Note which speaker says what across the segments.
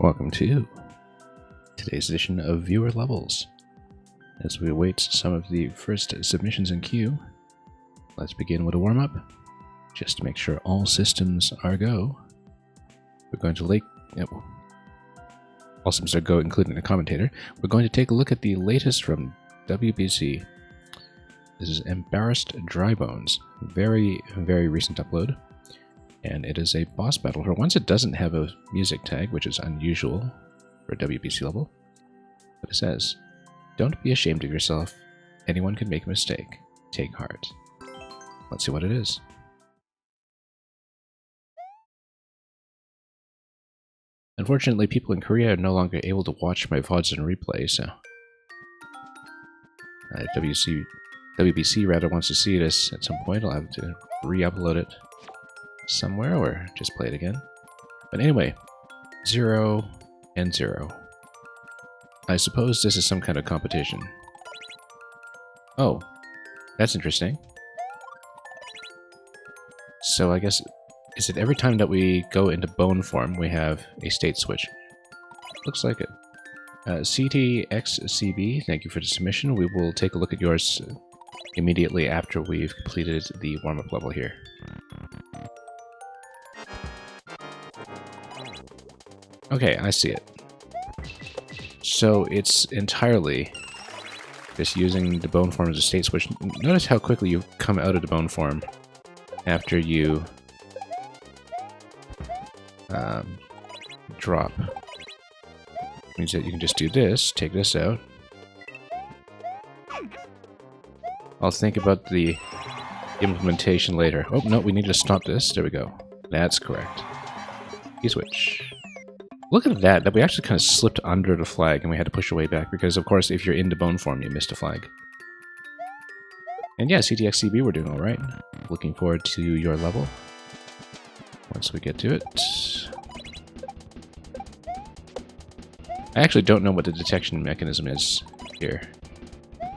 Speaker 1: Welcome to today's edition of Viewer Levels. As we await some of the first submissions in queue, let's begin with a warm-up, just to make sure all systems are go. We're going to all systems are go, including the commentator. We're going to take a look at the latest from WBC. This is Embarrassed Dry Bones. Very, very recent upload. And it is a boss battle. For once, it doesn't have a music tag, which is unusual for a WBC level. But it says, "Don't be ashamed of yourself. Anyone can make a mistake. Take heart." Let's see what it is. Unfortunately, people in Korea are no longer able to watch my VODs and replay, so WBC rather wants to see this at some point. I'll have to re-upload it somewhere or just play it again. But anyway, 0 and 0. I suppose this is some kind of competition. Oh, that's interesting. So I guess, is it every time that we go into bone form we have a state switch? Looks like it. CTXCB, thank you for the submission. We will take a look at yours immediately after we've completed the warm-up level here. Okay, I see it. So it's entirely just using the bone form as a state switch. Notice how quickly you come out of the bone form after you drop. Means that you can just do this, take this out. I'll think about the implementation later. Oh, no, we need to stop this. There we go. That's correct. E-switch. Look at that we actually kind of slipped under the flag and we had to push away back because, of course, if you're in the bone form, you missed a flag. And yeah, CTXCB, we're doing alright. Looking forward to your level once we get to it. I actually don't know what the detection mechanism is here.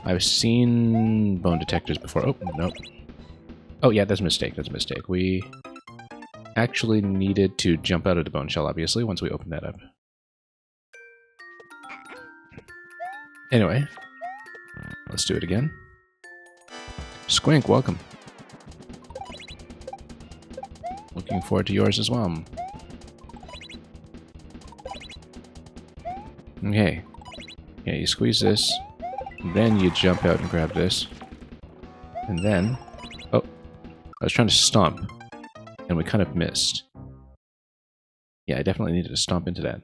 Speaker 1: I've seen bone detectors before. Oh, no. Oh, yeah, that's a mistake. That's a mistake. We actually needed to jump out of the bone shell, obviously, once we open that up. Anyway, let's do it again. Squink, welcome. Looking forward to yours as well. Okay. Yeah, you squeeze this, then you jump out and grab this, and then... Oh, I was trying to stomp. And we kind of missed. Yeah, I definitely needed to stomp into that.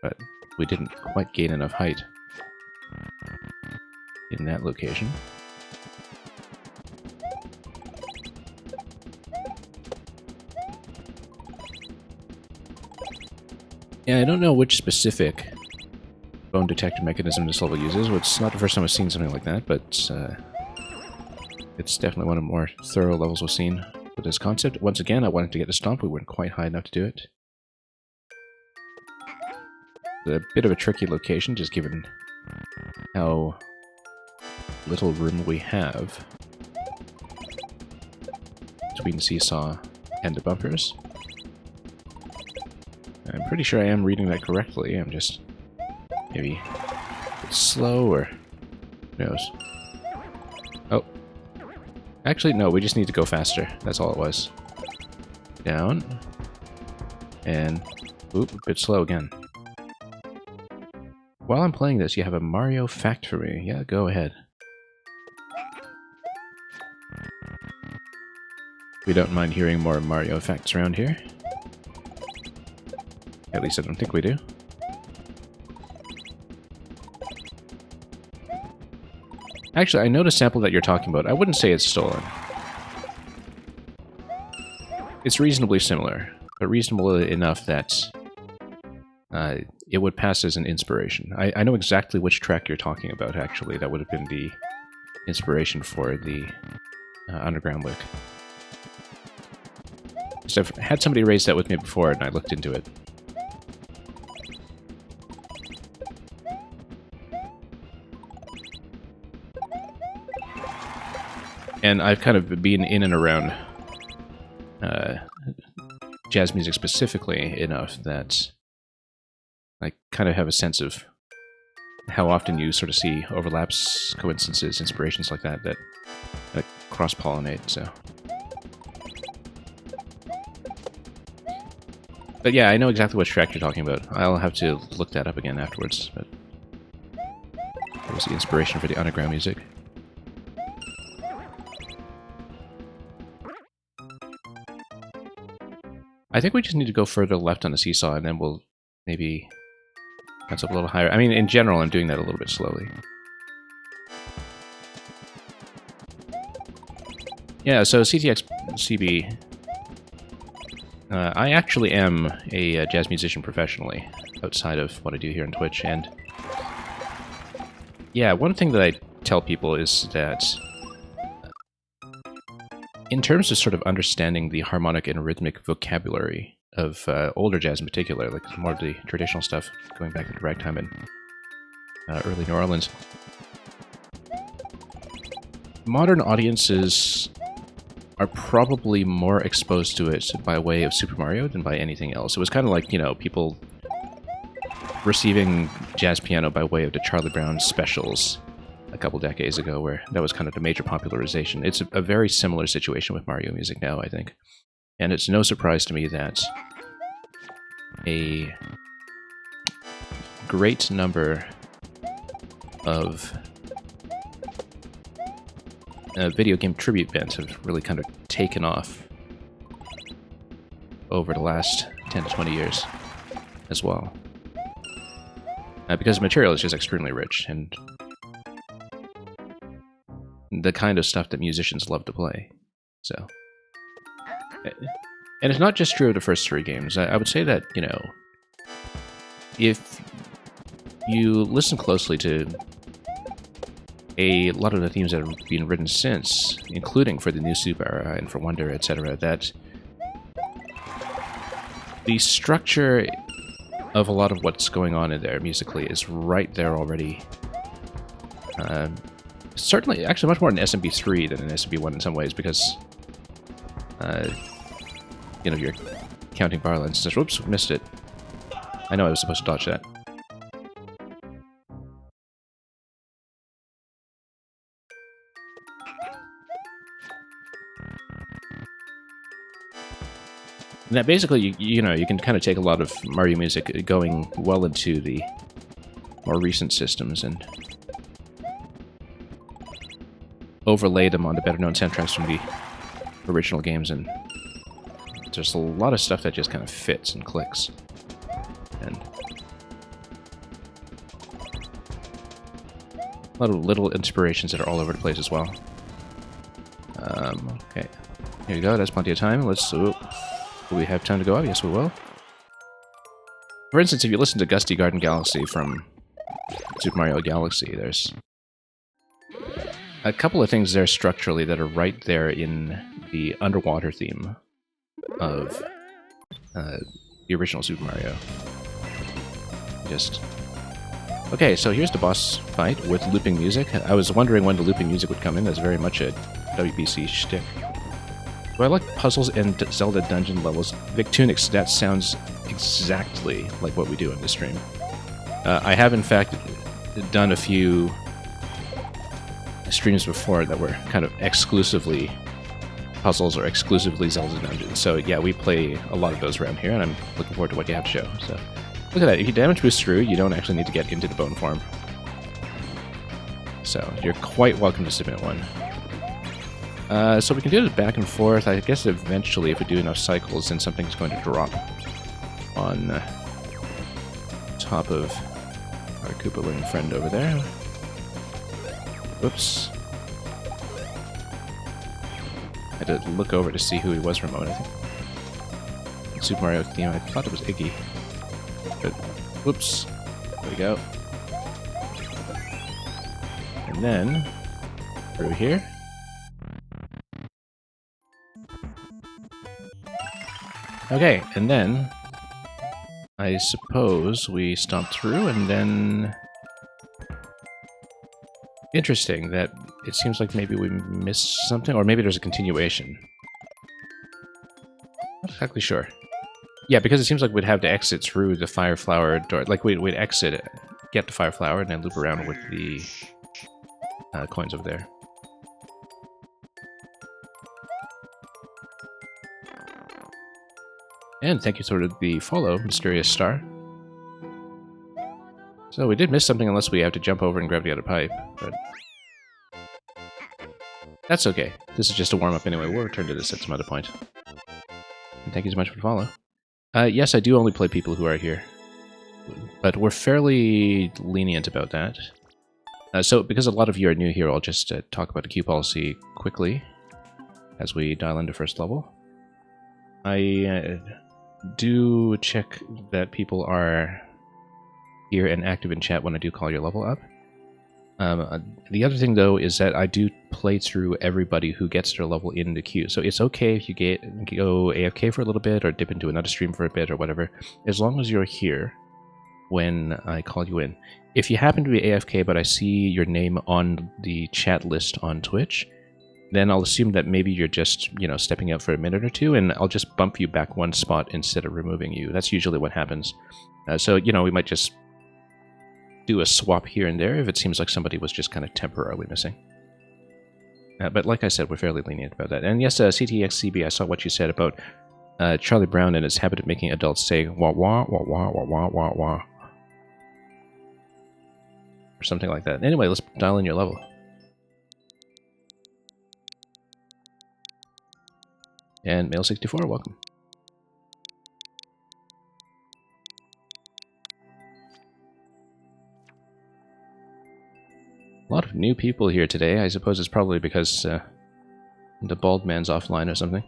Speaker 1: But we didn't quite gain enough height in that location. Yeah, I don't know which specific bone detector mechanism this level uses. It's not the first time I've seen something like that, but it's definitely one of the more thorough levels we've seen with this concept. Once again, I wanted to get the stomp. We weren't quite high enough to do it. It's a bit of a tricky location, just given how little room we have between the seesaw and the bumpers. I'm pretty sure I am reading that correctly. I'm just maybe a bit slow, or who knows. Oh. Actually, no, we just need to go faster. That's all it was. Down. And... Oop, a bit slow again. While I'm playing this, you have a Mario fact for me. Yeah, go ahead. We don't mind hearing more Mario facts around here. At least I don't think we do. Actually, I know the sample that you're talking about. I wouldn't say it's stolen. It's reasonably similar, but reasonable enough that it would pass as an inspiration. I know exactly which track you're talking about, actually. That would have been the inspiration for the Underground Lick. So I've had somebody raise that with me before, and I looked into it. And I've kind of been in and around jazz music specifically enough that I kind of have a sense of how often you sort of see overlaps, coincidences, inspirations like that cross-pollinate, so... But yeah, I know exactly what track you're talking about. I'll have to look that up again afterwards, but... That was the inspiration for the underground music. I think we just need to go further left on the seesaw, and then we'll maybe bounce up a little higher. I mean, in general, I'm doing that a little bit slowly. Yeah, so CTX CB... I actually am a jazz musician professionally, outside of what I do here on Twitch, and... Yeah, one thing that I tell people is that... In terms of sort of understanding the harmonic and rhythmic vocabulary of older jazz in particular, like more of the traditional stuff, going back into ragtime and early New Orleans, modern audiences are probably more exposed to it by way of Super Mario than by anything else. It was kind of like, you know, people receiving jazz piano by way of the Charlie Brown specials a couple decades ago, where that was kind of the major popularization. It's a very similar situation with Mario music now, I think. And it's no surprise to me that a great number of video game tribute bands have really kind of taken off over the last 10 to 20 years as well. Because the material is just extremely rich, and the kind of stuff that musicians love to play. So, and it's not just true of the first three games. I would say that, you know, if you listen closely to a lot of the themes that have been written since, including for the new Super era and for Wonder, etc., that the structure of a lot of what's going on in there musically is right there already. Certainly, actually much more in SMB3 than in SMB1 in some ways, because, you know, you're counting bar lines and such. Whoops, missed it. I know I was supposed to dodge that. And that basically, you know, you can kind of take a lot of Mario music going well into the more recent systems and overlay them on the better-known soundtracks from the original games, and there's a lot of stuff that just kind of fits and clicks. And a lot of little inspirations that are all over the place as well. Okay, here we go, that's plenty of time. Let's... Will we have time to go up? Yes, we will. For instance, if you listen to Gusty Garden Galaxy from Super Mario Galaxy, there's a couple of things there structurally that are right there in the underwater theme of the original Super Mario. Just... Okay, so here's the boss fight with looping music. I was wondering when the looping music would come in. That's very much a WBC shtick. Do I like puzzles and Zelda dungeon levels? Victunix, that sounds exactly like what we do in this stream. I have, in fact, done a few streams before that were kind of exclusively puzzles or exclusively Zelda dungeons. So yeah, we play a lot of those around here, and I'm looking forward to what you have to show. So look at that. If you damage boost through, you don't actually need to get into the bone form. So you're quite welcome to submit one. So we can do this back and forth. I guess eventually, if we do enough cycles, then something's going to drop on top of our Koopa Wing friend over there. Whoops. I had to look over to see who he was for a moment, I think. Super Mario theme, I thought it was Iggy. But, whoops. There we go. And then, through here. Okay, and then I suppose we stomp through, and then... Interesting that it seems like maybe we missed something, or maybe there's a continuation. Not exactly sure. Yeah, because it seems like we'd have to exit through the Fire Flower door. Like, we'd exit, get the Fire Flower, and then loop around with the coins over there. And thank you for the follow, Mysterious Star. So we did miss something unless we have to jump over and grab the other pipe, but that's okay. This is just a warm-up anyway. We'll return to this at some other point. And thank you so much for the follow. Yes, I do only play people who are here, but we're fairly lenient about that. So because a lot of you are new here, I'll just talk about the queue policy quickly as we dial into first level. I do check that people are here and active in chat when I do call your level up. The other thing, though, is that I do play through everybody who gets their level in the queue. So it's okay if you go AFK for a little bit or dip into another stream for a bit or whatever, as long as you're here when I call you in. If you happen to be AFK but I see your name on the chat list on Twitch, then I'll assume that maybe you're just, you know, stepping out for a minute or two, and I'll just bump you back one spot instead of removing you. That's usually what happens. So, you know, we might just do a swap here and there if it seems like somebody was just kind of temporarily missing. But like I said, we're fairly lenient about that. And yes, CTXCB, I saw what you said about Charlie Brown and his habit of making adults say wah wah wah wah wah wah wah wah. Or something like that. Anyway, let's dial in your level. And Male64, welcome. A lot of new people here today. I suppose it's probably because the bald man's offline or something.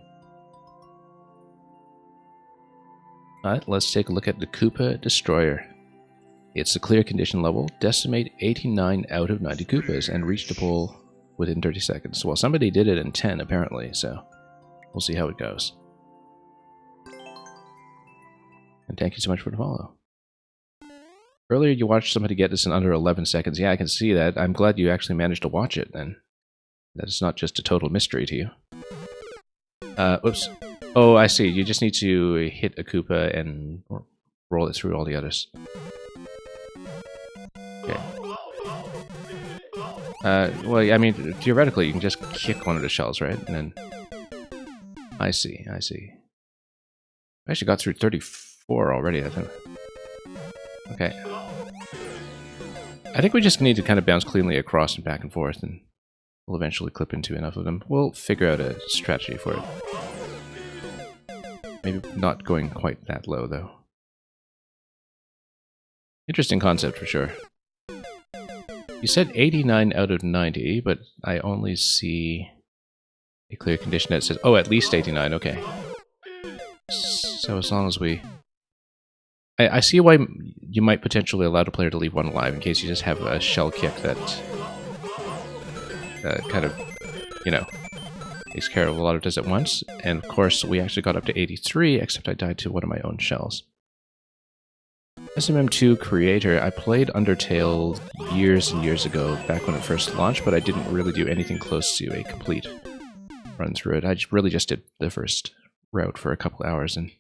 Speaker 1: Alright, let's take a look at the Koopa Destroyer. It's a clear condition level. Decimate 89 out of 90 Koopas and reach the pole within 30 seconds. Well, somebody did it in 10 apparently, so we'll see how it goes. And thank you so much for the follow. Earlier you watched somebody get this in under 11 seconds. Yeah, I can see that. I'm glad you actually managed to watch it then. That is not just a total mystery to you. Oops. Oh, I see. You just need to hit a Koopa and roll it through all the others. Okay. Well, I mean, theoretically, you can just kick one of the shells, right? And then... I see, I see. I actually got through 34 already, I think. Okay. I think we just need to kind of bounce cleanly across and back and forth, and we'll eventually clip into enough of them. We'll figure out a strategy for it. Maybe not going quite that low, though. Interesting concept, for sure. You said 89 out of 90, but I only see a clear condition that says, oh, at least 89, okay. So as long as we... I see why you might potentially allow the player to leave one alive in case you just have a shell kick that kind of, you know, takes care of a lot of this at once. And of course, we actually got up to 83, except I died to one of my own shells. SMM2 creator, I played Undertale years and years ago, back when it first launched, but I didn't really do anything close to a complete run through it. I really just did the first route for a couple hours and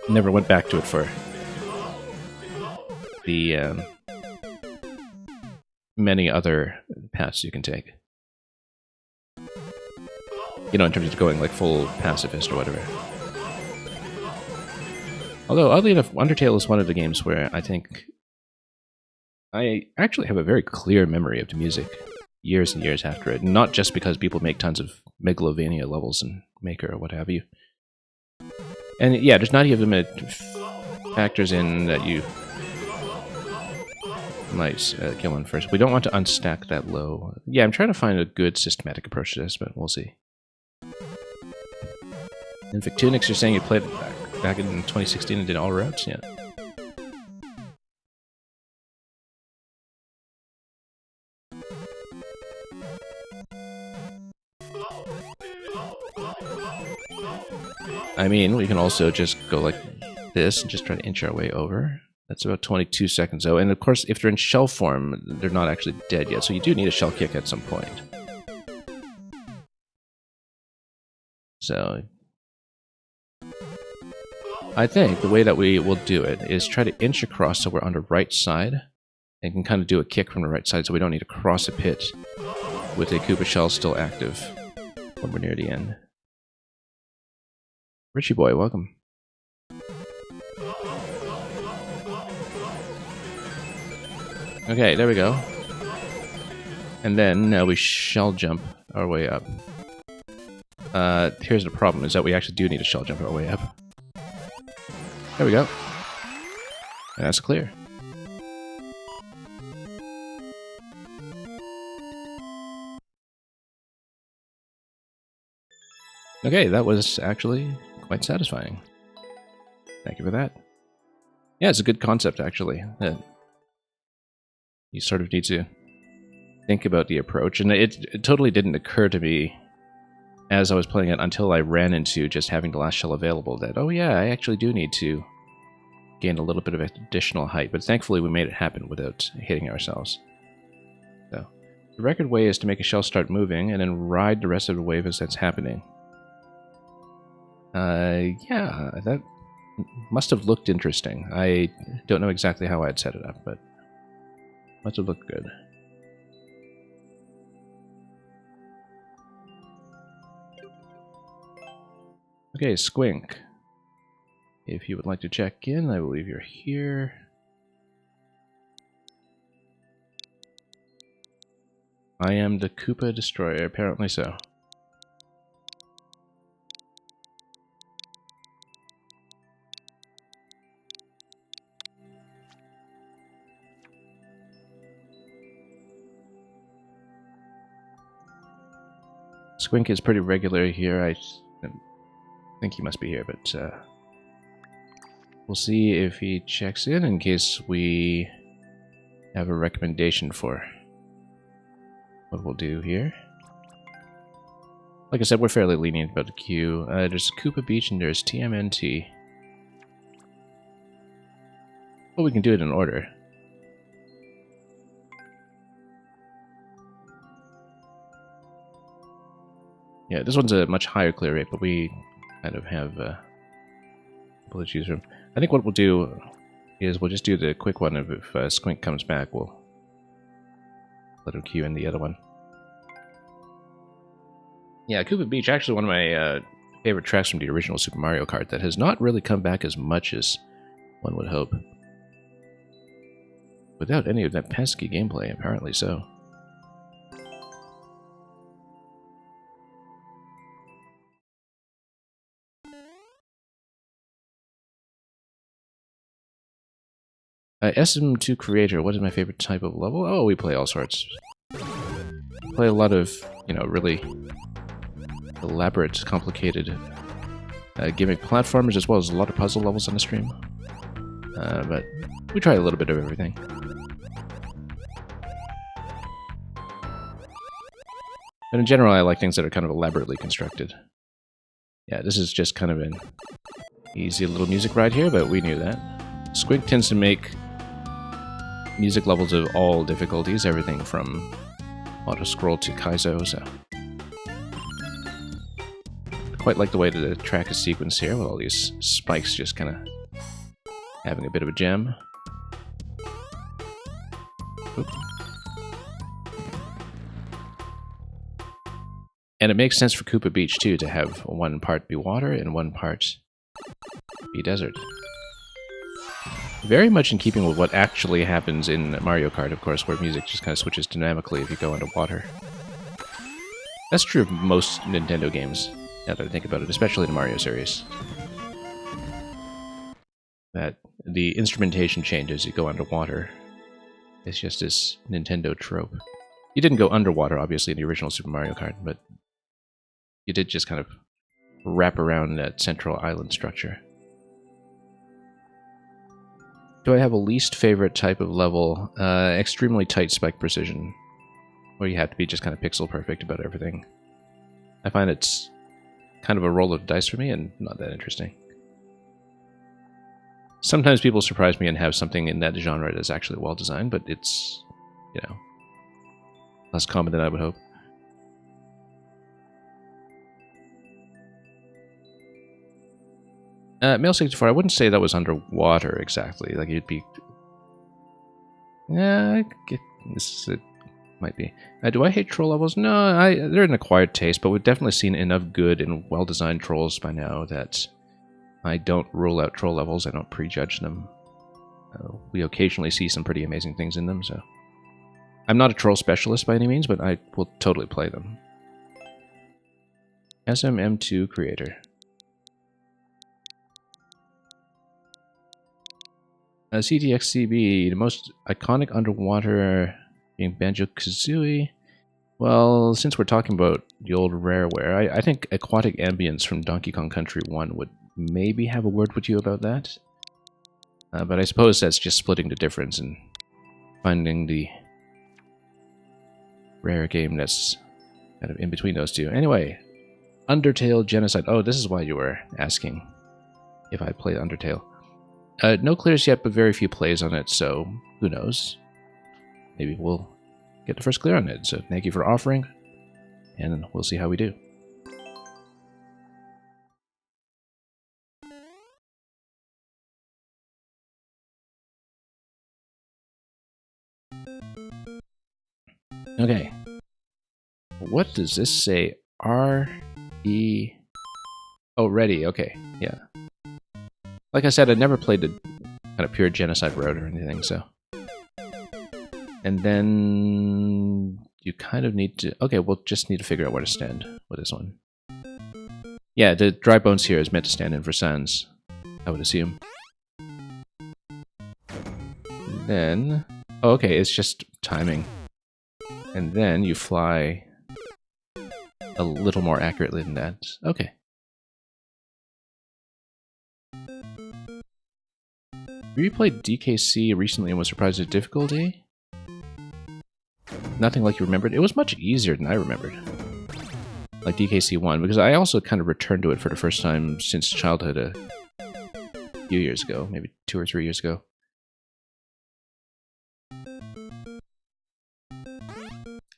Speaker 1: never went back to it for the many other paths you can take. You know, in terms of going like full pacifist or whatever. Although, oddly enough, Undertale is one of the games where I think I actually have a very clear memory of the music years and years after it. Not just because people make tons of Megalovania levels in Maker or what have you. And yeah, there's not even factors in that you might kill one first. We don't want to unstack that low. Yeah, I'm trying to find a good systematic approach to this, but we'll see. And Victunix, you're saying you played back in 2016 and did all routes? Yeah. I mean, we can also just go like this and just try to inch our way over. That's about 22 seconds though. And of course, if they're in shell form, they're not actually dead yet. So you do need a shell kick at some point. I think the way that we will do it is try to inch across so we're on the right side, and can kind of do a kick from the right side so we don't need to cross a pit with a Koopa shell still active when we're near the end. Richie boy, welcome. Okay, there we go. And then we shell jump our way up. Here's the problem, is that we actually do need to shell jump our way up. There we go. And that's clear. Okay, that was actually quite satisfying. Thank you for that. Yeah, it's a good concept, actually. That you sort of need to think about the approach. And it totally didn't occur to me as I was playing it until I ran into just having the last shell available that, oh yeah, I actually do need to gain a little bit of additional height. But thankfully we made it happen without hitting ourselves. So, the record way is to make a shell start moving and then ride the rest of the wave as that's happening. Yeah, that must have looked interesting. I don't know exactly how I'd set it up, but must have looked good. Okay, Squink. If you would like to check in, I believe you're here. I am the Koopa Destroyer, apparently so. Squink is pretty regular here. I think he must be here, but we'll see if he checks in case we have a recommendation for what we'll do here. Like I said, we're fairly lenient about the queue. There's Koopa Beach and there's TMNT. Well, we can do it in order. Yeah, this one's a much higher clear rate, but we kind of have people to choose from. I think what we'll do is we'll just do the quick one. If Squink comes back, we'll let him queue in the other one. Yeah, Koopa Beach, actually one of my favorite tracks from the original Super Mario Kart that has not really come back as much as one would hope. Without any of that pesky gameplay, apparently so. SM2 Creator, what is my favorite type of level? Oh, we play all sorts. Play a lot of, you know, really elaborate, complicated gimmick platformers, as well as a lot of puzzle levels on the stream. But we try a little bit of everything. But in general, I like things that are kind of elaborately constructed. Yeah, this is just kind of an easy little music ride here, but we knew that. Squink tends to make music levels of all difficulties, everything from auto-scroll to Kaizo, so... Quite like the way that the track is sequenced here, with all these spikes just kind of having a bit of a jam. Oop. And it makes sense for Koopa Beach, too, to have one part be water and one part be desert. Very much in keeping with what actually happens in Mario Kart, of course, where music just kind of switches dynamically if you go underwater. That's true of most Nintendo games, now that I think about it, especially the Mario series. That the instrumentation changes, you go underwater. It's just this Nintendo trope. You didn't go underwater, obviously, in the original Super Mario Kart, but you did just kind of wrap around that central island structure. Do I have a least favorite type of level? Extremely tight spike precision, where you have to be just kind of pixel perfect about everything. I find it's kind of a roll of dice for me and not that interesting. Sometimes people surprise me and have something in that genre that's actually well designed, but it's, you know, less common than I would hope. Male 64, I wouldn't say that was underwater exactly. Like, you'd be... Yeah, it might be. Do I hate troll levels? No, they're an acquired taste, but we've definitely seen enough good and well-designed trolls by now that I don't rule out troll levels. I don't prejudge them. We occasionally see some pretty amazing things in them, so... I'm not a troll specialist by any means, but I will totally play them. SMM2 creator. CTXCB, the most iconic underwater being Banjo-Kazooie. Well, since we're talking about the old Rareware, I think Aquatic Ambience from Donkey Kong Country 1 would maybe have a word with you about that. But I suppose that's just splitting the difference and finding the rare game that's kind of in between those two. Anyway, Undertale Genocide. Oh, this is why you were asking if I played Undertale. No clears yet, but very few plays on it, so who knows? Maybe we'll get the first clear on it. So thank you for offering, and we'll see how we do. Okay. What does this say? R-E... Oh, ready. Okay, yeah. Like I said, I never played the kind of pure Genocide route or anything, so... And then... You kind of need to... Okay, we'll just need to figure out where to stand with this one. Yeah, the dry bones here is meant to stand in for Sans, I would assume. And then... Oh, okay, it's just timing. And then you fly a little more accurately than that. Okay. We replayed DKC recently and was surprised at difficulty. Nothing like you remembered. It was much easier than I remembered. Like DKC 1, because I also kind of returned to it for the first time since childhood a few years ago, maybe 2 or 3 years ago.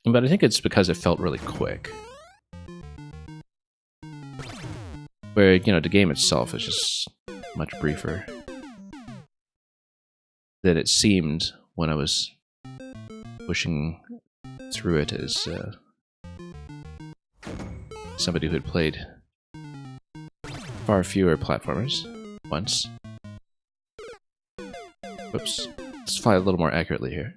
Speaker 1: But I think it's because it felt really quick. Where, you know, the game itself is just much briefer than it seemed when I was pushing through it as somebody who had played far fewer platformers once. Oops. Let's fly a little more accurately here.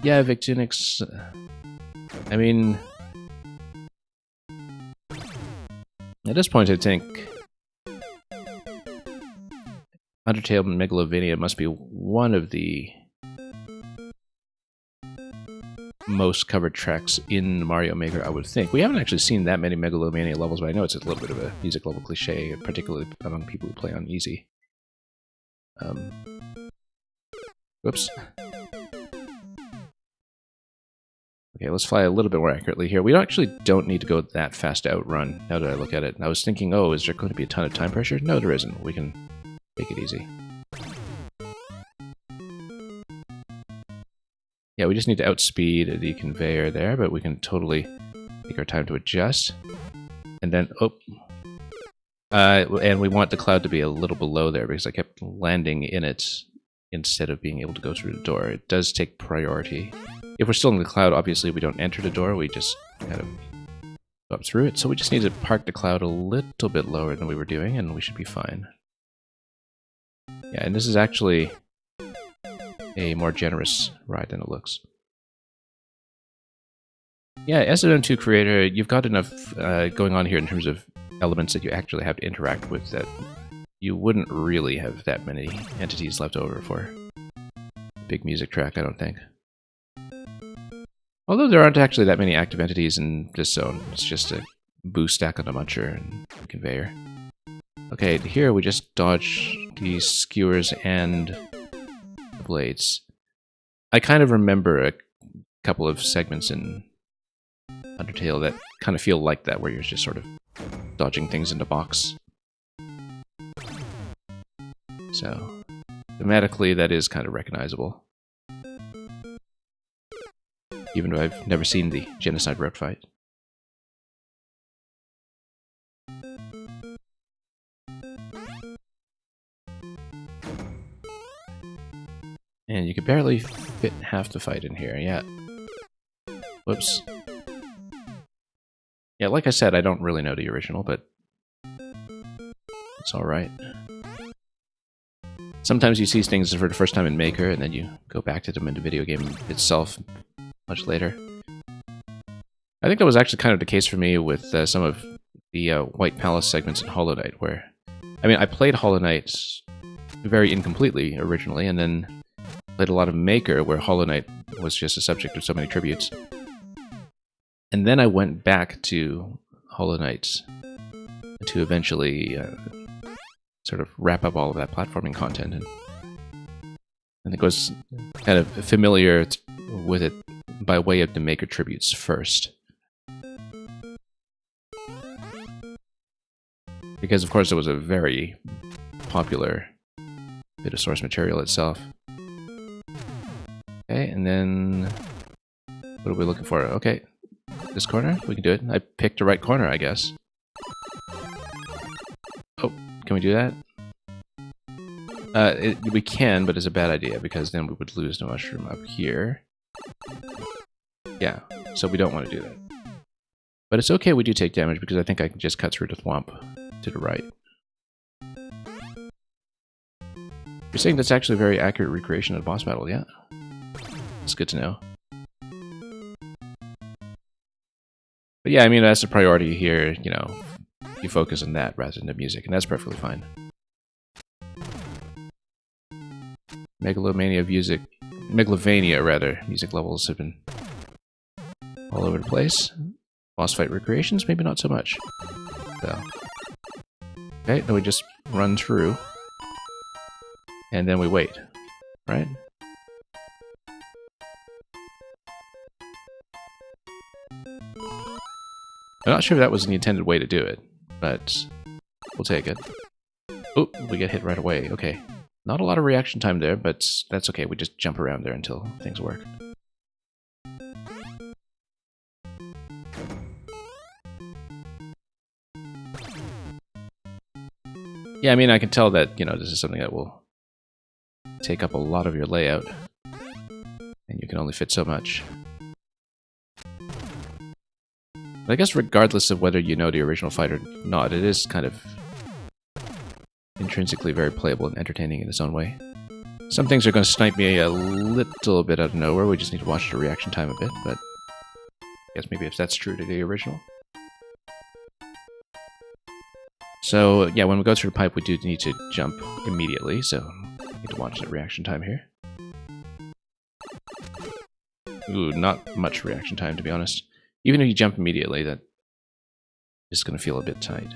Speaker 1: Yeah, Victunix. I mean, at this point, I think Undertale and Megalovania must be one of the most covered tracks in Mario Maker, I would think. We haven't actually seen that many Megalovania levels, but I know it's a little bit of a music level cliche, particularly among people who play on easy. Whoops. Okay, let's fly a little bit more accurately here. We actually don't need to go that fast to outrun, now that I look at it. And I was thinking, oh, is there going to be a ton of time pressure? No, there isn't. We can take it easy. Yeah, we just need to outspeed the conveyor there, but we can totally take our time to adjust. And then, oh. And we want the cloud to be a little below there because I kept landing in it instead of being able to go through the door. It does take priority. If we're still in the cloud, obviously we don't enter the door, we just kind of go up through it. So we just need to park the cloud a little bit lower than we were doing, and we should be fine. Yeah, and this is actually a more generous ride than it looks. Yeah, SMM2 creator, you've got enough going on here in terms of elements that you actually have to interact with that you wouldn't really have that many entities left over for a big music track, I don't think. Although there aren't actually that many active entities in this zone, it's just a boost stack on a muncher and a conveyor. Okay, here we just dodge these skewers and the blades. I kind of remember a couple of segments in Undertale that kind of feel like that, where you're just sort of dodging things in the box. So, thematically, that is kind of recognizable. Even though I've never seen the Genocide route fight. And you could barely fit half the fight in here, yeah. Whoops. Yeah, like I said, I don't really know the original, but it's alright. Sometimes you see things for the first time in Maker, and then you go back to them in the video game itself much later. I think that was actually kind of the case for me with some of the White Palace segments in Hollow Knight, where... I mean, I played Hollow Knight very incompletely originally, and then played a lot of Maker, where Hollow Knight was just a subject of so many tributes. And then I went back to Hollow Knight to eventually sort of wrap up all of that platforming content. And I think I was kind of familiar with it by way of the Maker tributes first. Because, of course, it was a very popular bit of source material itself. Okay, and then... what are we looking for? Okay, this corner? We can do it. I picked the right corner, I guess. Oh, can we do that? We can, but it's a bad idea, because then we would lose the mushroom up here. Yeah, so we don't want to do that. But it's okay we do take damage, because I think I can just cut through the thwomp to the right. You're saying that's actually a very accurate recreation of the boss battle, yeah? It's good to know. But yeah, I mean, that's the priority here, you know, you focus on that rather than the music, and that's perfectly fine. Megalovania music levels have been all over the place. Boss fight recreations, maybe not so much. So. Okay, then we just run through. And then we wait, right? I'm not sure if that was the intended way to do it, but we'll take it. Oh, we get hit right away. Okay. Not a lot of reaction time there, but that's okay. We just jump around there until things work. Yeah, I mean, I can tell that, you know, this is something that will take up a lot of your layout, and you can only fit so much. But I guess regardless of whether you know the original fight or not, it is kind of intrinsically very playable and entertaining in its own way. Some things are going to snipe me a little bit out of nowhere, we just need to watch the reaction time a bit, but I guess maybe if that's true to the original. So, yeah, when we go through the pipe, we do need to jump immediately, so we need to watch the reaction time here. Ooh, not much reaction time, to be honest. Even if you jump immediately, that is going to feel a bit tight.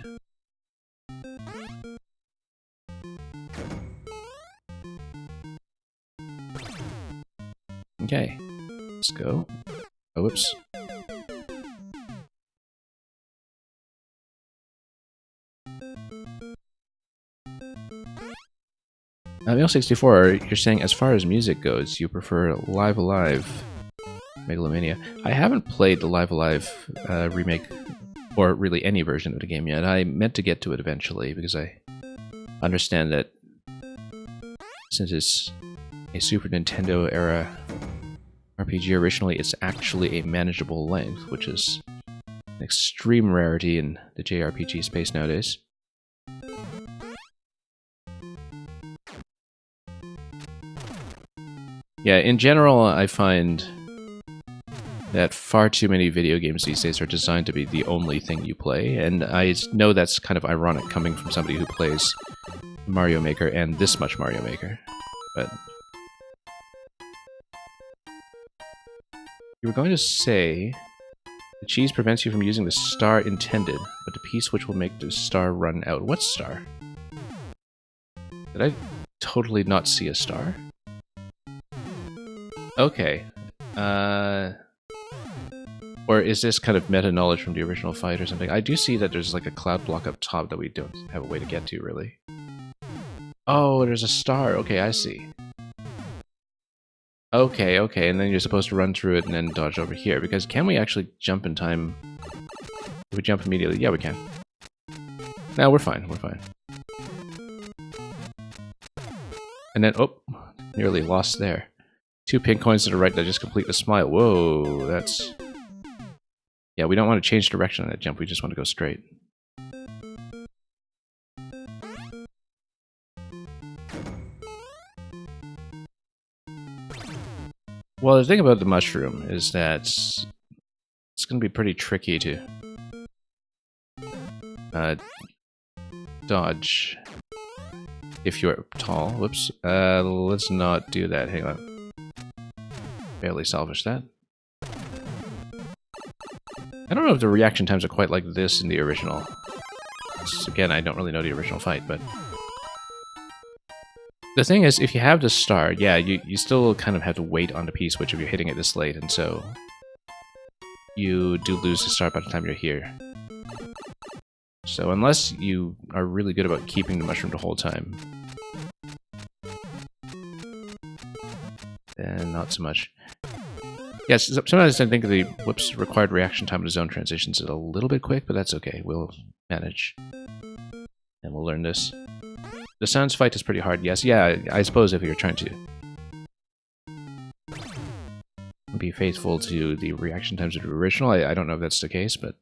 Speaker 1: Okay, let's go. Oh, whoops. Meal64, you're saying as far as music goes, you prefer Live Alive Megalomania. I haven't played the Live Alive remake, or really any version of the game yet. I meant to get to it eventually, because I understand that since it's a Super Nintendo era RPG originally, it's actually a manageable length, which is an extreme rarity in the JRPG space nowadays. Yeah, in general, I find that far too many video games these days are designed to be the only thing you play, and I know that's kind of ironic coming from somebody who plays Mario Maker and this much Mario Maker, but... You were going to say the cheese prevents you from using the star intended, but the piece which will make the star run out. What star? Did I totally not see a star? Okay. Or is this kind of meta-knowledge from the original fight or something? I do see that there's like a cloud block up top that we don't have a way to get to, really. Oh, there's a star. Okay, I see. Okay, okay, and then you're supposed to run through it and then dodge over here, because can we actually jump in time? If we jump immediately? Yeah, we can. No, we're fine, we're fine. And then, oh, nearly lost there. 2 pink coins to the right that just complete the smile. Whoa, that's... Yeah, we don't want to change direction on that jump, we just want to go straight. Well, the thing about the mushroom is that it's going to be pretty tricky to dodge if you're tall. Whoops. Let's not do that. Hang on. Barely salvage that. I don't know if the reaction times are quite like this in the original. Again, I don't really know the original fight, but... The thing is, if you have the star, yeah, you still kind of have to wait on the P-switch if you're hitting it this late, and so... You do lose the star by the time you're here. So unless you are really good about keeping the mushroom the whole time, then not so much. Yes, sometimes I think the required reaction time to zone transitions is a little bit quick, but that's okay. We'll manage. And we'll learn this. The Sans fight is pretty hard, yes. Yeah, I suppose if you're trying to be faithful to the reaction times of the original, I don't know if that's the case, but...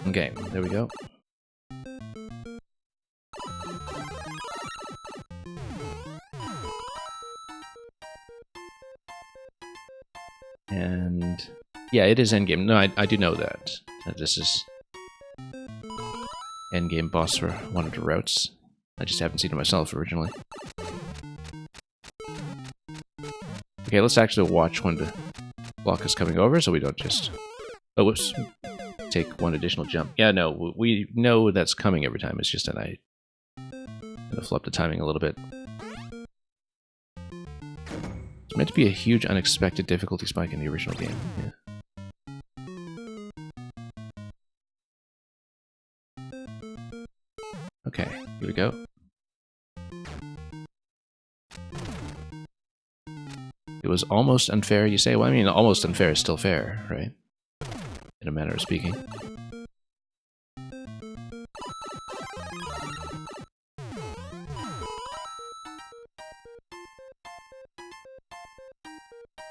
Speaker 1: Okay, there we go. And yeah, it is endgame. No, I do know that. This is endgame boss for one of the routes. I just haven't seen it myself originally. Okay, let's actually watch when the block is coming over so we don't just... Oh, whoops. Take one additional jump. Yeah, no, we know that's coming every time. It's just that I kind of flip the timing a little bit. It's meant to be a huge unexpected difficulty spike in the original game. Yeah. Okay, here we go. It was almost unfair, you say? Well, I mean, almost unfair is still fair, right? In a manner of speaking.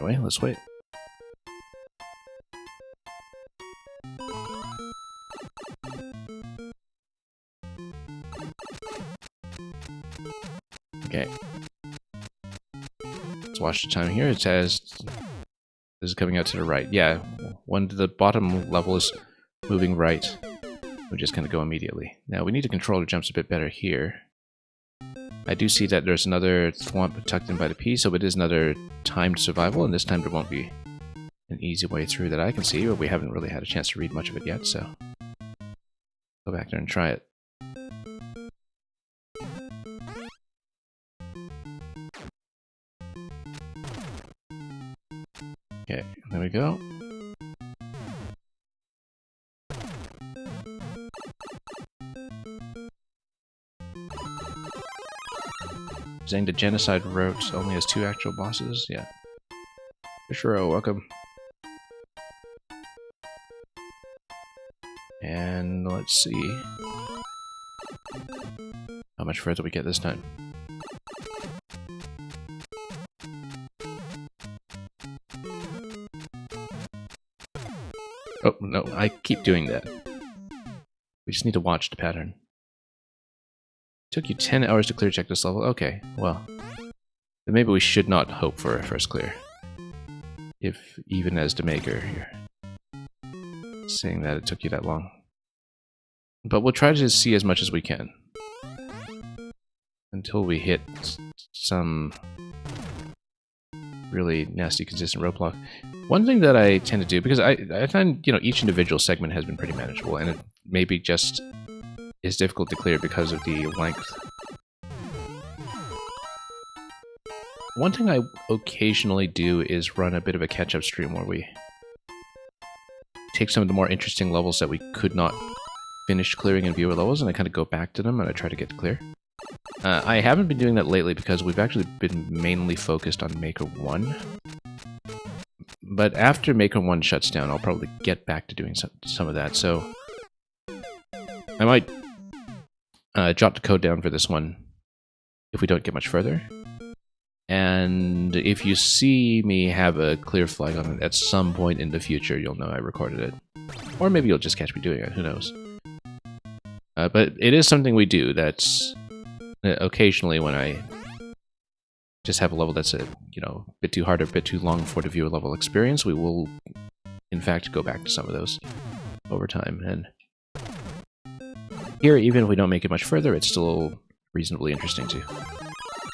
Speaker 1: Wait, let's wait. Okay. Let's watch the time here. It says this is coming out to the right. Yeah, when the bottom level is moving right, we just kind of go immediately. Now we need to control the jumps a bit better here. I do see that there's another thwomp tucked in by the P, so it is another timed survival, and this time there won't be an easy way through that I can see, but we haven't really had a chance to read much of it yet, so go back there and try it. Okay, there we go. Saying the Genocide route only has 2 actual bosses? Yeah. Fishero, welcome. And let's see how much further we get this time. Oh, no, I keep doing that. We just need to watch the pattern. Took you 10 hours to clear check this level? Okay, well. Then maybe we should not hope for a first clear. If even as the maker here. Saying that it took you that long. But we'll try to see as much as we can. Until we hit some really nasty consistent roadblock. One thing that I tend to do, because I find, you know, each individual segment has been pretty manageable, and it maybe just is difficult to clear because of the length. One thing I occasionally do is run a bit of a catch-up stream where we take some of the more interesting levels that we could not finish clearing in viewer levels, and I kind of go back to them and I try to get clear. I haven't been doing that lately because we've actually been mainly focused on Maker 1. But after Maker 1 shuts down, I'll probably get back to doing some of that. So I might jot the code down for this one if we don't get much further. And if you see me have a clear flag on it at some point in the future, you'll know I recorded it. Or maybe you'll just catch me doing it, who knows. But it is something we do that's occasionally when I just have a level that's a bit too hard or a bit too long for the viewer level experience, we will in fact go back to some of those over time. And here, even if we don't make it much further, it's still reasonably interesting to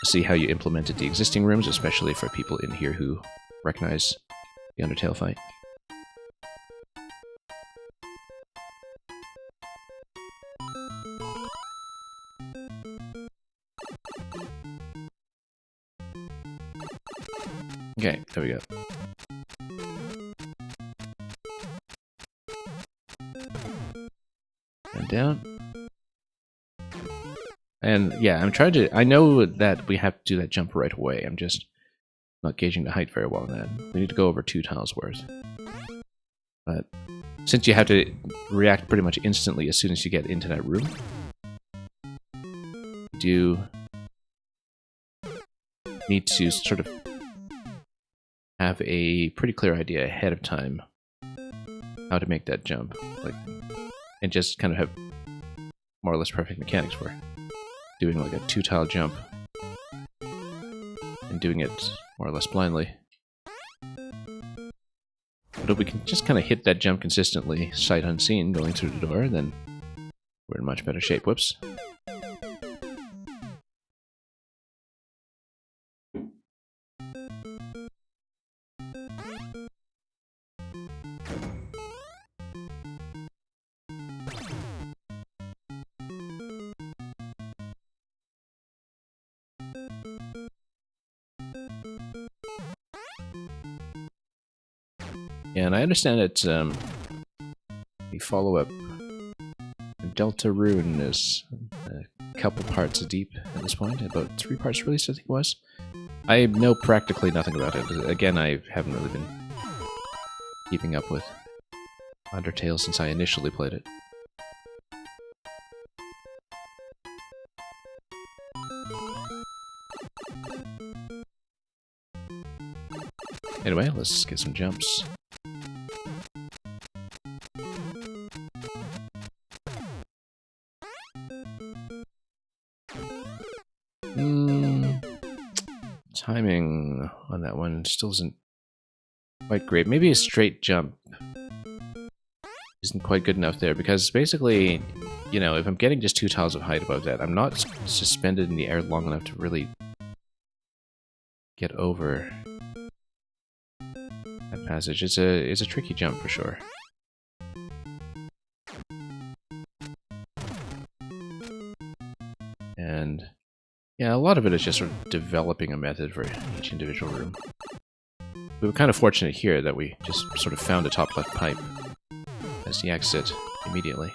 Speaker 1: see how you implemented the existing rooms, especially for people in here who recognize the Undertale fight. Okay, there we go. And down. And yeah, I know that we have to do that jump right away. I'm just not gauging the height very well on that. We need to go over 2 tiles worth. But since you have to react pretty much instantly as soon as you get into that room, you need to sort of have a pretty clear idea ahead of time how to make that jump, and just kind of have more or less perfect mechanics for doing like a 2-tile jump and doing it more or less blindly. But if we can just kind of hit that jump consistently, sight unseen, going through the door, then we're in much better shape. Whoops. And I understand that the follow-up Deltarune is a couple parts deep at this point, about 3 parts released I think it was. I know practically nothing about it. Again, I haven't really been keeping up with Undertale since I initially played it. Anyway, let's get some jumps. Timing on that one still isn't quite great. Maybe a straight jump isn't quite good enough there, because basically, if I'm getting just 2 tiles of height above that, I'm not suspended in the air long enough to really get over that passage. It's a tricky jump for sure. And yeah, a lot of it is just sort of developing a method for each individual room. We were kind of fortunate here that we just sort of found a top left pipe as the exit immediately.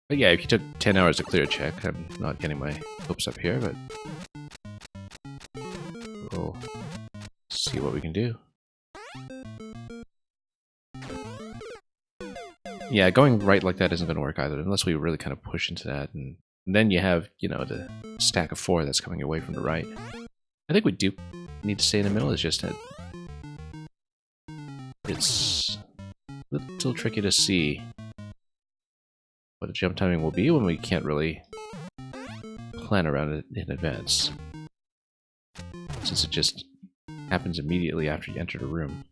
Speaker 1: But yeah, if you took 10 hours to clear a check, I'm not getting my hopes up here, but we'll see what we can do. Yeah, going right like that isn't going to work either, unless we really kind of push into that, and then you have, the stack of 4 that's coming away from the right. I think we do need to stay in the middle. It's just that it's a little tricky to see what the jump timing will be when we can't really plan around it in advance, since it just happens immediately after you enter the room.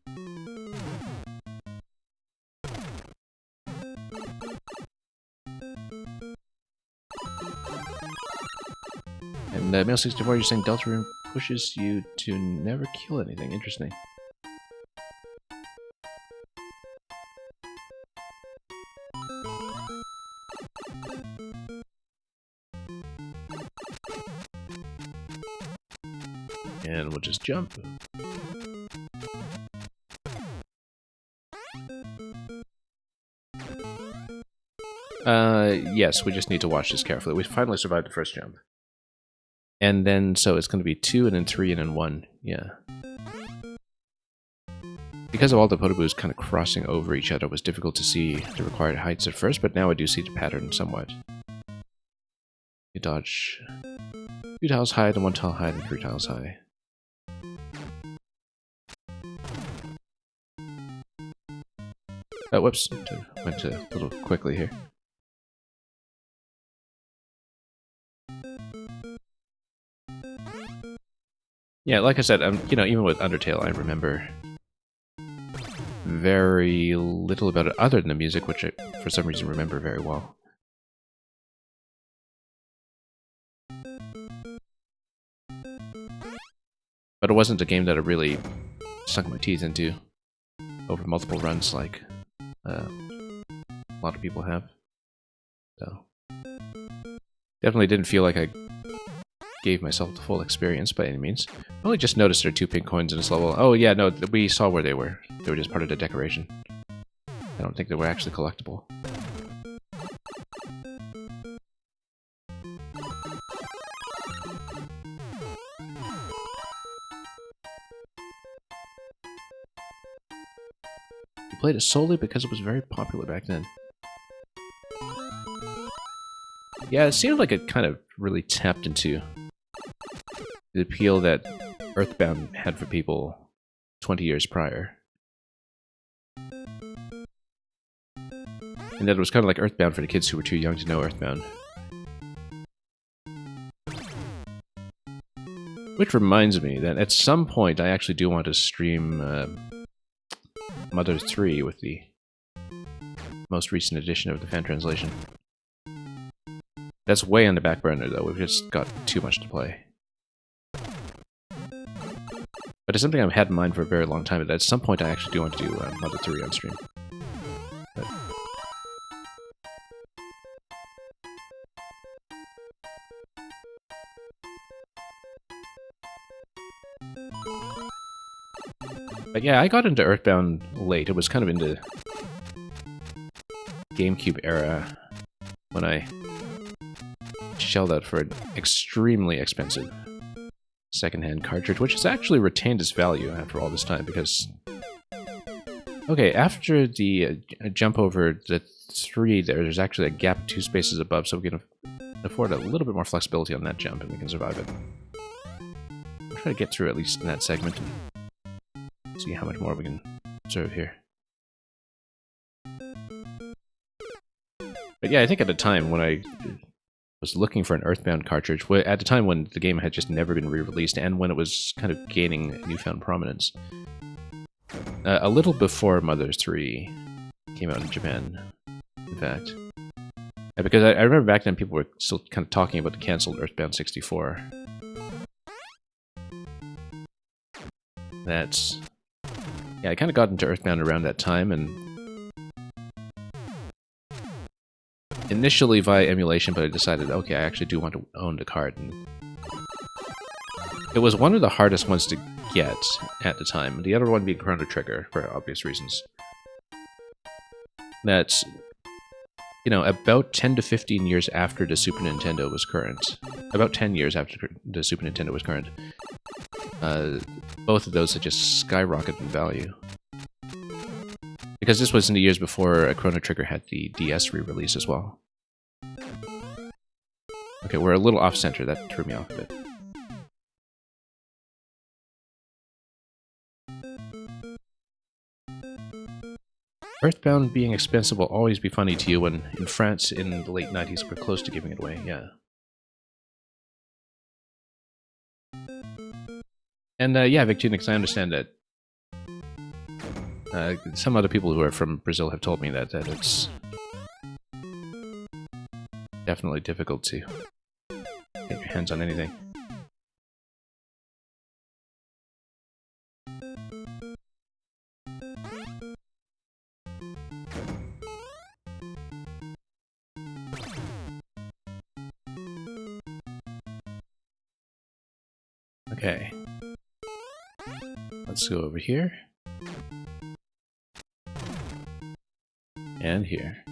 Speaker 1: And Mail64, you're saying Deltarune pushes you to never kill anything. Interesting. And we'll just jump. Yes, we just need to watch this carefully. We finally survived the first jump. And then, so it's going to be 2 and then 3 and then 1. Yeah. Because of all the Podoboos kind of crossing over each other, it was difficult to see the required heights at first, but now I do see the pattern somewhat. You dodge 2 tiles high, then 1 tile high, then 3 tiles high. Oh, whoops. Went a little quickly here. Yeah, like I said, you know, even with Undertale, I remember very little about it other than the music, which I, for some reason, remember very well. But it wasn't a game that I really sunk my teeth into over multiple runs like a lot of people have. So, definitely didn't feel like I gave myself the full experience by any means. I only just noticed there are 2 pink coins in this level. Oh yeah, no, we saw where they were. They were just part of the decoration. I don't think they were actually collectible. We played it solely because it was very popular back then. Yeah, it seemed like it kind of really tapped into the appeal that Earthbound had for people 20 years prior. And that it was kind of like Earthbound for the kids who were too young to know Earthbound. Which reminds me that at some point I actually do want to stream Mother 3 with the most recent edition of the fan translation. That's way on the back burner though, we've just got too much to play. But it's something I've had in mind for a very long time, but at some point I actually do want to do Mother 3 on stream. But yeah, I got into Earthbound late. It was kind of in the GameCube era when I shelled out for an extremely expensive secondhand cartridge, which has actually retained its value after all this time, because... Okay, after the jump over the 3, there's actually a gap 2 spaces above, so we can afford a little bit more flexibility on that jump, and we can survive it. We'll try to get through at least in that segment, and see how much more we can serve here. But yeah, I think at the time when I was looking for an Earthbound cartridge, at the time when the game had just never been re-released, and when it was kind of gaining newfound prominence, a little before Mother 3 came out in Japan, in fact. Because I remember back then people were still kind of talking about the cancelled Earthbound 64. That's... Yeah, I kind of got into Earthbound around that time, and... Initially via emulation, but I decided, okay, I actually do want to own the card. And it was one of the hardest ones to get at the time. The other one being Chrono Trigger, for obvious reasons. That's, you know, about 10 to 15 years after the Super Nintendo was current. About 10 years after the Super Nintendo was current. Both of those had just skyrocketed in value. Because this was in the years before Chrono Trigger had the DS re-release as well. Okay, we're a little off-center. That threw me off a bit. Earthbound being expensive will always be funny to you when, in France in the late 90s, we're close to giving it away, yeah. And yeah, Victunix, I understand that some other people who are from Brazil have told me that it's definitely difficult to get your hands on anything. Okay. Let's go over here. And here.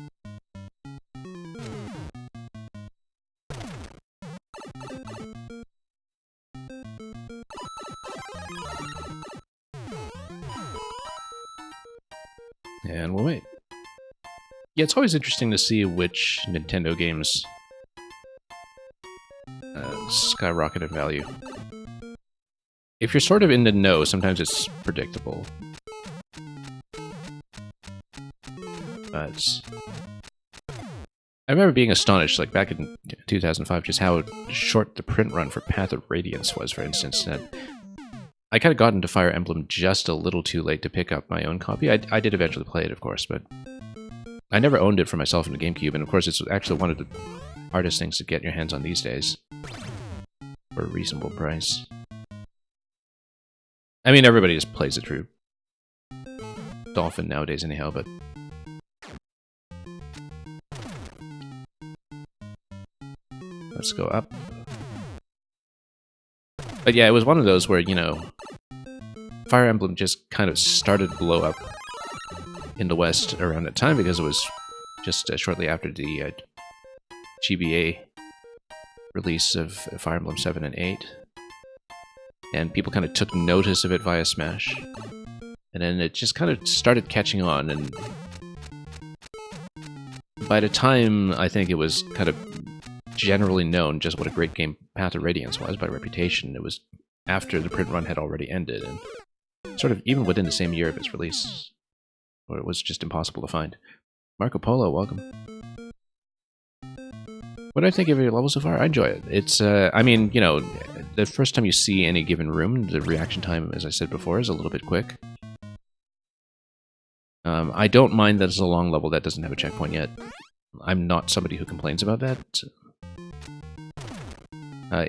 Speaker 1: And we'll wait. Yeah, it's always interesting to see which Nintendo games skyrocket in value. If you're sort of in the know, sometimes it's predictable. But I remember being astonished, like back in 2005, just how short the print run for Path of Radiance was, for instance. That I kind of got into Fire Emblem just a little too late to pick up my own copy. I did eventually play it, of course, but I never owned it for myself in the GameCube, and of course it's actually one of the hardest things to get your hands on these days for a reasonable price. I mean, everybody just plays it through Dolphin nowadays anyhow, but... Let's go up. But yeah, it was one of those where, you know, Fire Emblem just kind of started to blow up in the West around that time because it was just shortly after the GBA release of Fire Emblem 7 and 8. And people kind of took notice of it via Smash. And then it just kind of started catching on, and by the time I think it was kind of generally known just what a great game Path of Radiance was by reputation, it was after the print run had already ended, and sort of even within the same year of its release, where it was just impossible to find. Marco Polo, welcome. What do I think of your level so far? I enjoy it. It's, I mean, you know, the first time you see any given room, the reaction time, as I said before, is a little bit quick. I don't mind that it's a long level that doesn't have a checkpoint yet. I'm not somebody who complains about that.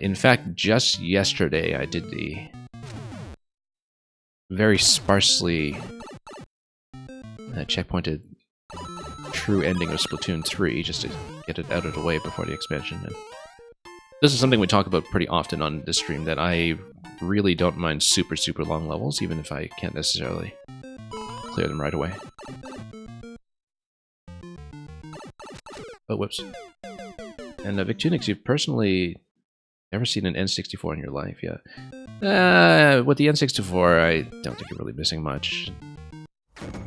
Speaker 1: In fact, just yesterday I did the very sparsely checkpointed true ending of Splatoon 3, just to get it out of the way before the expansion. And this is something we talk about pretty often on this stream, that I really don't mind super long levels, even if I can't necessarily clear them right away. Oh, whoops. And Victunix, you've personally never seen an N64 in your life yet. With the N64, I don't think you're really missing much.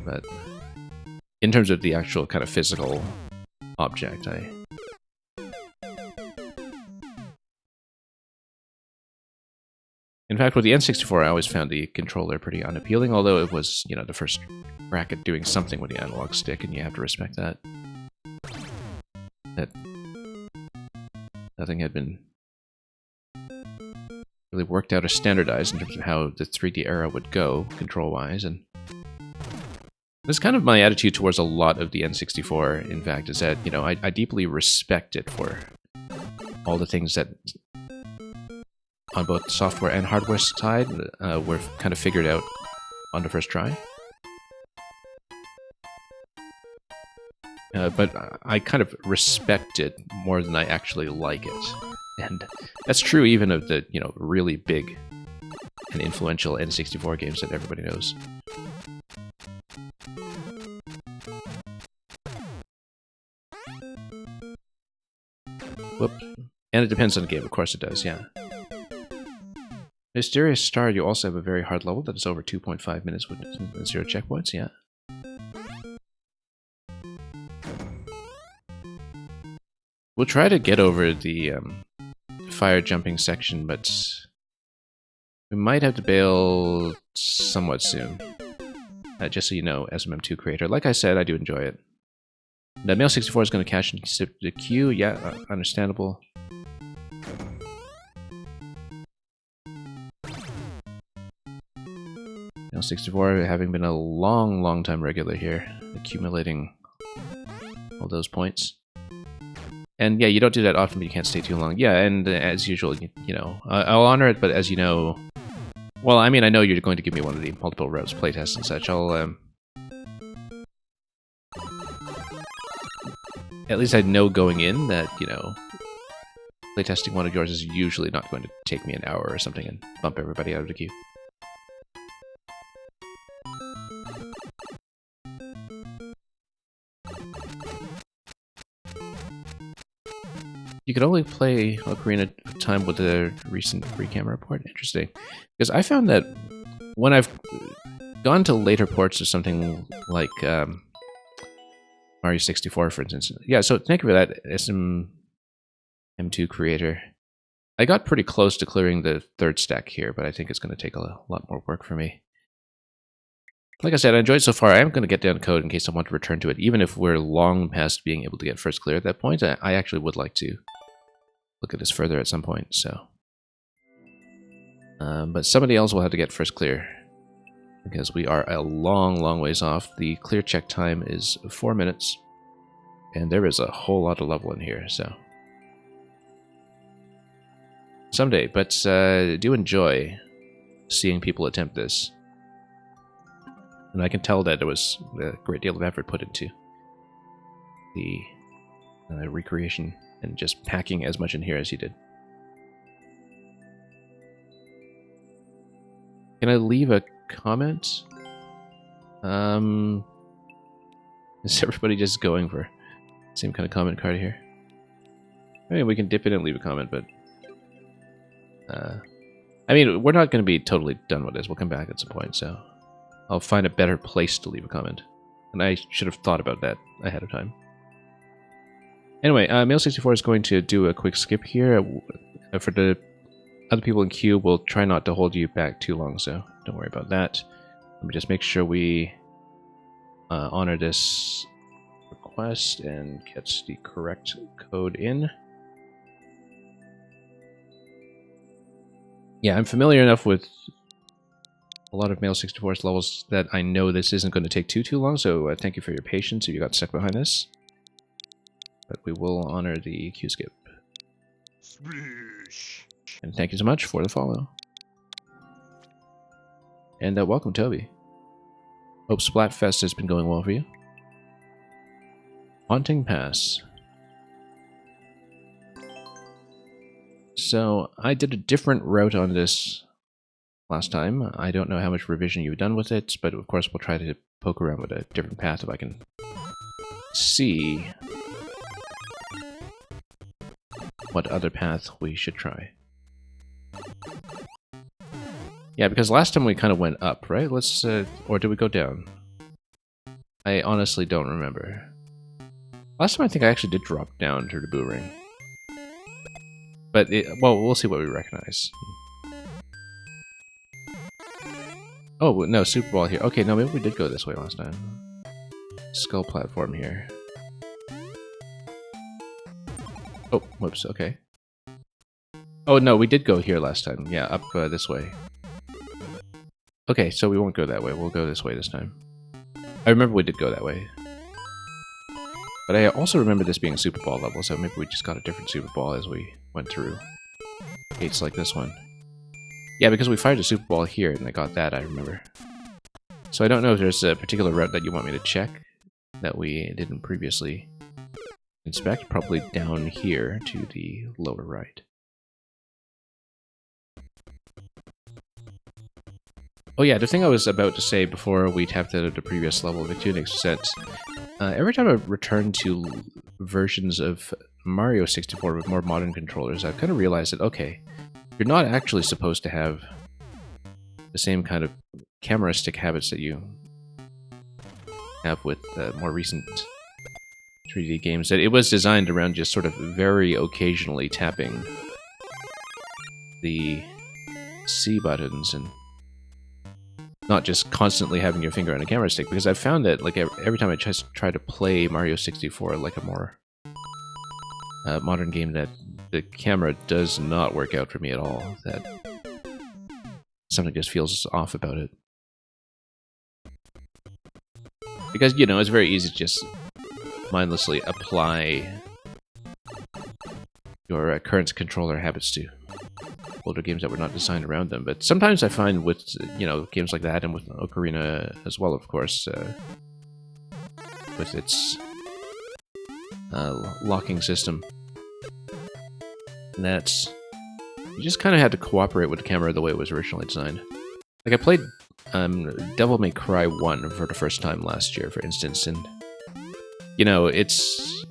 Speaker 1: But in terms of the actual kind of physical object, In fact, with the N64, I always found the controller pretty unappealing, although it was, you know, the first crack at doing something with the analog stick, and you have to respect that. That nothing had been really worked out or standardized in terms of how the 3D era would go, control-wise, and that's kind of my attitude towards a lot of the N64, in fact, is that, you know, I deeply respect it for all the things that, on both software and hardware side, were kind of figured out on the first try. But I kind of respect it more than I actually like it. And that's true even of the, you know, really big and influential N64 games that everybody knows. Whoop. And it depends on the game, of course it does, yeah. Mysterious Star, you also have a very hard level that is over 2.5 minutes with 0 checkpoints, yeah. We'll try to get over the fire jumping section, but we might have to bail somewhat soon. Just so you know, SMM2 creator. Like I said, I do enjoy it. The Mail64 is going to cash into the queue. Yeah, understandable. Mail64 having been a long time regular here, accumulating all those points. And yeah, you don't do that often, but you can't stay too long. Yeah, and as usual, you know, I'll honor it, but as you know... Well, I mean, I know you're going to give me one of the multiple routes playtests and such. I'll, at least I know going in that, you know, playtesting one of yours is usually not going to take me an hour or something and bump everybody out of the queue. You could only play Ocarina of Time with the recent free camera report. Interesting. Because I found that when I've gone to later ports of something like Mario 64, for instance. Yeah, so thank you for that, SM2 creator. I got pretty close to clearing the third stack here, but I think it's going to take a lot more work for me. Like I said, I enjoyed it so far. I am going to get down code in case I want to return to it. Even if we're long past being able to get first clear at that point, I actually would like to look at this further at some point. So, but somebody else will have to get first clear, because we are a long ways off. The clear check time is 4 minutes, and there is a whole lot of level in here, so someday. But do enjoy seeing people attempt this, and I can tell that there was a great deal of effort put into the recreation and just packing as much in here as he did. Can I leave a comment? Is everybody just going for the same kind of comment card here? I mean, we can dip in and leave a comment, but I mean, we're not going to be totally done with this. We'll come back at some point, so I'll find a better place to leave a comment. And I should have thought about that ahead of time. Anyway, Mail64 is going to do a quick skip here. For the other people in queue, we'll try not to hold you back too long, so don't worry about that. Let me just make sure we honor this request and get the correct code in. Yeah, I'm familiar enough with a lot of Mail64's levels that I know this isn't going to take too long, so thank you for your patience if you got stuck behind this. But we will honor the queue skip. And thank you so much for the follow. And welcome, Toby. Hope Splatfest has been going well for you. Haunting Pass. So, I did a different route on this last time. I don't know how much revision you've done with it, but of course we'll try to poke around with a different path if I can see what other path we should try. Yeah, because last time we kind of went up, right? Let's, or did we go down? I honestly don't remember. Last time I think I actually did drop down to the Boo Ring. But, well, we'll see what we recognize. Oh, no, Super Ball here. Okay, no, maybe we did go this way last time. Skull platform here. Oh, whoops, okay. Oh, no, we did go here last time. Yeah, up this way. Okay, so we won't go that way. We'll go this way this time. I remember we did go that way. But I also remember this being a Super Ball level, so maybe we just got a different Super Ball as we went through gates like this one. Yeah, because we fired a Super Ball here, and I got that, I remember. So I don't know if there's a particular route that you want me to check that we didn't previously inspect. Probably down here to the lower right. Oh yeah, the thing I was about to say before we tapped out of the previous level of Victunix is that every time I return to versions of Mario 64 with more modern controllers, I've kind of realized that, okay, you're not actually supposed to have the same kind of camera stick habits that you have with more recent 3D games. That it was designed around just sort of very occasionally tapping the C buttons and not just constantly having your finger on a camera stick, because I've found that like every time I just try to play Mario 64 like a more modern game, that the camera does not work out for me at all. That something just feels off about it. Because, you know, it's very easy to just mindlessly apply your current controller habits to older games that were not designed around them. But sometimes I find with, you know, games like that, and with Ocarina as well, of course, with its locking system, that's... you just kind of had to cooperate with the camera the way it was originally designed. Like, I played Devil May Cry 1 for the first time last year, for instance, and, you know, it's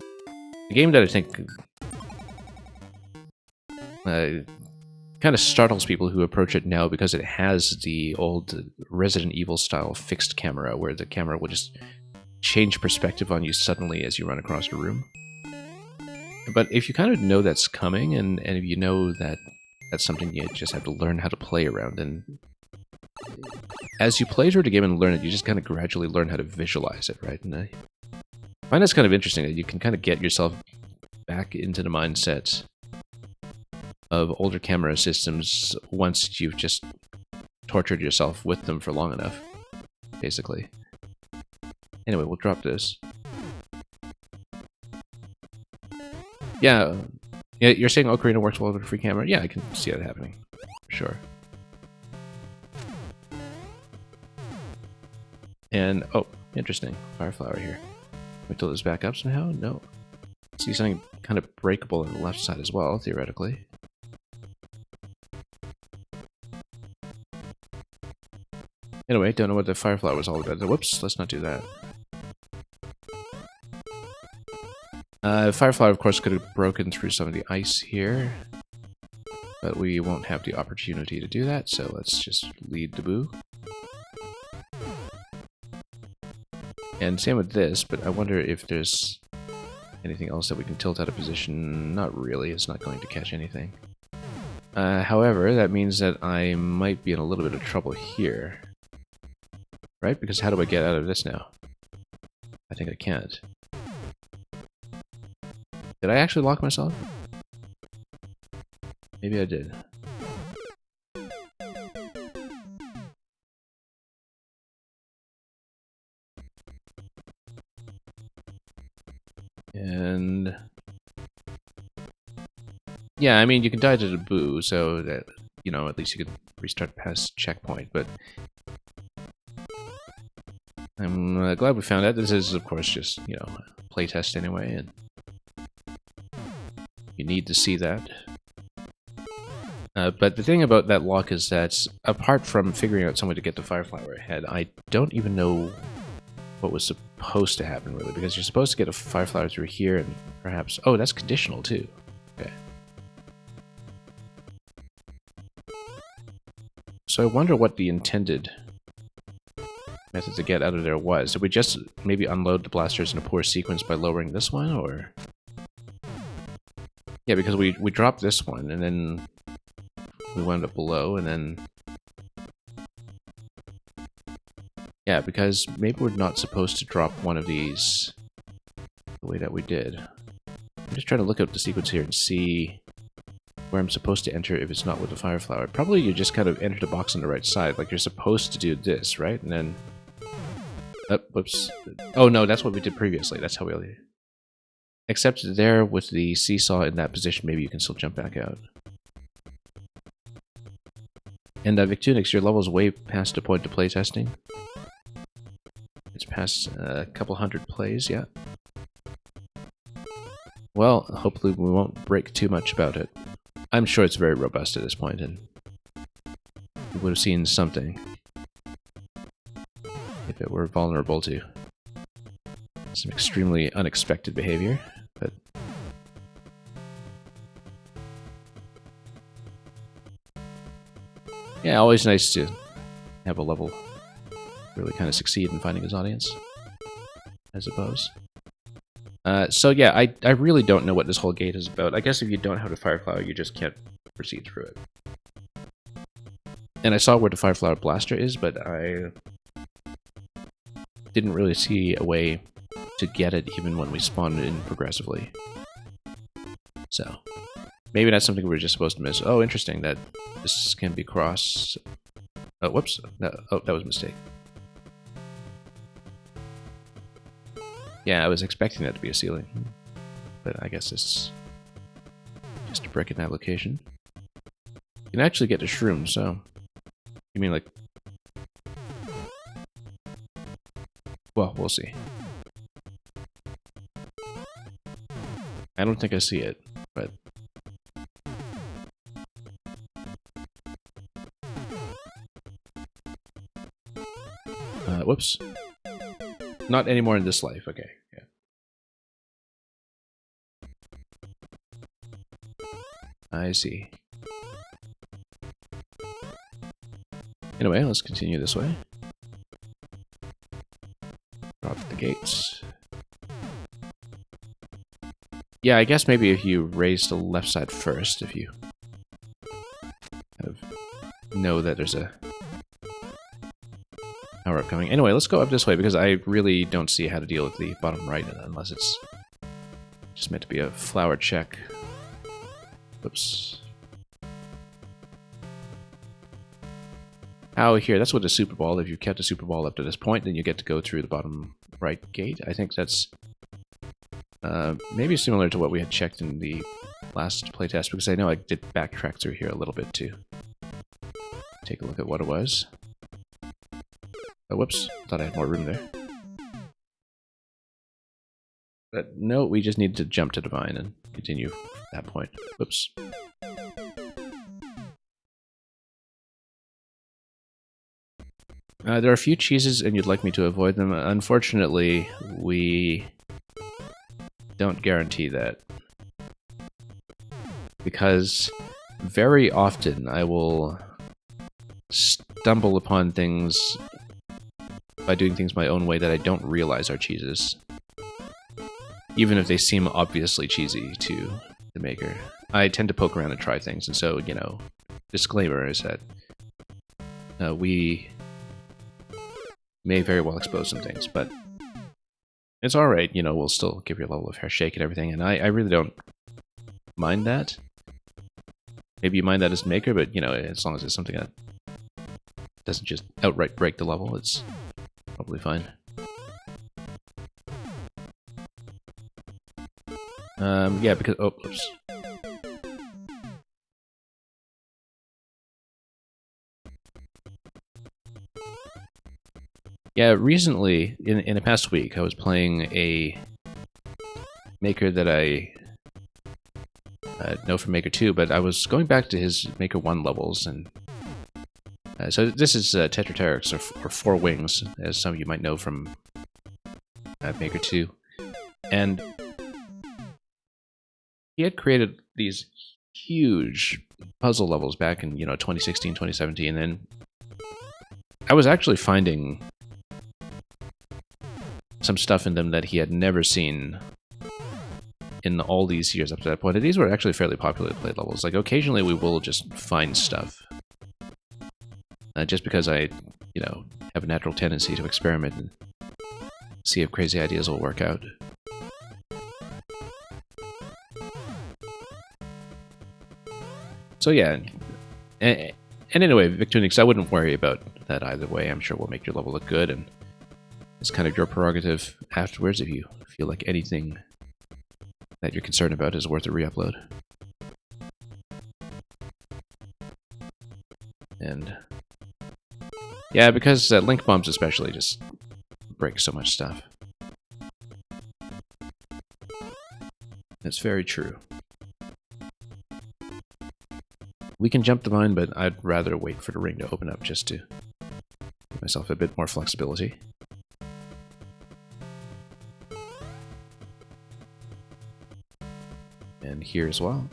Speaker 1: a game that I think kind of startles people who approach it now because it has the old Resident Evil style fixed camera where the camera will just change perspective on you suddenly as you run across a room. But if you kind of know that's coming, and if you know that that's something you just have to learn how to play around, and as you play through the game and learn it, you just kind of gradually learn how to visualize it, right? And I find that's kind of interesting that you can kind of get yourself back into the mindset of older camera systems once you've just tortured yourself with them for long enough, basically. Anyway, we'll drop this. Yeah, you're saying Ocarina works well with a free camera? Yeah, I can see that happening. Sure. And, oh, interesting. Fireflower here. Wait till this back up somehow? No. See something kind of breakable on the left side as well, theoretically. Anyway, don't know what the Fireflower was all about. Whoops, let's not do that. Fireflower, of course, could have broken through some of the ice here, but we won't have the opportunity to do that, so let's just lead the boo. And same with this, but I wonder if there's anything else that we can tilt out of position. Not really, it's not going to catch anything. However, that means that I might be in a little bit of trouble here. Right? Because how do I get out of this now? I think I can't. Did I actually lock myself? Maybe I did. And... yeah, I mean, you can die to the boo, so that, you know, at least you can restart past checkpoint, but... I'm glad we found that. This is, of course, just, you know, a playtest anyway, and you need to see that. But the thing about that lock is that, apart from figuring out some way to get the Fireflower ahead, I don't even know what was supposed to happen, really, because you're supposed to get a Fireflower through here, and perhaps... oh, that's conditional, too. Okay. So I wonder what the intended method to get out of there was. Did we just maybe unload the blasters in a poor sequence by lowering this one, or... yeah, because we dropped this one, and then we wound up below, and then... yeah, because maybe we're not supposed to drop one of these the way that we did. I'm just trying to look up the sequence here and see where I'm supposed to enter if it's not with the Fireflower. Probably you just kind of enter the box on the right side, like you're supposed to do this, right? And then... oh, whoops. Oh no, that's what we did previously. That's how we... except there with the seesaw in that position, maybe you can still jump back out. And Victunix, your level's way past the point of playtesting. It's past a couple hundred plays, yeah. Well, hopefully we won't break too much about it. I'm sure it's very robust at this point, and we would have seen something if it were vulnerable to some extremely unexpected behavior, but... yeah, always nice to have a level really kind of succeed in finding his audience, I suppose. So yeah, I really don't know what this whole gate is about. I guess if you don't have the Fireflower, you just can't proceed through it. And I saw where the Fireflower blaster is, but I didn't really see a way to get it even when we spawned in progressively. So, maybe that's something we were just supposed to miss. Oh, interesting, that this can be crossed... oh, whoops. Oh, that was a mistake. Yeah, I was expecting that to be a ceiling, but I guess it's just a brick in that location. You can actually get to shrooms, so... you mean like... well, we'll see. I don't think I see it, but... whoops. Not anymore in this life, okay, yeah. I see. Anyway, let's continue this way. Drop the gates. Yeah, I guess maybe if you raise the left side first, if you kind of know that there's a power-up coming. Anyway, let's go up this way, because I really don't see how to deal with the bottom right unless it's just meant to be a flower check. Whoops. Oh, here, that's with the Super Ball. If you've kept the Super Ball up to this point, then you get to go through the bottom right gate. I think that's maybe similar to what we had checked in the last playtest, because I know I did backtrack through here a little bit too. Take a look at what it was. Oh, whoops. Thought I had more room there. But no, we just need to jump to Divine and continue from that point. Whoops. There are a few cheeses, and you'd like me to avoid them. Unfortunately, we don't guarantee that. Because very often I will stumble upon things by doing things my own way that I don't realize are cheeses. Even if they seem obviously cheesy to the maker. I tend to poke around and try things, and so, you know, disclaimer is that we may very well expose some things, but it's alright, you know, we'll still give your level a fair shake and everything, and I really don't mind that. Maybe you mind that as a maker, but, you know, as long as it's something that doesn't just outright break the level, it's probably fine. Yeah, because... oh, oops. Yeah, recently, in the past week, I was playing a maker that I know from Maker 2, but I was going back to his Maker 1 levels, and so this is Tetrateryx, or Four Wings, as some of you might know from Maker 2. And he had created these huge puzzle levels back in, you know, 2016, 2017, and I was actually finding some stuff in them that he had never seen in all these years up to that point. And these were actually fairly popularly played levels. Like, occasionally we will just find stuff. Just because I, you know, have a natural tendency to experiment and see if crazy ideas will work out. So yeah, and anyway, Victunix, I wouldn't worry about that either way. I'm sure we'll make your level look good, and it's kind of your prerogative afterwards if you feel like anything that you're concerned about is worth a re-upload. And yeah, because link bombs especially just break so much stuff. That's very true. We can jump the vine, but I'd rather wait for the ring to open up just to give myself a bit more flexibility. And here as well.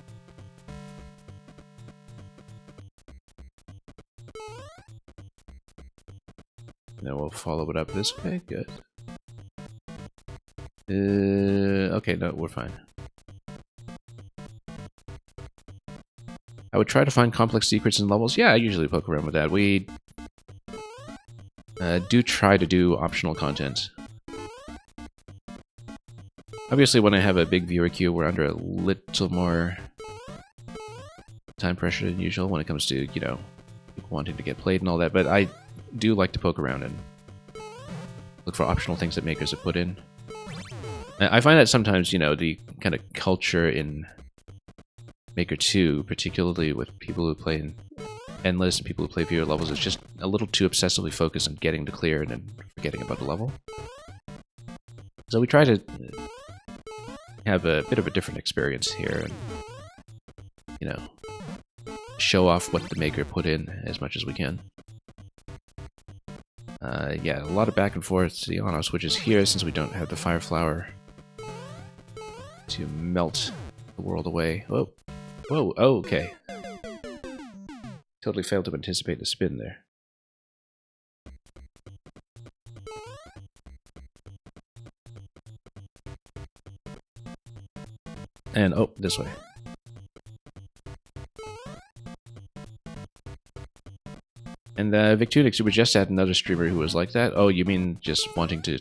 Speaker 1: Now we'll follow it up this way. Good. Okay, no, we're fine. I would try to find complex secrets in levels. Yeah, I usually poke around with that. We do try to do optional content. Obviously, when I have a big viewer queue, we're under a little more time pressure than usual when it comes to, you know, wanting to get played and all that, but I do like to poke around and look for optional things that makers have put in. I find that sometimes, you know, the kind of culture in Maker 2, particularly with people who play in Endless and people who play viewer levels, is just a little too obsessively focused on getting to clear and then forgetting about the level. So we try to have a bit of a different experience here and, you know, show off what the maker put in as much as we can. Yeah, a lot of back and forth to the on-off switches here since we don't have the Fire Flower to melt the world away. Whoa. Whoa, oh, okay. Totally failed to anticipate the spin there. And, oh, this way. And Victunix, we just had another streamer who was like that. Oh, you mean just wanting to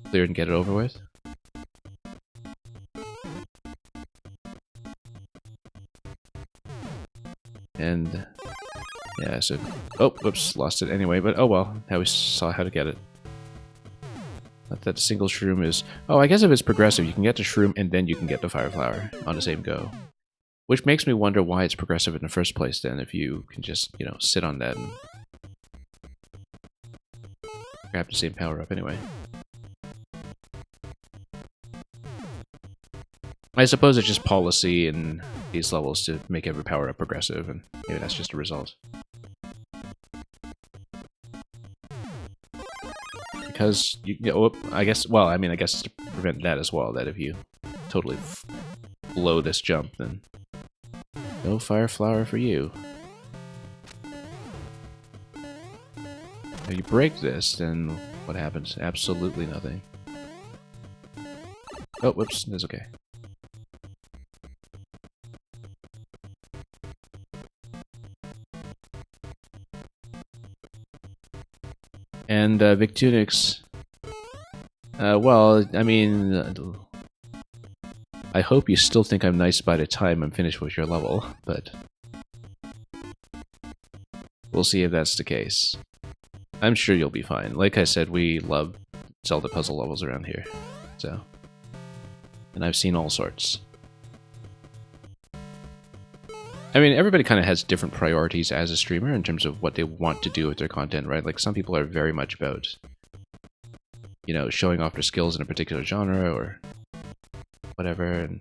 Speaker 1: clear and get it over with? And yeah, so oh, whoops, lost it anyway. But oh well, now we saw how to get it. Not that single shroom is. Oh, I guess if it's progressive, you can get the shroom and then you can get the fire flower on the same go. Which makes me wonder why it's progressive in the first place. Then, if you can just sit on that and grab the same power up anyway. I suppose it's just policy in these levels to make every power up progressive, and maybe that's just a result. Because, I guess, well, I mean, I guess it's to prevent that as well, that if you totally blow this jump, then no fire flower for you. If you break this, then what happens? Absolutely nothing. Oh, whoops, that's okay. And Victunix, well, I mean, I hope you still think I'm nice by the time I'm finished with your level, but we'll see if that's the case. I'm sure you'll be fine. Like I said, we love Zelda puzzle levels around here, so. And I've seen all sorts. I mean, everybody kind of has different priorities as a streamer in terms of what they want to do with their content, right? Like, some people are very much about, showing off their skills in a particular genre or whatever. And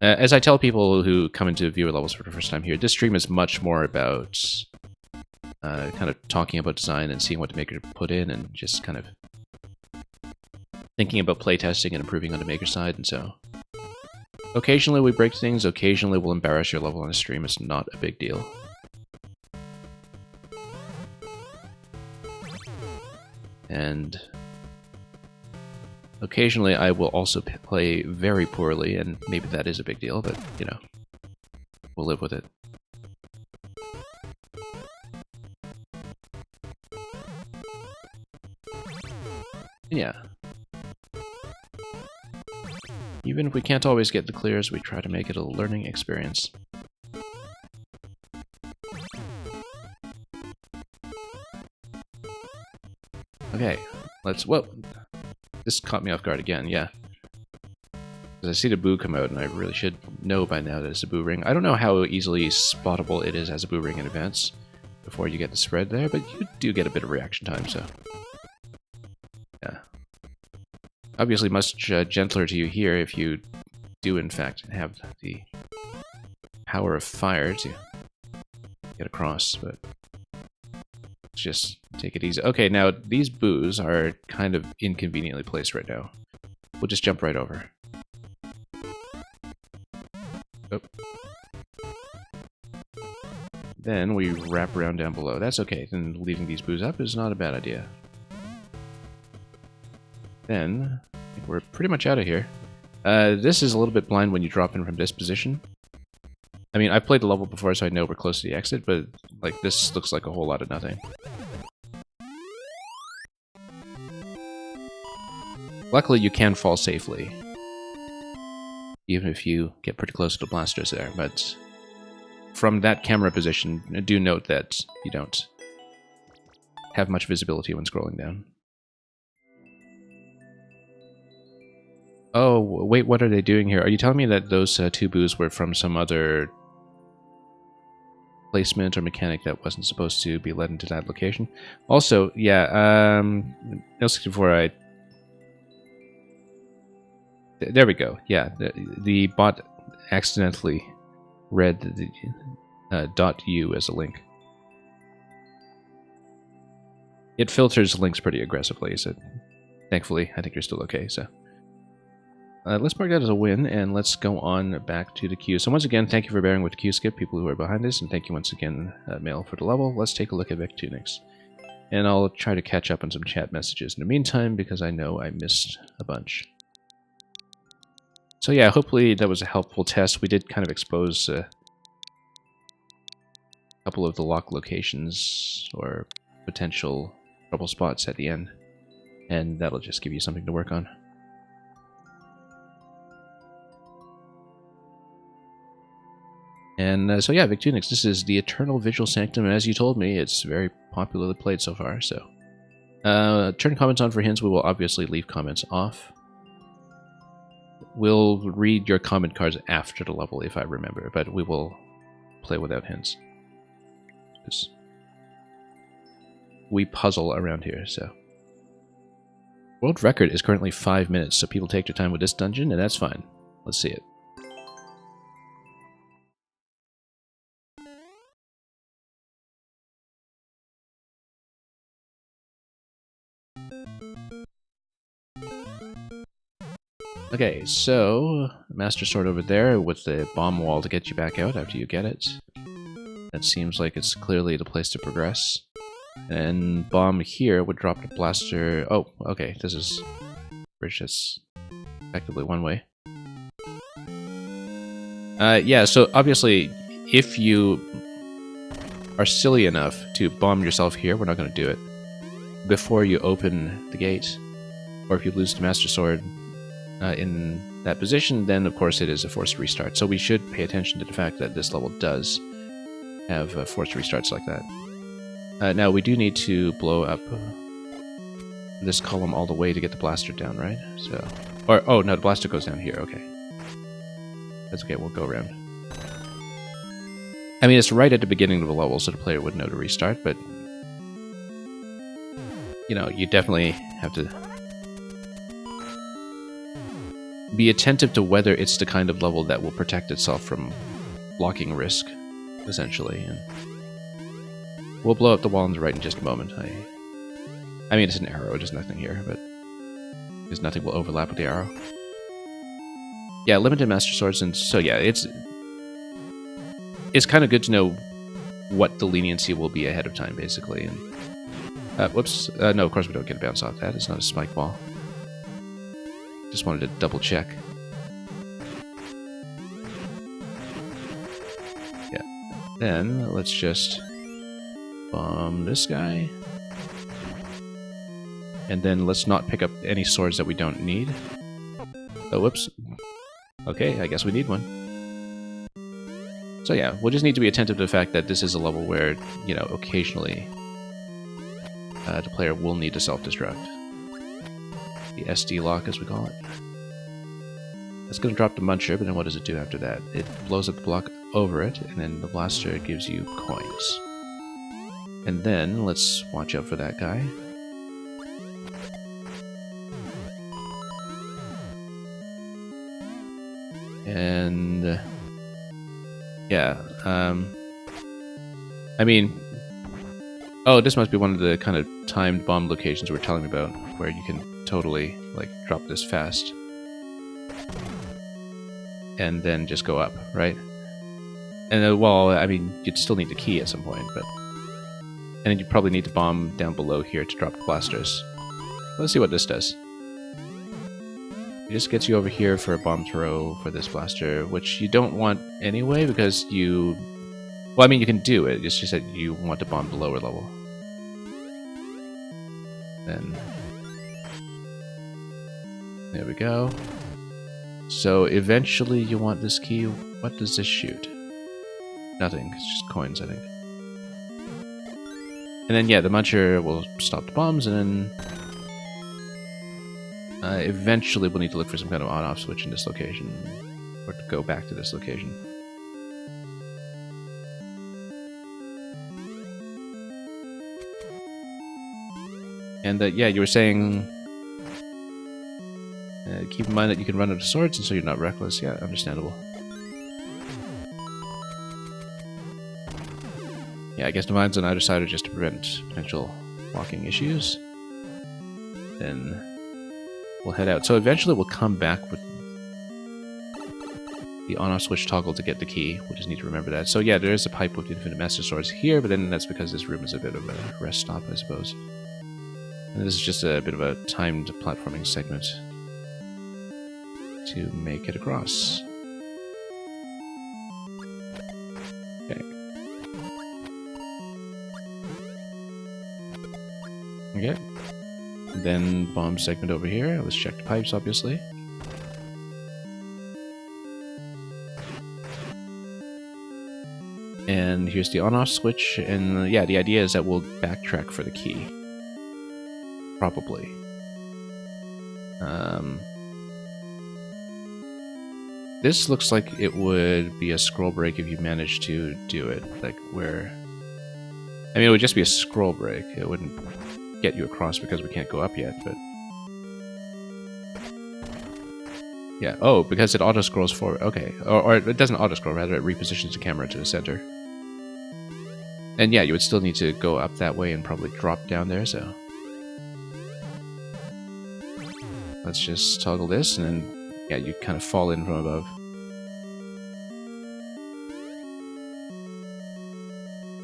Speaker 1: as I tell people who come into viewer levels for the first time here, this stream is much more about kind of talking about design and seeing what the maker put in and just kind of thinking about playtesting and improving on the maker side, and so. Occasionally we break things, occasionally we'll embarrass your level on a stream, it's not a big deal. And occasionally I will also play very poorly, and maybe that is a big deal, but, we'll live with it. Yeah. Even if we can't always get the clears, we try to make it a learning experience. Okay, whoa! This caught me off guard again, yeah. Because I see the boo come out, and I really should know by now that it's a boo ring. I don't know how easily spottable it is as a boo ring in advance before you get the spread there, but you do get a bit of reaction time, so. Yeah. Obviously much gentler to you here if you do in fact have the power of fire to get across, but let's just take it easy. Okay, now these boos are kind of inconveniently placed right now. We'll just jump right over. Oh. Then we wrap around down below. That's okay, then leaving these boos up is not a bad idea. Then, I think we're pretty much out of here. This is a little bit blind when you drop in from this position. I mean, I've played the level before, so I know we're close to the exit, but, like, this looks like a whole lot of nothing. Luckily, you can fall safely. Even if you get pretty close to the blasters there, but from that camera position, do note that you don't have much visibility when scrolling down. Oh, wait, what are they doing here? Are you telling me that those two boos were from some other placement or mechanic that wasn't supposed to be led into that location? Also, yeah, L64, there we go. Yeah, the bot accidentally read the .u as a link. It filters links pretty aggressively, so thankfully, I think you're still okay, so. Let's mark that as a win, and let's go on back to the queue. So once again, thank you for bearing with the queue skip, people who are behind this, and thank you once again, Mail, for the level. Let's take a look at Victunix. And I'll try to catch up on some chat messages in the meantime, because I know I missed a bunch. So yeah, hopefully that was a helpful test. We did kind of expose a couple of the lock locations or potential trouble spots at the end, and that'll just give you something to work on. And so yeah, Victunix, this is the Eternal Vigil Sanctum, and as you told me, it's very popularly played so far, so... turn comments on for hints. We will obviously leave comments off. We'll read your comment cards after the level, if I remember, but we will play without hints. Because we puzzle around here, so... World record is currently 5 minutes, so people take their time with this dungeon, and that's fine. Let's see it. Okay, so Master Sword over there with the bomb wall to get you back out after you get it. That seems like it's clearly the place to progress. And bomb here would drop the blaster. Oh, okay, this is bridge that's effectively one way. Yeah, so obviously, if you are silly enough to bomb yourself here, we're not going to do it before you open the gate, or if you lose the Master Sword in that position, then of course it is a forced restart. So we should pay attention to the fact that this level does have forced restarts like that. Now we do need to blow up this column all the way to get the blaster down, right? So, or oh no, the blaster goes down here. Okay, that's okay. We'll go around. I mean, it's right at the beginning of the level, so the player would know to restart. But you know, you definitely have to be attentive to whether it's the kind of level that will protect itself from blocking risk, essentially. And we'll blow up the wall on the right in just a moment. I mean, it's an arrow, there's nothing here, but because nothing will overlap with the arrow. Yeah, limited Master Swords, and so yeah, it's kind of good to know what the leniency will be ahead of time, basically. And whoops, no, of course we don't get a bounce off that. It's not a spike ball. Just wanted to double check. Yeah. Then let's just bomb this guy. And then let's not pick up any swords that we don't need. Oh, whoops. Okay, I guess we need one. So yeah, we'll just need to be attentive to the fact that this is a level where, you know, occasionally the player will need to self-destruct. The SD lock, as we call it. That's going to drop the Muncher, but then what does it do after that? It blows up the block over it, and then the blaster gives you coins. And then, let's watch out for that guy. And... yeah, I mean... oh, this must be one of the kind of timed bomb locations we're telling me about, where you can totally, like, drop this fast. And then just go up, right? And, well, I mean, you'd still need the key at some point, but... and then you probably need to bomb down below here to drop the blasters. Let's see what this does. It just gets you over here for a bomb throw for this blaster, which you don't want anyway, because you... well, I mean, you can do it, it's just that you want to bomb the lower level. Then... there we go. So eventually you want this key. What does this shoot? Nothing, it's just coins, I think. And then, yeah, the Muncher will stop the bombs, and then... eventually we'll need to look for some kind of on-off switch in this location. Or to go back to this location. And, yeah, you were saying... keep in mind that you can run out of swords, and so you're not reckless. Yeah, understandable. Yeah, I guess the mines on either side are just to prevent potential walking issues. Then we'll head out. So eventually we'll come back with the on-off switch toggle to get the key. We'll just need to remember that. So yeah, there is a pipe with infinite Master Swords here, but then that's because this room is a bit of a rest stop, I suppose. And this is just a bit of a timed platforming segment. to make it across. Okay. Okay. And then bomb segment over here. Let's check the pipes, obviously. And here's the on-off switch, and yeah, the idea is that we'll backtrack for the key. Probably. This looks like it would be a scroll break if you managed to do it, like where... I mean, it would just be a scroll break. It wouldn't get you across because we can't go up yet, but... Yeah, oh, because it auto-scrolls forward. Okay, or it doesn't auto-scroll, rather it repositions the camera to the center. And yeah, you would still need to go up that way and probably drop down there, so... Let's just toggle this, and then, yeah, you kind of fall in from above.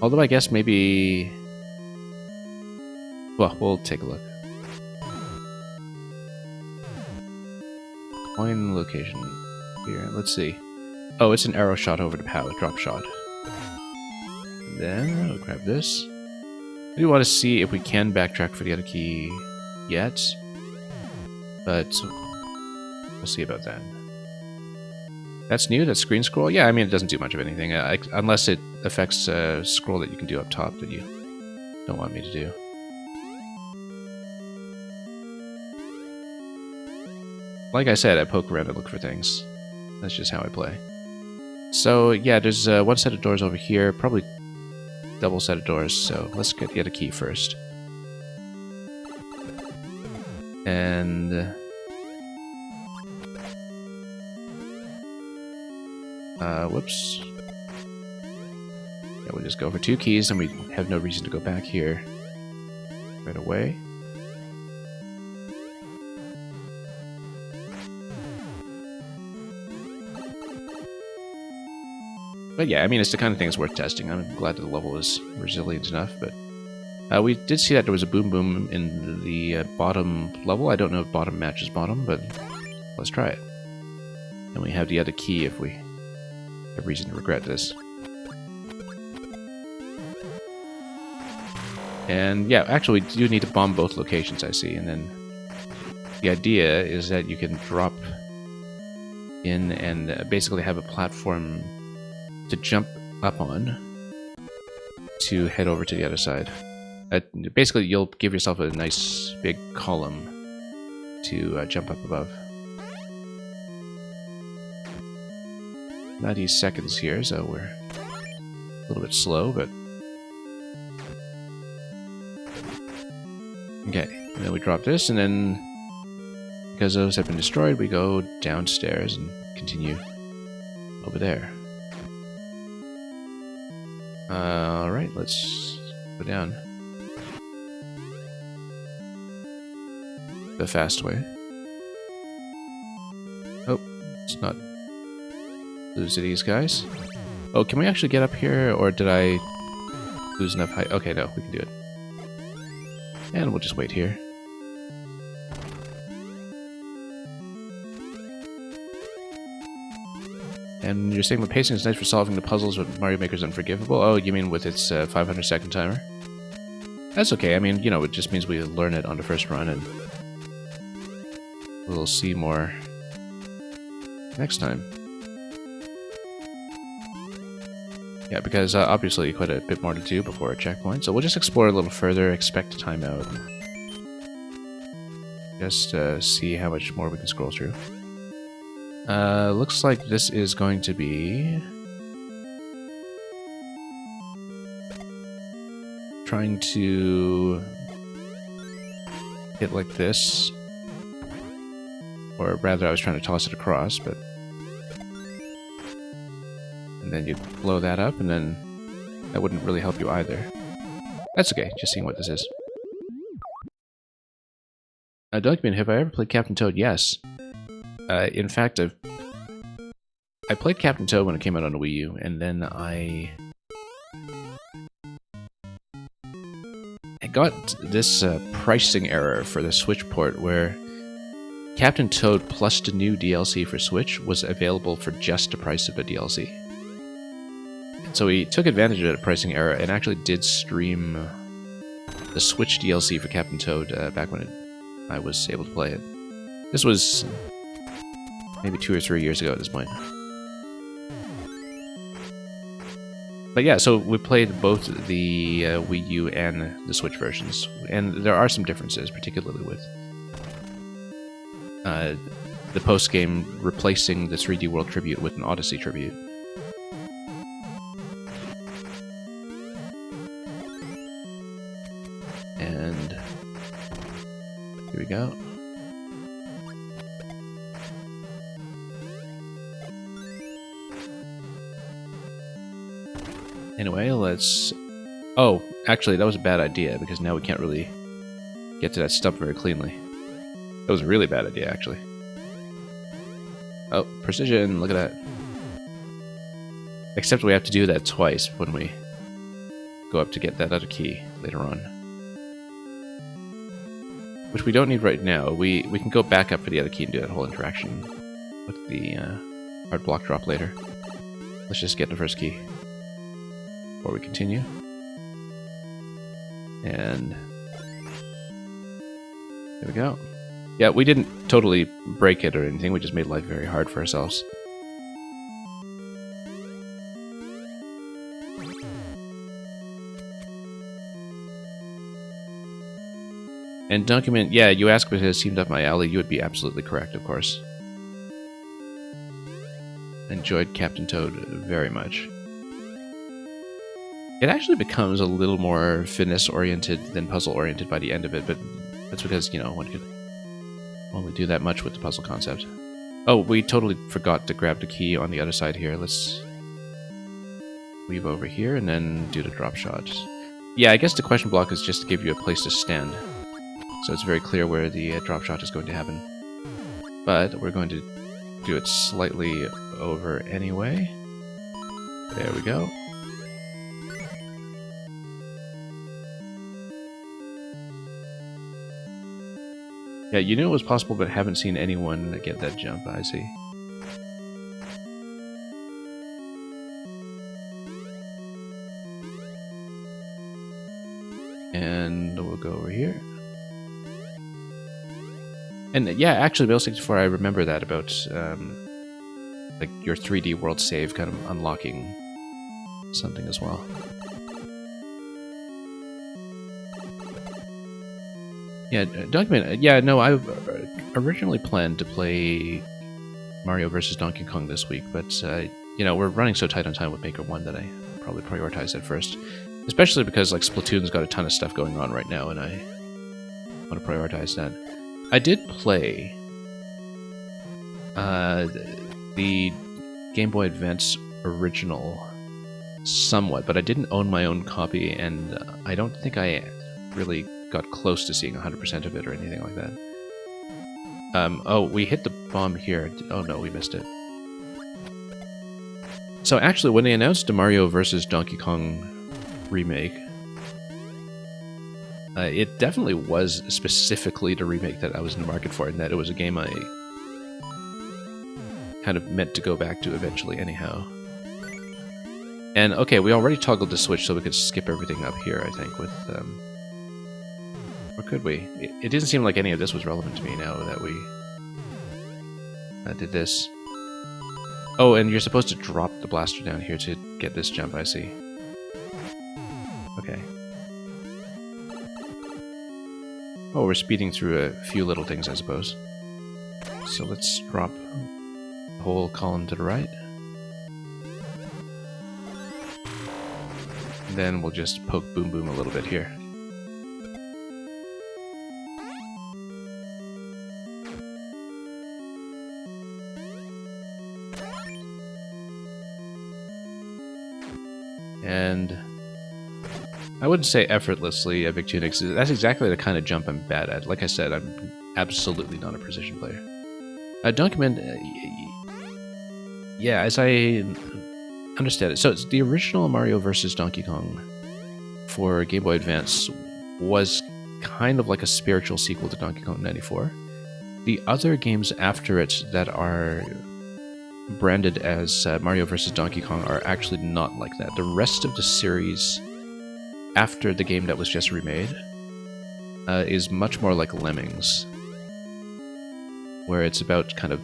Speaker 1: Although I guess maybe... Well, we'll take a look. Coin location here. Let's see. Oh, it's an arrow shot over to POW, drop shot. Then I'll grab this. We want to see if we can backtrack for the other key yet, but we'll see about that. That's new? That's screen scroll? Yeah, I mean, it doesn't do much of anything, unless it affects a scroll that you can do up top that you don't want me to do. Like I said, I poke around and look for things. That's just how I play. So, yeah, there's one set of doors over here, probably double set of doors, so let's get a key first. And... whoops. Yeah, we'll just go for 2 keys, and we have no reason to go back here right away. But yeah, I mean, it's the kind of thing that's worth testing. I'm glad that the level is resilient enough, but... we did see that there was a boom boom in the bottom level. I don't know if bottom matches bottom, but let's try it. And we have the other key if we have reason to regret this. And yeah, actually we do need to bomb both locations, I see. And then the idea is that you can drop in and basically have a platform to jump up on to head over to the other side. Basically, you'll give yourself a nice big column to jump up above. 90 seconds here, so we're a little bit slow, but... Okay, and then we drop this, and then, because those have been destroyed, we go downstairs and continue over there. Alright, let's go down. The fast way. Oh, it's not lose these guys. Oh, can we actually get up here, or did I lose enough height? Okay, no, we can do it. And we'll just wait here. And you're saying the pacing is nice for solving the puzzles, but Mario Maker's unforgivable? Oh, you mean with its 500-second timer? That's okay, I mean, you know, it just means we learn it on the first run, and we'll see more next time. Yeah, because obviously quite a bit more to do before a checkpoint, so we'll just explore a little further, expect a timeout, and just see how much more we can scroll through. Looks like this is going to be trying to hit like this. Or rather, I was trying to toss it across, but... And then you blow that up, and then that wouldn't really help you either. That's okay, just seeing what this is. Document, have I ever played Captain Toad? Yes. In fact, I played Captain Toad when it came out on the Wii U, and then I got this pricing error for the Switch port where Captain Toad plus the new DLC for Switch was available for just the price of a DLC. So we took advantage of that pricing error and actually did stream the Switch DLC for Captain Toad back when I was able to play it. This was maybe 2 or 3 years ago at this point. But yeah, so we played both the Wii U and the Switch versions, and there are some differences, particularly with the post-game replacing the 3D World Tribute with an Odyssey Tribute. And here we go. Anyway, let's... Oh, actually, that was a bad idea, because now we can't really get to that stump very cleanly. That was a really bad idea, actually. Oh, precision, look at that. Except we have to do that twice when we go up to get that other key later on. Which we don't need right now. We can go back up for the other key and do that whole interaction with the hard block drop later. Let's just get the first key before we continue. And there we go. Yeah, we didn't totally break it or anything, we just made life very hard for ourselves. And Document, yeah, you asked because it seemed up my alley, you would be absolutely correct, of course. Enjoyed Captain Toad very much. It actually becomes a little more finesse-oriented than puzzle-oriented by the end of it, but that's because, you know, one could only do that much with the puzzle concept. Oh, we totally forgot to grab the key on the other side here. Let's weave over here and then do the drop shot. Yeah, I guess the question block is just to give you a place to stand, so it's very clear where the drop shot is going to happen. But we're going to do it slightly over anyway. There we go. Yeah, you knew it was possible, but haven't seen anyone get that jump, I see. And we'll go over here. And yeah, actually, Bill 64, I remember that about like your 3D world save kind of unlocking something as well. Yeah, Document. Yeah, no, I originally planned to play Mario vs. Donkey Kong this week, but you know, we're running so tight on time with Maker 1 that I probably prioritize that first. Especially because like Splatoon's got a ton of stuff going on right now, and I want to prioritize that. I did play the Game Boy Advance original somewhat, but I didn't own my own copy, and I don't think I really got close to seeing 100% of it or anything like that. Oh, we hit the bomb here. Oh no, we missed it. So actually, when they announced the Mario vs. Donkey Kong remake, it definitely was specifically the remake that I was in the market for, and that it was a game I kind of meant to go back to eventually anyhow. And okay, we already toggled the switch so we could skip everything up here, I think, with... or could we? It didn't seem like any of this was relevant to me now that we did this. Oh, and you're supposed to drop the blaster down here to get this jump, I see. Okay. Oh, we're speeding through a few little things, I suppose. So let's drop the whole column to the right. And then we'll just poke Boom Boom a little bit here. And I wouldn't say effortlessly, Victunix. That's exactly the kind of jump I'm bad at. Like I said, I'm absolutely not a precision player. Document, yeah, as I understand it, so it's the original Mario vs. Donkey Kong for Game Boy Advance was kind of like a spiritual sequel to Donkey Kong 94. The other games after it that are branded as Mario vs. Donkey Kong are actually not like that. The rest of the series after the game that was just remade is much more like Lemmings, where it's about kind of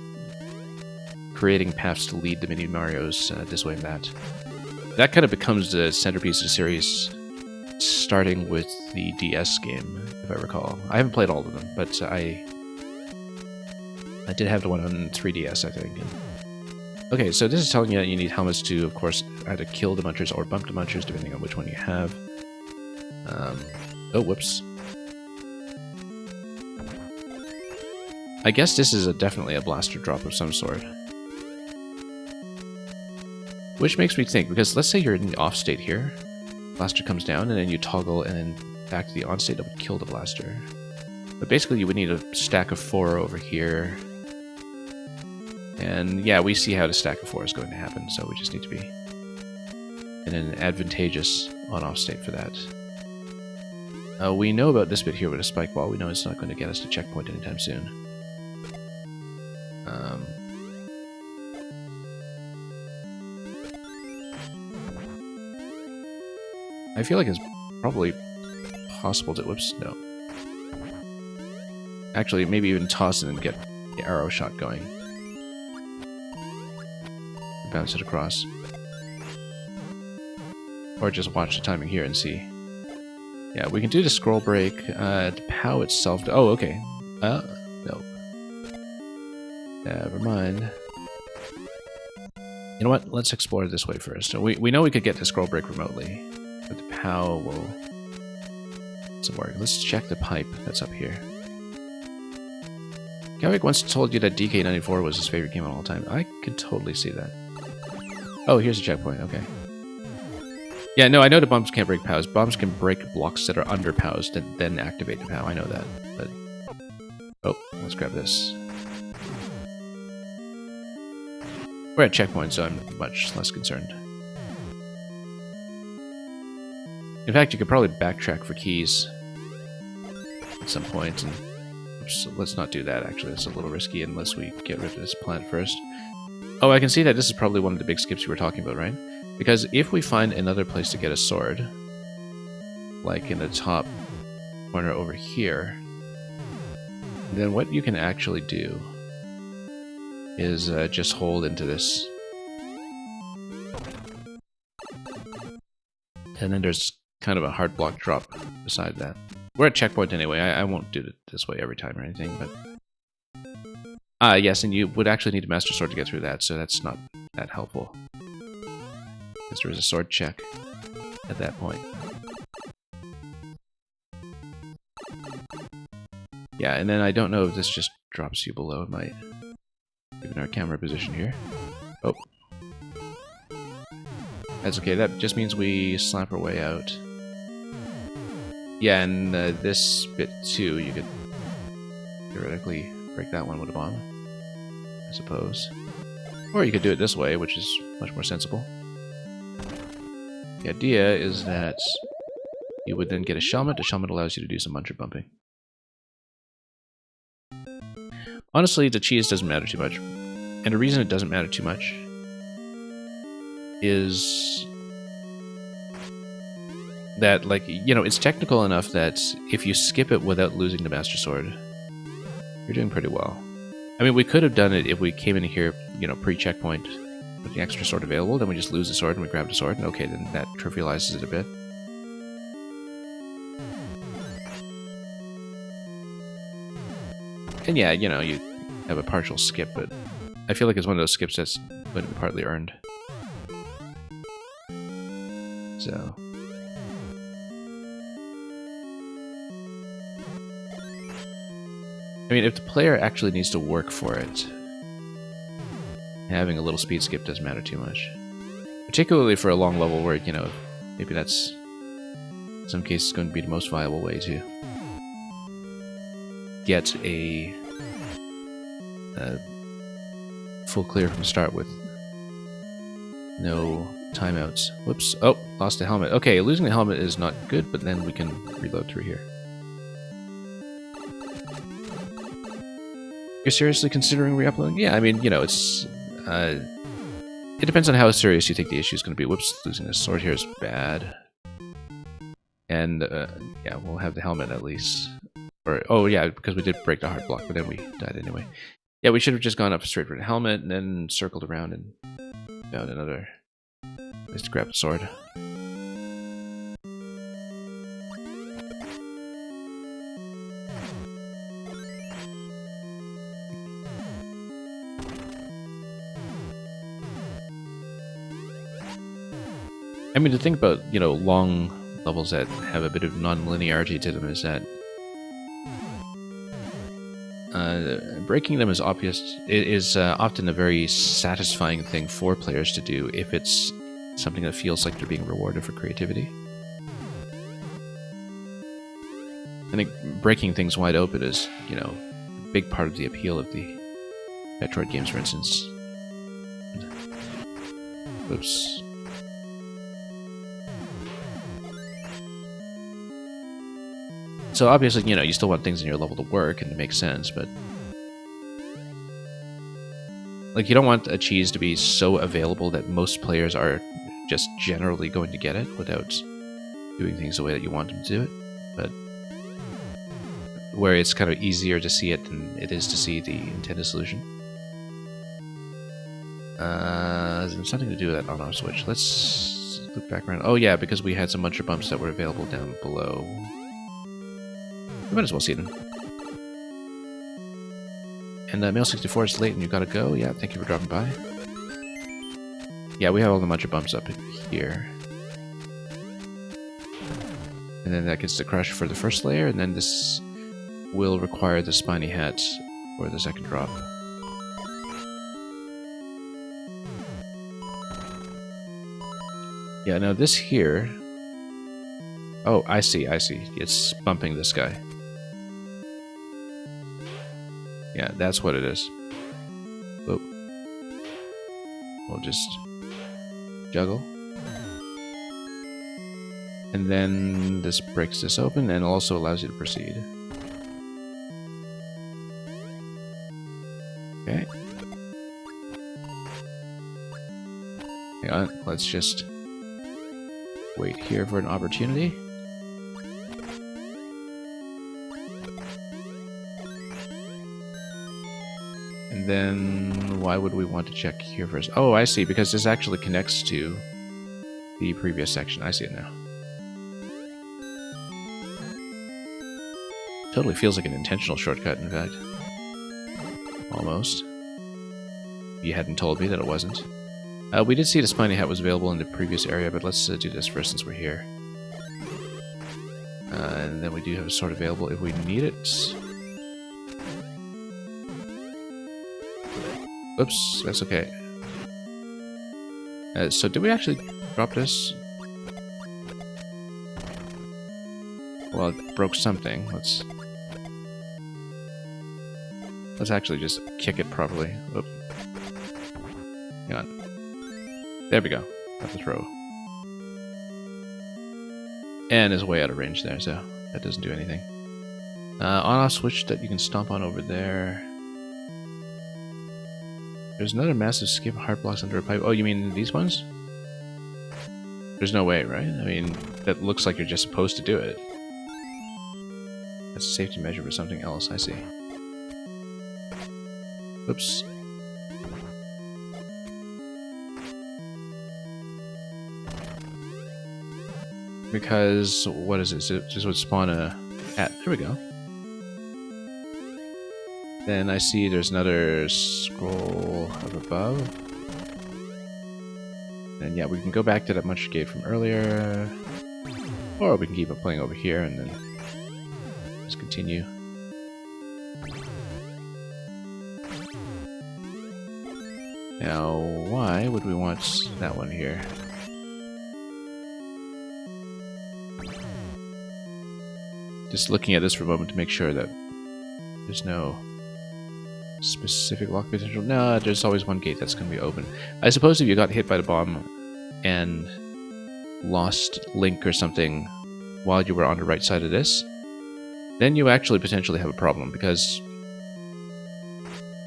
Speaker 1: creating paths to lead the mini Marios this way and that. That kind of becomes the centerpiece of the series, starting with the DS game, if I recall. I haven't played all of them, but I did have the one on 3DS, I think. Okay, so this is telling you that you need helmets to, of course, either kill the munchers or bump the munchers, depending on which one you have. Oh, whoops. I guess this is definitely a blaster drop of some sort. Which makes me think, because let's say you're in the off state here. Blaster comes down, and then you toggle, and then back to the on state, that would kill the blaster. But basically, you would need a stack of 4 over here. And yeah, we see how the stack of 4 is going to happen, so we just need to be in an advantageous on-off state for that. We know about this bit here with a spike ball. We know it's not going to get us to checkpoint anytime soon. I feel like it's probably possible to... Whoops, no. Actually, maybe even toss it and get the arrow shot going. Bounce it across. Or just watch the timing here and see. Yeah, we can do the scroll break. The POW itself... Oh, okay. No. Never mind. You know what? Let's explore it this way first. We know we could get the scroll break remotely, but the POW will... Some work. Let's check the pipe that's up here. Gavik once told you that DK94 was his favorite game of all time. I could totally see that. Oh, here's a checkpoint. Okay. Yeah, no, I know the bombs can't break POWs. Bombs can break blocks that are under POWs, then activate the POW. I know that. But... Oh, let's grab this. We're at checkpoint, so I'm much less concerned. In fact, you could probably backtrack for keys at some point, and oops, let's not do that, actually. It's a little risky unless we get rid of this plant first. Oh, I can see that this is probably one of the big skips you were talking about, right? Because if we find another place to get a sword, like in the top corner over here, then what you can actually do is just hold into this. And then there's kind of a hard block drop beside that. We're at checkpoint anyway. I won't do it this way every time or anything, but... yes, and you would actually need a Master Sword to get through that, so that's not that helpful. Because there is a sword check at that point. Yeah, and then I don't know if this just drops you below. It might, given our camera position here. Oh. That's okay, that just means we slap our way out. Yeah, and this bit too, you could theoretically break that one with a bomb, I suppose. Or you could do it this way, which is much more sensible. The idea is that you would then get a Shelmet. The Shelmet allows you to do some muncher bumping. Honestly, the cheese doesn't matter too much. And the reason it doesn't matter too much is that, like, you know, it's technical enough that if you skip it without losing the Master Sword, you're doing pretty well. I mean, we could have done it if we came in here, you know, pre-checkpoint with the extra sword available, then we just lose the sword and we grab the sword, and okay, then that trivializes it a bit. And yeah, you know, you have a partial skip, but I feel like it's one of those skips that's going to be partly earned. So... I mean, if the player actually needs to work for it, having a little speed skip doesn't matter too much. Particularly for a long level where, you know, maybe that's, in some cases, going to be the most viable way to get a full clear from the start with no timeouts. Whoops. Oh, lost the helmet. Okay, losing the helmet is not good, but then we can reload through here. You're seriously considering re-uploading? Yeah, I mean, you know, it's... it depends on how serious you think the issue is going to be. Whoops, losing this sword here is bad. And, yeah, we'll have the helmet at least. Or, oh, yeah, because we did break the heart block, but then we died anyway. Yeah, we should have just gone up straight for the helmet and then circled around and found another place to grab the sword. I mean, the thing about, you know, long levels that have a bit of non-linearity to them is that breaking them is obvious. It is often a very satisfying thing for players to do if it's something that feels like they're being rewarded for creativity. I think breaking things wide open is, you know, a big part of the appeal of the Metroid games, for instance. Oops. So obviously, you know, you still want things in your level to work and to make sense, but... like, you don't want a cheese to be so available that most players are just generally going to get it without doing things the way that you want them to do it, but... where it's kind of easier to see it than it is to see the intended solution. There's something to do with that on-off switch. Let's look back around. Oh yeah, because we had some muncher bumps that were available down below. We might as well see them. And Mail64 is late and you gotta go. Yeah, thank you for dropping by. Yeah, we have all the muncher bumps up here. And then that gets the crush for the first layer, and then this will require the spiny hat for the second drop. Yeah, now this here... oh, I see. It's bumping this guy. Yeah, that's what it is. Whoa. We'll just juggle. And then this breaks this open and also allows you to proceed. Okay. Hang on, let's just wait here for an opportunity. And then why would we want to check here first? Oh, I see, because this actually connects to the previous section. I see it now. Totally feels like an intentional shortcut, in fact. Almost. You hadn't told me that it wasn't. We did see the spiny hat was available in the previous area, but let's do this first since we're here. And then we do have a sword available if we need it. Oops, that's okay. So did we actually drop this? Well, it broke something. Let's actually just kick it properly. Oop. Hang on. There we go. Got the throw. And is way out of range there, so that doesn't do anything. On-off switch that you can stomp on over there. There's another massive skip heart blocks under a pipe. Oh, you mean these ones? There's no way, right? I mean, that looks like you're just supposed to do it. That's a safety measure for something else, I see. Oops. Because, what is this? It just would spawn a hat. There we go. Then I see there's another scroll up above. And yeah, we can go back to that muncher gate from earlier. Or we can keep it playing over here and then just continue. Now, why would we want that one here? Just looking at this for a moment to make sure that there's no specific lock potential. No, there's always one gate that's going to be open. I suppose if you got hit by the bomb and lost Link or something while you were on the right side of this, then you actually potentially have a problem, because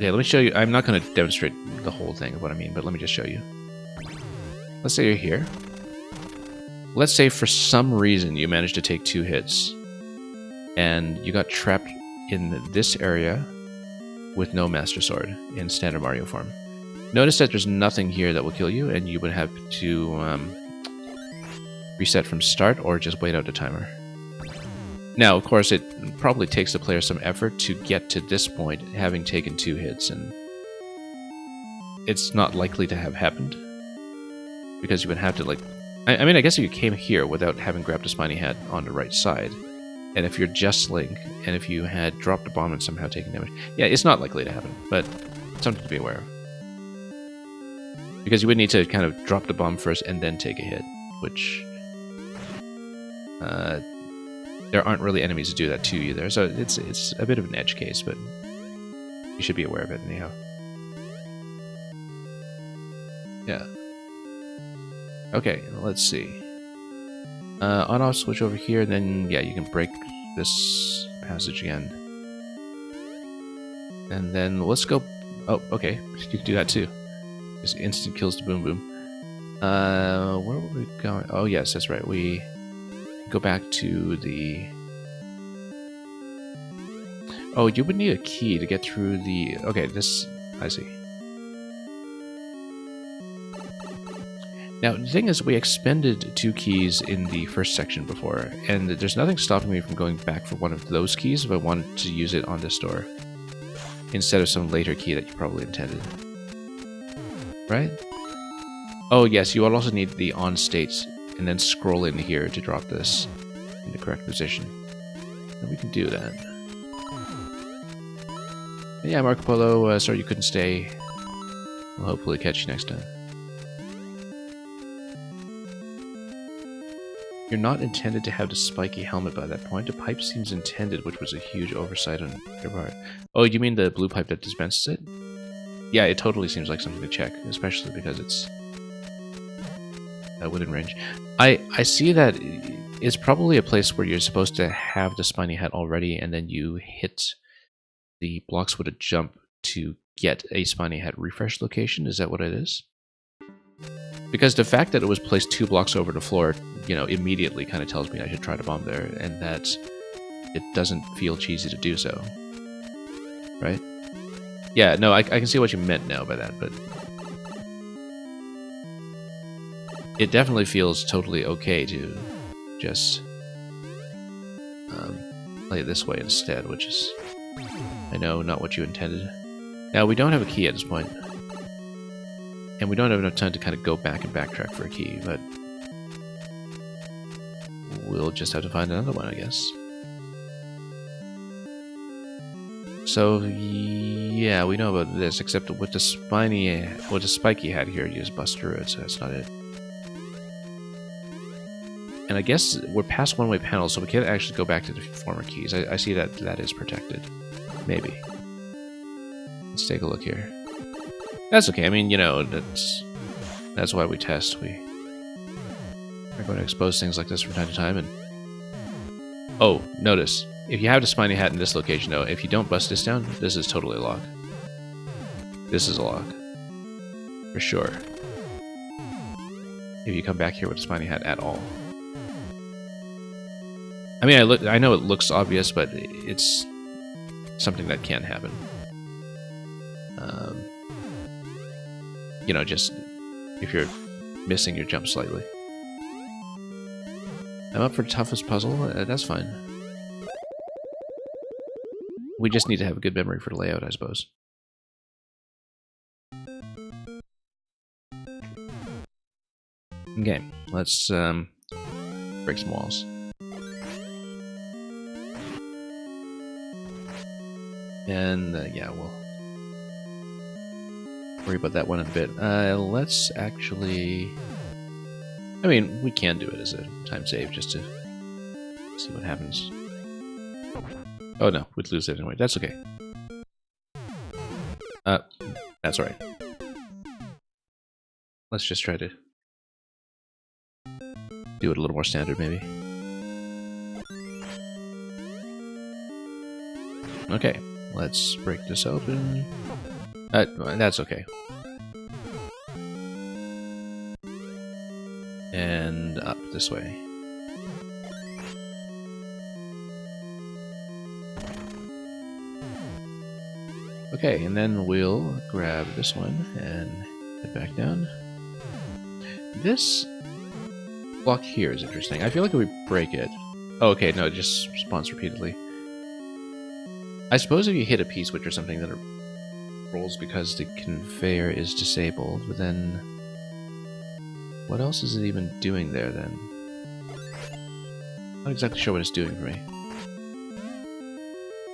Speaker 1: Yeah, let me show you. I'm not going to demonstrate the whole thing of what I mean, but let me just show you. Let's say you're here. Let's say for some reason you managed to take 2 hits, and you got trapped in this area with no Master Sword in Standard Mario form. Notice that there's nothing here that will kill you, and you would have to reset from start or just wait out the timer. Now, of course, it probably takes the player some effort to get to this point, having taken 2 hits, and it's not likely to have happened, because you would have to, like... I mean, I guess if you came here without having grabbed a Spiny Hat on the right side, and if you're just Link, and if you had dropped a bomb and somehow taken damage, yeah, it's not likely to happen, but something to be aware of. Because you would need to kind of drop the bomb first and then take a hit, which... there aren't really enemies to do that to you there, so it's a bit of an edge case, but you should be aware of it anyhow. Yeah. Okay, let's see. On-off switch over here, and then, yeah, you can break this passage again. And then let's go... Oh, okay, you can do that too. Just instant kills to Boom Boom. Where were we going? Oh, yes, that's right. We go back to the... Oh, you would need a key to get through the... Okay, this... I see. Now, the thing is, we expended 2 keys in the first section before, and there's nothing stopping me from going back for one of those keys if I wanted to use it on this door, instead of some later key that you probably intended. Right? Oh, yes, you would also need the on state, and then scroll in here to drop this in the correct position. And we can do that. And yeah, Marco Polo, sorry you couldn't stay. We'll hopefully catch you next time. You're not intended to have the spiky helmet by that point. The pipe seems intended, which was a huge oversight on your part. Oh, you mean the blue pipe that dispenses it? Yeah, it totally seems like something to check, especially because it's within range. I see that it's probably a place where you're supposed to have the Spiny Hat already, and then you hit the blocks with a jump to get a Spiny Hat refresh location. Is that what it is? Because the fact that it was placed 2 blocks over the floor, you know, immediately kind of tells me I should try to bomb there, and that it doesn't feel cheesy to do so. Right? Yeah, no, I can see what you meant now by that, but... It definitely feels totally okay to just play it this way instead, which is, I know, not what you intended. Now, we don't have a key at this point. And we don't have enough time to kind of go back and backtrack for a key, but we'll just have to find another one, I guess. So, yeah, we know about this, except with the spiky hat here, you just bust through it, so that's not it. And I guess we're past one-way panels, so we can't actually go back to the former keys. I see that that is protected. Maybe. Let's take a look here. That's okay. I mean, you know, that's why we test. We're going to expose things like this from time to time. And oh, notice if you have the Spiny Hat in this location, though, if you don't bust this down, this is totally a lock. This is a lock for sure. If you come back here with the Spiny Hat at all. I mean, I know it looks obvious, but it's something that can happen. You know, just if you're missing your jump slightly. I'm up for the toughest puzzle. That's fine. We just need to have a good memory for the layout, I suppose. Okay, let's break some walls. And yeah, we'll worry about that one in a bit. Let's actually... I mean, we can do it as a time save just to see what happens. Oh no, we'd lose it anyway. That's okay. That's alright. Let's just try to do it a little more standard, maybe. Okay, let's break this open. That's okay. And up this way. Okay, and then we'll grab this one and head back down. This block here is interesting. I feel like if we break it... Oh, okay, no, it just spawns repeatedly. I suppose if you hit a P-switch or something, then it rolls because the conveyor is disabled, but then... What else is it even doing there, then? Not exactly sure what it's doing for me.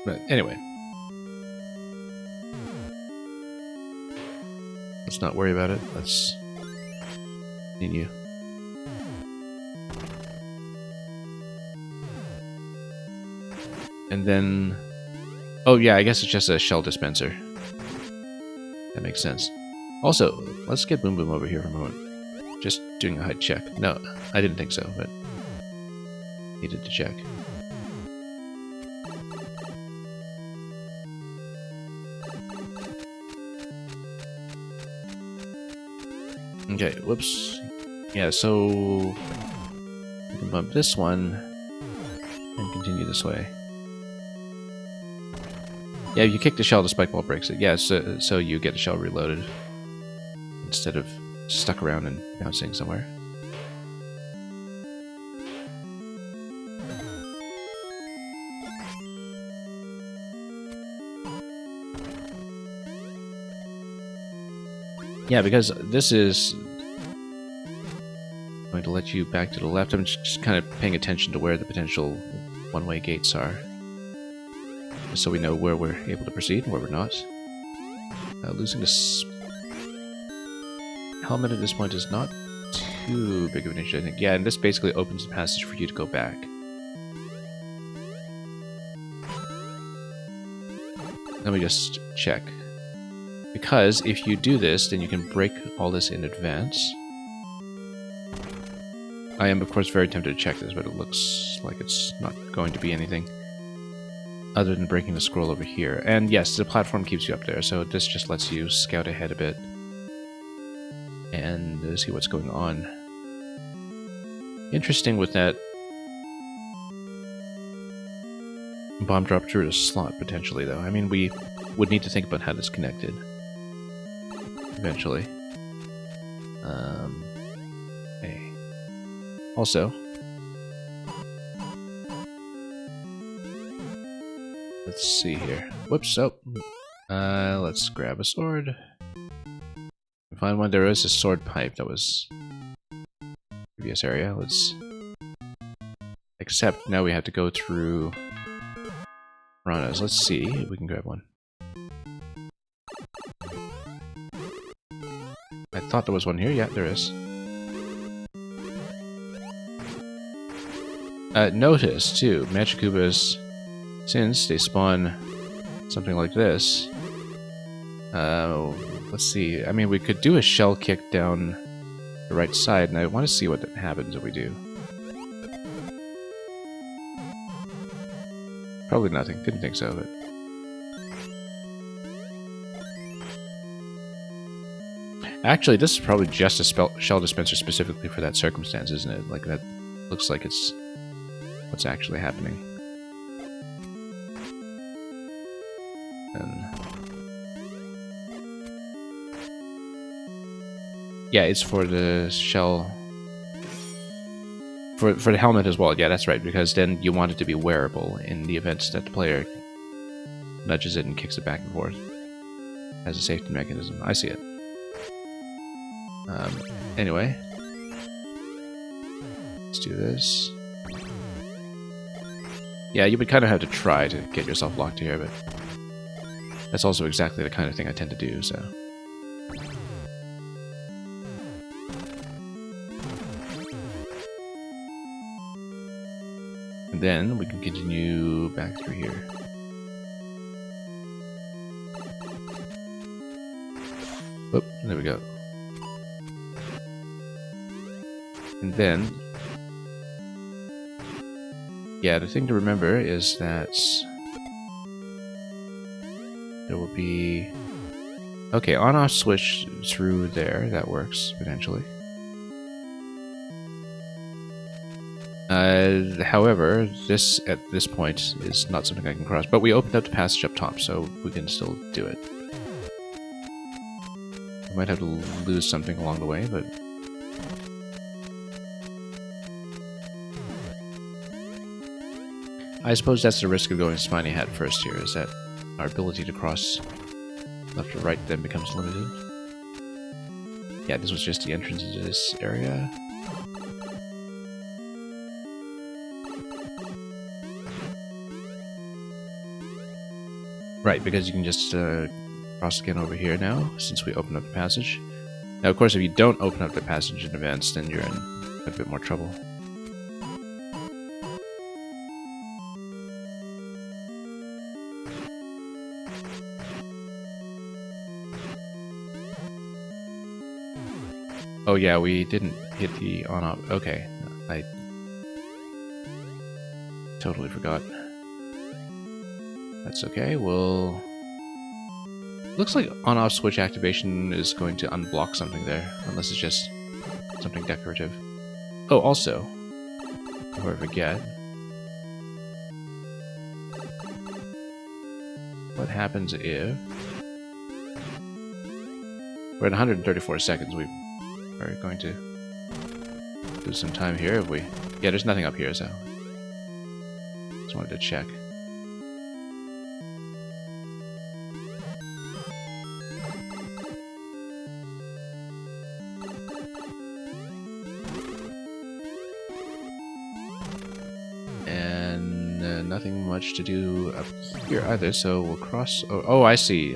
Speaker 1: But anyway. Let's not worry about it. Let's continue. And then... Oh yeah, I guess it's just a shell dispenser. That makes sense. Also, let's get Boom Boom over here for a moment. Just doing a HUD check. No, I didn't think so, but needed to check. Okay, whoops. Yeah, so we can bump this one and continue this way. Yeah, if you kick the shell, the spike ball breaks it. Yeah, so you get the shell reloaded instead of stuck around and bouncing somewhere. Yeah, because this is going to let you back to the left. I'm just kind of paying attention to where the potential one-way gates are, just so we know where we're able to proceed and where we're not. Losing this helmet at this point is not too big of an issue, I think. Yeah, and this basically opens the passage for you to go back. Let me just check. Because if you do this, then you can break all this in advance. I am, of course, very tempted to check this, but it looks like it's not going to be anything other than breaking the scroll over here. And yes, the platform keeps you up there, so this just lets you scout ahead a bit and see what's going on. Interesting with that bomb drop through the slot, potentially, though. I mean, we would need to think about how that's connected eventually. Hey. Also, let's see here. Whoops, oh. Let's grab a sword. Find one. There is a sword pipe that was previous area. Let's... Except now we have to go through Piranhas. Let's see if we can grab one. I thought there was one here. Yeah, there is. Notice, too, Magikubas, since they spawn something like this... let's see. I mean, we could do a shell kick down the right side, and I want to see what happens if we do. Probably nothing. Didn't think so, but... Actually, this is probably just a shell dispenser specifically for that circumstance, isn't it? Like, that looks like it's what's actually happening. And... yeah, it's for the shell... For the helmet as well. Yeah, that's right, because then you want it to be wearable in the event that the player nudges it and kicks it back and forth as a safety mechanism. I see it. Anyway, let's do this. Yeah, you would kind of have to try to get yourself locked here, but that's also exactly the kind of thing I tend to do, so... And then we can continue back through here. Oh, there we go. And then, yeah, the thing to remember is that there will be Okay, on-off switch through there. That works, potentially. However, this at this point is not something I can cross. But we opened up the passage up top, so we can still do it. We might have to lose something along the way, but... I suppose that's the risk of going Spiny Hat first here, is that our ability to cross left or right then becomes limited. Yeah, this was just the entrance into this area. Right, because you can just cross again over here now, since we opened up the passage. Now, of course, if you don't open up the passage in advance, then you're in a bit more trouble. Oh yeah, we didn't hit the on-off. Okay, I totally forgot. That's okay, we'll... Looks like on-off switch activation is going to unblock something there, unless it's just something decorative. Oh, also, before I forget, what happens if... We're at 134 seconds, we are going to lose some time here if we... Yeah, there's nothing up here, so... Just wanted to check. And nothing much to do up here either, so we'll cross... Oh, I see.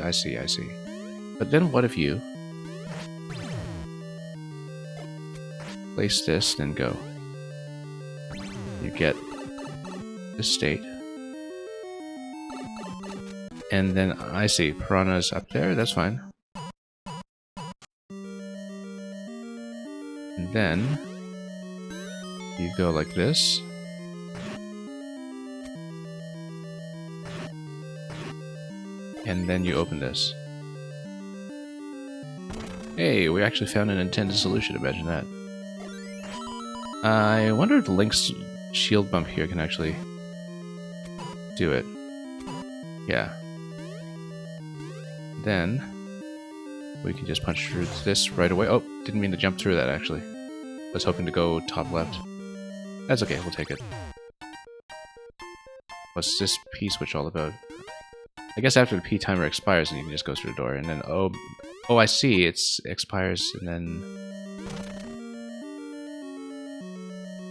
Speaker 1: But then what if you... place this, then go. You get this state. And then I see Piranha's up there, that's fine. And then you go like this. And then you open this. Hey, we actually found an intended solution, imagine that. I wonder if Link's shield bump here can actually do it. Yeah. Then we can just punch through this right away. Oh, didn't mean to jump through that actually. I was hoping to go top left. That's okay, we'll take it. What's this P switch all about? I guess after the P timer expires, then you can just go through the door, and then oh, I see. It expires, and then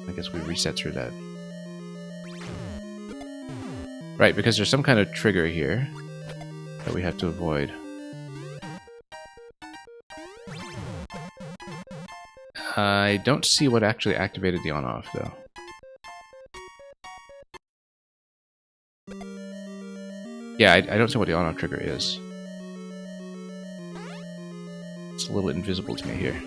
Speaker 1: I guess we reset through that. Right, because there's some kind of trigger here that we have to avoid. I don't see what actually activated the on-off, though. Yeah, I don't see what the on-off trigger is. It's a little invisible to me here.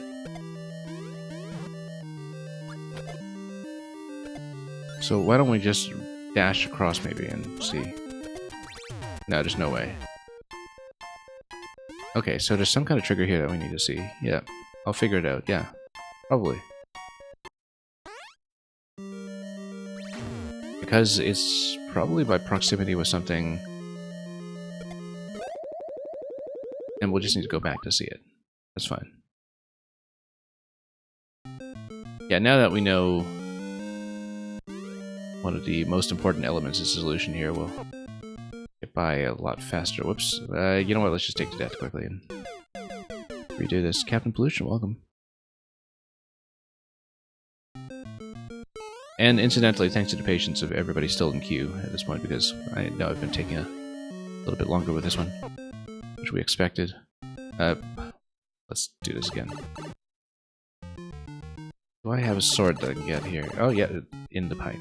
Speaker 1: So why don't we just dash across maybe and see? No, there's no way. Okay, so there's some kind of trigger here that we need to see. Yeah, I'll figure it out. Yeah, probably. Because it's probably by proximity with something. And we'll just need to go back to see it. That's fine. Yeah, now that we know one of the most important elements of the solution here, we'll get by a lot faster. Whoops. You know what, let's just take to death quickly and redo this. Captain Pollution, welcome. And incidentally, thanks to the patience of everybody still in queue at this point, because I know I've been taking a little bit longer with this one, which we expected. Let's do this again. Do I have a sword that I can get here? Oh yeah, in the pipe.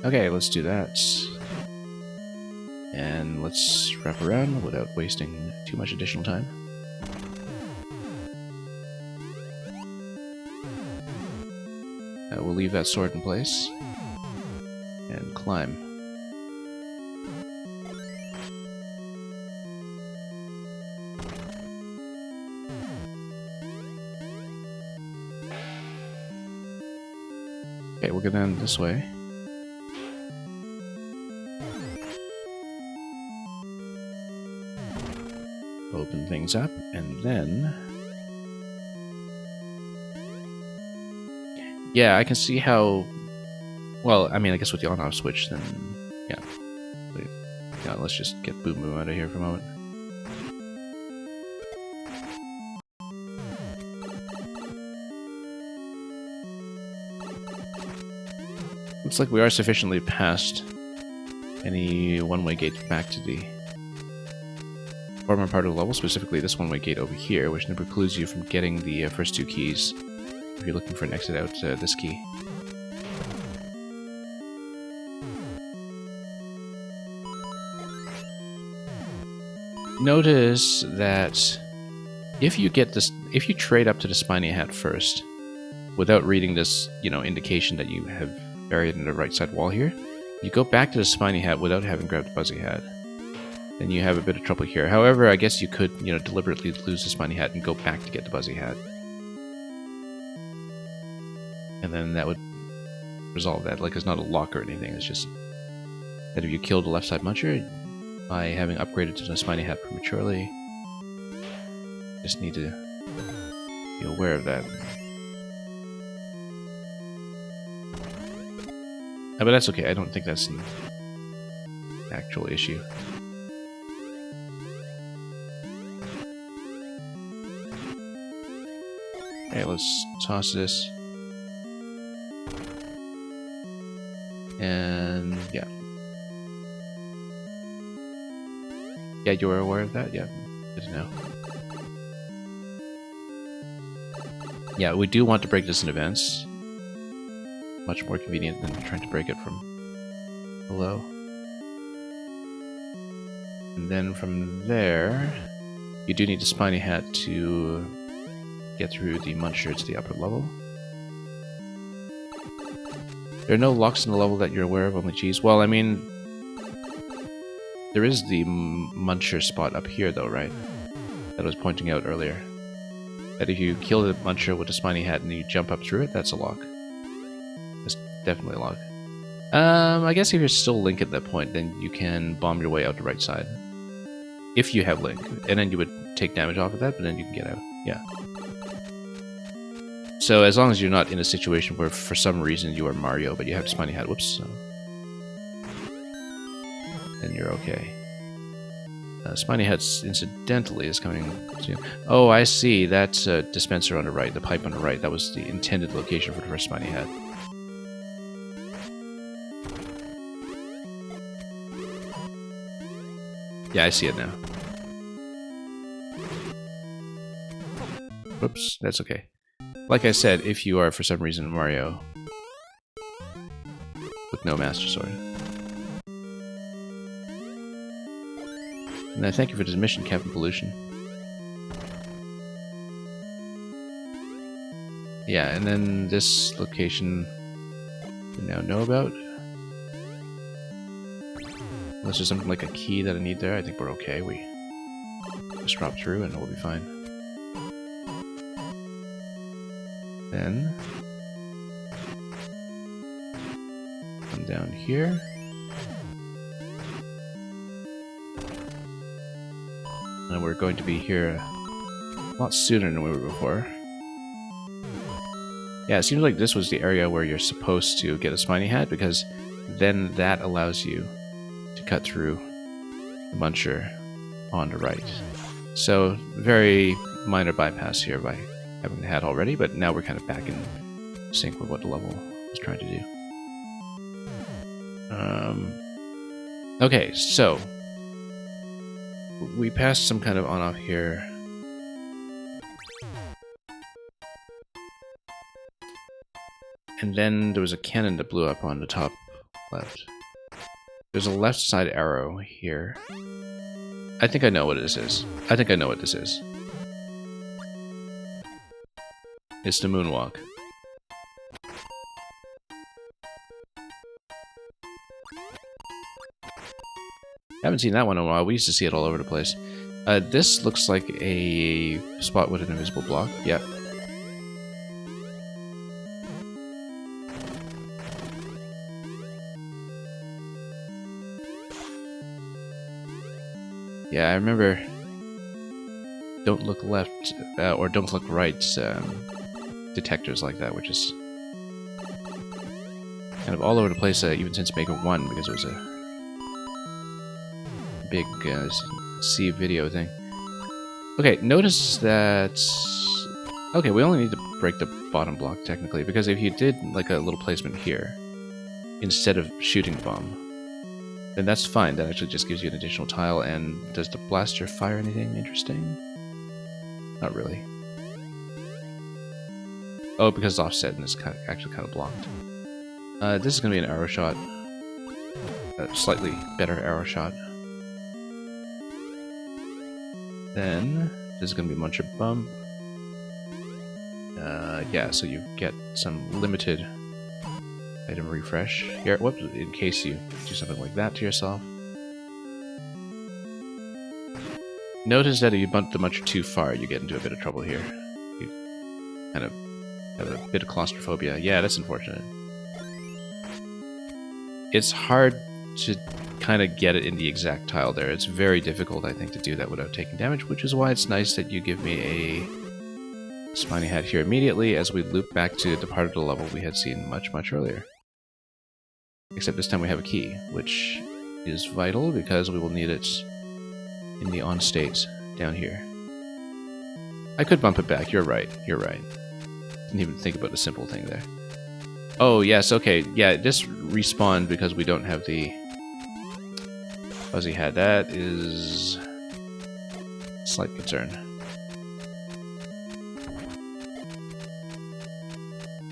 Speaker 1: Okay, let's do that. And let's wrap around without wasting too much additional time. We'll leave that sword in place and climb. Okay, we'll go down this way. Open things up, and then... Yeah, I can see how... Well, I mean, I guess with the on-off switch, then... Yeah. But, yeah, let's just get Boom Boom out of here for a moment. Looks like we are sufficiently past any one-way gates back to the former part of the level, specifically this one-way gate over here, which precludes you from getting the first two keys if you're looking for an exit out this key. Notice that if you get this, if you trade up to the Spiny Hat first, without reading this, indication that you have buried in the right side wall here, you go back to the Spiny Hat without having grabbed the Buzzy Hat, then you have a bit of trouble here. However, I guess you could, deliberately lose the Spiny Hat and go back to get the Buzzy Hat. And then that would resolve that. Like, it's not a lock or anything, it's just that if you kill the left side Muncher, by having upgraded to the Spiny Hat prematurely, just need to be aware of that. But that's okay, I don't think that's an actual issue. Okay, let's toss this. And yeah. Yeah, you were aware of that? Yeah, good to know. Yeah, we do want to break this in advance. Much more convenient than trying to break it from below. And then from there, you do need the Spiny Hat to get through the Muncher to the upper level. There are no locks in the level that you're aware of, only G's. Well, I mean, there is the Muncher spot up here though, right? That I was pointing out earlier. That if you kill the Muncher with the Spiny Hat and you jump up through it, that's a lock. That's definitely a lock. I guess if you're still Link at that point, then you can bomb your way out the right side. If you have Link. And then you would take damage off of that, but then you can get out. Yeah. So as long as you're not in a situation where for some reason you are Mario, but you have the Spiny Hat, whoops, then you're okay. Spiny Hat, incidentally, is coming soon. Oh, I see. That's a dispenser on the right, the pipe on the right. That was the intended location for the first Spiny Hat. Yeah, I see it now. Whoops, that's okay. Like I said, if you are for some reason Mario with no Master Sword. And I thank you for this mission, Captain Pollution. Yeah, and then this location we now know about. Unless there's something like a key that I need there, I think we're okay. We just drop through and we'll be fine. Then come down here. And we're going to be here a lot sooner than we were before. Yeah, it seems like this was the area where you're supposed to get a Spiny Hat, because then that allows you to cut through the Muncher on the right. So, very minor bypass here by having the hat already, but now we're kind of back in sync with what the level was trying to do. Okay, so we passed some kind of on-off here. And then there was a cannon that blew up on the top left. There's a left side arrow here. I think I know what this is. I think I know what this is. It's the moonwalk. Haven't seen that one in a while. We used to see it all over the place. This looks like a spot with an invisible block. Yeah. Yeah, I remember don't look left or don't look right detectors like that, which is kind of all over the place even since Maker 1, because it was a big C video thing. Okay, notice that... Okay, we only need to break the bottom block, technically, because if you did like a little placement here, instead of shooting the bomb, then that's fine. That actually just gives you an additional tile. And does the blaster fire anything interesting? Not really. Oh, because it's offset and it's actually kind of blocked. This is going to be an arrow shot. A slightly better arrow shot. Then, this is going to be Muncher Bump. Yeah, so you get some limited item refresh here. Whoops, in case you do something like that to yourself. Notice that if you bump the Muncher too far, you get into a bit of trouble here. You kind of have a bit of claustrophobia. Yeah, that's unfortunate. It's hard to kind of get it in the exact tile there. It's very difficult, I think, to do that without taking damage, which is why it's nice that you give me a Spiny Hat here immediately as we loop back to the part of the level we had seen much, much earlier. Except this time we have a key, which is vital because we will need it in the on state down here. I could bump it back, you're right, you're right. Didn't even think about the simple thing there. Oh, yes, okay, yeah, this respawned because we don't have the Fuzzy Hat. That is a slight concern.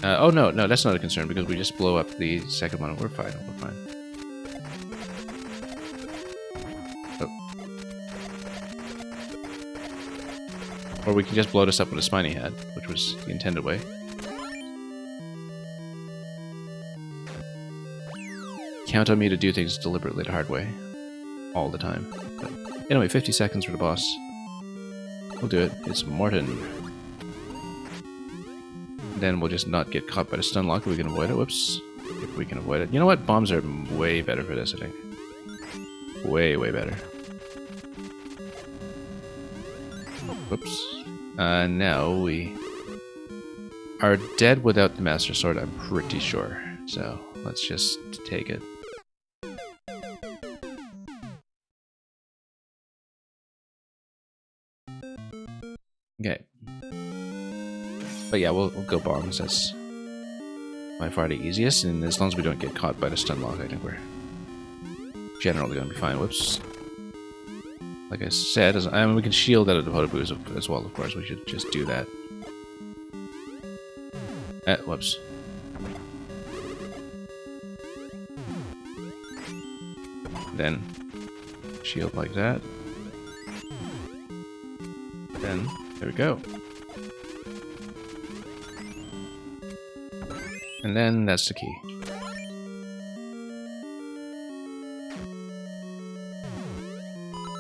Speaker 1: Oh, no, that's not a concern because we just blow up the second one. We're fine, we're fine. Oh. Or we can just blow this up with a Spiny Hat, which was the intended way. Count on me to do things deliberately the hard way. All the time. But anyway, 50 seconds for the boss. We'll do it. It's Morton. Then we'll just not get caught by the stun lock if we can avoid it. Whoops. If we can avoid it. You know what? Bombs are way better for this, I think. Way, way better. Whoops. Now we are dead without the Master Sword, I'm pretty sure. So, let's just take it. Okay. But yeah, we'll go bombs. That's by far the easiest, and as long as we don't get caught by the stun lock, I think we're generally going to be fine. Whoops. Like I said, I mean, we can shield out of the Potoboos as well, of course. We should just do that. Whoops. Then shield like that. Then there we go. And then that's the key.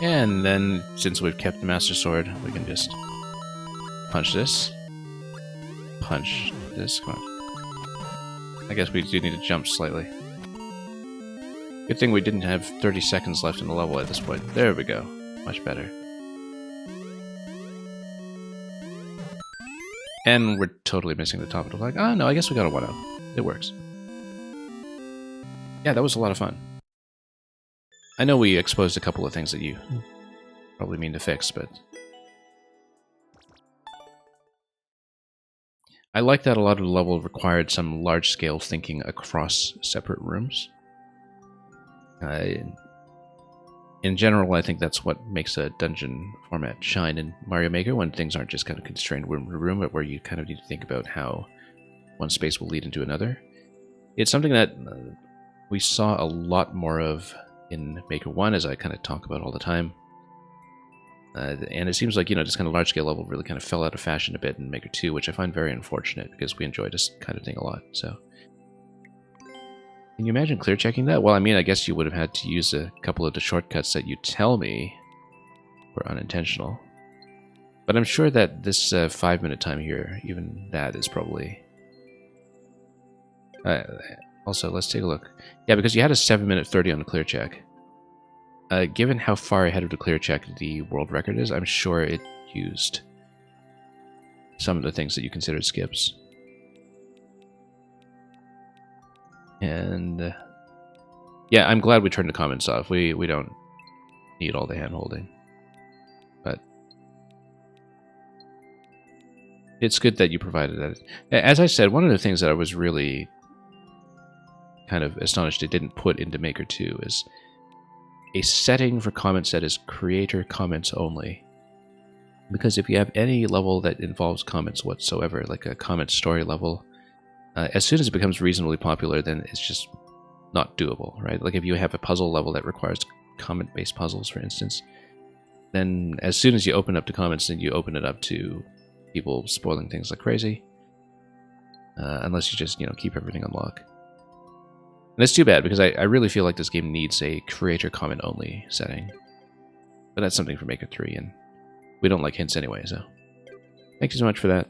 Speaker 1: And then, since we've kept the Master Sword, we can just punch this. Punch this. Come on. I guess we do need to jump slightly. Good thing we didn't have 30 seconds left in the level at this point. There we go. Much better. And we're totally missing the top of the flag. Oh, no, I guess we got a 1-0. It works. Yeah, that was a lot of fun. I know we exposed a couple of things that you probably mean to fix, but... I like that a lot of the level required some large-scale thinking across separate rooms. In general, I think that's what makes a dungeon format shine in Mario Maker, when things aren't just kind of constrained room to room, but where you kind of need to think about how one space will lead into another. It's something that we saw a lot more of in Maker 1, as I kind of talk about all the time. And it seems like, you know, this kind of large-scale level really kind of fell out of fashion a bit in Maker 2, which I find very unfortunate, because we enjoy this kind of thing a lot, so... Can you imagine clear checking that? Well, I mean, I guess you would have had to use a couple of the shortcuts that you tell me were unintentional. But I'm sure that this 5-minute time here, even that is probably... also, let's take a look. Yeah, because you had a 7-minute 30 on the clear check. Given how far ahead of the clear check the world record is, I'm sure it used some of the things that you considered skips. And yeah, I'm glad we turned the comments off. We don't need all the hand-holding. But it's good that you provided that. As I said, one of the things that I was really kind of astonished it didn't put into Maker 2 is a setting for comments that is creator comments only. Because if you have any level that involves comments whatsoever, like a comment story level, as soon as it becomes reasonably popular, then it's just not doable, right? Like if you have a puzzle level that requires comment-based puzzles, for instance, then as soon as you open up to comments, then you open it up to people spoiling things like crazy. Unless you just, keep everything on lock. And it's too bad, because I really feel like this game needs a creator comment only setting. But that's something for Maker 3, and we don't like hints anyway, so thank you so much for that.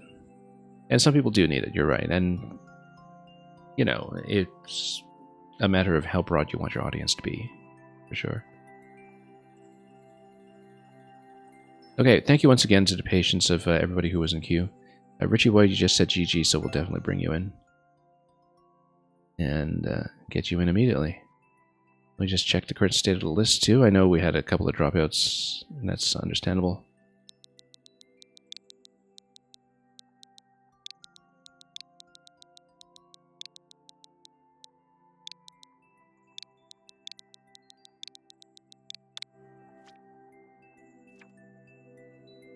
Speaker 1: And some people do need it, you're right. And, it's a matter of how broad you want your audience to be, for sure. Okay, thank you once again to the patience of everybody who was in queue. Richie Boy, you just said GG, so we'll definitely bring you in. And get you in immediately. Let me just check the current state of the list, too. I know we had a couple of dropouts, and that's understandable.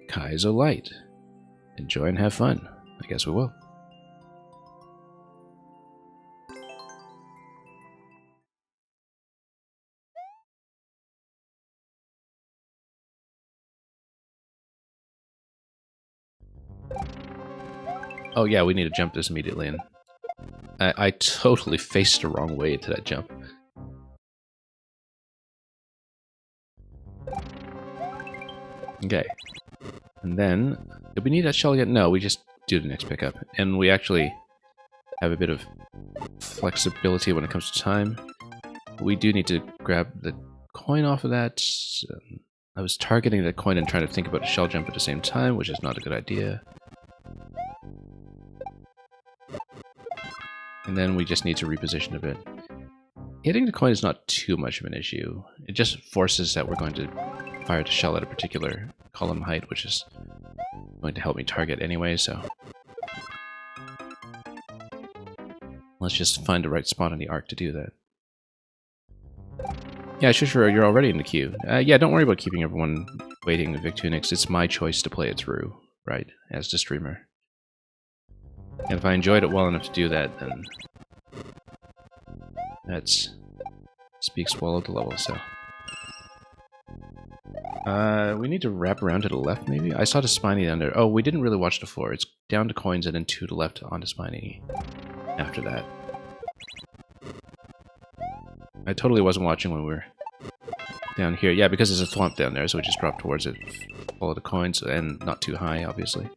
Speaker 1: Kaizo Light. Enjoy and have fun. I guess we will. Oh yeah, we need to jump this immediately, and I totally faced the wrong way to that jump. Okay. And then, do we need that shell yet? No, we just do the next pickup. And we actually have a bit of flexibility when it comes to time. We do need to grab the coin off of that. I was targeting the coin and trying to think about a shell jump at the same time, which is not a good idea. And then we just need to reposition a bit. Hitting the coin is not too much of an issue. It just forces that we're going to fire the shell at a particular column height, which is going to help me target anyway, so... let's just find the right spot on the arc to do that. Yeah, sure, you're already in the queue. Yeah, don't worry about keeping everyone waiting, Victunix. It's my choice to play it through, right, as the streamer. And if I enjoyed it well enough to do that, then... that's... speaks well of the level, so... we need to wrap around to the left, maybe? I saw the Spiny down there. Oh, we didn't really watch the floor. It's down to coins and then to the left onto Spiny after that. I totally wasn't watching when we were down here. Yeah, because there's a thwomp down there, so we just drop towards it. Follow the coins, and not too high, obviously.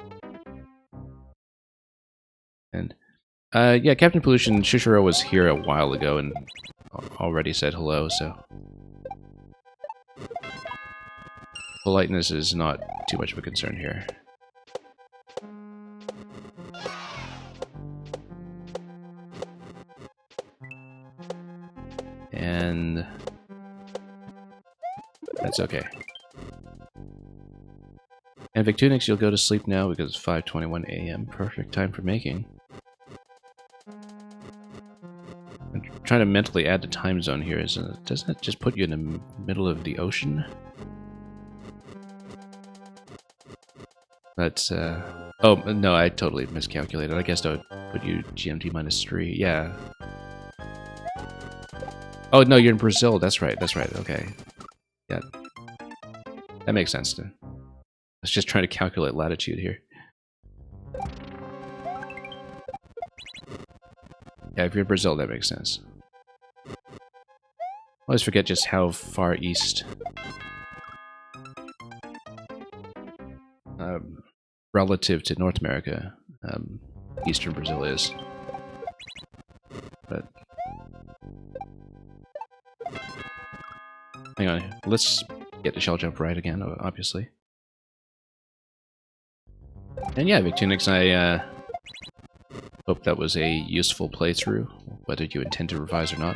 Speaker 1: And, yeah, Captain Pollution, Shishiro was here a while ago and already said hello, so... politeness is not too much of a concern here. And... that's okay. And Victunix, you'll go to sleep now because it's 5:21 a.m. Perfect time for making. I'm trying to mentally add the time zone here. Doesn't it just put you in the middle of the ocean? That's, oh, no, I totally miscalculated. I guess that would put you GMT -3. Yeah. Oh, no, you're in Brazil. That's right, okay. Yeah. That makes sense, then. I was just trying to calculate latitude here. Yeah, if you're in Brazil, that makes sense. always forget just how far east relative to North America eastern Brazil is. But hang on, let's get the shell jump right again, obviously. And yeah, Victunix, I hope that was a useful playthrough, whether you intend to revise or not.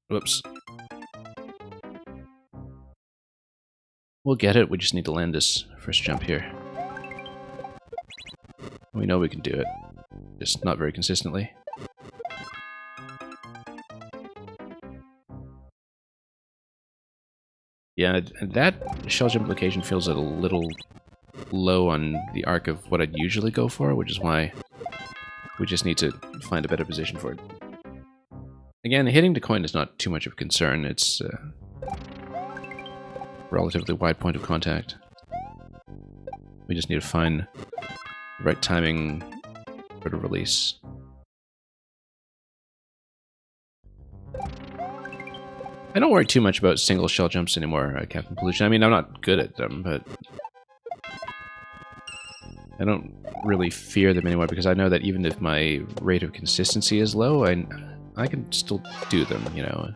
Speaker 1: Whoops. We'll get it, we just need to land this first jump here. We know we can do it, just not very consistently. Yeah, that shell jump location feels a little low on the arc of what I'd usually go for, which is why we just need to find a better position for it. Again, hitting the coin is not too much of a concern. It's a relatively wide point of contact. We just need to find the right timing for the release. I don't worry too much about single shell jumps anymore, Captain Pollution. I mean, I'm not good at them, but I don't really fear them anymore because I know that even if my rate of consistency is low, I can still do them, you know.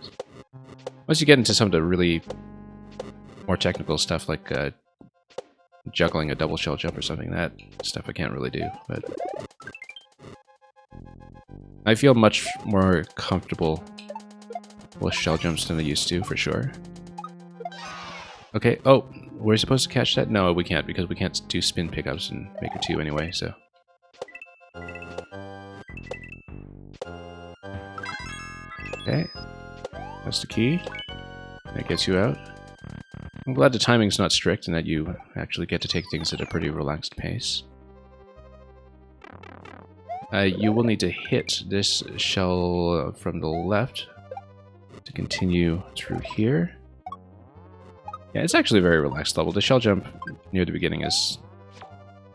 Speaker 1: Once you get into some of the really more technical stuff like juggling a double shell jump or something, that stuff I can't really do, but I feel much more comfortable with shell jumps than I used to, for sure. Okay, oh, we're supposed to catch that? No, we can't, because we can't do spin pickups in Maker 2 anyway, so. Okay, that's the key. That gets you out. I'm glad the timing's not strict and that you actually get to take things at a pretty relaxed pace. You will need to hit this shell from the left to continue through here. Yeah, it's actually a very relaxed level. The shell jump near the beginning is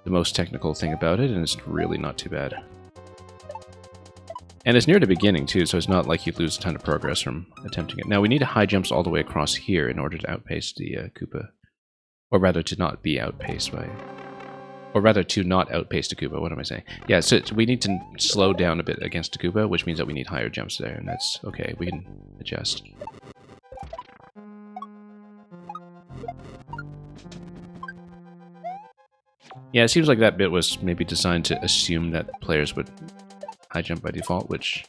Speaker 1: the most technical thing about it, and it's really not too bad. And it's near the beginning, too, so it's not like you lose a ton of progress from attempting it. Now, we need high jumps all the way across here in order to outpace the Koopa. Or rather, to not be outpaced by... Or rather, to not outpace the Koopa. What am I saying? Yeah, so we need to slow down a bit against the Koopa, which means that we need higher jumps there, and that's okay. We can adjust. Yeah, it seems like that bit was maybe designed to assume that players would high jump by default, which...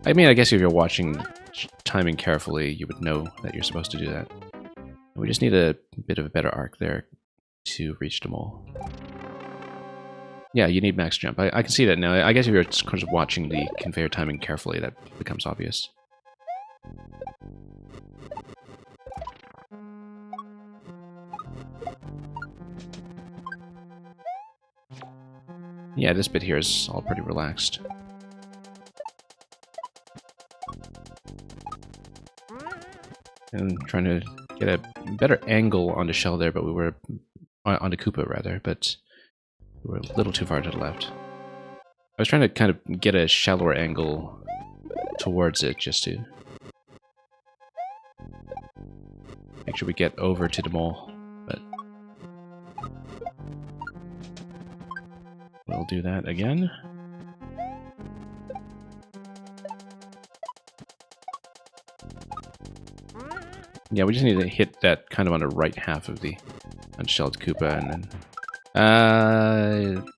Speaker 1: I mean, I guess if you're watching timing carefully, you would know that you're supposed to do that. We just need a bit of a better arc there to reach them all. Yeah, you need max jump. I can see that now. I guess if you're kind of watching the conveyor timing carefully, that becomes obvious. Yeah, this bit here is all pretty relaxed. And trying to get a better angle on the shell there, but we were on the Koopa rather, but we were a little too far to the left. I was trying to kind of get a shallower angle towards it just to make sure we get over to the mole, but we'll do that again. Yeah, we just need to hit that kind of on the right half of the unshelled Koopa, and then...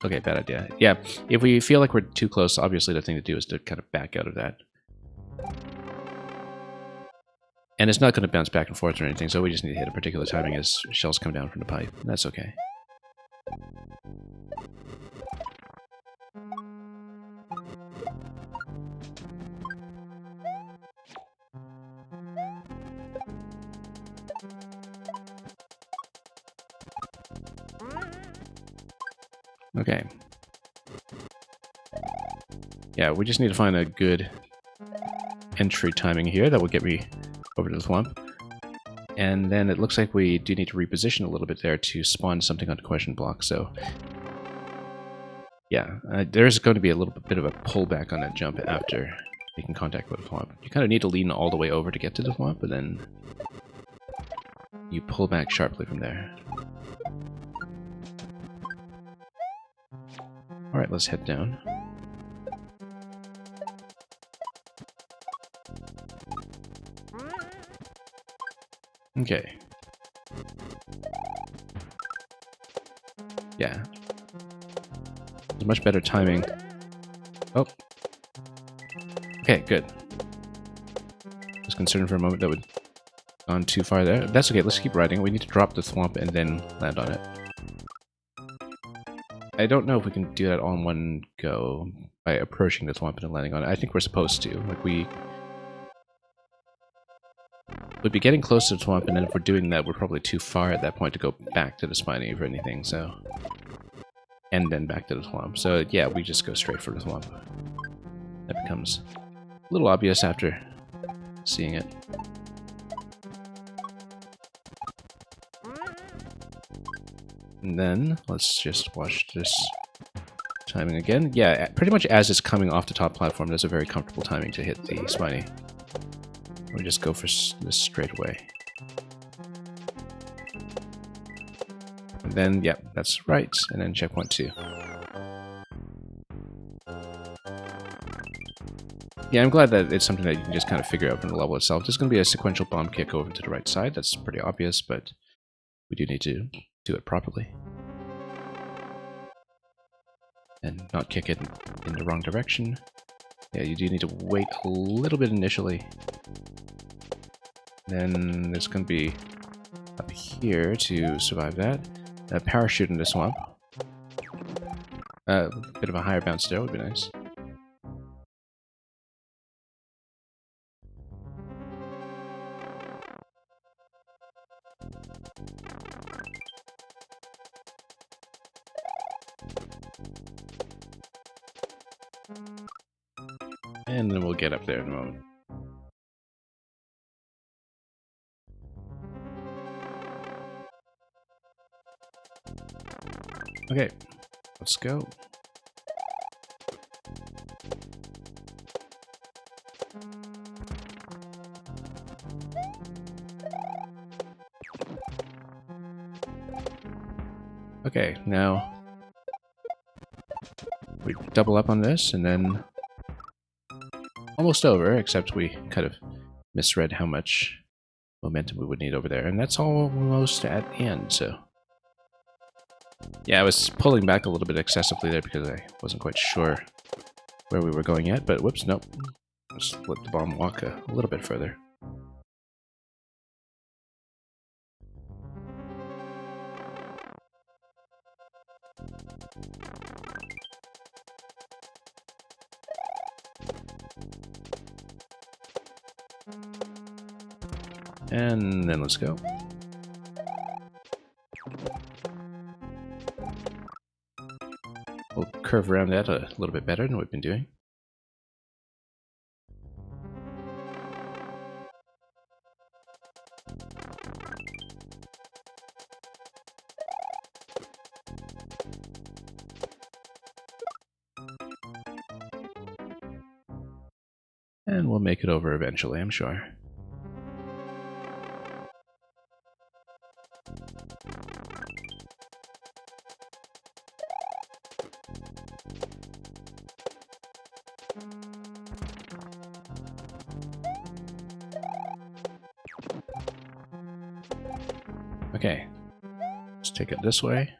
Speaker 1: okay, bad idea. Yeah, if we feel like we're too close, obviously the thing to do is to kind of back out of that. And it's not going to bounce back and forth or anything, so we just need to hit a particular timing as shells come down from the pipe. That's okay. Okay. Yeah, we just need to find a good entry timing here that will get me over to the swamp. And then it looks like we do need to reposition a little bit there to spawn something on the question block, so Yeah, there's going to be a little bit of a pullback on that jump after making contact with the thwomp. You kind of need to lean all the way over to get to the thwomp, but then you pull back sharply from there. Alright, let's head down. Okay. Yeah. There's much better timing. Oh. Okay, good. I was concerned for a moment that would have gone too far there. That's okay, let's keep riding. We need to drop the thwomp and then land on it. I don't know if we can do that all in one go by approaching the thwomp and landing on it. I think we're supposed to. Like, we would be getting close to the thwomp, and then if we're doing that, we're probably too far at that point to go back to the spiny or anything, so... And then back to the thwomp. So, yeah, we just go straight for the thwomp. That becomes a little obvious after seeing it. And then, let's just watch this timing again. Yeah, pretty much as it's coming off the top platform, there's a very comfortable timing to hit the spiny. We just go for this straight away. And then, yeah, that's right. And then checkpoint 2. Yeah, I'm glad that it's something that you can just kind of figure out from the level itself. There's going to be a sequential bomb kick over to the right side. That's pretty obvious, but we do need to do it properly. And not kick it in the wrong direction. Yeah, you do need to wait a little bit initially. Then there's going to be up here to survive that. A parachute in the swamp. A bit of a higher bounce there would be nice. And then we'll get up there in a moment. Okay, let's go. Okay, now we double up on this and then almost over, except we kind of misread how much momentum we would need over there, and that's almost at the end, so... Yeah, I was pulling back a little bit excessively there because I wasn't quite sure where we were going at, but whoops, nope. Just let the bomb walk a little bit further. And then let's go. We'll curve around that a little bit better than we've been doing. And we'll make it over eventually, I'm sure. Okay, let's take it this way.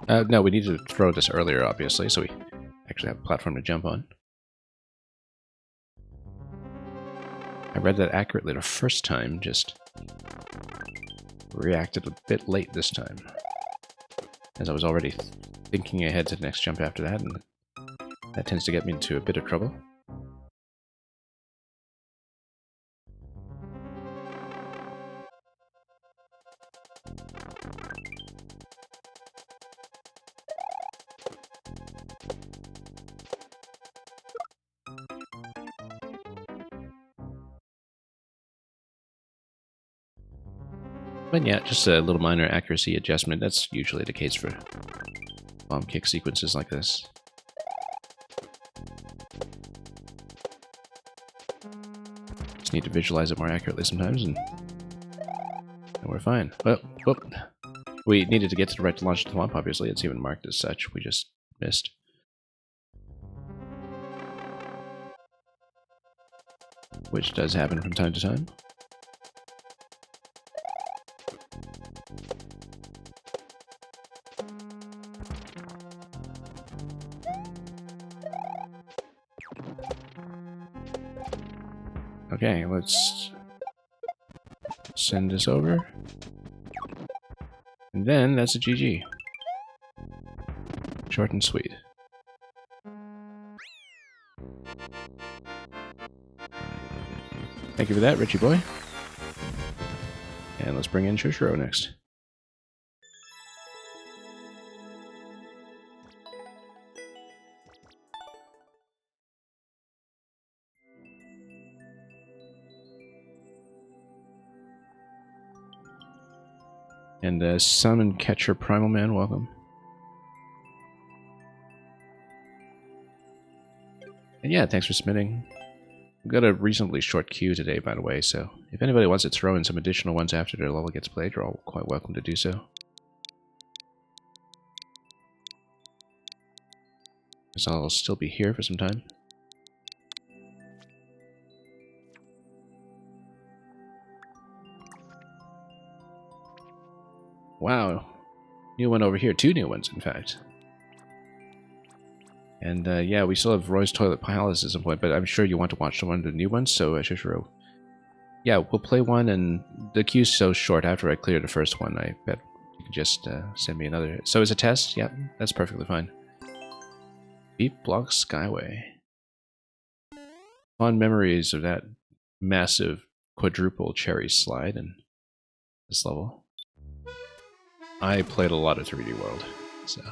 Speaker 1: No, we need to throw this earlier, obviously, so we actually have a platform to jump on. I read that accurately the first time, just reacted a bit late this time, as I was already thinking ahead to the next jump after that, and that tends to get me into a bit of trouble. But yeah, just a little minor accuracy adjustment. That's usually the case for bomb kick sequences like this. Just need to visualize it more accurately sometimes, and we're fine. Oh, whoop. We needed to get to the right to launch the thwomp, obviously. It's even marked as such. We just missed. Which does happen from time to time. Okay, let's send this over. And then that's a GG. Short and sweet. Thank you for that, Richie boy. And let's bring in Shushiro next. And Summon Catcher Primal Man, welcome. And yeah, thanks for submitting. We've got a reasonably short queue today, by the way, so if anybody wants to throw in some additional ones after their level gets played, you're all quite welcome to do so. Because I'll still be here for some time. Wow. New one over here. 2 new ones, in fact. And yeah, we still have Roy's Toilet Palace at some point, but I'm sure you want to watch one of the new ones, so Shushiro. Yeah, we'll play one, and the queue's so short after I clear the first one, I bet you can just send me another. So as a test, yeah, that's perfectly fine. Beep Block Skyway. Fond memories of that massive quadruple cherry slide in this level. I played a lot of 3D World, so...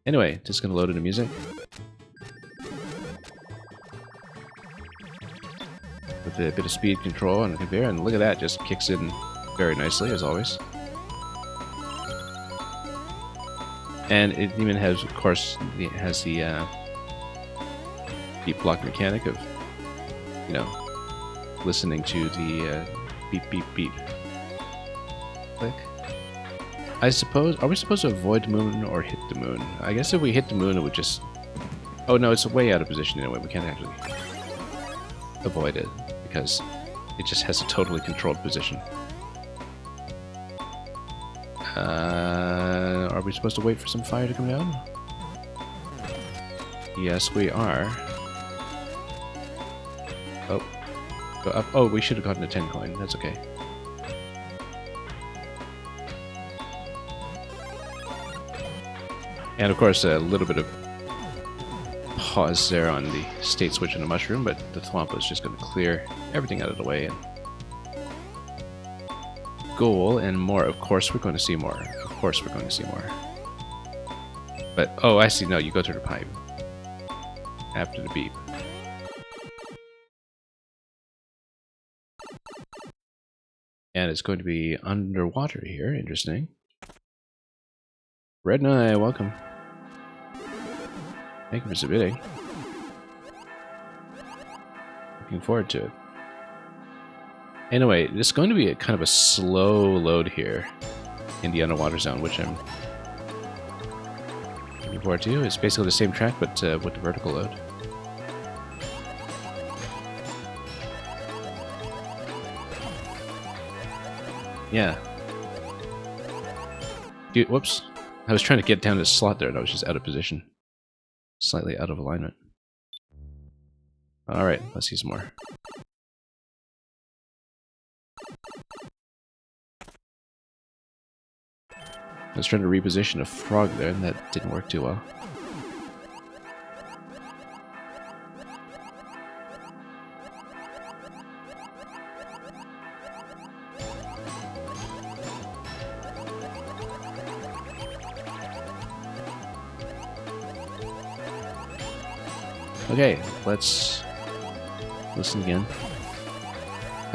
Speaker 1: Anyway, just gonna load in the music. With a bit of speed control on the conveyor, and look at that, just kicks in very nicely, as always. And it even has, of course, it has the beep block mechanic of, you know, listening to the beep beep beep. Click. I suppose, are we supposed to avoid the moon or hit the moon? I guess if we hit the moon, it would just... Oh no, it's way out of position anyway. We can't actually avoid it because it just has a totally controlled position. Are we supposed to wait for some fire to come down? Yes, we are. Oh, go up. Oh, we should have gotten a 10 coin. That's okay. And of course, a little bit of pause there on the state switch on the mushroom, but the thwomp is just going to clear everything out of the way. And goal and more. Of course, we're going to see more. Of course, we're going to see more. But, oh, I see. No, you go through the pipe after the beep. And it's going to be underwater here. Interesting. Red Knight, welcome. Thank you for submitting. Looking forward to it. Anyway, this is going to be a kind of a slow load here in the underwater zone, which I'm looking forward to. It's basically the same track, but with the vertical load. Yeah. Dude, whoops. I was trying to get down this slot there, and I was just out of position. Slightly out of alignment. Alright, let's see some more. I was trying to reposition a frog there, and that didn't work too well. Okay, let's listen again.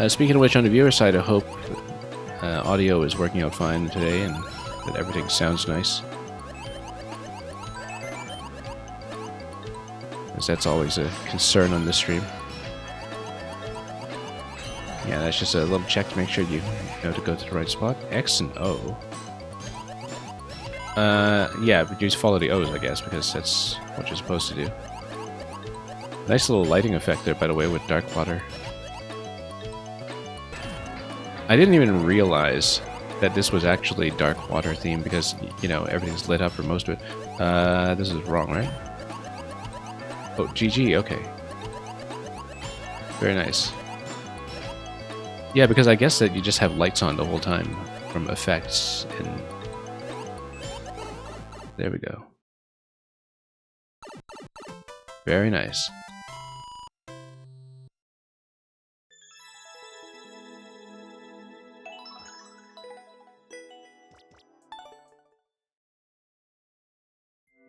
Speaker 1: Speaking of which, on the viewer side, I hope audio is working out fine today and that everything sounds nice. because that's always a concern on this stream. Yeah, that's just a little check to make sure you know to go to the right spot. X and O. Yeah, but you just follow the O's, I guess, because that's what you're supposed to do. Nice little lighting effect there, by the way, with dark water. I didn't even realize that this was actually dark water theme because, you know, everything's lit up for most of it. This is wrong, right? Oh, GG, okay. Very nice. Yeah, because I guess that you just have lights on the whole time from effects, and there we go. Very nice.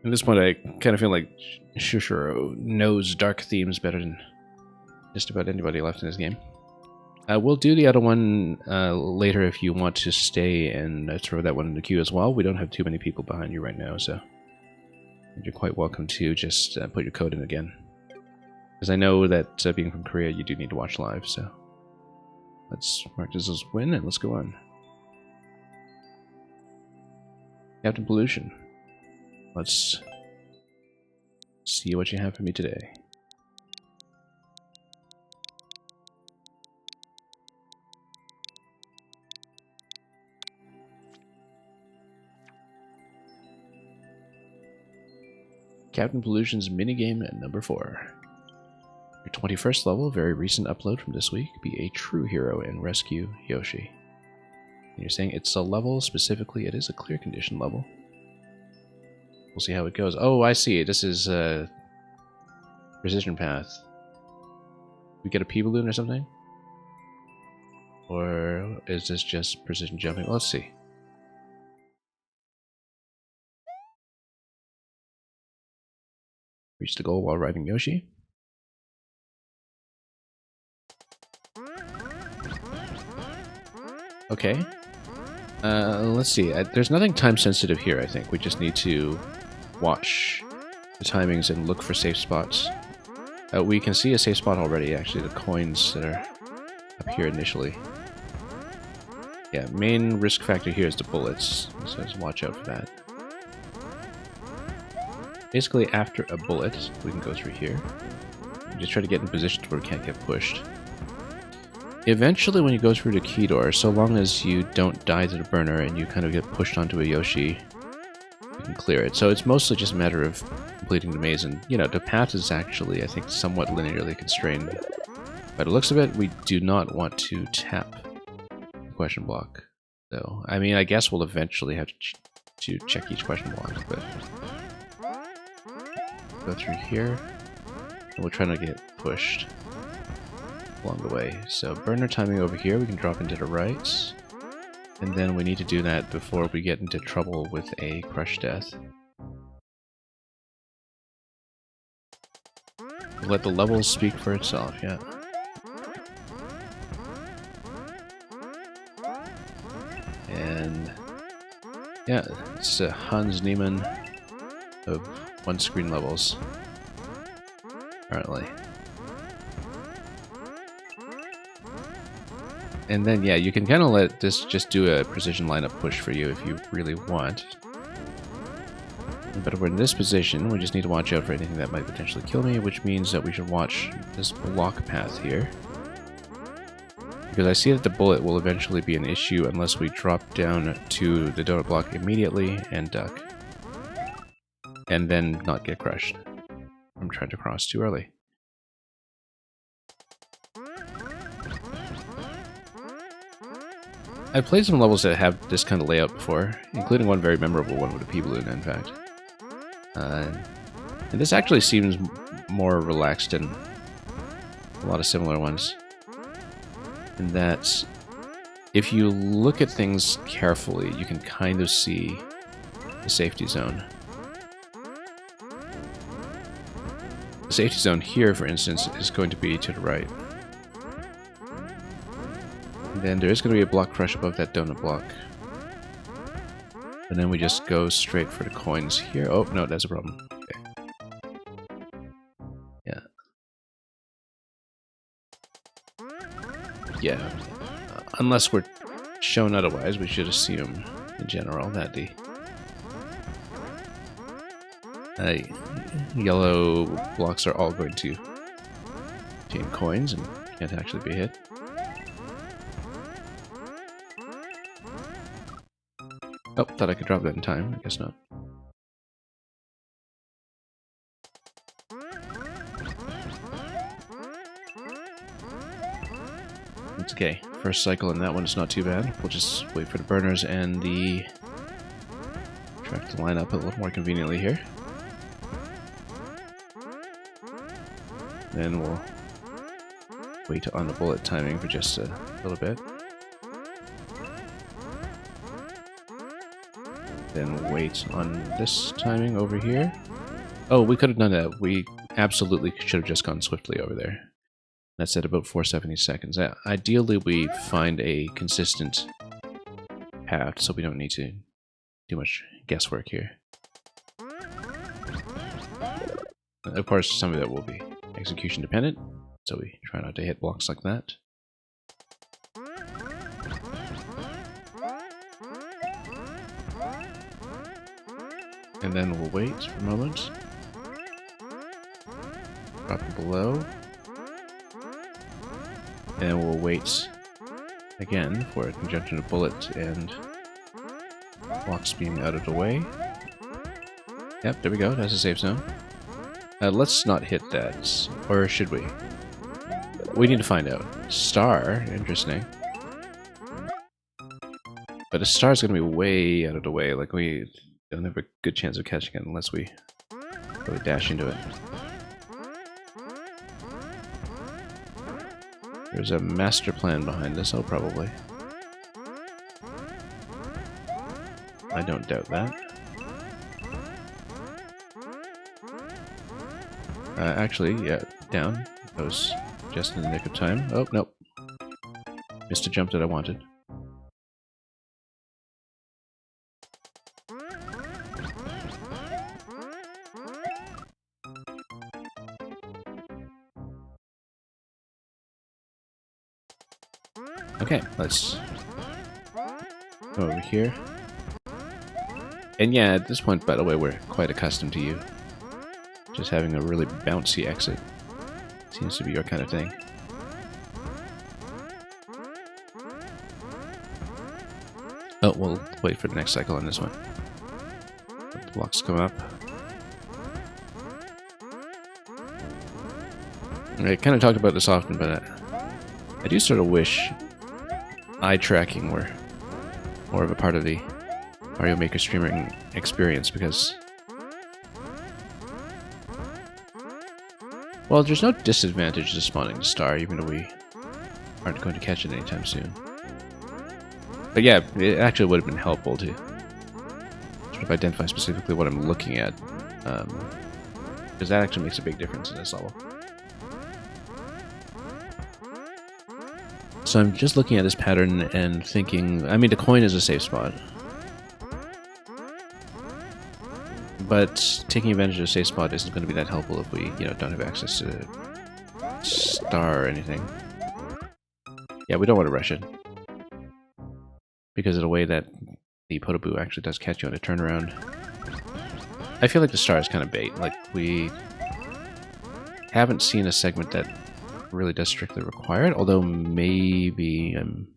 Speaker 1: At this point, I kind of feel like Shushiro knows dark themes better than just about anybody left in this game. We'll do the other one later if you want to stay and throw that one in the queue as well. We don't have too many people behind you right now, so you're quite welcome to just put your code in again. Because I know that being from Korea, you do need to watch live, so let's mark this as win and let's go on. Captain Pollution. Let's see what you have for me today. Captain Pollution's minigame at number 4. Your 21st level, very recent upload from this week, be a true hero and rescue Yoshi. And you're saying it's a level, specifically it is a clear condition level. We'll see how it goes. Oh, I see. This is precision path. We get a P-balloon or something? Or is this just precision jumping? Well, let's see. Reach the goal while riding Yoshi. Okay. Let's see. There's nothing time sensitive here, I think. We just need to watch the timings and look for safe spots. We can see a safe spot already, actually, the coins that are up here initially. Yeah, main risk factor here is the bullets, so just watch out for that. Basically, after a bullet, we can go through here. Just try to get in position where we can't get pushed. Eventually, when you go through the key door, so long as you don't die to the burner and you kind of get pushed onto a Yoshi, you can clear it. So it's mostly just a matter of completing the maze, and, you know, the path is actually, I think, somewhat linearly constrained. By the looks of it, we do not want to tap the question block. So, I mean, I guess we'll eventually have to check each question block, but go through here, and we'll try not to get pushed along the way. So burner timing over here, we can drop into the right, and then we need to do that before we get into trouble with a crush death. Let the levels speak for itself, yeah. And yeah, it's Hans Niemann of one-screen levels, apparently. And then, yeah, you can kind of let this just do a precision lineup push for you if you really want. But if we're in this position, we just need to watch out for anything that might potentially kill me, which means that we should watch this block path here. Because I see that the bullet will eventually be an issue unless we drop down to the donut block immediately and duck. And then not get crushed from trying to cross too early. I've played some levels that have this kind of layout before, including one very memorable one with a P-balloon, in fact. And this actually seems more relaxed than a lot of similar ones. In that, if you look at things carefully, you can kind of see the safety zone. The safety zone here, for instance, is going to be to the right. And then there is going to be a block crush above that donut block. And then we just go straight for the coins here. Oh, no, that's a problem. Okay. yeah, unless we're shown otherwise, we should assume in general that the yellow blocks are all going to contain coins and can't actually be hit. Oh, thought I could drop that in time. I guess not. It's okay. First cycle in that one is not too bad. We'll just wait for the burners and the track to line up a little more conveniently here. Then we'll wait on the bullet timing for just a little bit. Then wait on this timing over here. Oh, we could have done that. We absolutely should have just gone swiftly over there. That's at about 470 seconds. Ideally, we find a consistent path so we don't need to do much guesswork here. Of course, some of that will be execution dependent, so we try not to hit blocks like that. And then we'll wait for a moment. Drop it below. And we'll wait again for a conjunction of bullet and blocks being out of the way. Yep, there we go. That's a safe zone. Let's not hit that. Or should we? We need to find out. Star, interesting. But a star's gonna be way out of the way. Like, we don't have a good chance of catching it unless we really dash into it. There's a master plan behind this, oh, probably. I don't doubt that. Actually, yeah, down. That was just in the nick of time. Oh, nope. Missed a jump that I wanted. Okay, let's go over here. And yeah, at this point, by the way, we're quite accustomed to you. Just having a really bouncy exit. Seems to be your kind of thing. Oh, we'll wait for the next cycle on this one. Let the blocks come up. I kind of talked about this often, but I do sort of wish eye tracking were more of a part of the Mario Maker streaming experience, because, well, there's no disadvantage to spawning the star, even though we aren't going to catch it anytime soon. But yeah, it actually would have been helpful to sort of identify specifically what I'm looking at, because that actually makes a big difference in this level. So I'm just looking at this pattern and thinking, I mean, the coin is a safe spot. But taking advantage of a safe spot isn't going to be that helpful if we, don't have access to star or anything. Yeah, we don't want to rush it. Because of the way that the Podoboo actually does catch you on a turnaround. I feel like the star is kind of bait. Like, we haven't seen a segment that really does strictly require it, although maybe I'm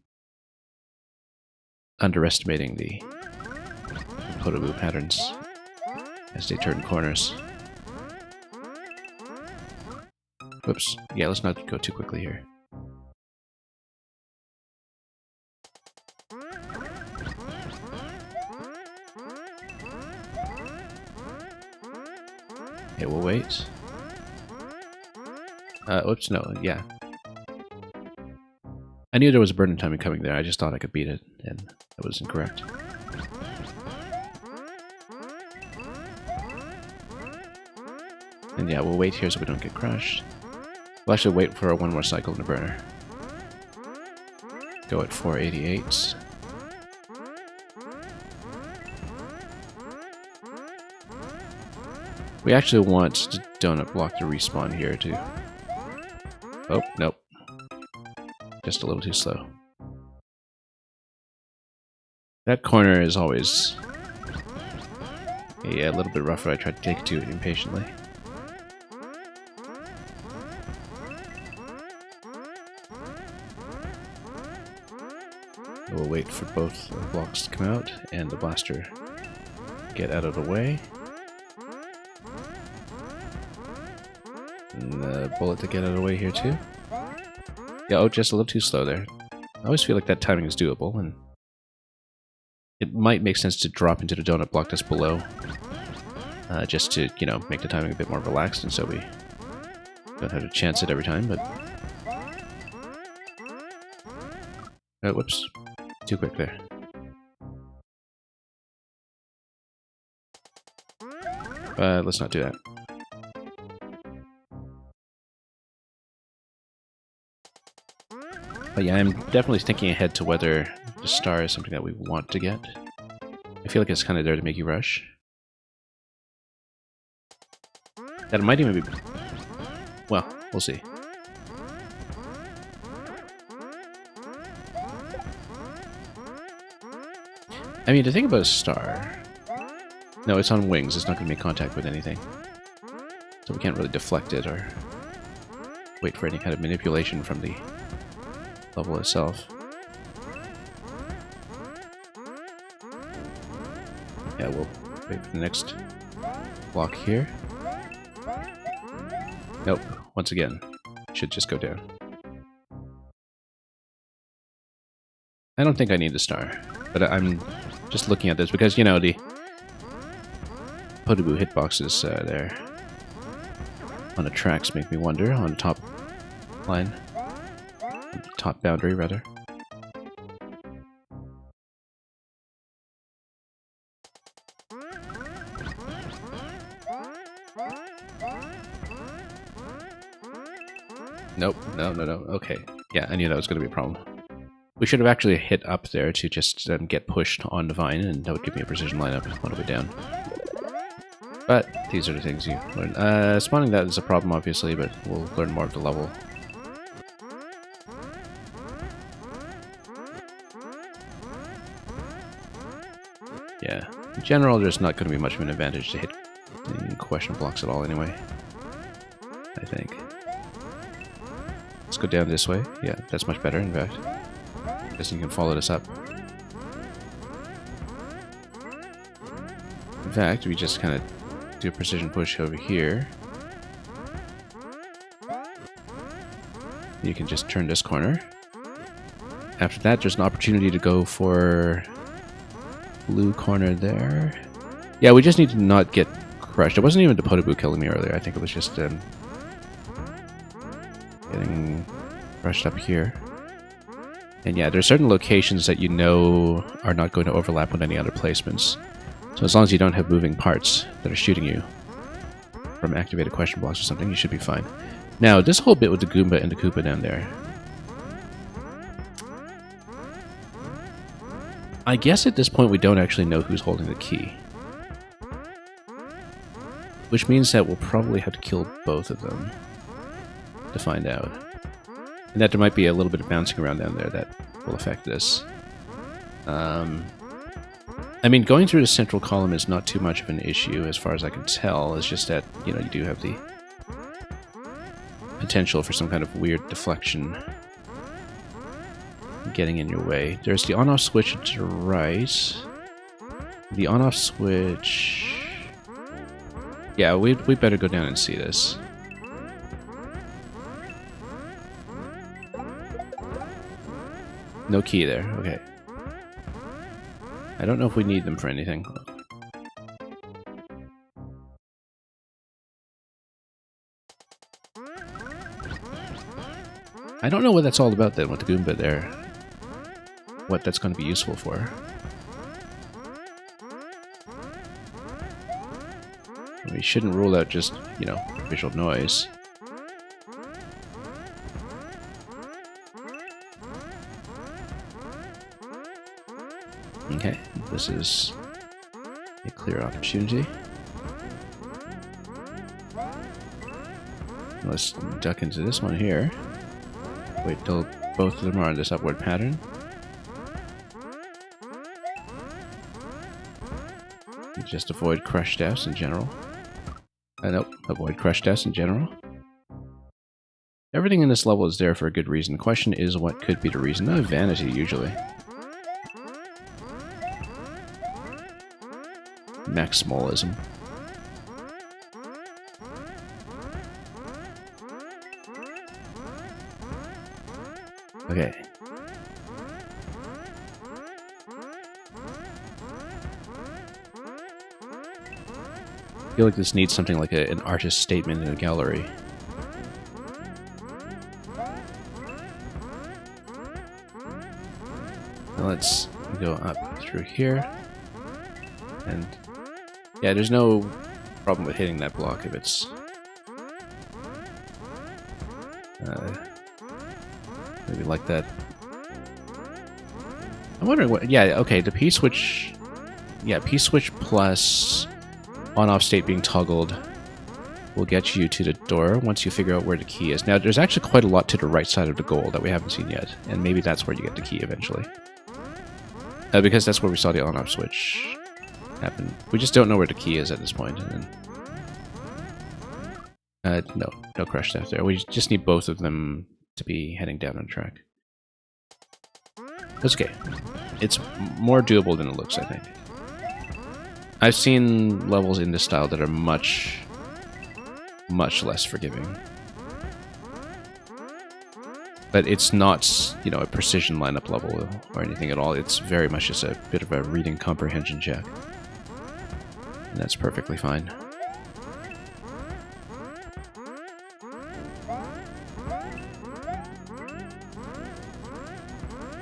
Speaker 1: underestimating the Podoboo patterns as they turn corners. Whoops. Yeah, let's not go too quickly here. Okay, we'll wait. Oops, no, yeah. I knew there was a burn timing coming there, I just thought I could beat it, and that was incorrect. And yeah, we'll wait here so we don't get crushed. We'll actually wait for one more cycle in the burner. Go at 488. We actually want the donut block to respawn here too. Oh, nope. Just a little too slow. That corner is always a little bit rougher. I tried to take it too impatiently. We'll wait for both blocks to come out and the blaster get out of the way. And the bullet to get out of the way here too. Yeah, oh, just a little too slow there. I always feel like that timing is doable, and it might make sense to drop into the donut block just below. Just to, you know, make the timing a bit more relaxed, and so we don't have to chance it every time, but... Oh, whoops. Too quick there. Let's not do that. But yeah, I'm definitely thinking ahead to whether the star is something that we want to get. I feel like it's kind of there to make you rush. That might even be... Well, we'll see. I mean, the thing about a star... No, it's on wings. It's not going to make contact with anything. So we can't really deflect it or wait for any kind of manipulation from the level itself. Yeah, we'll wait for the next block here. Nope. Once again, should just go down. I don't think I need the star, but I'm just looking at this because, you know, the Podoboo hitboxes there on the tracks make me wonder, on the top line. Top boundary, rather. Nope, no. Okay. Yeah, I knew that was going to be a problem. We should have actually hit up there to just get pushed on the vine, and that would give me a precision lineup all the way down. But these are the things you learn. Spawning that is a problem, obviously, but we'll learn more of the level. Yeah, in general, there's not going to be much of an advantage to hit in question blocks at all anyway, I think. Let's go down this way. Yeah, that's much better, in fact. Guess you can follow this up. In fact, we just kind of do a precision push over here. You can just turn this corner. After that, there's an opportunity to go for blue corner there. Yeah, we just need to not get crushed. It wasn't even the Podoboo killing me earlier. I think it was just getting crushed up here. And yeah, there's certain locations that you know are not going to overlap with any other placements. So as long as you don't have moving parts that are shooting you from activated question blocks or something, you should be fine. Now, this whole bit with the Goomba and the Koopa down there. I guess at this point we don't actually know who's holding the key. Which means that we'll probably have to kill both of them to find out. And that there might be a little bit of bouncing around down there that will affect this. I mean, going through the central column is not too much of an issue as far as I can tell. It's just that, you know, you do have the potential for some kind of weird deflection getting in your way. There's the on-off switch to the right. The on-off switch... Yeah, we better go down and see this. No key there, okay. I don't know if we need them for anything. I don't know what that's all about then with the Goomba there. What that's going to be useful for. We shouldn't rule out just, you know, visual noise. Okay, this is a clear opportunity. Let's duck into this one here. Wait till both of them are on this upward pattern. Just avoid crush deaths in general. Nope, avoid crush deaths in general. Everything in this level is there for a good reason. The question is, what could be the reason? Vanity, usually. Maximalism. Okay. I feel like this needs something like an artist's statement in a gallery. Now let's go up through here. And yeah, there's no problem with hitting that block if it's maybe like that. I'm wondering what, yeah, okay, the P-switch, yeah, P-switch plus on-off state being toggled will get you to the door once you figure out where the key is. Now, there's actually quite a lot to the right side of the goal that we haven't seen yet, and maybe that's where you get the key eventually. Because that's where we saw the on-off switch happen. We just don't know where the key is at this point. And then, no crush death there. We just need both of them to be heading down on track. That's okay. It's more doable than it looks, I think. I've seen levels in this style that are much less forgiving. But it's not, you know, a precision lineup level or anything at all. It's very much just a bit of a reading comprehension check. And that's perfectly fine.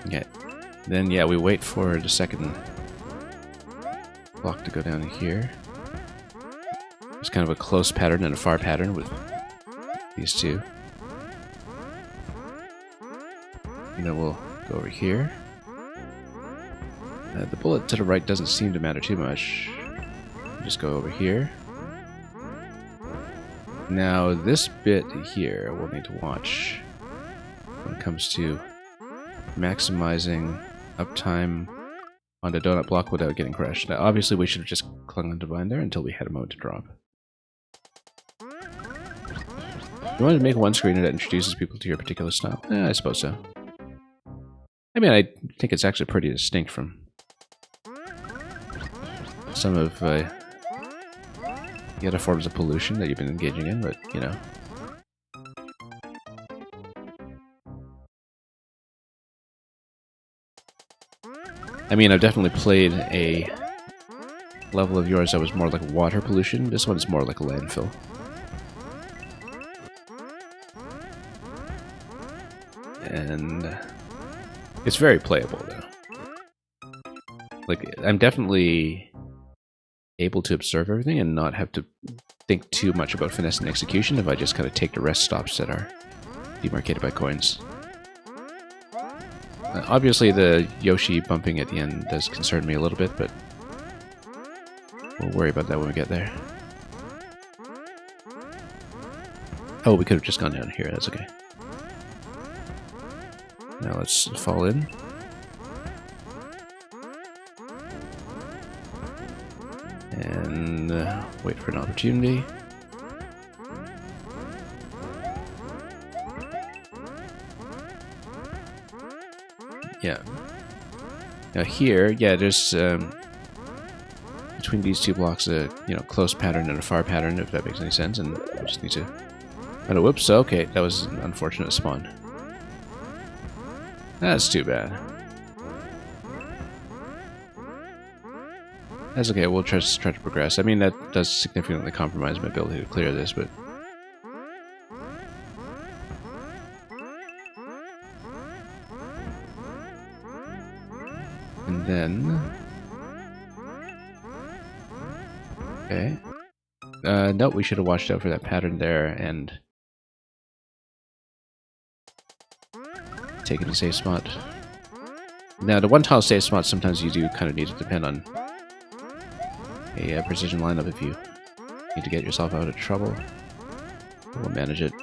Speaker 1: Okay. Then, yeah, we wait for the second block to go down here. There's kind of a close pattern and a far pattern with these two. And then we'll go over here. The bullet to the right doesn't seem to matter too much. Just go over here. Now this bit here we'll need to watch when it comes to maximizing uptime on the donut block without getting crushed. Now obviously we should have just clung on to Vine there until we had a moment to drop. You want to make one screener that introduces people to your particular style? Yeah, I suppose so. I mean, I think it's actually pretty distinct from some of the other forms of pollution that you've been engaging in, but, you know. I mean, I've definitely played a level of yours that was more like water pollution. This one is more like a landfill. And it's very playable, though. Like, I'm definitely able to observe everything and not have to think too much about finesse and execution if I just kind of take the rest stops that are demarcated by coins. Obviously, the Yoshi bumping at the end does concern me a little bit, but we'll worry about that when we get there. Oh, we could have just gone down here. That's okay. Now let's fall in. And wait for an opportunity. Yeah. Now here, yeah, there's between these two blocks a close pattern and a far pattern, if that makes any sense, and we just need to. Oh, whoops! Okay, that was an unfortunate spawn. That's too bad. That's okay, we'll just try to progress. I mean, that does significantly compromise my ability to clear this, but... And then... Okay. Nope, we should have watched out for that pattern there and... taken a safe spot. Now, the one-tile safe spot, sometimes you do kind of need to depend on a precision lineup if you need to get yourself out of trouble. We'll manage it.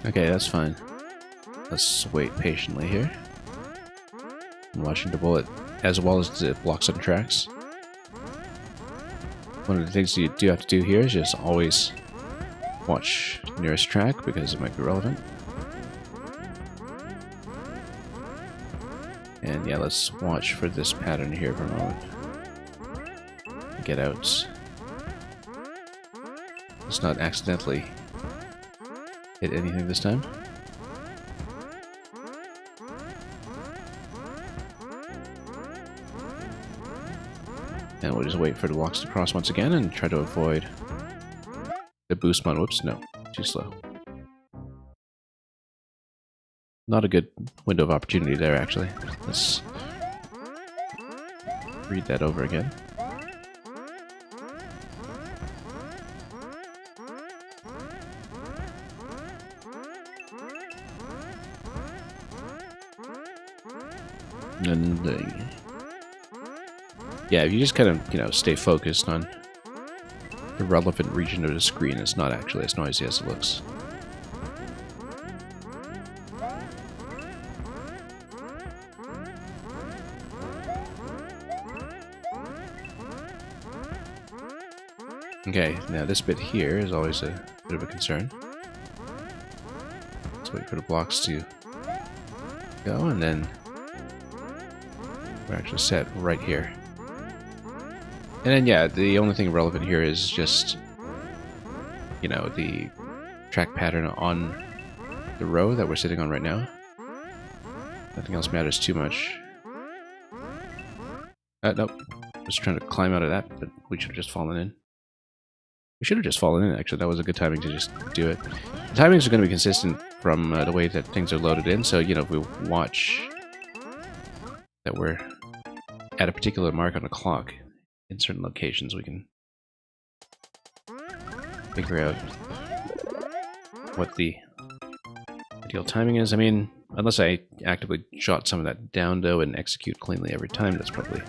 Speaker 1: Okay, that's fine. Let's wait patiently here. I'm watching the bullet as well as the blocks on tracks. One of the things you do have to do here is just always watch the nearest track because it might be relevant. And yeah, let's watch for this pattern here for a moment. Get out. Let's not accidentally hit anything this time. And we'll just wait for the blocks to cross once again and try to avoid the boost mod. Whoops, no, too slow. Not a good window of opportunity there, actually. Let's read that over again. And yeah, if you just kind of, stay focused on the relevant region of the screen, it's not actually as noisy as it looks. Okay, now this bit here is always a bit of a concern. Let's wait for the blocks to go, and then we're actually set right here. And then, yeah, the only thing relevant here is just, the track pattern on the row that we're sitting on right now. Nothing else matters too much. Nope. I was trying to climb out of that, but we should have just fallen in. We should have just fallen in, actually. That was a good timing to just do it. The timings are going to be consistent from the way that things are loaded in, so, if we watch that we're at a particular mark on the clock in certain locations, we can figure out what the ideal timing is. I mean, unless I actively jot some of that down, though, and execute cleanly every time, that's probably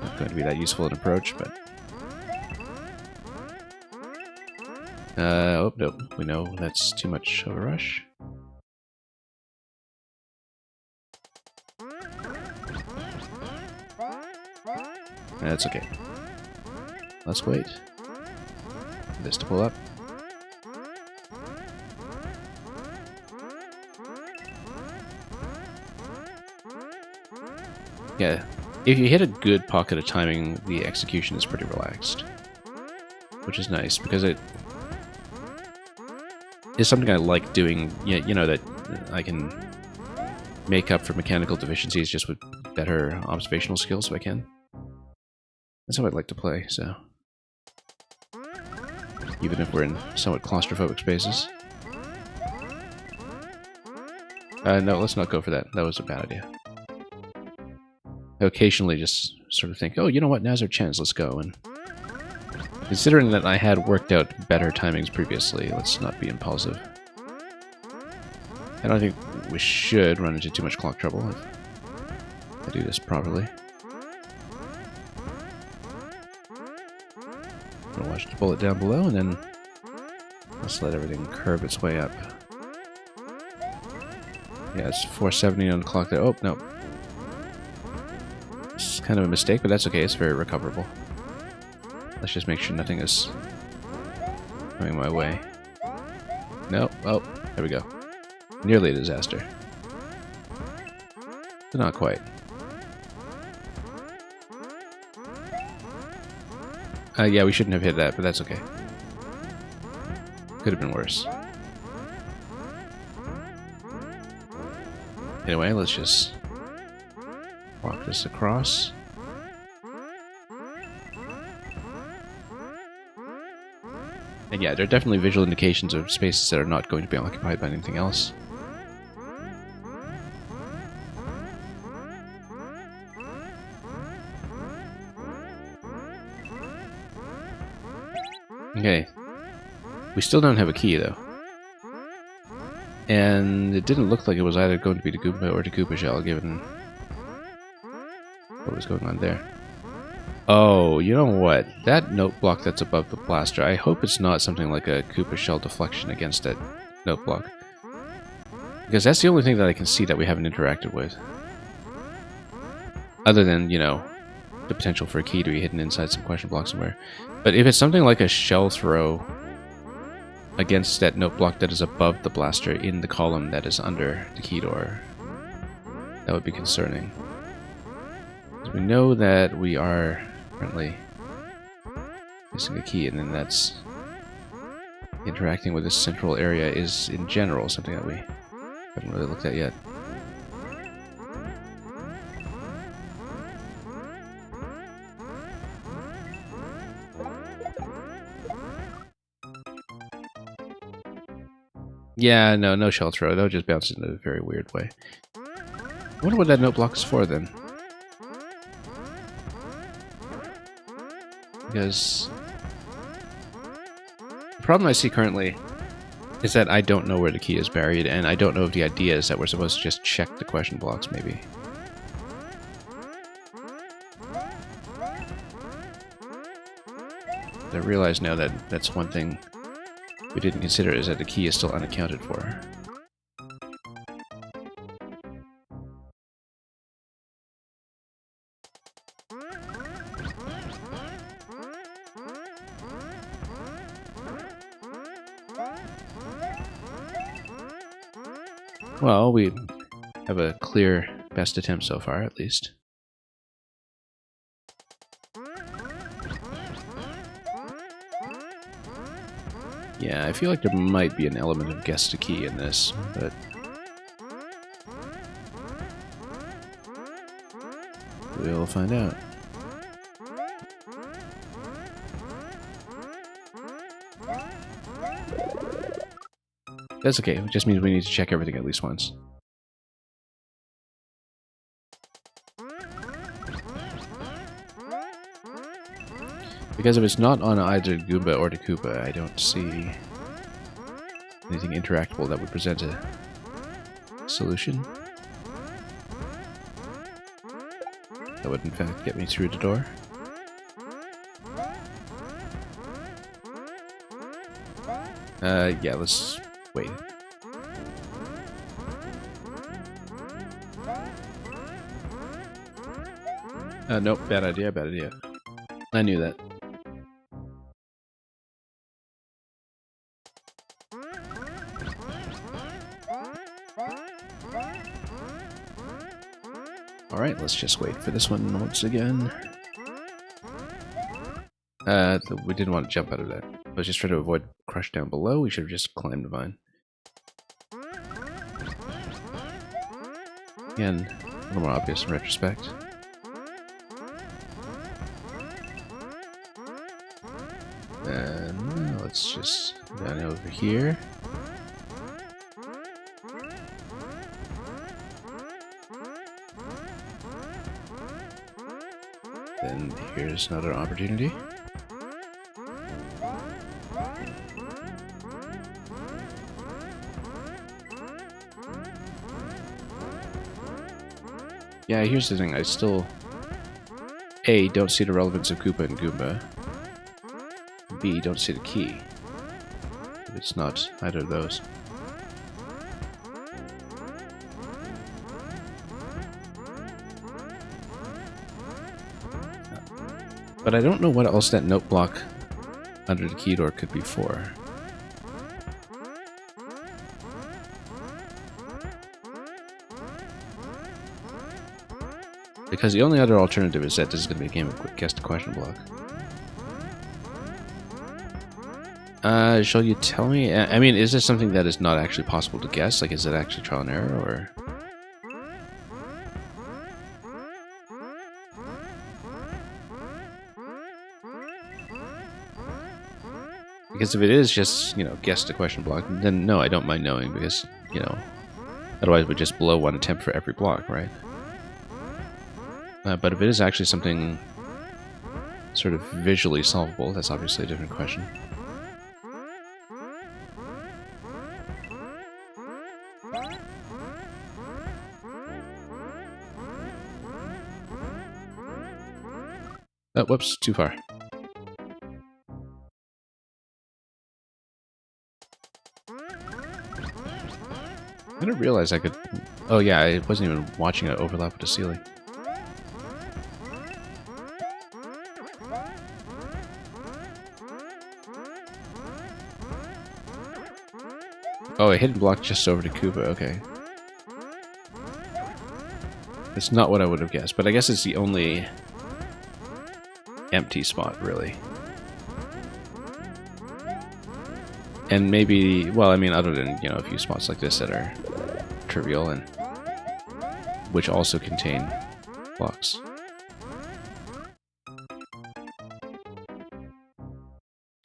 Speaker 1: not going to be that useful an approach, but... oh, no, we know that's too much of a rush. That's okay. Let's wait for this to pull up. Yeah, if you hit a good pocket of timing, the execution is pretty relaxed, which is nice because it is something I like doing. That I can make up for mechanical deficiencies just with better observational skills if I can. That's how I'd like to play, so... Even if we're in somewhat claustrophobic spaces. No, let's not go for that. That was a bad idea. I occasionally just sort of think, oh, you know what, now's our chance, let's go. And considering that I had worked out better timings previously, let's not be impulsive. I don't think we should run into too much clock trouble if I do this properly. Gonna watch the bullet down below, and then let's let everything curve its way up. Yeah, it's 470 on the clock there. Oh, no. It's kind of a mistake, but that's okay. It's very recoverable. Let's just make sure nothing is coming my way. No. Oh, there we go. Nearly a disaster. But not quite. Yeah, we shouldn't have hit that, but that's okay. Could have been worse. Anyway, let's just walk this across. And yeah, there are definitely visual indications of spaces that are not going to be occupied by anything else. Okay. We still don't have a key, though. And it didn't look like it was either going to be the Goomba or the Koopa Shell, given what was going on there. Oh, you know what? That note block that's above the blaster, I hope it's not something like a Koopa shell deflection against that note block. Because that's the only thing that I can see that we haven't interacted with. Other than, you know, the potential for a key to be hidden inside some question block somewhere. But if it's something like a shell throw against that note block that is above the blaster in the column that is under the key door, that would be concerning. Because we know that we are currently missing a key, and then that's interacting with this central area is in general something that we haven't really looked at yet. Yeah, no shell throw. That would just bounce in a very weird way. I wonder what that note block is for then. Because the problem I see currently is that I don't know where the key is buried, and I don't know if the idea is that we're supposed to just check the question blocks, maybe. I realize now that that's one thing we didn't consider, is that the key is still unaccounted for. Well, we have a clear best attempt so far, at least. Yeah, I feel like there might be an element of guess the key in this, but we'll find out. That's okay, it just means we need to check everything at least once. Because if it's not on either Goomba or the Koopa, I don't see anything interactable that would present a solution. That would in fact get me through the door. Yeah, let's wait. Nope, bad idea, bad idea. I knew that. Alright, let's just wait for this one once again. We didn't want to jump out of that. I was just trying to avoid crush down below. We should have just climbed the vine. Again, a little more obvious in retrospect. And let's just go down over here. Then here's another opportunity. Yeah, here's the thing. I still, A, don't see the relevance of Koopa and Goomba. B, don't see the key. If it's not either of those. But I don't know what else that note block under the key door could be for. Because the only other alternative is that this is going to be a game of quick guess the question block. Shall you tell me? I mean, is this something that is not actually possible to guess? Like, is it actually trial and error, or...? Because if it is just, you know, guess the question block, then no, I don't mind knowing, because, you know, otherwise we'd just blow one attempt for every block, right? But if it is actually something sort of visually solvable, that's obviously a different question. Oh, whoops, too far. I didn't realize I could... Oh yeah, I wasn't even watching it overlap with the ceiling. Oh, a hidden block just over to Koopa, okay. It's not what I would have guessed, but I guess it's the only empty spot, really. And maybe, well, I mean, other than, you know, a few spots like this that are trivial and which also contain blocks.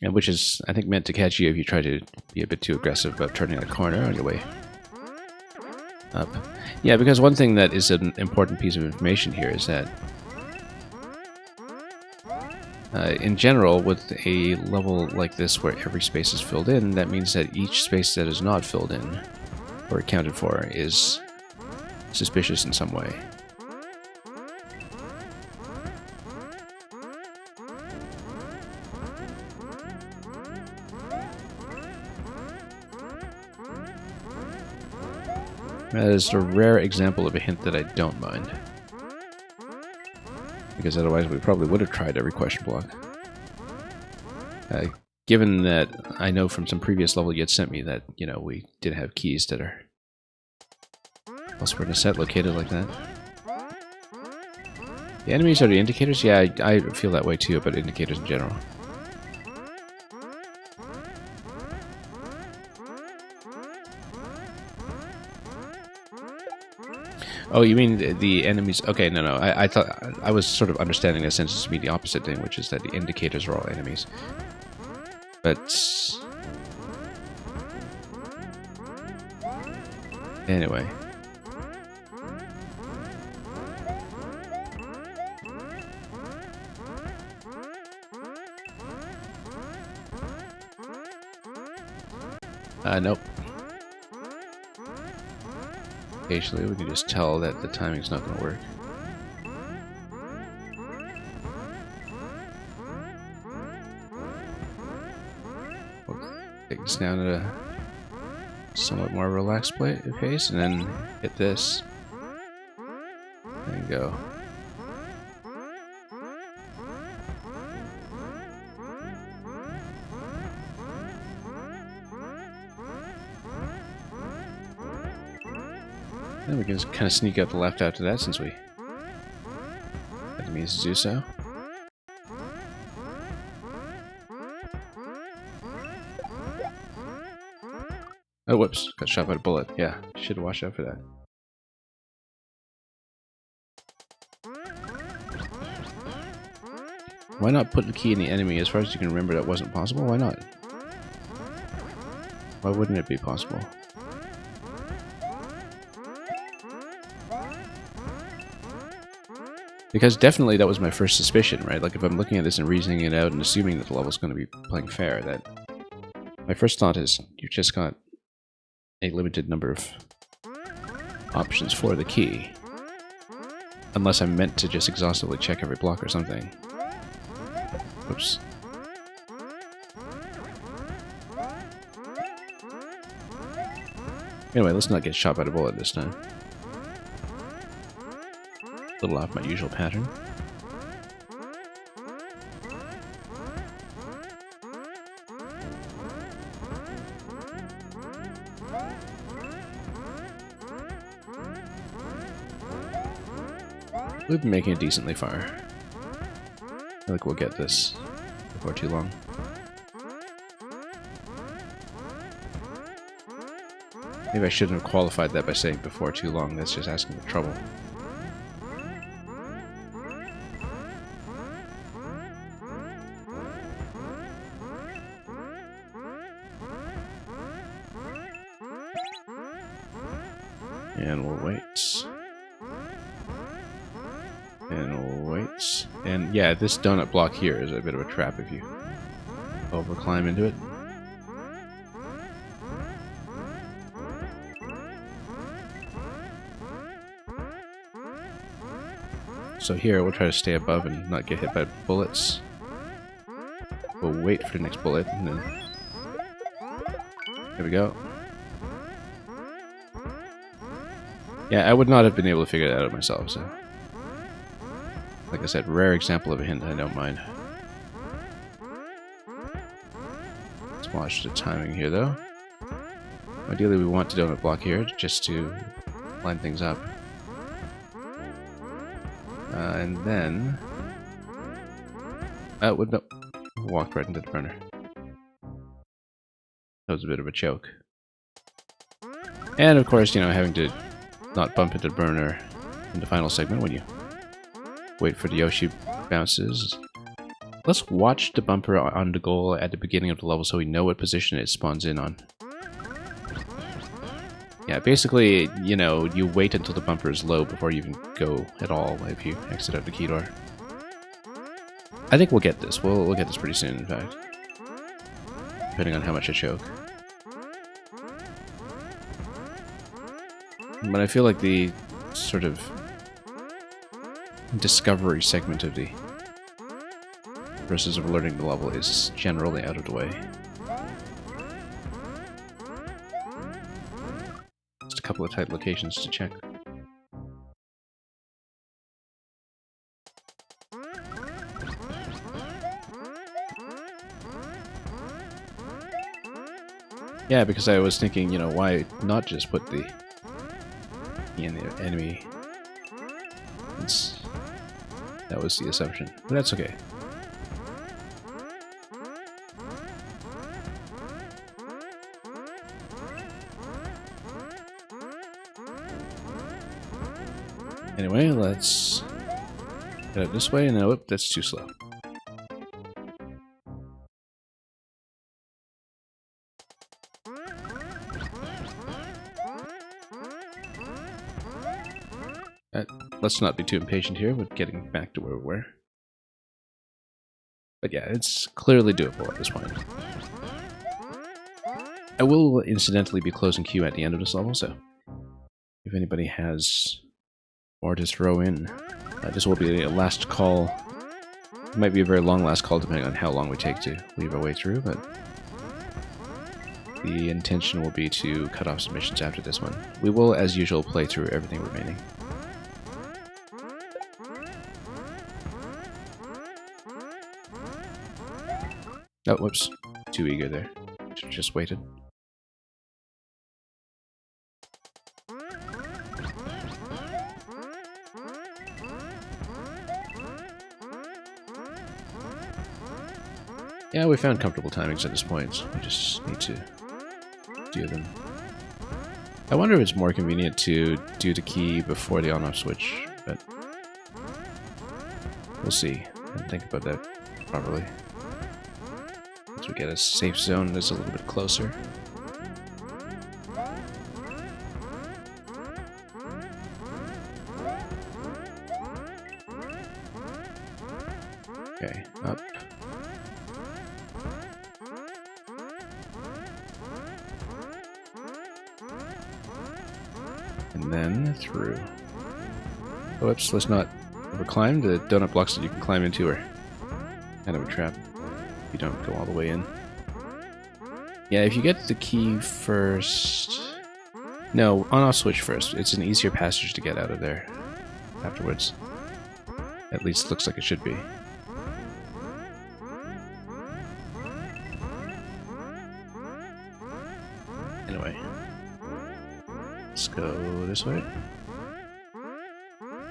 Speaker 1: And which is, I think, meant to catch you if you try to be a bit too aggressive about turning a corner on your way up. Yeah, because one thing that is an important piece of information here is that in general, with a level like this where every space is filled in, that means that each space that is not filled in or accounted for is suspicious in some way. That is a rare example of a hint that I don't mind. Because otherwise we probably would have tried every question block. Given that I know from some previous level you had sent me that, you know, we did have keys that are elsewhere in the set located like that. The enemies are the indicators? Yeah, I feel that way too about indicators in general. Oh, you mean the enemies? Okay, no. I thought I was sort of understanding that sentence to mean the opposite thing, which is that the indicators are all enemies. But anyway, nope. Occasionally, we can just tell that the timing's not going to work. We'll take this down at a somewhat more relaxed pace, and then hit this, and go. Then we can just kind of sneak out the left after that, since we had the means to do so. Oh, whoops. Got shot by a bullet. Yeah, should have watched out for that. Why not put the key in the enemy? As far as you can remember, that wasn't possible? Why not? Why wouldn't it be possible? Because definitely that was my first suspicion, right? Like, if I'm looking at this and reasoning it out and assuming that the level's going to be playing fair, that my first thought is you've just got a limited number of options for the key. Unless I'm meant to just exhaustively check every block or something. Oops. Anyway, let's not get shot by the bullet this time. A little off my usual pattern. We've been making it decently far. I think we'll get this before too long. Maybe I shouldn't have qualified that by saying before too long. That's just asking for trouble. And we'll wait. And we'll wait. And yeah, this donut block here is a bit of a trap if you over-climb into it. So here, we'll try to stay above and not get hit by bullets. We'll wait for the next bullet, and then... There we go. Yeah, I would not have been able to figure that out myself, so... Like I said, rare example of a hint I don't mind. Let's watch the timing here, though. Ideally, we want the donut block here, just to line things up. And then... no, walked right into the burner. That was a bit of a choke. And of course, you know, having to not bump into the burner in the final segment when you wait for the Yoshi bounces. Let's watch the bumper on the goal at the beginning of the level so we know what position it spawns in on. Yeah, basically, you know, you wait until the bumper is low before you even go at all if you exit out the key door. I think we'll get this. We'll get this pretty soon, in fact. Depending on how much I choke. But I feel like the sort of discovery segment of the process of learning the level is generally out of the way. Just a couple of tight locations to check. Yeah, because I was thinking, you know, why not just put the in the enemy? That was the assumption, but that's okay. Anyway, let's get it this way, and nope, that's too slow. Let's not be too impatient here with getting back to where we were. But yeah, it's clearly doable at this point. I will incidentally be closing queue at the end of this level, so if anybody has more to throw in, this will be a last call. It might be a very long last call depending on how long we take to weave our way through, but the intention will be to cut off submissions after this one. We will, as usual, play through everything remaining. Oh, whoops. Too eager there. Should've just waited. Yeah, we found comfortable timings at this point, so we just need to do them. I wonder if it's more convenient to do the key before the on-off switch, but we'll see and think about that properly. Once we get a safe zone that's a little bit closer. Okay, up. And then through. Whoops, let's not overclimb. The donut blocks that you can climb into are kind of a trap if you don't go all the way in. Yeah, if you get the key first... No, on-off switch first. It's an easier passage to get out of there afterwards. At least looks like it should be. Anyway. Let's go this way.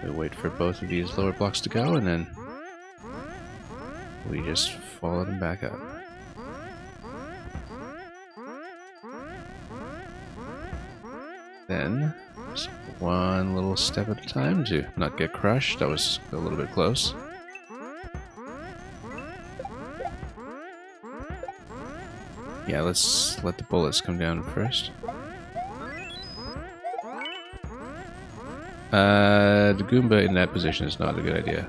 Speaker 1: We wait for both of these lower blocks to go, and then we just follow them back up. Then, just one little step at a time to not get crushed. That was a little bit close. Yeah, let's let the bullets come down first. The Goomba in that position is not a good idea.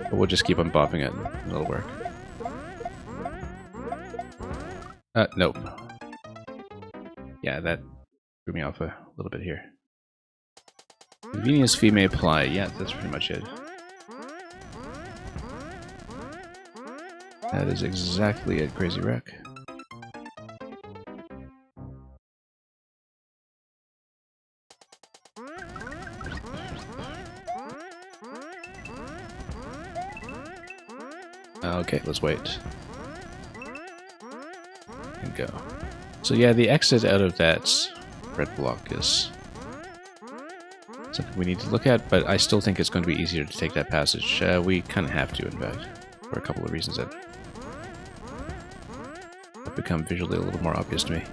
Speaker 1: But we'll just keep on bopping it, and it'll work. Nope. Yeah, that threw me off a little bit here. Convenience fee may apply. Yeah, that's pretty much it. That is exactly it, Crazy Wreck. Okay, let's wait. And go. So yeah, the exit out of that red block is something we need to look at, but I still think it's going to be easier to take that passage. We kind of have to, in fact, for a couple of reasons that have become visually a little more obvious to me.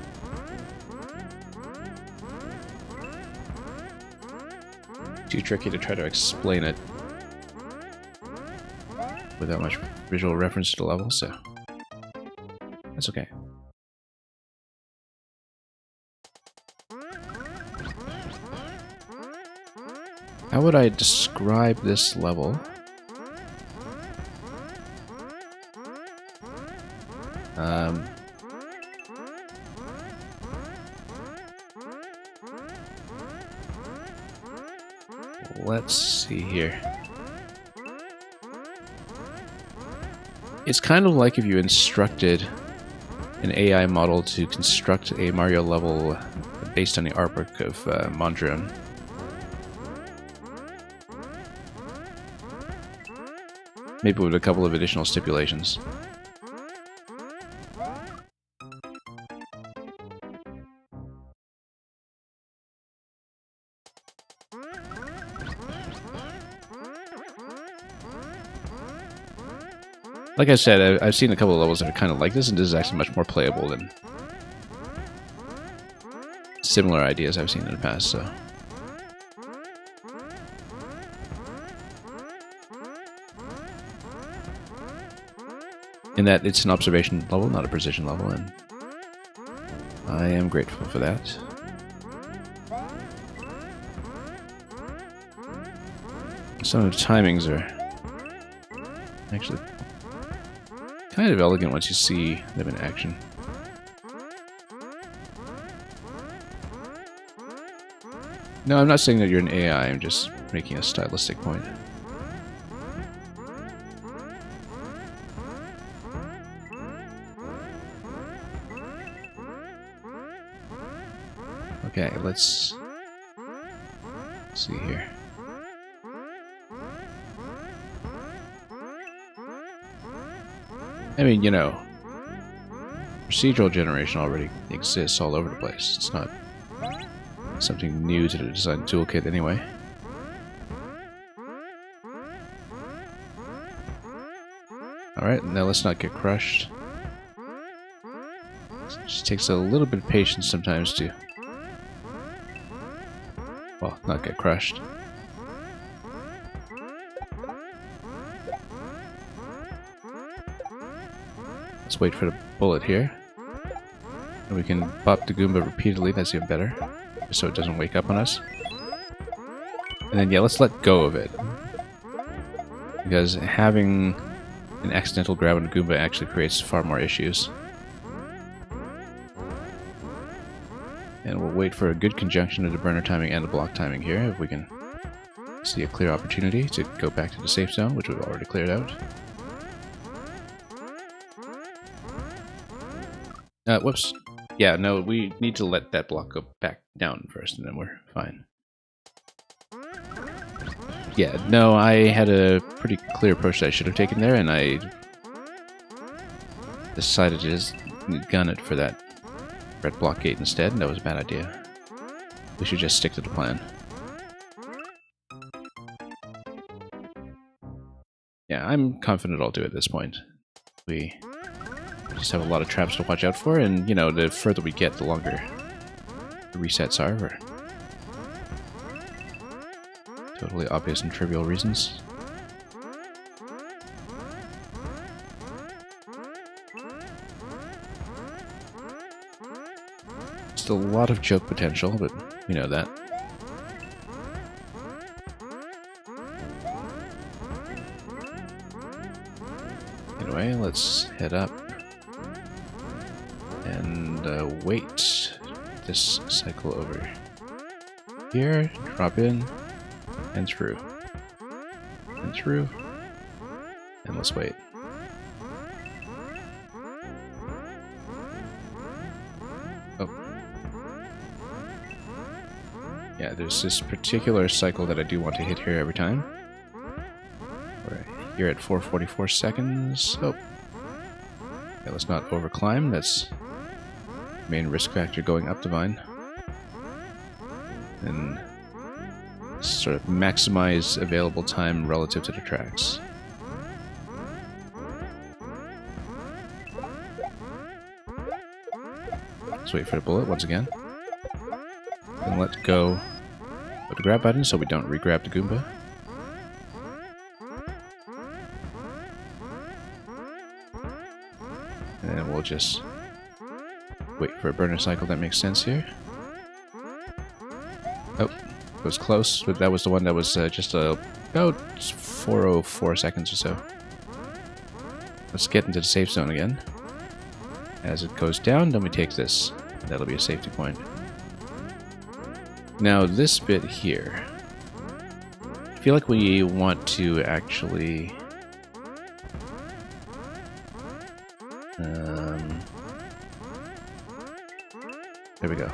Speaker 1: Too tricky to try to explain it without much visual reference to the level, so that's okay. How would I describe this level? Let's see here. It's kind of like if you instructed an AI model to construct a Mario level based on the artwork of Mondrian. Maybe with a couple of additional stipulations. Like I said, I've seen a couple of levels that are kind of like this, and this is actually much more playable than similar ideas I've seen in the past, so... in that it's an observation level, not a precision level, and I am grateful for that. Some of the timings are actually kind of elegant once you see them in action. No, I'm not saying that you're an AI, I'm just making a stylistic point. Okay, let's see here. I mean, you know, procedural generation already exists all over the place. It's not something new to the design toolkit anyway. Alright, now let's not get crushed. It just takes a little bit of patience sometimes to, well, not get crushed. Let's wait for the bullet here. And we can pop the Goomba repeatedly, that's even better. So it doesn't wake up on us. And then, yeah, let's let go of it. Because having an accidental grab on a Goomba actually creates far more issues. And we'll wait for a good conjunction of the burner timing and the block timing here, if we can see a clear opportunity to go back to the safe zone, which we've already cleared out. Whoops. Yeah, no, we need to let that block go back down first, and then we're fine. Yeah, no, I had a pretty clear approach that I should have taken there, and I decided to just gun it for that red block gate instead, and that was a bad idea. We should just stick to the plan. Yeah, I'm confident I'll do it at this point. We just have a lot of traps to watch out for, and, you know, the further we get, the longer the resets are, for totally obvious and trivial reasons. Still a lot of joke potential, but we know that. Anyway, let's head up and wait this cycle over here, drop in, and through. And through. And let's wait. there's this particular cycle that I do want to hit here every time. We're here at 4:44 seconds. Oh. Okay, let's not overclimb. That's the main risk factor going up Divine. And sort of maximize available time relative to the tracks. Let's wait for the bullet once again. And let go of the grab button so we don't re-grab the Goomba. And we'll just wait for a burner cycle that makes sense here. Oh, it was close, but that was the one that was just about 4:04 seconds or so. Let's get into the safe zone again. As it goes down, then we take this. That'll be a safety point. Now this bit here, I feel like we want to actually there we go.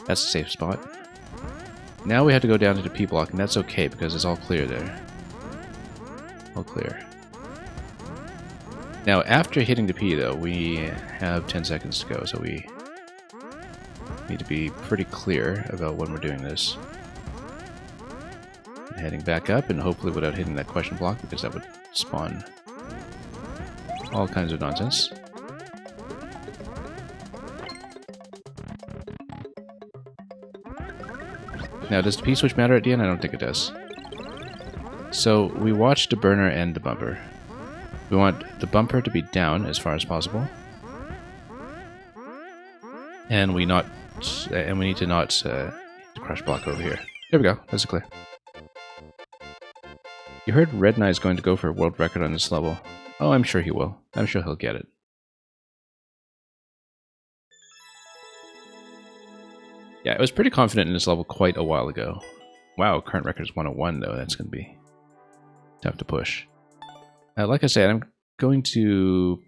Speaker 1: That's a safe spot. Now we have to go down to the P block, and that's okay because it's all clear there. All clear. Now, after hitting the P, though, we have 10 seconds to go, so we need to be pretty clear about when we're doing this. And heading back up, and hopefully without hitting that question block, because that would spawn all kinds of nonsense. Now, does the P-switch matter at the end? I don't think it does. So, we watch the burner and the bumper. We want the bumper to be down as far as possible. And we need to not hit the crush block over here. There we go, that's clear. You heard Red Knight is going to go for a world record on this level. Oh, I'm sure he will. I'm sure he'll get it. Yeah, I was pretty confident in this level quite a while ago. Wow, current record is 101 though. That's going to be tough to push. Like I said, I'm going to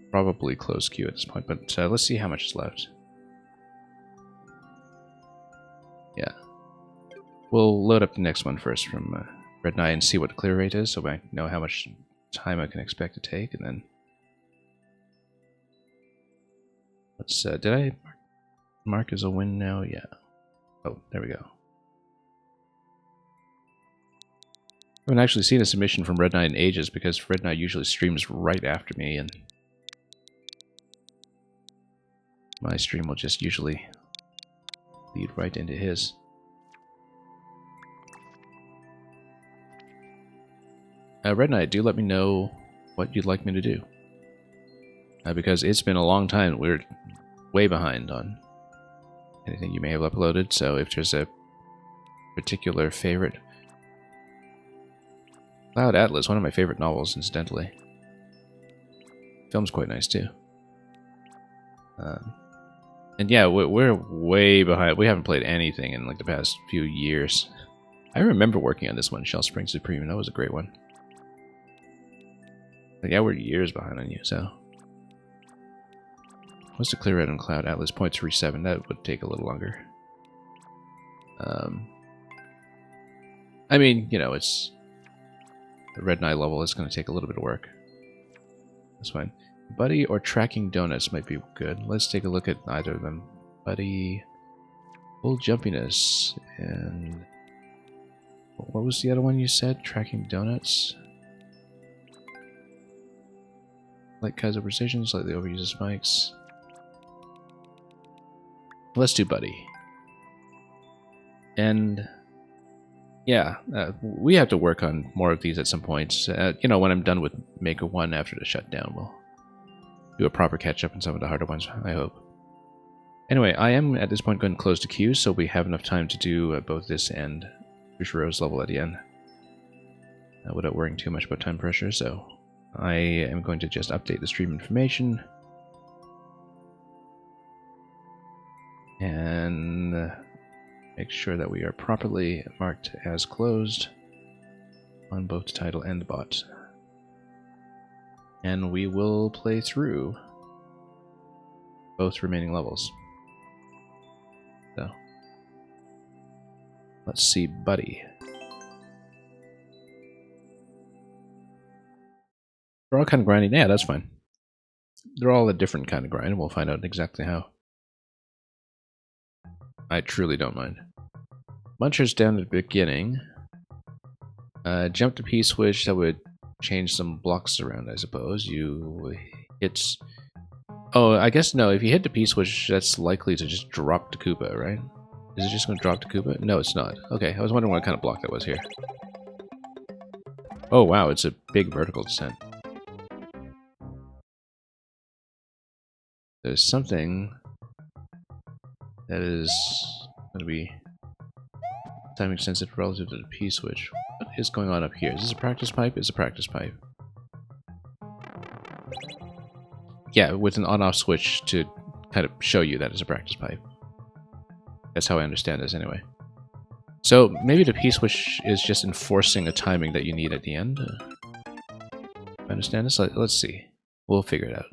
Speaker 1: probably close queue at this point, but let's see how much is left. Yeah. We'll load up the next one first from Red Knight and see what the clear rate is, so I know how much time I can expect to take, and then... Let's, did I mark as a win now? Yeah. Oh, there we go. I haven't actually seen a submission from Red Knight in ages because Red Knight usually streams right after me, and my stream will just usually lead right into his. Red Knight, do let me know what you'd like me to do. Because it's been a long time. We're way behind on anything you may have uploaded, so if there's a particular favorite... Cloud Atlas, one of my favorite novels, incidentally. Film's quite nice, too. And yeah, we're way behind. We haven't played anything in like the past few years. I remember working on this one, Shell Spring Supreme, and that was a great one. Like, yeah, we're years behind on you, so... What's the clear rate on Cloud Atlas? 0.37. That would take a little longer. I mean, you know, it's... The Red Knight level is going to take a little bit of work. That's fine. Buddy or Tracking Donuts might be good. Let's take a look at either of them. Buddy... Full Jumpiness, and... What was the other one you said? Tracking Donuts? Light Kaiser Precision, slightly overuses spikes. Let's do Buddy. And... Yeah, we have to work on more of these at some point. You know, when I'm done with Maker 1 after the shutdown, we'll do a proper catch-up on some of the harder ones, I hope. Anyway, I am at this point going to close the queue, so we have enough time to do both this and Bushiroad's level at the end. Without worrying too much about time pressure, so I am going to just update the stream information. And... make sure that we are properly marked as closed on both the title and the bot. And we will play through both remaining levels. So, Let's see, buddy. They're all kind of grinding. Yeah, that's fine. They're all a different kind of grind, and we'll find out exactly how. I truly don't mind. Muncher's down at the beginning. Jump to P-switch, that would change some blocks around, I suppose. You hit... Oh, I guess no, if you hit the P-switch, that's likely to just drop the Koopa, right? Is it just going to drop the Koopa? No, it's not. Okay, I was wondering what kind of block that was here. Oh, wow, it's a big vertical descent. There's something that is going to be timing sensitive relative to the P-switch. What is going on up here? Is this a practice pipe? It's a practice pipe. Yeah, with an on-off switch to kind of show you that it's a practice pipe. That's how I understand this anyway. So maybe the P-switch is just enforcing a timing that you need at the end. I understand this? Let's see. We'll figure it out.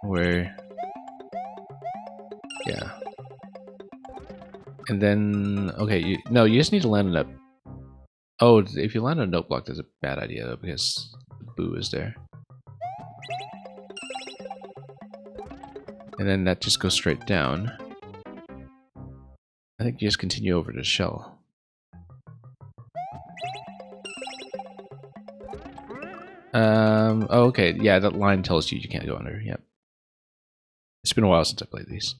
Speaker 1: Where... Yeah. And then... Okay, you just need to land on that... Oh, if you land on a note block, that's a bad idea, though, because Boo is there. And then that just goes straight down. I think you just continue over to shell. Oh, okay, yeah, that line tells you can't go under, yep. It's been a while since I played these.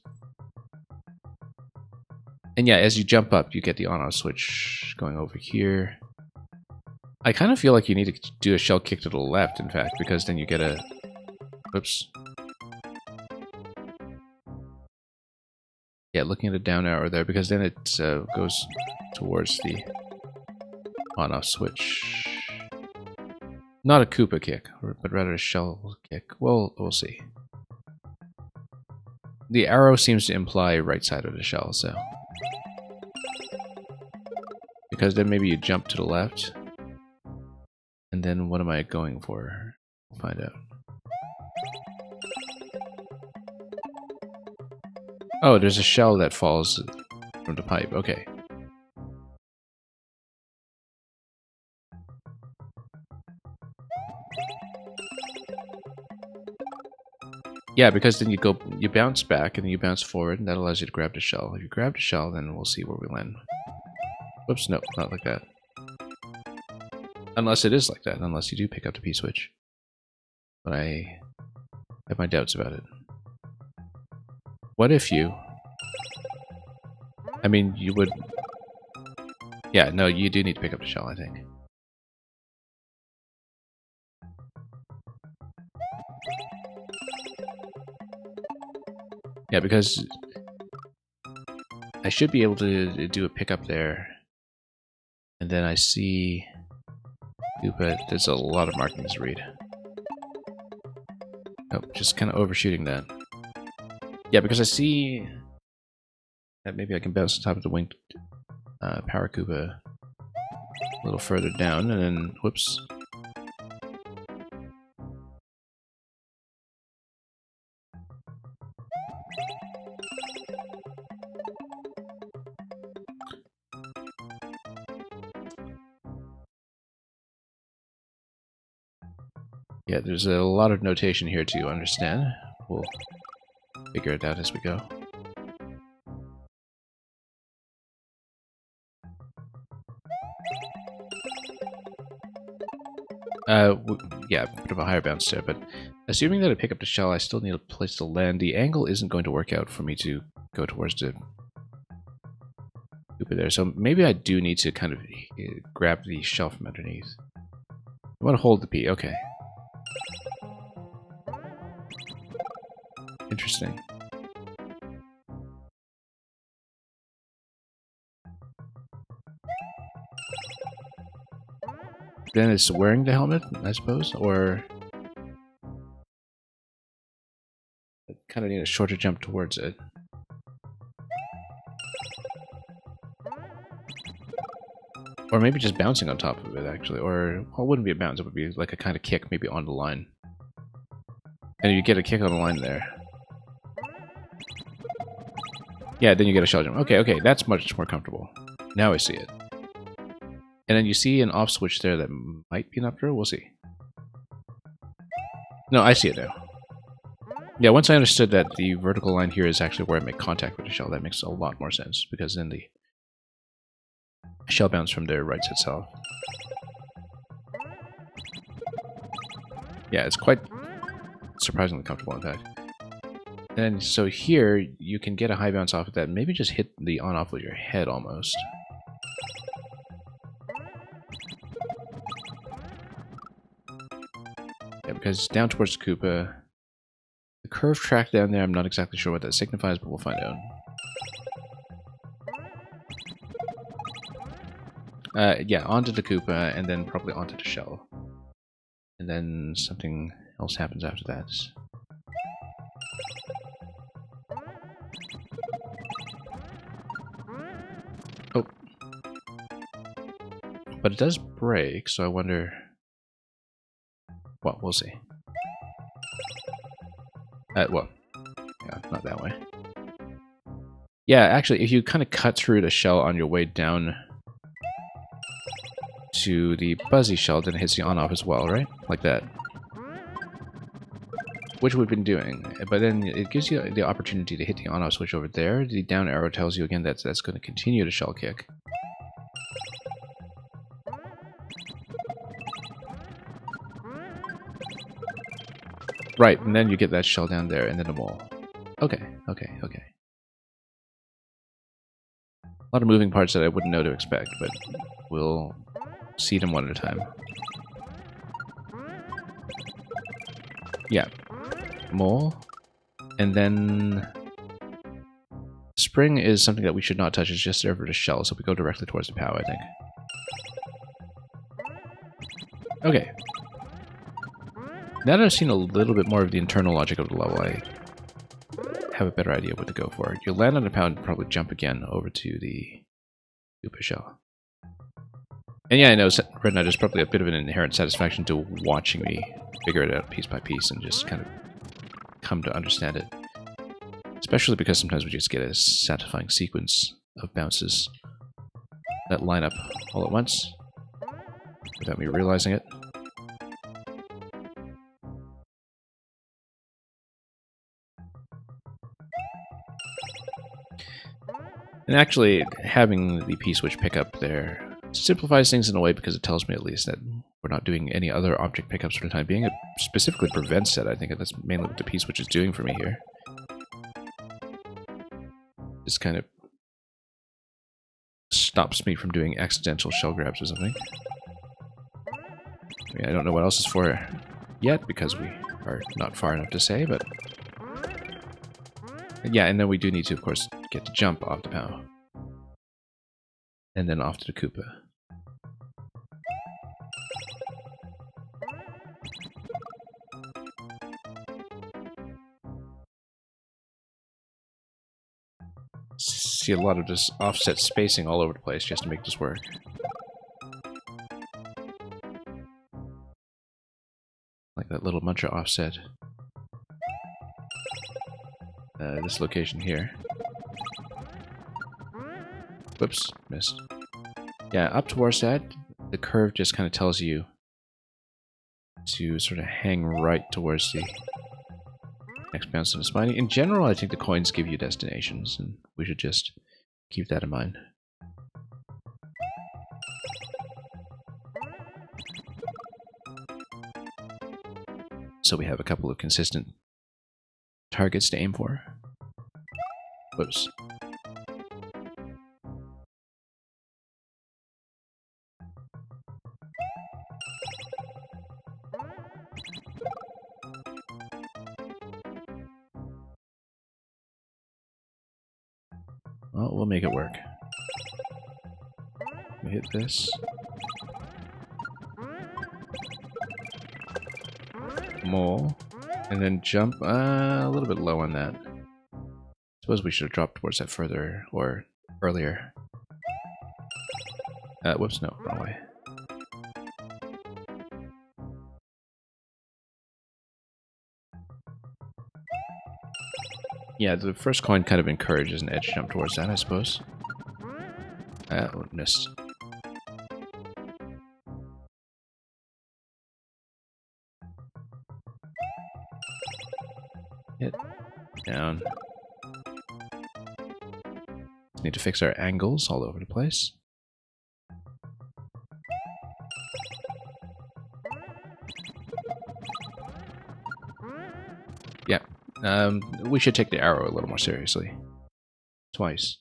Speaker 1: And yeah, as you jump up, you get the on-off switch going over here. I kind of feel like you need to do a shell kick to the left, in fact, because then you get a... Oops. Yeah, looking at the down arrow there, because then it goes towards the on-off switch. Not a Koopa kick, but rather a shell kick. Well, we'll see. The arrow seems to imply right side of the shell, so... Because then maybe you jump to the left. And then what am I going for? We'll find out. Oh, there's a shell that falls from the pipe. Okay. Yeah, because then you bounce back and then you bounce forward, and that allows you to grab the shell. If you grab the shell, then we'll see where we land. Whoops, no, not like that. Unless it is like that, unless you do pick up the P-switch. But I have my doubts about it. What if you... I mean, you would... Yeah, no, you do need to pick up the shell, I think. Yeah, because I should be able to do a pickup there. And then I see... But there's a lot of markings to read. Oh, just kind of overshooting that. Yeah, because I see that maybe I can bounce on top of the winged Power Koopa a little further down, and then, whoops. Yeah, there's a lot of notation here to understand. We'll figure it out as we go. Yeah, a bit of a higher bounce there, but assuming that I pick up the shell, I still need a place to land. The angle isn't going to work out for me to go towards the Koopa there, so maybe I do need to kind of grab the shell from underneath. I want to hold the P, okay. Interesting. Then it's wearing the helmet, I suppose, or I kind of need a shorter jump towards it. Or maybe just bouncing on top of it, actually. Or, well, it wouldn't be a bounce, it would be like a kind of kick, maybe on the line. And you get a kick on the line there. Yeah, then you get a shell jump. Okay, okay, that's much more comfortable. Now I see it. And then you see an off switch there that might be an up throw. We'll see. No, I see it now. Yeah, once I understood that the vertical line here is actually where I make contact with the shell, that makes a lot more sense, because then the shell bounce from there writes itself. Yeah, it's quite surprisingly comfortable, in fact. And so here, you can get a high bounce off of that, maybe just hit the on-off with your head almost. Yeah, because down towards the Koopa, the curved track down there, I'm not exactly sure what that signifies, but we'll find out. Yeah, onto the Koopa, and then probably onto the shell. And then something else happens after that. Oh. But it does break, so I wonder... Well, we'll see. Well, yeah, not that way. Yeah, actually, if you kind of cut through the shell on your way down to the Buzzy shell, then it hits the on-off as well, right? Like that. Which we've been doing, but then it gives you the opportunity to hit the on-off switch over there. The down arrow tells you again that that's going to continue to shell kick. Right, and then you get that shell down there, and then a wall. Okay, okay, okay. A lot of moving parts that I wouldn't know to expect, but we'll see them one at a time. Yeah. Mole. And then... Spring is something that we should not touch. It's just there for the shell, so we go directly towards the POW, I think. Okay. Now that I've seen a little bit more of the internal logic of the level, I have a better idea what to go for. You'll land on the POW and probably jump again over to the Koopa shell. And yeah, I know right now there's probably a bit of an inherent satisfaction to watching me figure it out piece by piece and just kind of come to understand it. Especially because sometimes we just get a satisfying sequence of bounces that line up all at once without me realizing it. And actually, having the P-switch pickup there simplifies things in a way because it tells me at least that we're not doing any other object pickups for the time being. It specifically prevents that. I think that's mainly what the P-switch is doing for me here. Just kind of stops me from doing accidental shell grabs or something. I mean, I don't know what else is for yet because we are not far enough to say, but... Yeah, and then we do need to, of course, get to jump off the POW. And then off to the Koopa. See a lot of just offset spacing all over the place just to make this work. Like that little Muncher offset. This location here. Whoops, missed. Yeah, up towards that, the curve just kind of tells you to sort of hang right towards the next bounce in the spiny. In general, I think the coins give you destinations, and we should just keep that in mind. So we have a couple of consistent targets to aim for. Whoops. Well, we'll make it work. We hit this. Mole. And then jump a little bit low on that. Suppose we should have dropped towards that further or earlier. Whoops, no, wrong way. Yeah, the first coin kind of encourages an edge jump towards that, I suppose. Oh, missed. Hit. Down. Need to fix our angles all over the place. Yeah. We should take the arrow a little more seriously. Twice.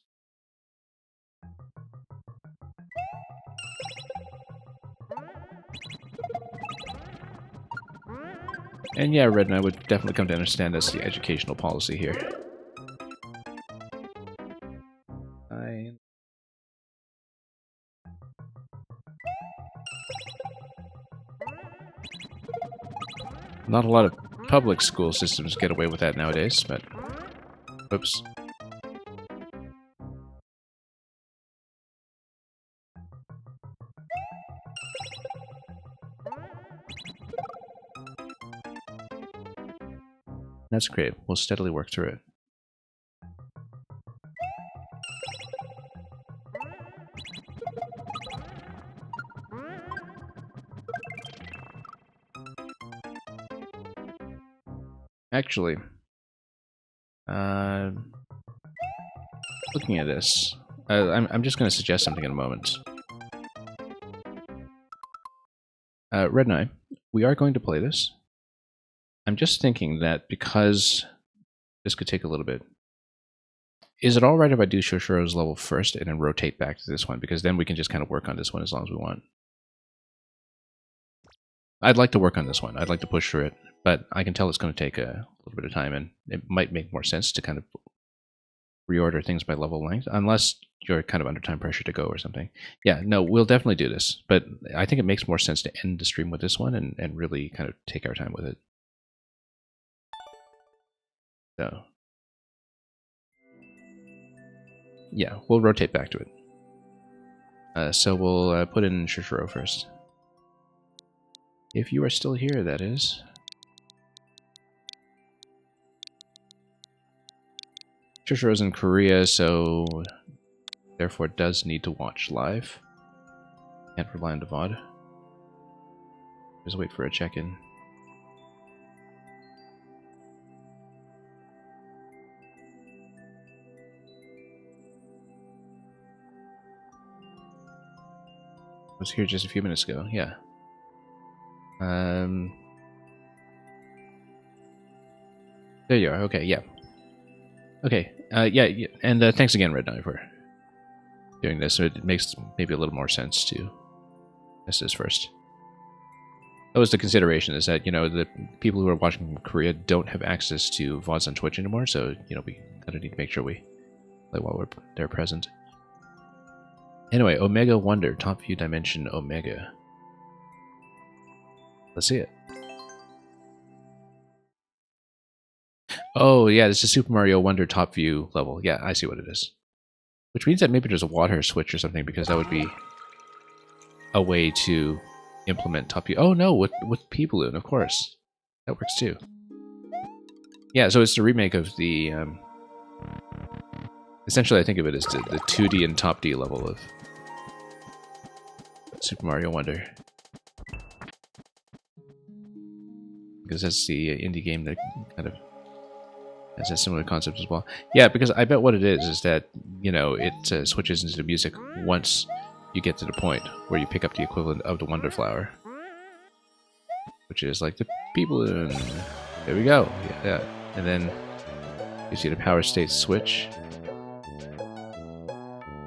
Speaker 1: And yeah, Red Knight would definitely come to understand that's the educational policy here. Not a lot of public school systems get away with that nowadays, but... Oops. That's great. We'll steadily work through it. Actually, looking at this, I'm just going to suggest something in a moment. Red Knight, we are going to play this. I'm just thinking that because this could take a little bit, is it alright if I do Shoshuro's level first and then rotate back to this one? Because then we can just kind of work on this one as long as we want. I'd like to work on this one. I'd like to push through it, but I can tell it's going to take a little bit of time, and it might make more sense to kind of reorder things by level length, unless you're kind of under time pressure to go or something. Yeah, no, we'll definitely do this, but I think it makes more sense to end the stream with this one and really kind of take our time with it. So, yeah, we'll rotate back to it. So we'll put in Shoshuro first. If you are still here, that is. Shoshuro's in Korea, so therefore does need to watch live. Can't rely on the VOD. Just wait for a check-in. Was here just a few minutes ago, yeah. There you are, okay, yeah. Okay, yeah, and thanks again, Red Knight, for doing this. So it makes maybe a little more sense to test this first. That was the consideration, is that, you know, the people who are watching from Korea don't have access to VODs on Twitch anymore, so, you know, we kind of need to make sure we play while they're present. Anyway, Omega Wonder, Top View Dimension Omega. Let's see it. Oh, yeah, this is Super Mario Wonder Top View level. Yeah, I see what it is. Which means that maybe there's a water switch or something, because that would be a way to implement Top View. Oh, no, with P-Balloon, of course. That works too. Yeah, so it's the remake of the... essentially, I think of it as the 2D and Top D level of Super Mario Wonder. Because that's the indie game that kind of has a similar concept as well. Yeah, because I bet what it is that, you know, it switches into the music once you get to the point where you pick up the equivalent of the Wonder Flower. Which is like the P-Balloon. There we go. Yeah. And then you see the power state switch.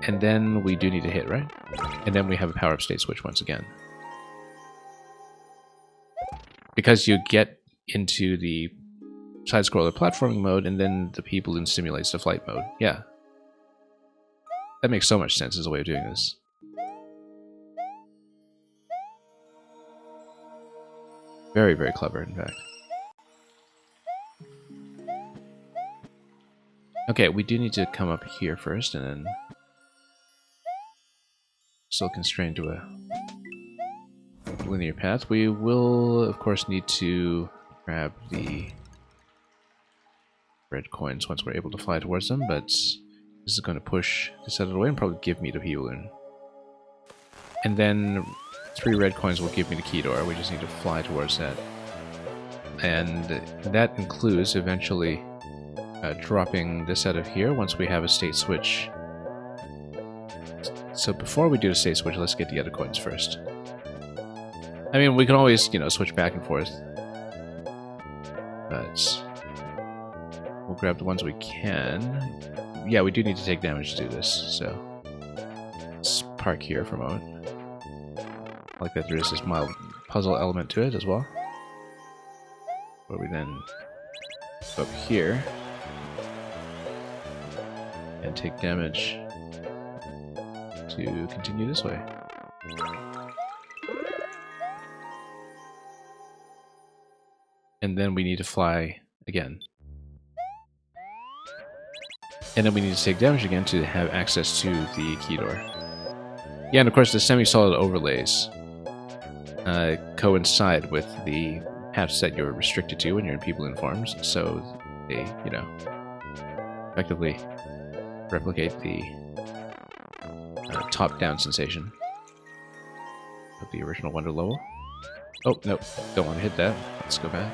Speaker 1: And then we do need to hit, right? And then we have a power-up state switch once again. Because you get into the side-scroller platforming mode, and then the P-Balloon simulates the flight mode. Yeah. That makes so much sense as a way of doing this. Very, very clever, in fact. Okay, we do need to come up here first, and then... Still constrained to a linear path. We will, of course, need to grab the red coins once we're able to fly towards them, but this is going to push this out of the way and probably give me the P-Balloon. And then 3 red coins will give me the key door. We just need to fly towards that. And that includes eventually dropping this out of here once we have a state switch. So before we do the state switch, let's get the other coins first. I mean, we can always, you know, switch back and forth. But we'll grab the ones we can. Yeah, we do need to take damage to do this, so let's park here for a moment. I like that there is this mild puzzle element to it as well. Where we then go up here and take damage to continue this way. And then we need to fly again. And then we need to take damage again to have access to the key door. Yeah, and of course the semi-solid overlays coincide with the paths that you're restricted to when you're in P-Balloon forms, so they, you know, effectively replicate the top-down sensation of the original Wonder level. Oh, no, don't want to hit that. Let's go back.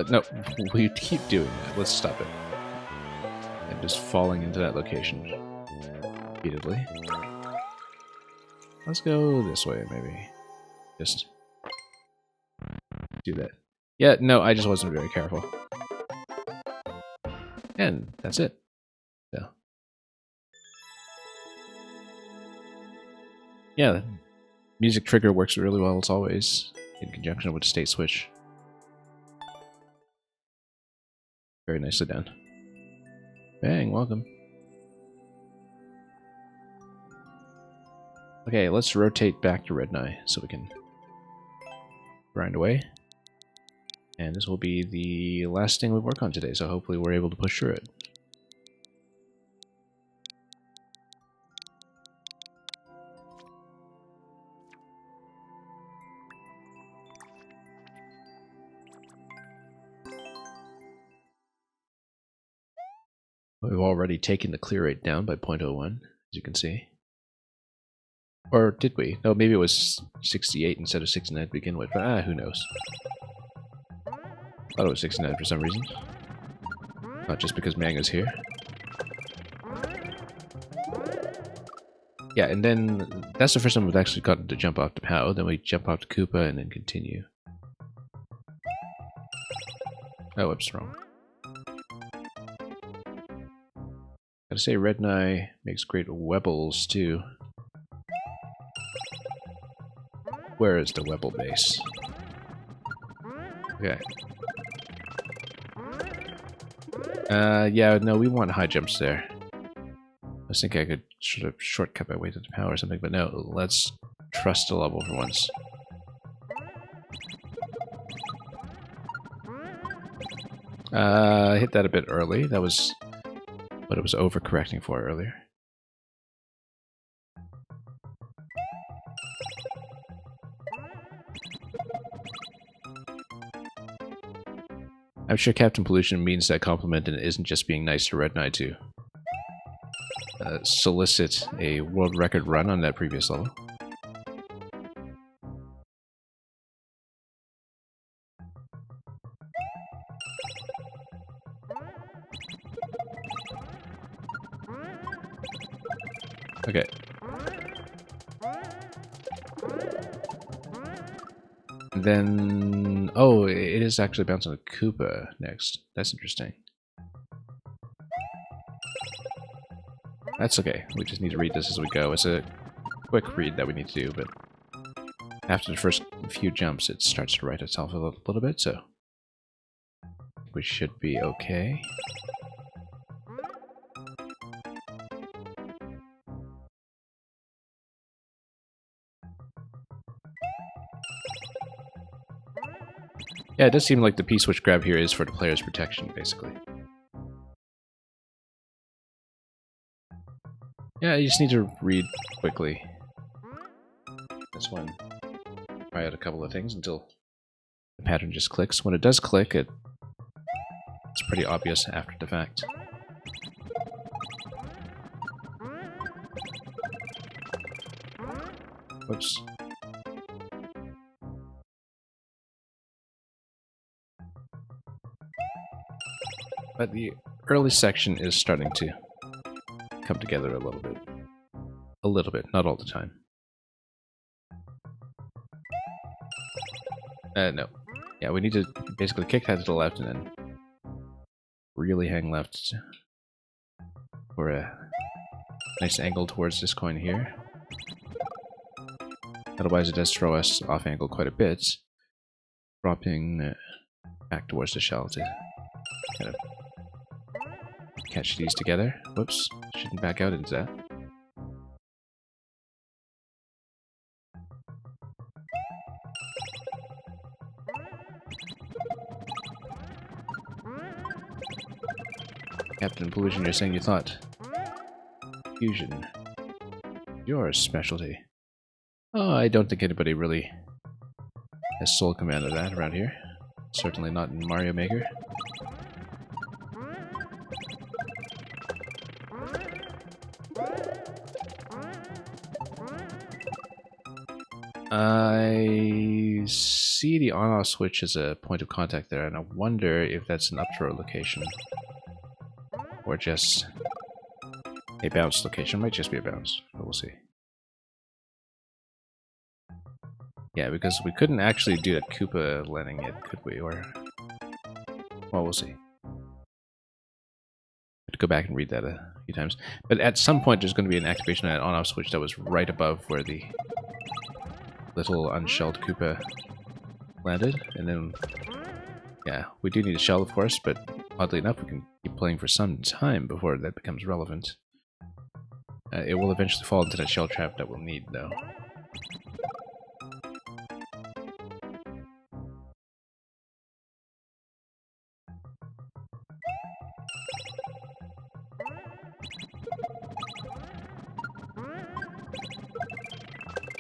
Speaker 1: No, we keep doing that. Let's stop it. And just falling into that location repeatedly. Let's go this way, maybe. Just do that. Yeah, no, I just wasn't very careful. And that's it. So. Yeah, the music trigger works really well as always, in conjunction with the state switch. Very nicely done. Bang, welcome. Okay, let's rotate back to Red Nye so we can grind away. And this will be the last thing we work on today, so hopefully we're able to push through it. We've already taken the clear rate down by 0.01, as you can see. Or did we? No, maybe it was 68 instead of 69 to begin with, but who knows. Thought it was 69 for some reason. Not just because Mango's here. Yeah, and then that's the first time we've actually gotten to jump off to Pow, then we jump off to Koopa and then continue. Oh, whoops, wrong. Gotta say, Red Nye makes great Webbles too. Where is the Webble base? Okay. Yeah, no, we want high jumps there. I was thinking I could sort of shortcut my way to the power or something, but no, let's trust the level for once. I hit that a bit early. That was what it was overcorrecting for earlier. I'm sure Captain Pollution means that compliment and isn't just being nice to Red Nye to solicit a world record run on that previous level. Okay. Then, oh, it is actually bouncing on Koopa next. That's interesting. That's okay. We just need to read this as we go. It's a quick read that we need to do, but after the first few jumps, it starts to write itself a little bit, so we should be okay. Yeah, it does seem like the P-switch grab here is for the player's protection, basically. Yeah, you just need to read quickly. This one. Try out a couple of things until the pattern just clicks. When it does click, it's pretty obvious after the fact. Whoops. But the early section is starting to come together a little bit. A little bit, not all the time. No. Yeah, we need to basically kick that to the left and then really hang left for a nice angle towards this coin here. Otherwise it does throw us off angle quite a bit, dropping back towards the shell to kind of catch these together. Whoops, shouldn't back out into that. Captain Pollution, you're saying you thought fusion, your specialty. Oh, I don't think anybody really has sole command of that around here. Certainly not in Mario Maker. I see the on-off switch as a point of contact there, and I wonder if that's an up-throw location. Or just a bounce location. It might just be a bounce, but we'll see. Yeah, because we couldn't actually do that Koopa landing yet, could we? Or... well, we'll see. Have to go back and read that a few times. But at some point there's going to be an activation of that on-off switch that was right above where the little unshelled Koopa landed, and then... yeah, we do need a shell, of course, but oddly enough we can keep playing for some time before that becomes relevant. It will eventually fall into that shell trap that we'll need, though.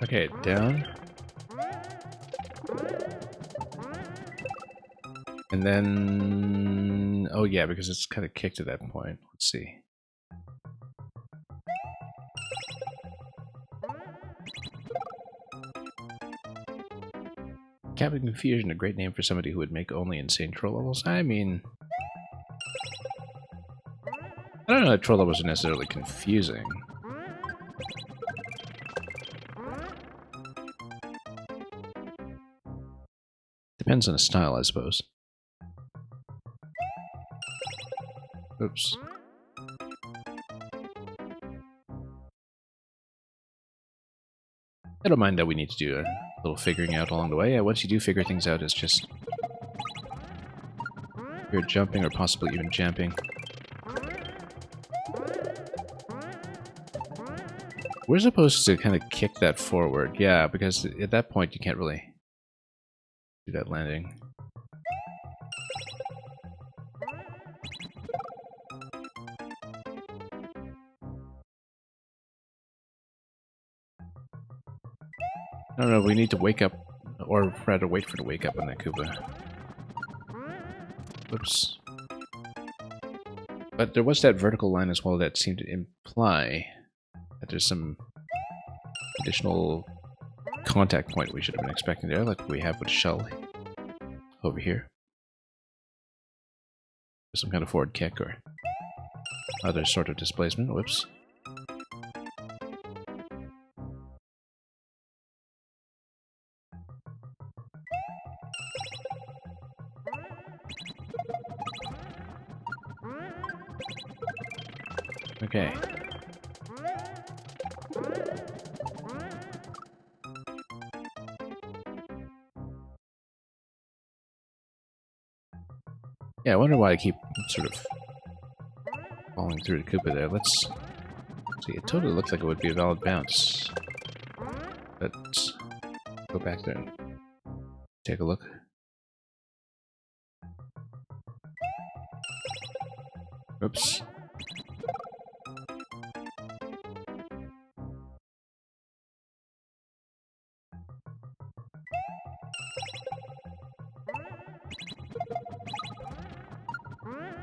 Speaker 1: Okay, down. And then... oh yeah, because it's kind of kicked at that point. Let's see. Captain Confusion, a great name for somebody who would make only insane troll levels? I mean... I don't know that troll levels are necessarily confusing. Depends on the style, I suppose. Oops. I don't mind that we need to do a little figuring out along the way. Once you do figure things out, it's just... you're jumping or possibly even jamping. We're supposed to kind of kick that forward. Yeah, because at that point you can't really do that landing. I don't know, we need to wake up, or rather wait for it to wake up on that Koopa. Whoops. But there was that vertical line as well that seemed to imply that there's some additional contact point we should have been expecting there, like we have with Shell over here. Some kind of forward kick or other sort of displacement. Whoops. Okay. Yeah, I wonder why I keep sort of falling through the Koopa there. Let's see, it totally looks like it would be a valid bounce. Let's go back there and take a look. Oops.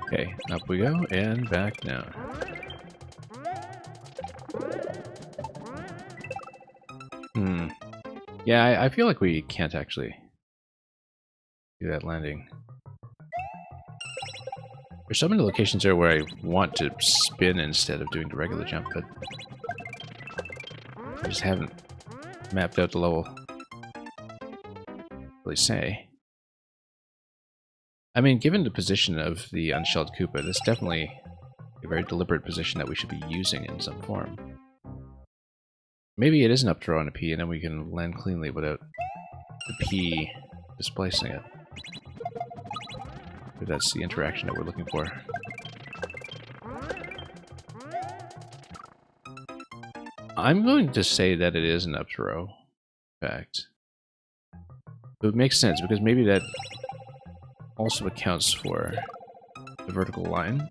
Speaker 1: Okay, up we go, and back down. Yeah, I feel like we can't actually do that landing. There's so many locations there where I want to spin instead of doing the regular jump, but I just haven't mapped out the level. Really say. I mean, given the position of the unshelled Koopa, that's definitely a very deliberate position that we should be using in some form. Maybe it is an up throw on a P, and then we can land cleanly without the P displacing it. Maybe that's the interaction that we're looking for. I'm going to say that it is an up throw, in fact. It makes sense, because maybe that also accounts for the vertical line,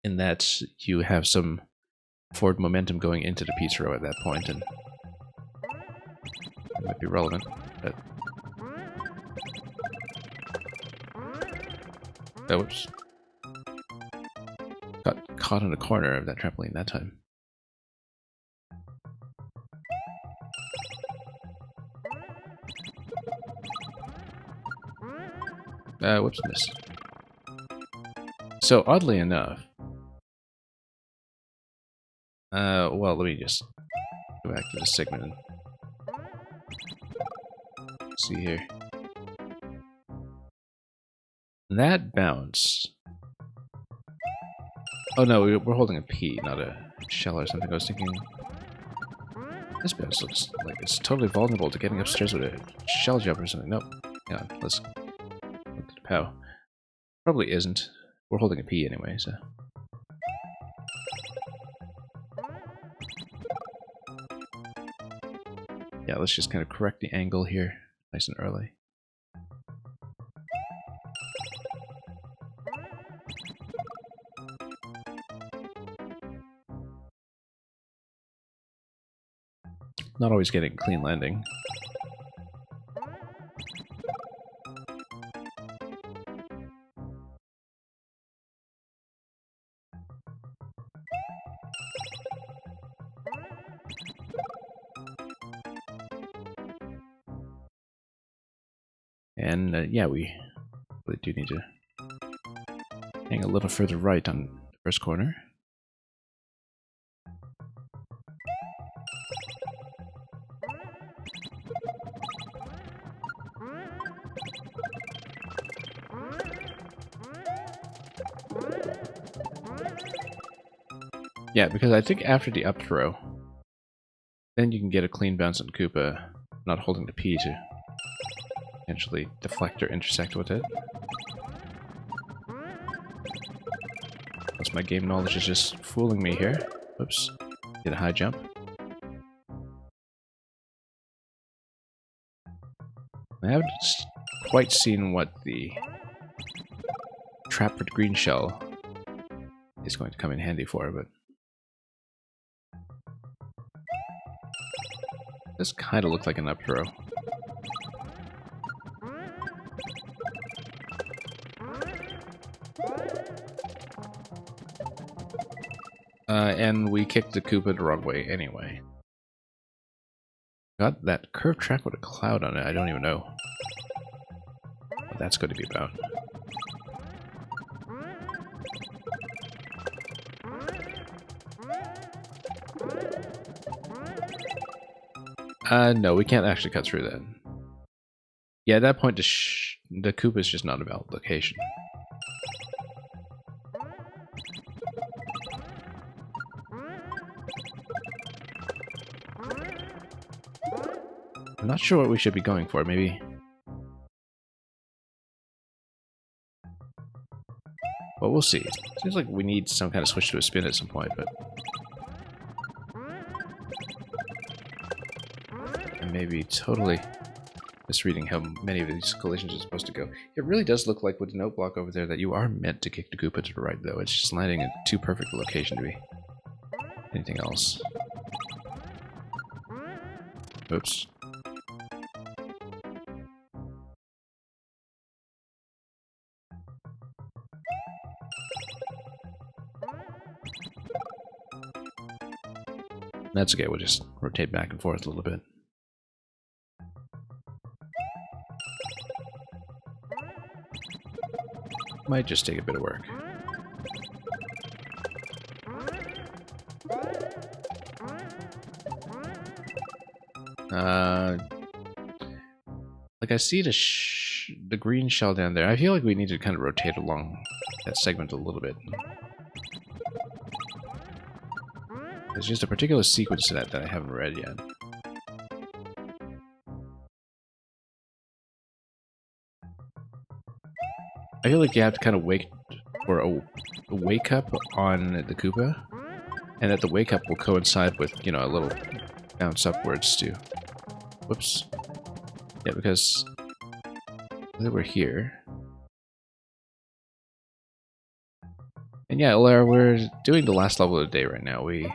Speaker 1: in that you have some forward momentum going into the P throw at that point, and it might be relevant, but... Oh, whoops. Got caught in a corner of that trampoline that time. Whoops, miss. So, oddly enough... well, let me just go back to the segment and see here. That bounce... Oh no, we're holding a P, not a shell or something. I was thinking... This bounce looks like it's totally vulnerable to getting upstairs with a shell jump or something. Nope. Hang on, let's look at the POW. Probably isn't. We're holding a P anyway, so... Yeah, let's just kind of correct the angle here, nice and early. Not always getting a clean landing. And yeah, we really do need to hang a little further right on the first corner. Yeah, because I think after the up throw, then you can get a clean bounce on Koopa, not holding the P to potentially deflect or intersect with it. Unless my game knowledge is just fooling me here. Oops. Get a high jump. I haven't quite seen what the trap with green shell is going to come in handy for, but this kind of looked like an up throw. And we kicked the Koopa the wrong way anyway. Got that curved track with a cloud on it, I don't even know what that's going to be about. No, we can't actually cut through that. Yeah, at that point, the Koopa is just not a valid location. I'm not sure what we should be going for, maybe... Well, we'll see. Seems like we need some kind of switch to a spin at some point, but... I may be totally misreading how many of these collisions are supposed to go. It really does look like with the note block over there that you are meant to kick the Koopa to the right, though. It's just landing in too perfect a location to be anything else. Oops. That's okay, we'll just rotate back and forth a little bit. Might just take a bit of work. Like I see the green shell down there. I feel like we need to kind of rotate along that segment a little bit. There's just a particular sequence to that I haven't read yet. I feel like you have to kind of wait for a wake up on the Koopa, and that the wake up will coincide with, you know, a little bounce upwards too. Whoops. Yeah, because we're here. And yeah, we're doing the last level of the day right now. We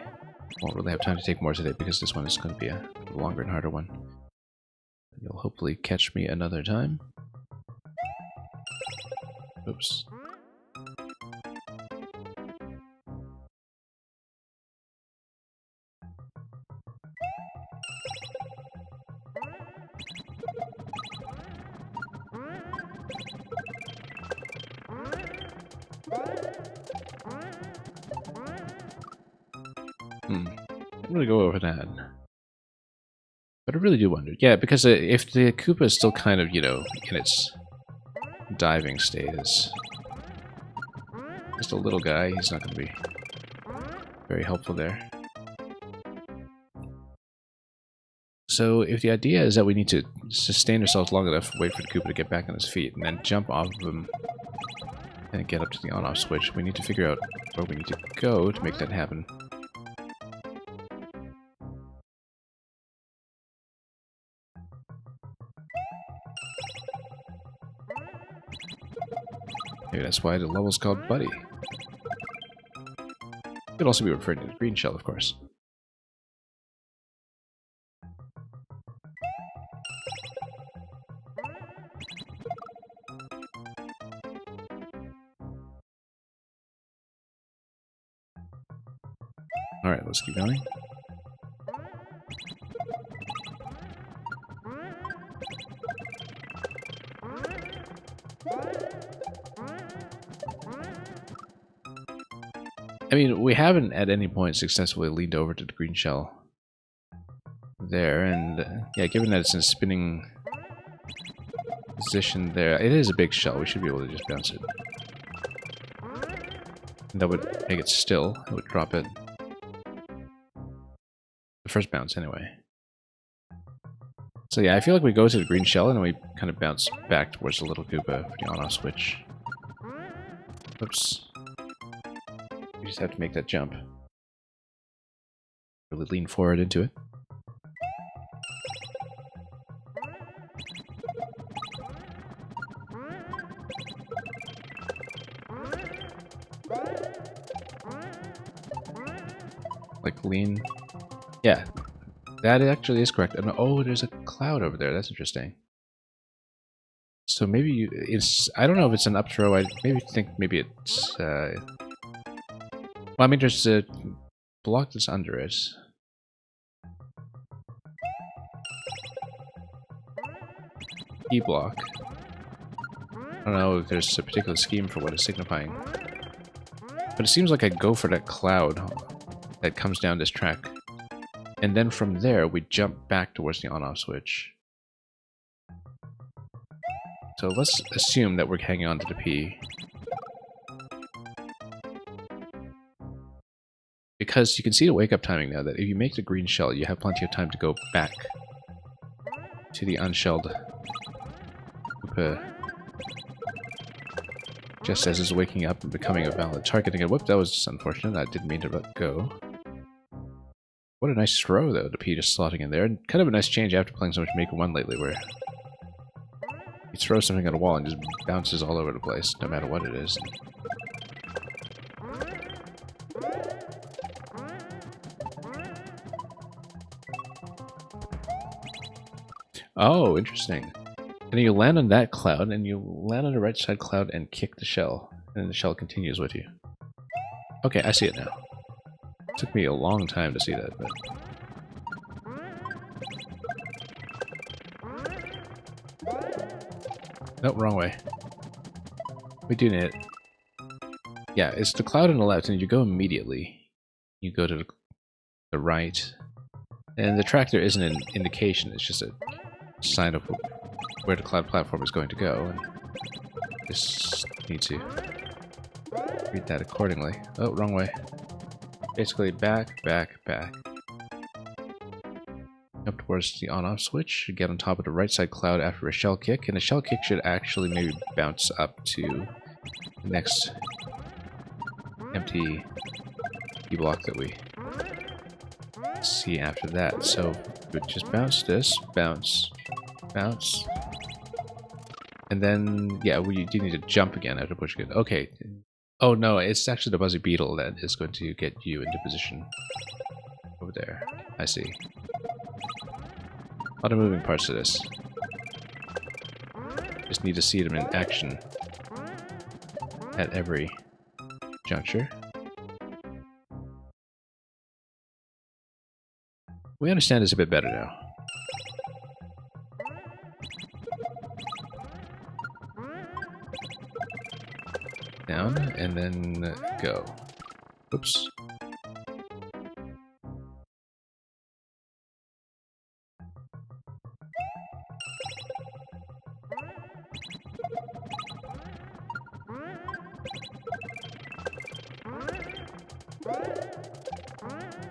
Speaker 1: won't really have time to take more today because this one is going to be a longer and harder one. You'll hopefully catch me another time. Oops. I'm gonna go over that. But I really do wonder. Yeah, because if the Koopa is still kind of, you know, in its diving state, is just a little guy, he's not going to be very helpful there. So if the idea is that we need to sustain ourselves long enough, wait for the Koopa to get back on his feet, and then jump off of him and get up to the on-off switch, we need to figure out where we need to go to make that happen. Maybe that's why the level's called Buddy. Could also be referring to the green shell, of course. Alright, let's keep going. I mean, we haven't at any point successfully leaned over to the green shell there, and yeah, given that it's in a spinning position there, it is a big shell, we should be able to just bounce it. That would make it still, it would drop it. The first bounce, anyway. So yeah, I feel like we go to the green shell and then we kind of bounce back towards the little Koopa for the on-off switch. Oops. We just have to make that jump. Really lean forward into it. Like lean. Yeah, that actually is correct. And oh, there's a cloud over there. That's interesting. So maybe it's. I don't know if it's an up throw. I think maybe it's. Well, I mean, there's a block that's under it. E block. I don't know if there's a particular scheme for what it's signifying. But it seems like I go for that cloud that comes down this track. And then from there, we jump back towards the on-off switch. So let's assume that we're hanging on to the P. Because you can see the wake-up timing now, that if you make the green shell, you have plenty of time to go back to the unshelled Koopa. Just as it's waking up and becoming a valid target again. Whoop, that was just unfortunate. I didn't mean to let go. What a nice throw, though, the P just slotting in there. And kind of a nice change after playing so much Maker 1 lately, where you throw something at a wall and just bounces all over the place, no matter what it is. Oh, interesting. And you land on that cloud, and you land on the right side cloud and kick the shell, and the shell continues with you. Okay, I see it now. It took me a long time to see that, but Nope, wrong way. We do need it. Yeah, it's the cloud on the left, and you go immediately. You go to the right. And the tractor isn't an indication, it's just a sign of where the cloud platform is going to go. And just need to read that accordingly. Oh, wrong way. Basically, back, back, back. Up towards the on-off switch. Get on top of the right side cloud after a shell kick, and the shell kick should actually maybe bounce up to the next empty key block that we see after that. So we just bounce this, bounce, bounce, and then yeah, we do need to jump again after pushing it. Okay. Oh no, it's actually the Buzzy Beetle that is going to get you into position over there. I see. A lot of moving parts to this. Just need to see them in action at every juncture. We understand this a bit better now. Down, and then go. Oops.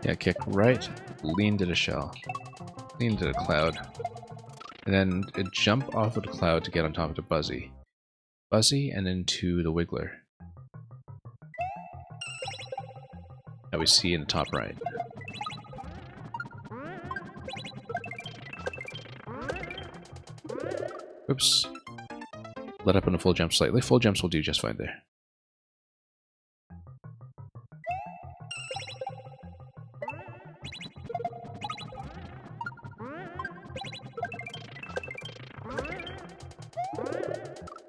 Speaker 1: Yeah, kick right, lean to the shell, lean to the cloud, and then jump off of the cloud to get on top of the Buzzy. Buzzy, and then to the Wiggler that we see in the top right. Oops. Let up on a full jump slightly. Full jumps will do just fine there.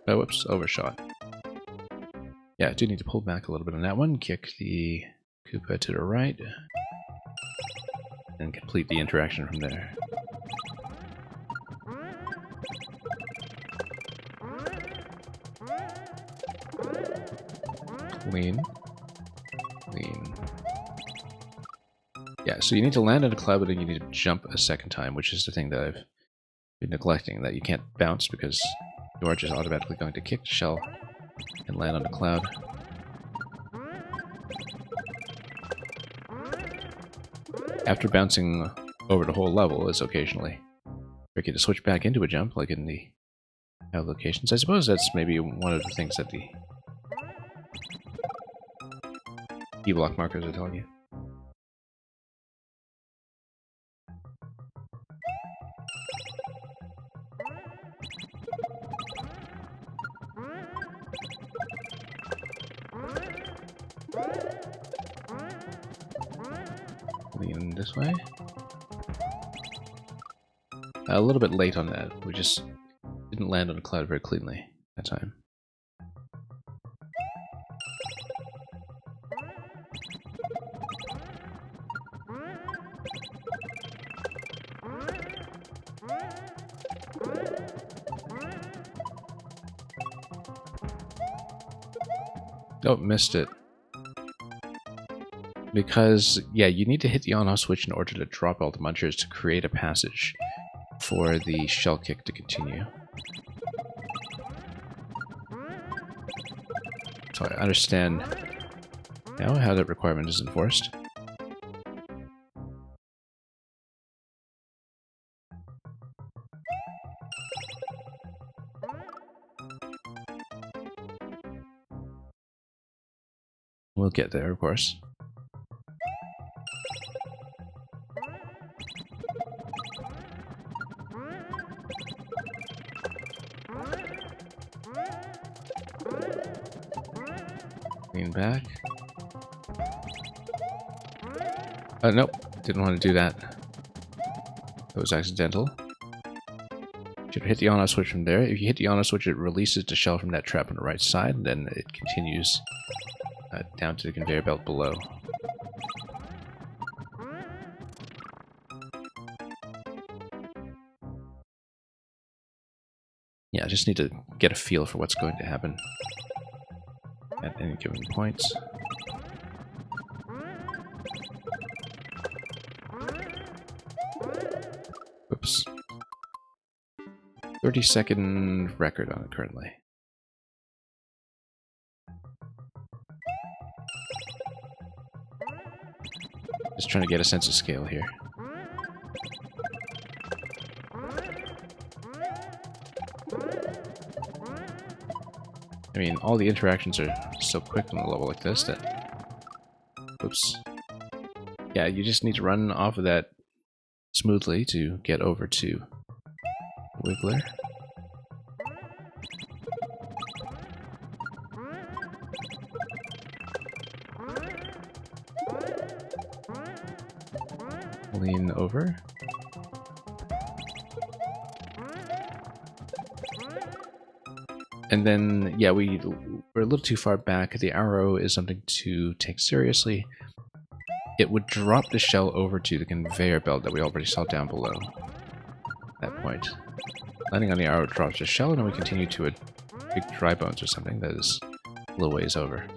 Speaker 1: Oh, whoops, overshot. Yeah, I do need to pull back a little bit on that one. Kick the Koopa to the right. And complete the interaction from there. Lean. Lean. Yeah, so you need to land on a cloud, but then you need to jump a second time, which is the thing that I've been neglecting, that you can't bounce because you are just automatically going to kick the shell and land on the cloud. After bouncing over the whole level is occasionally tricky to switch back into a jump, like in the locations. I suppose that's maybe one of the things that the key block markers are telling you. Lean this way. A little bit late on that. We just didn't land on the cloud very cleanly that time. Oh, missed it. Because, yeah, you need to hit the on-off switch in order to drop all the munchers to create a passage for the shell kick to continue. So I understand now how that requirement is enforced. We'll get there, of course. Lean back. Nope. Didn't want to do that. That was accidental. Should hit the on-off switch from there. If you hit the on-off switch, it releases the shell from that trap on the right side, and then it continues down to the conveyor belt below. Yeah, I just need to get a feel for what's going to happen at any given point. Oops. 30-second record on it currently. Just trying to get a sense of scale here. I mean, all the interactions are so quick on a level like this that... Oops. Yeah, you just need to run off of that smoothly to get over to Wiggler. Lean over. And then, yeah, we're a little too far back. The arrow is something to take seriously. It would drop the shell over to the conveyor belt that we already saw down below. At that point. Landing on the arrow drops the shell, and then we continue to a big dry bones or something that is a little ways over.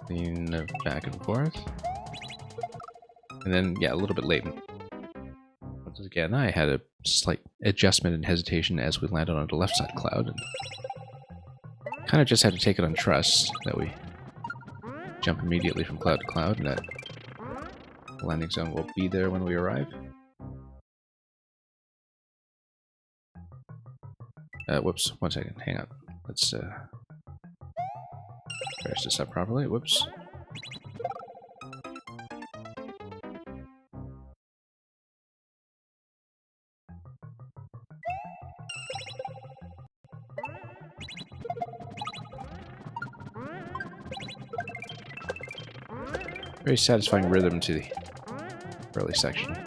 Speaker 1: Lean back and forth. And then, yeah, a little bit late. Once again, I had a slight adjustment and hesitation as we landed on the left side cloud. And kind of just had to take it on trust that we jump immediately from cloud to cloud and that the landing zone will be there when we arrive. Whoops, 1 second, hang on. Let's finish this up properly. Whoops. Very satisfying rhythm to the early section.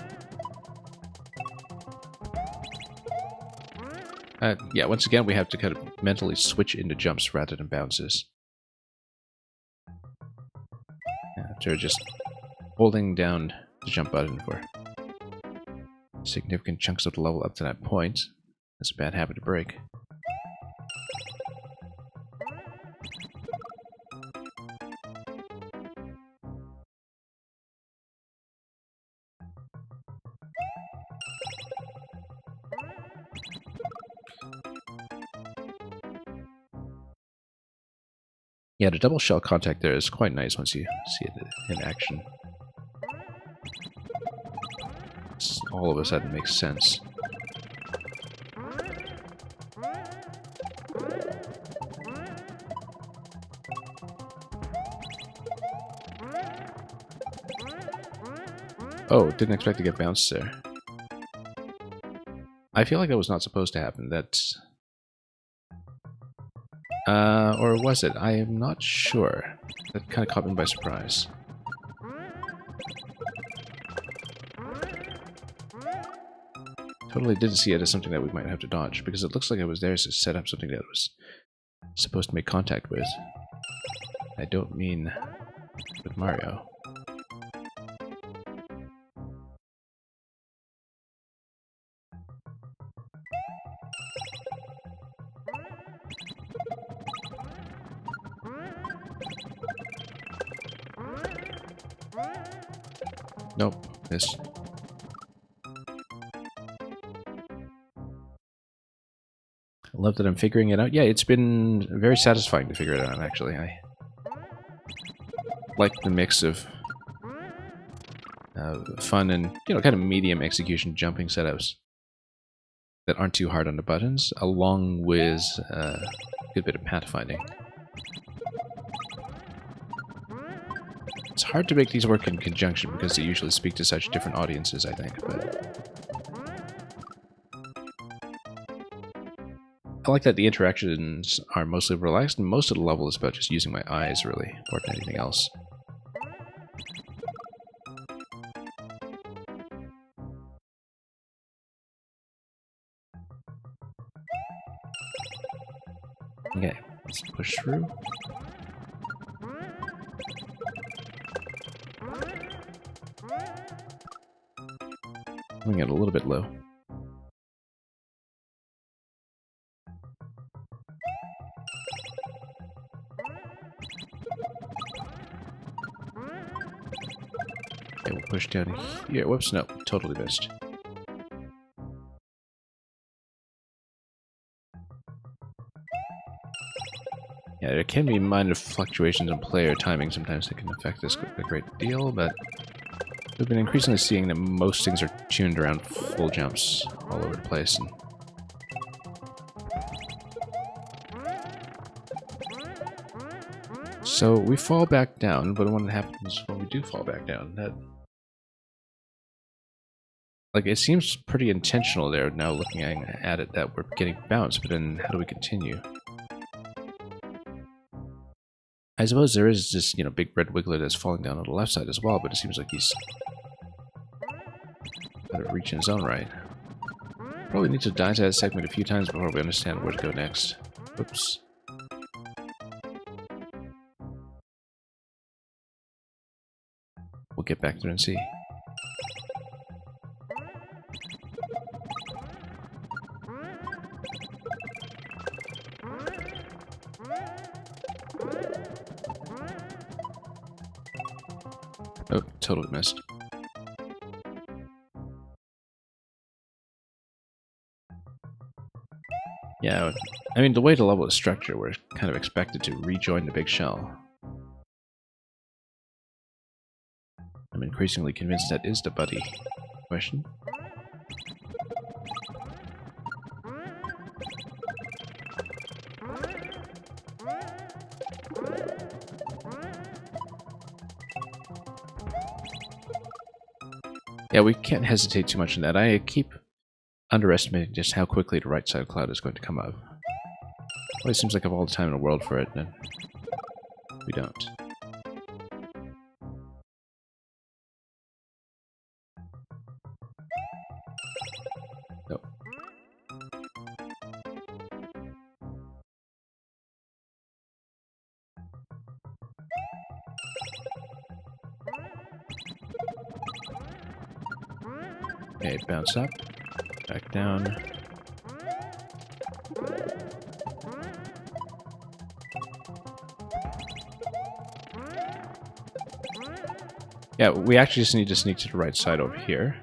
Speaker 1: Yeah, once again, we have to kind of mentally switch into jumps rather than bounces. After just holding down the jump button for significant chunks of the level up to that point. That's a bad habit to break. Yeah, the double shell contact there is quite nice once you see it in action. All of a sudden makes sense. Oh, didn't expect to get bounced there. I feel like that was not supposed to happen. That's... or was it? I am not sure. That kind of caught me by surprise. Totally didn't see it as something that we might have to dodge, because it looks like it was there to set up something that it was supposed to make contact with. I don't mean with Mario. Nope, missed. I love that I'm figuring it out. Yeah, it's been very satisfying to figure it out, actually. I like the mix of fun and, you know, kind of medium execution jumping setups that aren't too hard on the buttons, along with a good bit of pathfinding. It's hard to make these work in conjunction because they usually speak to such different audiences, I think, but... I like that the interactions are mostly relaxed, and most of the level is about just using my eyes, really, more than anything else. Okay, let's push through. Coming in a little bit low. Okay, we'll push down here. Whoops, no, totally missed. Yeah, there can be minor fluctuations in player timing sometimes that can affect this a great deal, but we've been increasingly seeing that most things are tuned around full jumps all over the place. And so we fall back down, but what happens when we do fall back down? That, like, it seems pretty intentional there now looking at it that we're getting bounced, but then how do we continue? I suppose there is this, you know, big red wiggler that's falling down on the left side as well, but it seems like he's out of reach in his own right. Probably need to die to that segment a few times before we understand where to go next. Whoops. We'll get back there and see. Oh, totally missed. Yeah, I mean, the way the level is structured, we're kind of expected to rejoin the big shell. I'm increasingly convinced that is the buddy question. Yeah, we can't hesitate too much in that. I keep underestimating just how quickly the right side cloud is going to come up. Well, it seems like I have all the time in the world for it, and we don't. Nope. Okay, bounce up, back down. Yeah, we actually just need to sneak to the right side over here.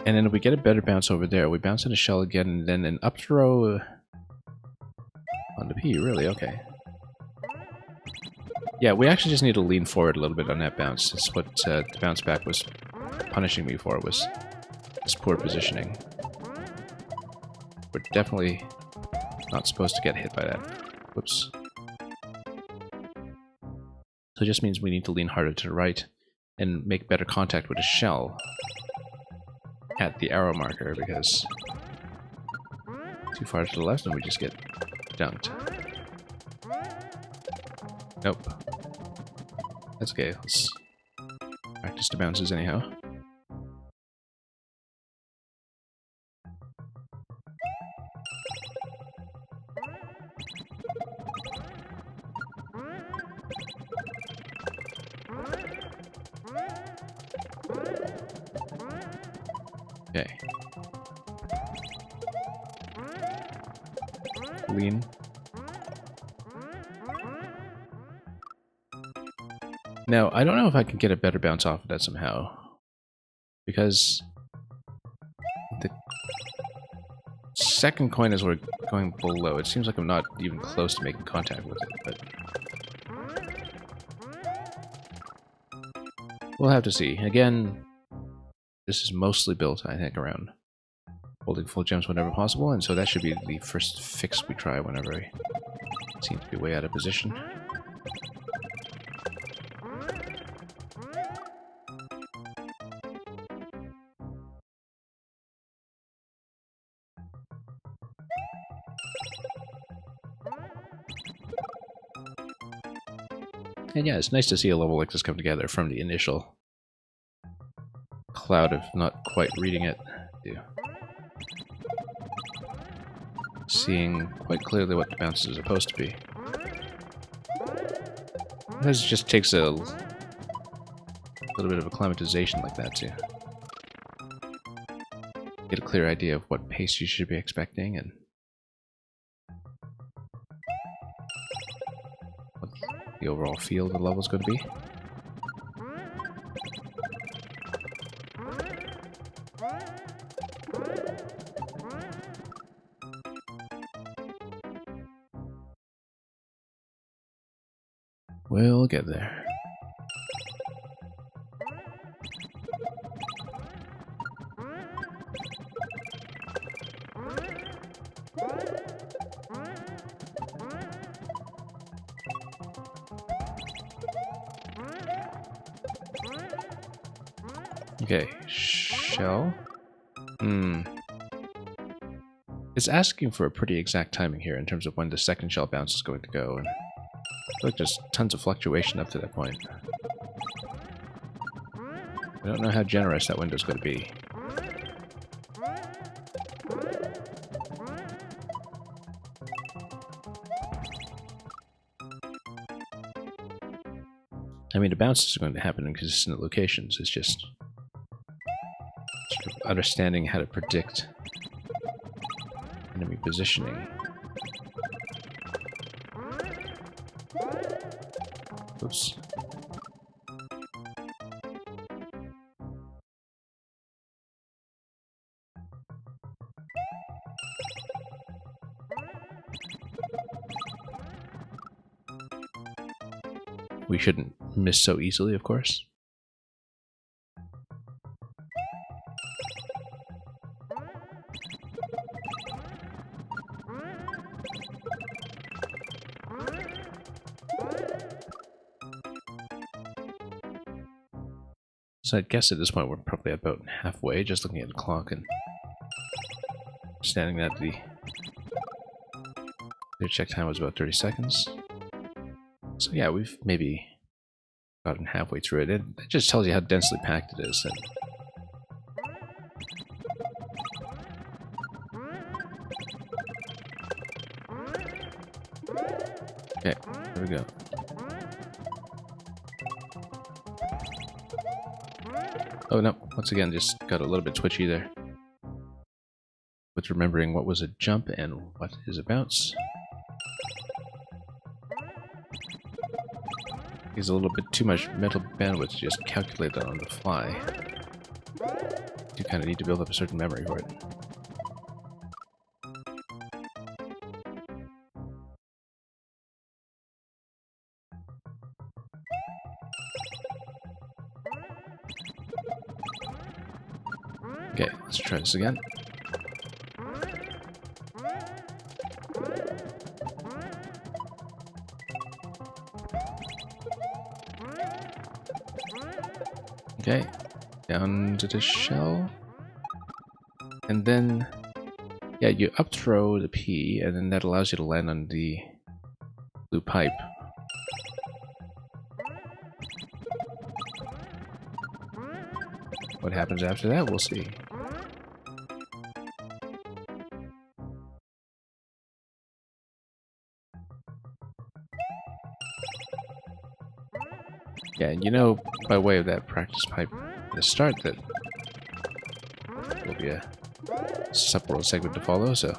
Speaker 1: And then if we get a better bounce over there, we bounce in the shell again, and then an up throw on the P, really? Okay. Yeah, we actually just need to lean forward a little bit on that bounce. That's what the bounce back was punishing me for, was this poor positioning. We're definitely not supposed to get hit by that. Whoops. So it just means we need to lean harder to the right and make better contact with the shell at the arrow marker, because too far to the left and we just get dunked. Nope. That's okay. Let's practice the bounces anyhow. Okay. Lean. Now, I don't know if I can get a better bounce off of that somehow, because the second coin as we're going below, it seems like I'm not even close to making contact with it, but we'll have to see. Again, this is mostly built, I think, around holding full jumps whenever possible, and so that should be the first fix we try whenever we seem to be way out of position. And yeah, it's nice to see a level like this come together from the initial cloud of not quite reading it. Let's seeing quite clearly what the bounce is supposed to be. Sometimes it just takes a little bit of acclimatization like that to get a clear idea of what pace you should be expecting and what the overall feel of the level is going to be. We'll get there. Okay, shell. It's asking for a pretty exact timing here in terms of when the second shell bounce is going to go, and I feel like there's tons of fluctuation up to that point. I don't know how generous that window's going to be. I mean, the bounces are going to happen in consistent locations. It's just sort of understanding how to predict enemy positioning. Oops. We shouldn't miss so easily, of course. So I'd guess at this point we're probably about halfway, just looking at the clock and understanding that the check time was about 30 seconds. So yeah, we've maybe gotten halfway through it. It just tells you how densely packed it is. And okay, there we go. Oh no, once again, just got a little bit twitchy there with remembering what was a jump and what is a bounce. There's a little bit too much mental bandwidth to just calculate that on the fly. You kind of need to build up a certain memory for it. Okay, let's try this again. Okay, down to the shell. And then, yeah, you up throw the P, and then that allows you to land on the blue pipe. What happens after that, we'll see. Yeah, and you know, by way of that practice pipe at the start, that will be a subworld segment to follow, so.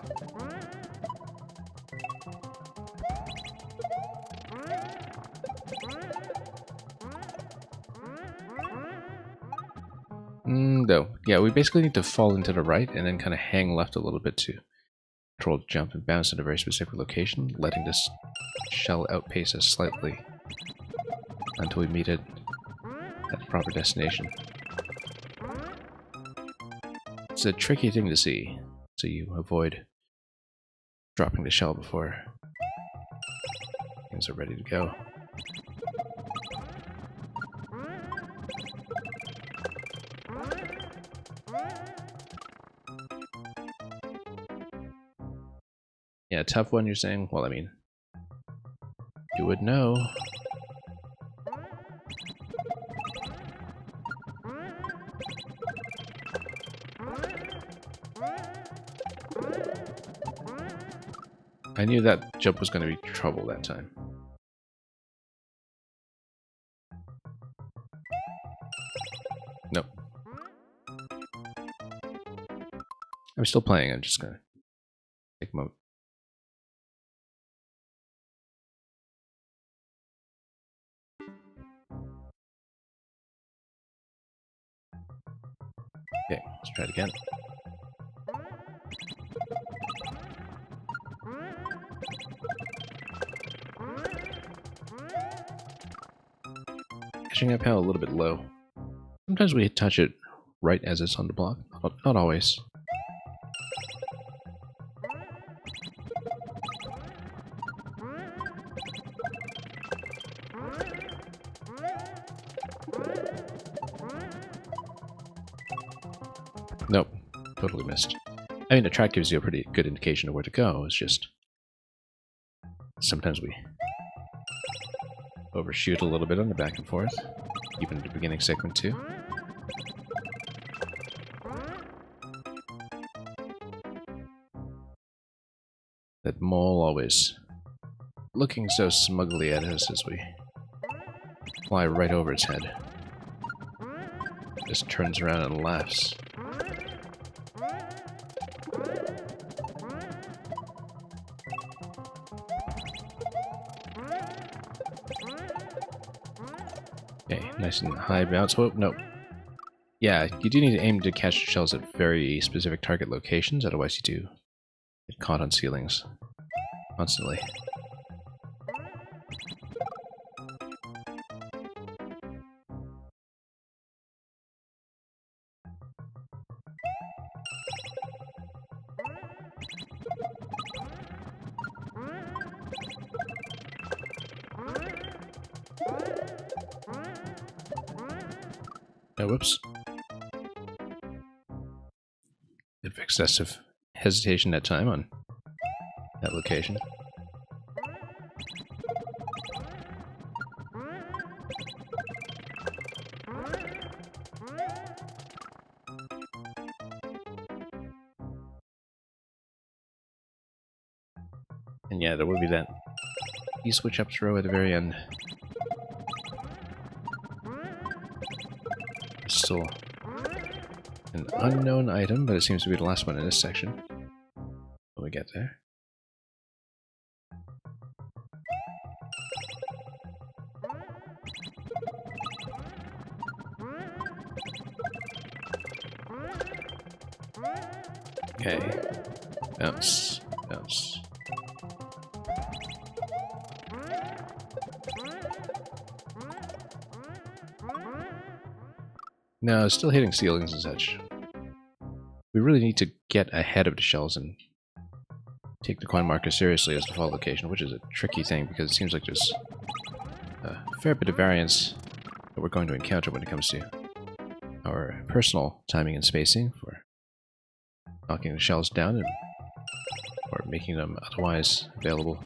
Speaker 1: No. Yeah, we basically need to fall into the right and then kind of hang left a little bit to control the jump and bounce at a very specific location, letting this shell outpace us slightly until we meet it at the proper destination. It's a tricky thing to see, so you avoid dropping the shell before things are ready to go. Yeah, tough one, you're saying? Well, I mean, you would know. I knew that jump was going to be trouble that time. Nope. I'm still playing, I'm just going to take a moment. Okay, let's try it again. Catching up how a little bit low. Sometimes we touch it right as it's on the block. Not always. Nope. Totally missed. I mean, the track gives you a pretty good indication of where to go. It's just... sometimes we overshoot a little bit on the back and forth. Even at the beginning segment too. That mole always looking so smugly at us as we fly right over its head. Just turns around and laughs. Okay, nice and high bounce. Oh, no. Yeah, you do need to aim to catch shells at very specific target locations, otherwise you do get caught on ceilings constantly. Oh, whoops. Bit of excessive hesitation that time on that location. And yeah, there will be that E-switch up throw at the very end. Still an unknown item, but it seems to be the last one in this section. When we get there. Okay. Bounce. Bounce. No, still hitting ceilings and such. We really need to get ahead of the shells and take the coin marker seriously as the fall location, which is a tricky thing because it seems like there's a fair bit of variance that we're going to encounter when it comes to our personal timing and spacing for knocking the shells down and or making them otherwise available.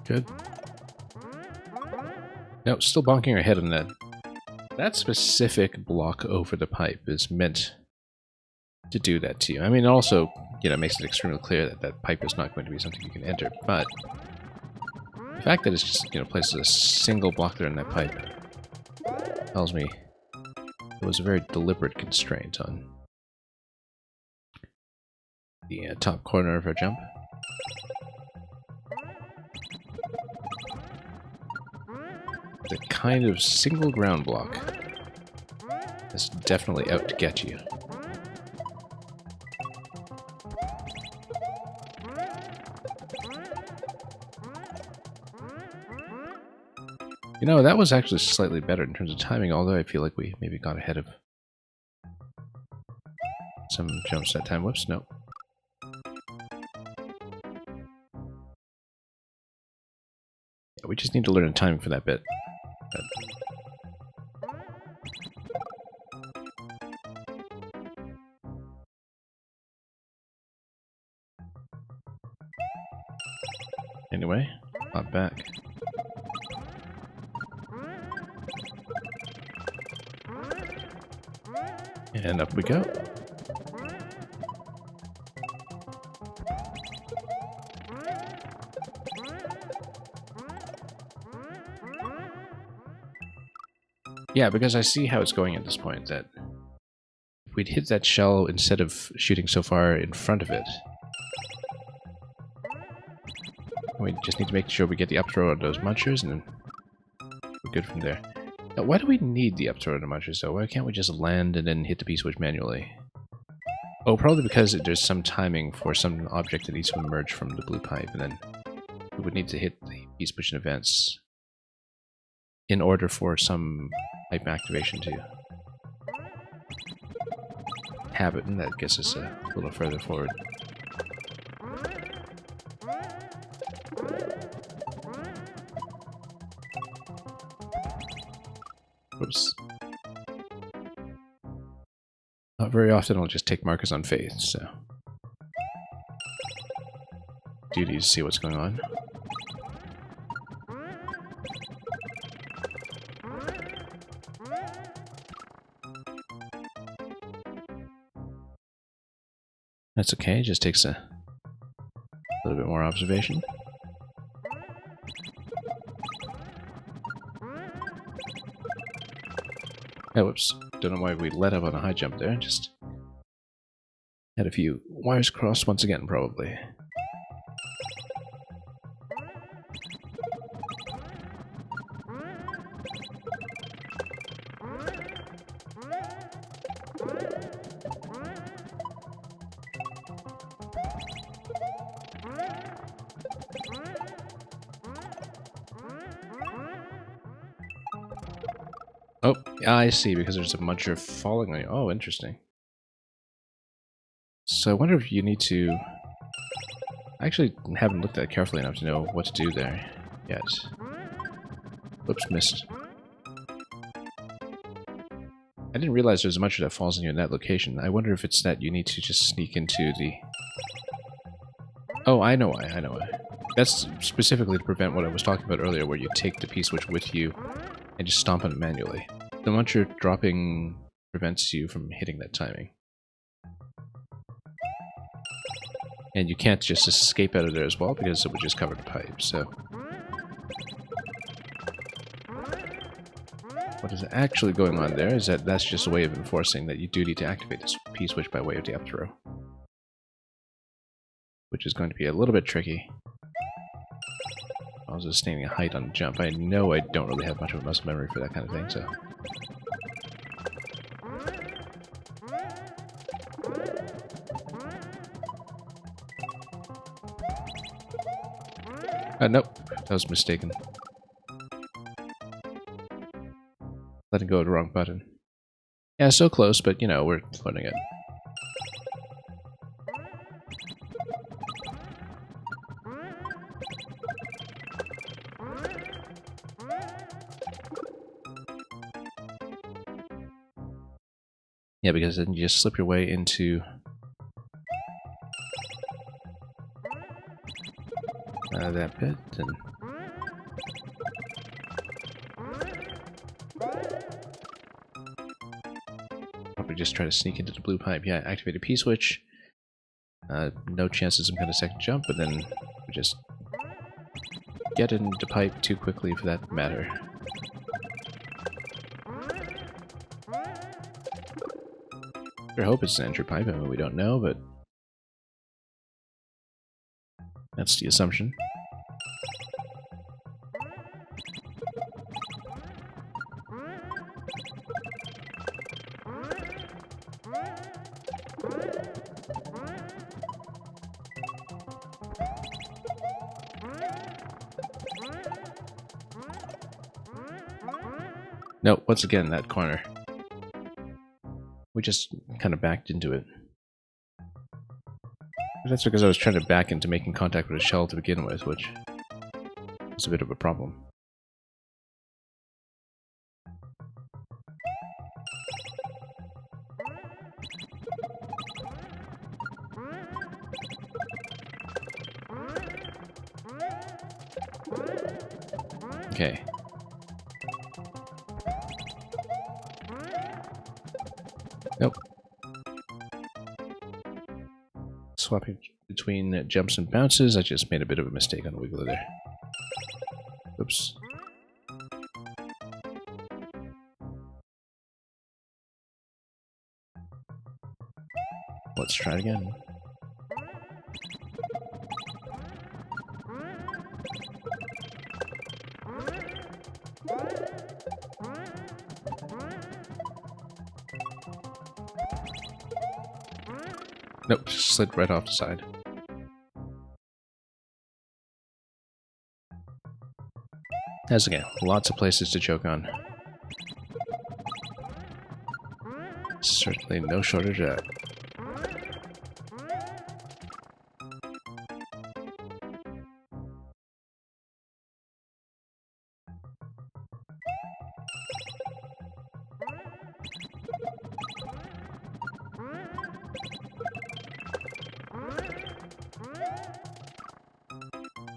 Speaker 1: Good. Now, still bonking our head on that. That specific block over the pipe is meant to do that to you. I mean, it also, you know, makes it extremely clear that that pipe is not going to be something you can enter, but the fact that it's just, you know, places a single block there in that pipe tells me it was a very deliberate constraint on the top corner of our jump. The kind of single ground block is definitely out to get you. You know, that was actually slightly better in terms of timing, although I feel like we maybe got ahead of some jumps that time. Whoops, no. Yeah, we just need to learn the timing for that bit. But Anyway, hop back. And up we go. Yeah, because I see how it's going at this point, that if we'd hit that shell instead of shooting so far in front of it, we just need to make sure we get the up throw on those munchers, and then we're good from there. Now, why do we need the up throw on the munchers, though? Why can't we just land and then hit the P-switch manually? Oh, probably because there's some timing for some object that needs to emerge from the blue pipe, and then we would need to hit the P-switch in advance in order for some pipe activation to happen, and that gets us a little further forward. Oops. Not very often I'll just take markers on faith, so duty to see what's going on. That's okay, it just takes a little bit more observation. Oh, whoops. Don't know why we let up on a high jump there, just had a few wires crossed once again, probably. Oh, I see, because there's a muncher falling on you. Oh, interesting. So I wonder if you need to... I actually haven't looked at it carefully enough to know what to do there yet. Whoops, missed. I didn't realize there's a muncher that falls on you in that location. I wonder if it's that you need to just sneak into the... Oh, I know why, I know why. That's specifically to prevent what I was talking about earlier, where you take the P-switch with you and just stomp on it manually. The muncher dropping prevents you from hitting that timing. And you can't just escape out of there as well, because it would just cover the pipe, so... What is actually going on there is that that's just a way of enforcing that you do need to activate this P-switch by way of the up throw. Which is going to be a little bit tricky. I was sustaining a height on the jump. I know I don't really have much of a muscle memory for that kind of thing, so... Nope. That was mistaken. Letting go of the wrong button. Yeah, so close, but you know, we're learning it. Yeah, because then you just slip your way into that bit, and probably just try to sneak into the blue pipe. Yeah, activate a P-switch. No chance of some kind of second jump, but then we just get into the pipe too quickly for that matter. I hope it's an entry pipe. I mean, we don't know, but that's the assumption. No, once again, that corner. We just kind of backed into it. That's because I was trying to back into making contact with a shell to begin with, which is a bit of a problem. Okay. Nope. Swapping between jumps and bounces. I just made a bit of a mistake on the wiggler there. Oops. Let's try it again. Nope, just slid right off the side. As again, lots of places to choke on. Certainly no shortage of that.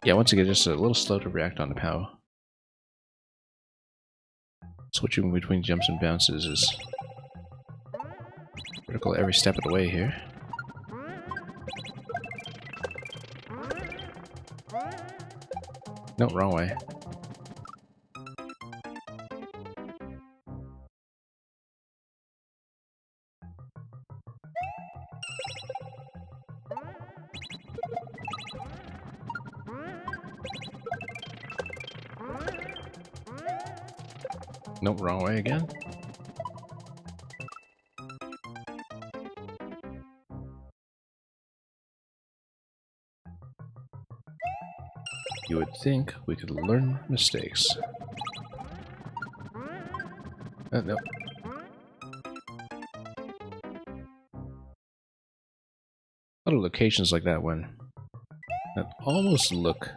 Speaker 1: Yeah, once again, just a little slow to react on the POW. Switching between jumps and bounces is critical every step of the way here. No, wrong way. Nope, wrong way again. You would think we could learn mistakes. No. A lot of locations like that one that almost look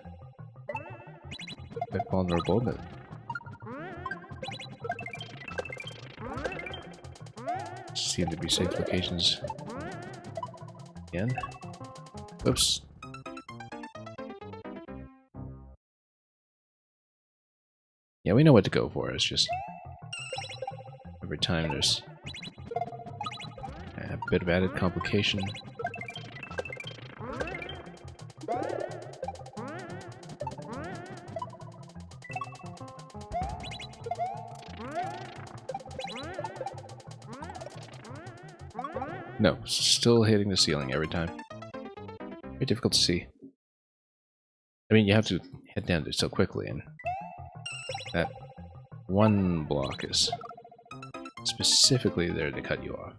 Speaker 1: a bit vulnerable, but seem to be safe locations. Again. Oops. Yeah, we know what to go for. It's just every time there's a bit of added complication. No, still hitting the ceiling every time. Very difficult to see. I mean, you have to head down there so quickly, and that one block is specifically there to cut you off.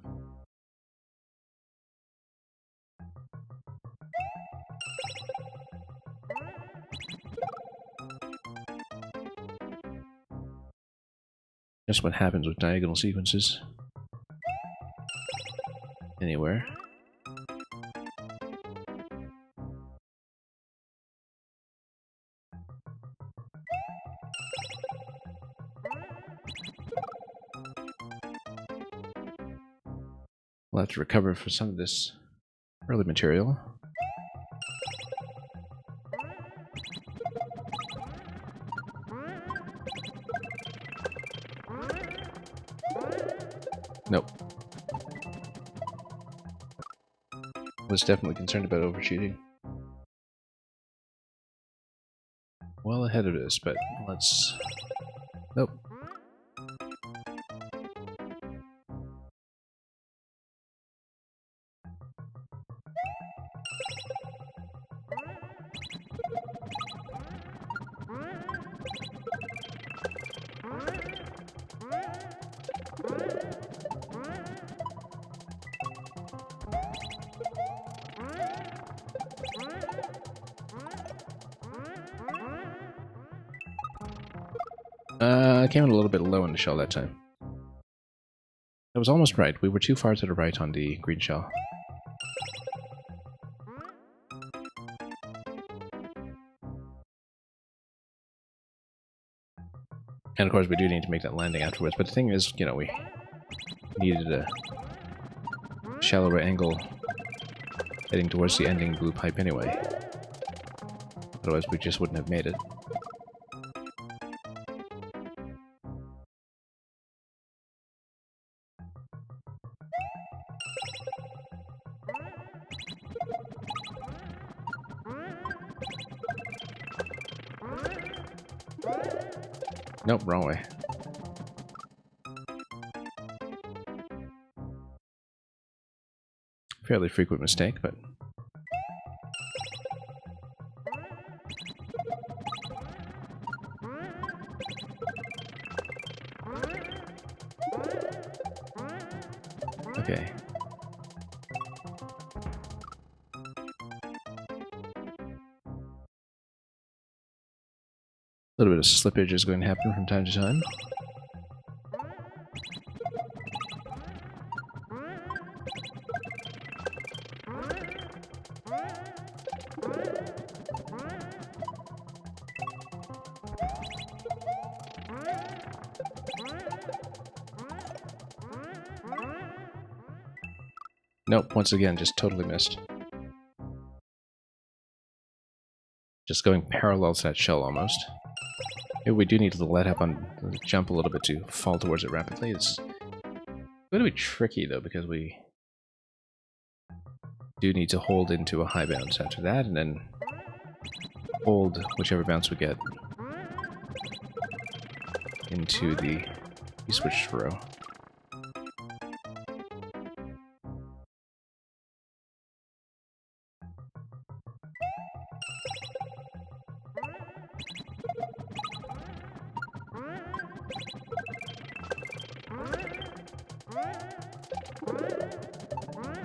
Speaker 1: That's what happens with diagonal sequences. Anywhere. We'll have to recover for some of this early material. Nope. Was definitely concerned about overshooting. Well ahead of this, but let's... Nope. I came in a little bit low in the shell that time. I was almost right. We were too far to the right on the green shell. And of course we do need to make that landing afterwards, but the thing is, you know, we needed a shallower angle heading towards the ending blue pipe anyway. Otherwise we just wouldn't have made it. Nope, wrong way. Fairly frequent mistake, but... Okay. A little bit of slippage is going to happen from time to time. Nope, once again, just totally missed. Just going parallel to that shell almost. Maybe we do need to let up on the jump a little bit to fall towards it rapidly. It's going to be tricky though, because we do need to hold into a high bounce after that, and then hold whichever bounce we get into the switch throw.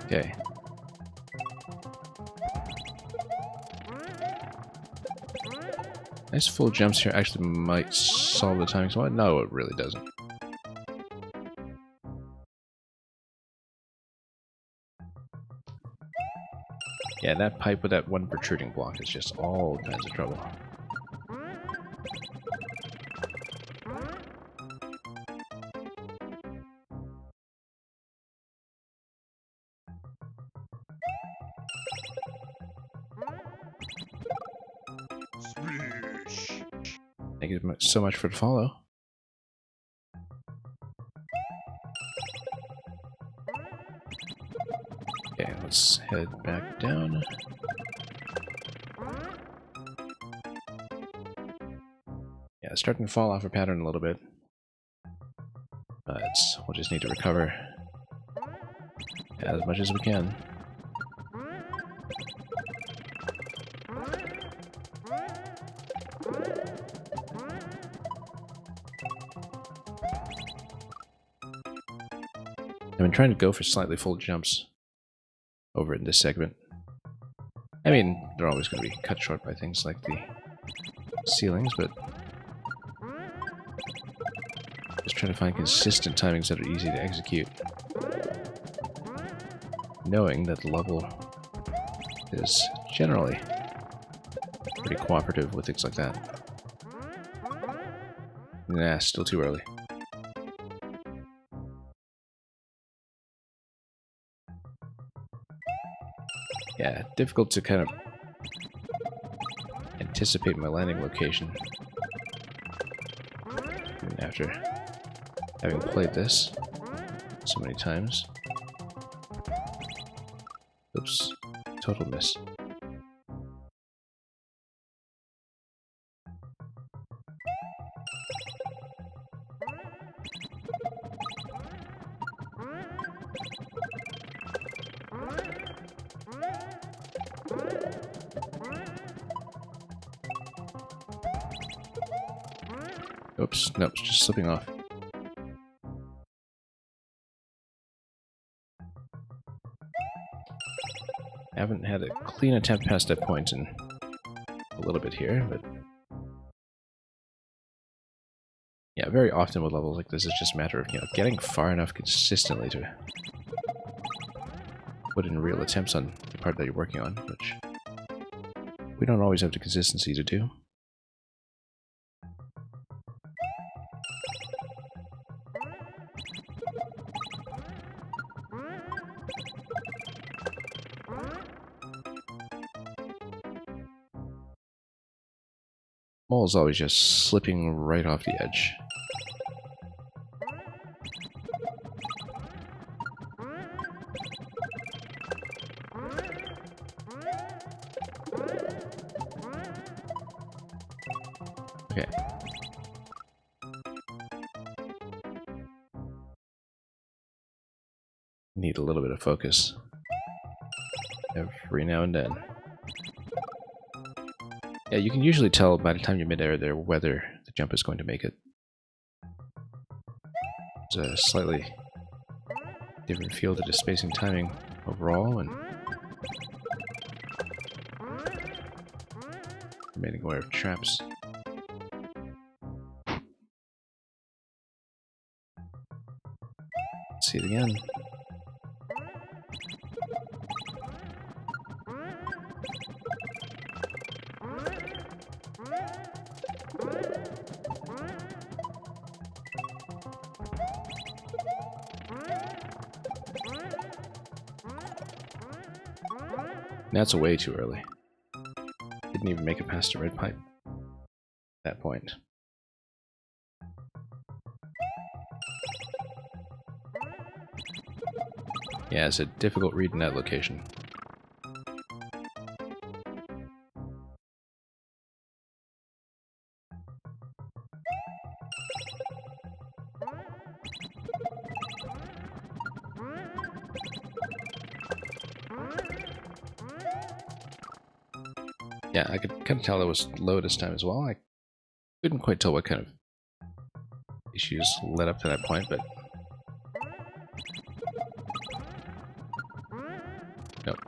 Speaker 1: Okay. Nice full jumps here actually might solve the timing somewhat. No, it really doesn't. Yeah, that pipe with that one protruding block is just all kinds of trouble. Thank you so much for the follow. Okay, let's head back down. Yeah, starting to fall off our pattern a little bit. But we'll just need to recover as much as we can. I've been trying to go for slightly full jumps over in this segment. I mean, they're always going to be cut short by things like the ceilings, but just trying to find consistent timings that are easy to execute. Knowing that the level is generally pretty cooperative with things like that. Nah, still too early. Yeah, difficult to kind of anticipate my landing location. Even after having played this so many times. Oops, total miss. Oops, nope, it's just slipping off. I haven't had a clean attempt past that point in a little bit here, but yeah, very often with levels like this, it's just a matter of, getting far enough consistently to put in real attempts on the part that you're working on, which we don't always have the consistency to do. Mole's always just slipping right off the edge. Okay. Need a little bit of focus every now and then. Yeah, you can usually tell by the time you're mid-air there whether the jump is going to make it. It's a slightly different feel to the spacing timing overall, and remaining aware of traps. Let's see it again. That's way too early. Didn't even make it past the red pipe at that point. Yeah, it's a difficult read in that location. Yeah, I could kind of tell it was low this time as well. I couldn't quite tell what kind of issues led up to that point, but nope.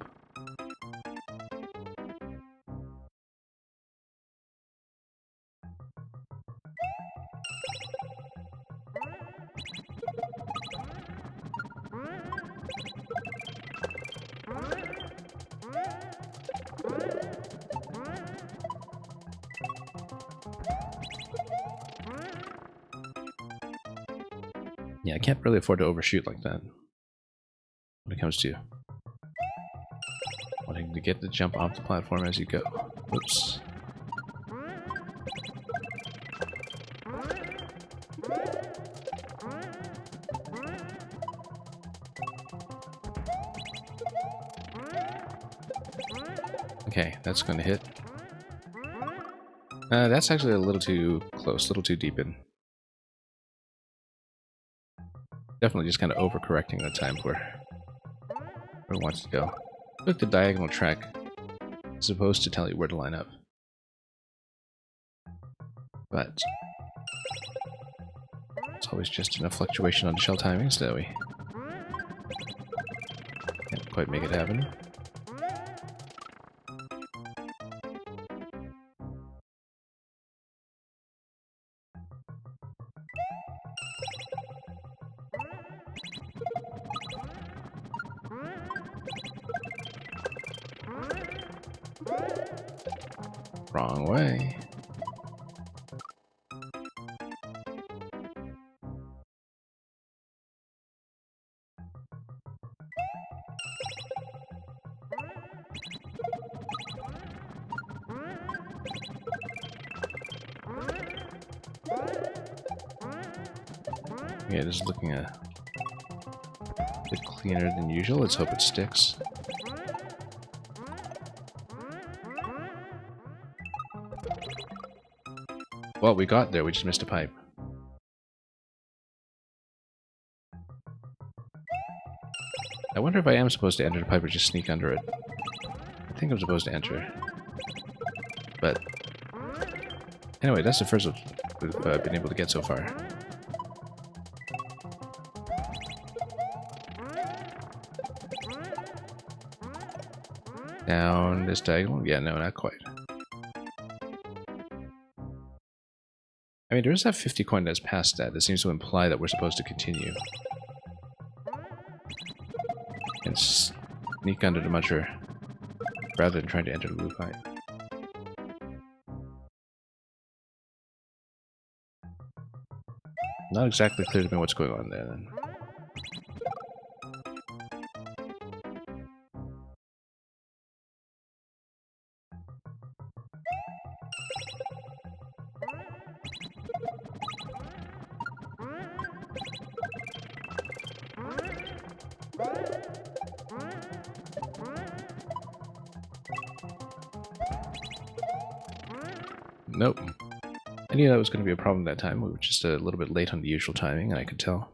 Speaker 1: Yeah, I can't really afford to overshoot like that when it comes to wanting to get the jump off the platform as you go. Oops. Okay, that's going to hit. That's actually a little too close, a little too deep in. Definitely just kind of overcorrecting the time for where it wants to go. Look, the diagonal track is supposed to tell you where to line up. But it's always just enough fluctuation on the shell timings that we can't quite make it happen. Wrong way. Yeah, it is looking a bit cleaner than usual. Let's hope it sticks. Well, we got there, we just missed a pipe. I wonder if I am supposed to enter the pipe or just sneak under it. I think I'm supposed to enter. But anyway, that's the first we've been able to get so far. Down this diagonal? Yeah, no, not quite. I mean, there is that 50 coin that's past that. That seems to imply that we're supposed to continue. And sneak under the muncher rather than trying to enter the blue pipe. Not exactly clear to me what's going on there then. Nope. I knew that was going to be a problem that time. We were just a little bit late on the usual timing, and I could tell.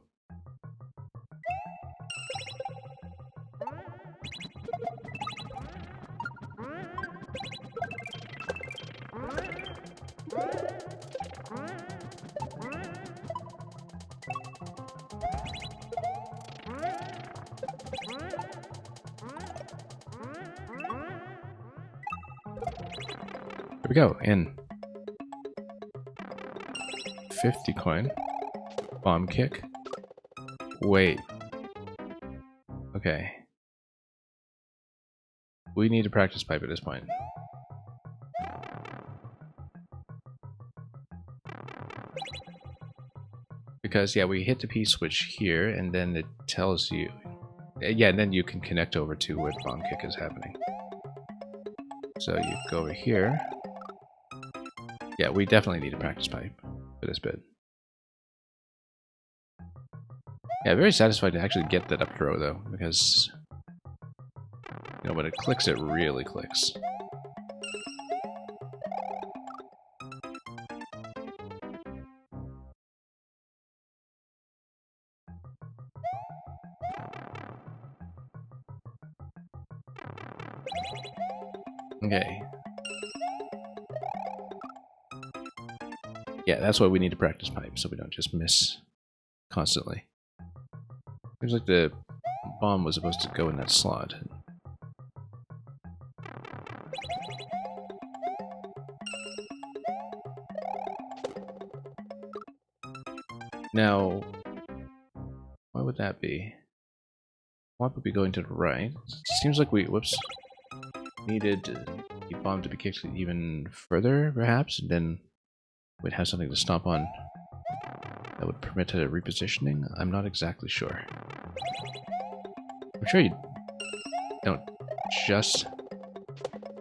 Speaker 1: we go, in. 50 coin. Bomb kick. Wait. Okay. We need a practice pipe at this point. Because, yeah, we hit the P-switch here, and then it tells you... Yeah, and then you can connect over to where the bomb kick is happening. So you go over here. Yeah, we definitely need a practice pipe for this bit. Yeah, very satisfied to actually get that up throw, though, because... You know, when it clicks, it really clicks. Okay. Yeah, that's why we need to practice pipe, so we don't just miss constantly. Seems like the bomb was supposed to go in that slot. Now, why would that be? Why would we going to the right? It seems like we, whoops, needed the bomb to be kicked even further, perhaps, and then we'd have something to stomp on that would permit a repositioning. I'm not exactly sure. I'm sure you don't just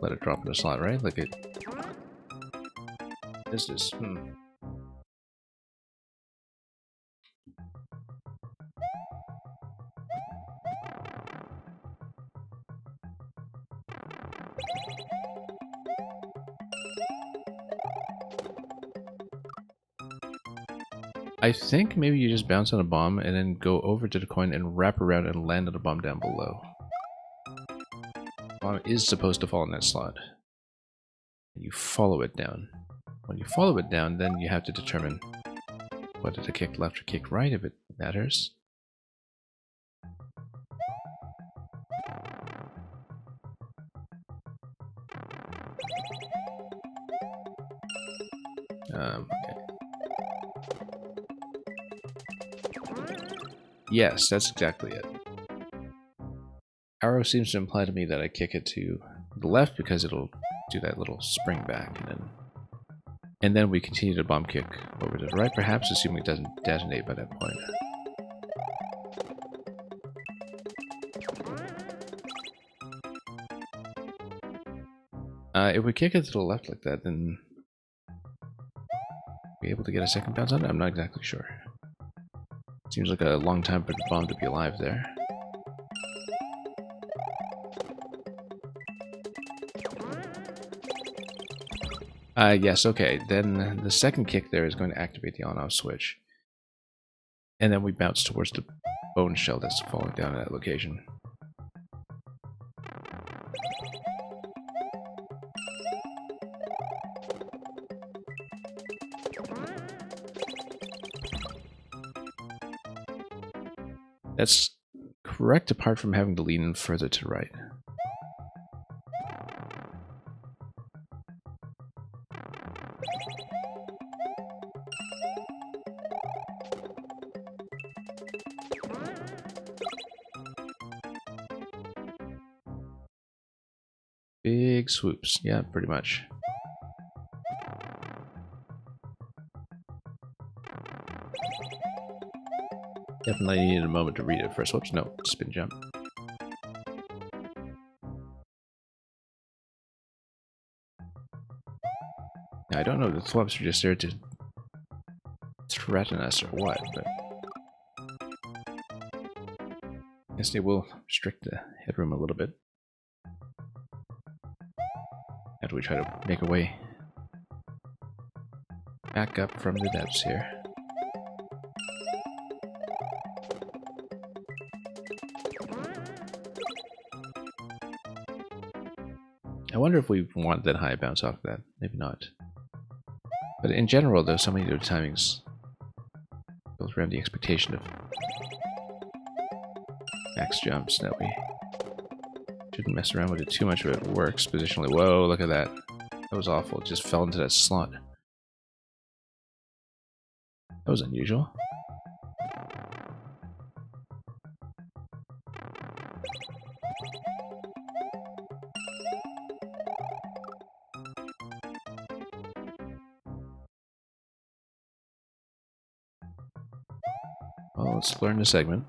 Speaker 1: let it drop in the slot, right? Like it is this. I think maybe you just bounce on a bomb and then go over to the coin and wrap around and land on the bomb down below. The bomb is supposed to fall in that slot. You follow it down. When you follow it down, then you have to determine whether to kick left or kick right if it matters. Okay. Yes, that's exactly it. Arrow seems to imply to me that I kick it to the left because it'll do that little spring back, and then we continue to bomb kick over to the right, perhaps assuming it doesn't detonate by that point. If we kick it to the left like that, then be able to get a second bounce on it? I'm not exactly sure. Seems like a long time for the bomb to be alive there. Yes, okay. Then the second kick there is going to activate the on-off switch. And then we bounce towards the bone shell that's falling down at that location. That's correct apart from having to lean in further to right. Big swoops, yeah, pretty much. Definitely needed a moment to read it first. Whoops, no, spin jump. Now, I don't know if the thwomps are just there to threaten us or what, but I guess they will restrict the headroom a little bit. After we try to make our way back up from the depths here. I wonder if we want that high bounce off of that. Maybe not. But in general, though, so many of the timings goes around the expectation of max jumps that we shouldn't mess around with it too much if it works positionally. Whoa, look at that. That was awful. It just fell into that slot. That was unusual. Well, let's learn the segment.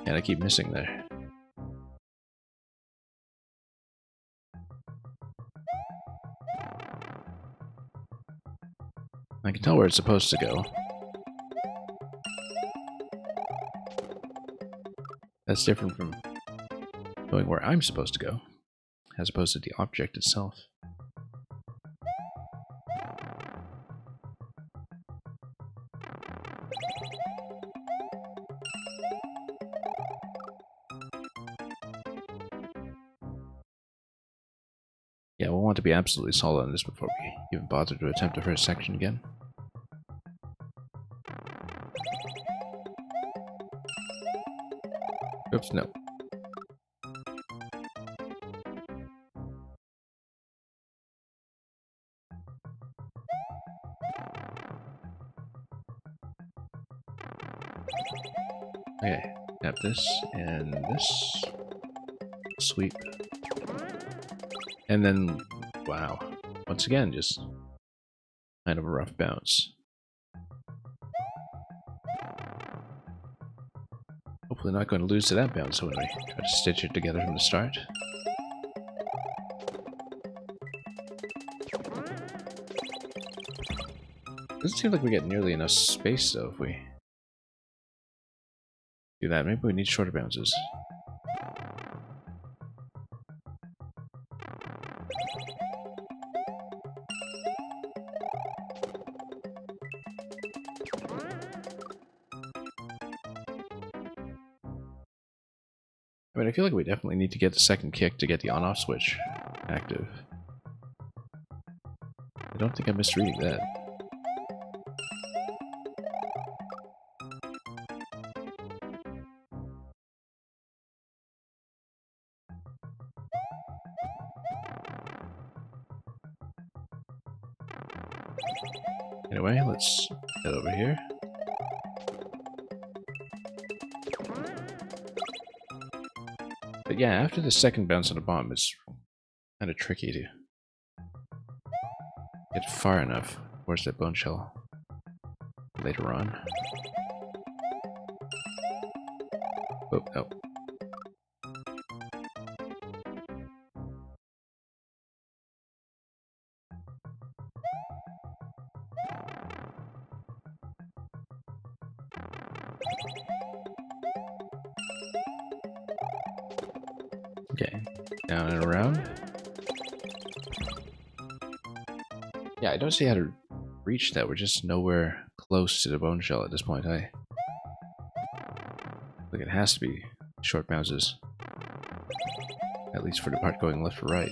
Speaker 1: And I keep missing there. I can tell where it's supposed to go. That's different from knowing where I'm supposed to go, as opposed to the object itself. Yeah, we'll want to be absolutely solid on this before we even bother to attempt the first section again. Oops, no. Okay, tap this and this. Sweet. And then, wow. Once again, just kind of a rough bounce. Hopefully not going to lose to that bounce when we try to stitch it together from the start. Doesn't seem like we get nearly enough space though if we do that. Maybe we need shorter bounces. I mean, I feel like we definitely need to get the second kick to get the on-off switch active. I don't think I'm misreading that. Anyway, let's head over here. But yeah, after the second bounce on the bomb, it's kind of tricky to get far enough. Where's that bone shell? Later on. Oh, no. Okay, down and around. Yeah, I don't see how to reach that. We're just nowhere close to the bone shell at this point. I think it has to be short bounces. At least for the part going left or right.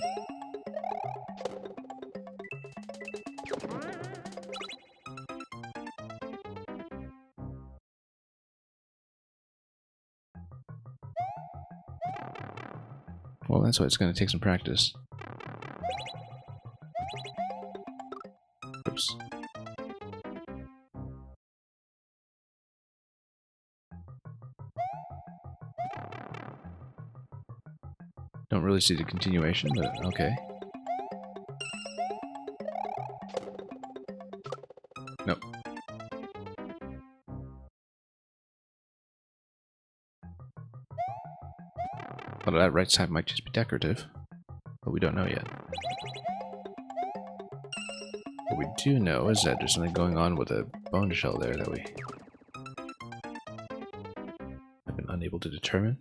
Speaker 1: Well, that's why it's going to take some practice. Oops. Don't really see the continuation, but okay. Nope. Well, that right side might just be decorative, but we don't know yet. What we do know is that there's something going on with a bone shell there that we have been unable to determine.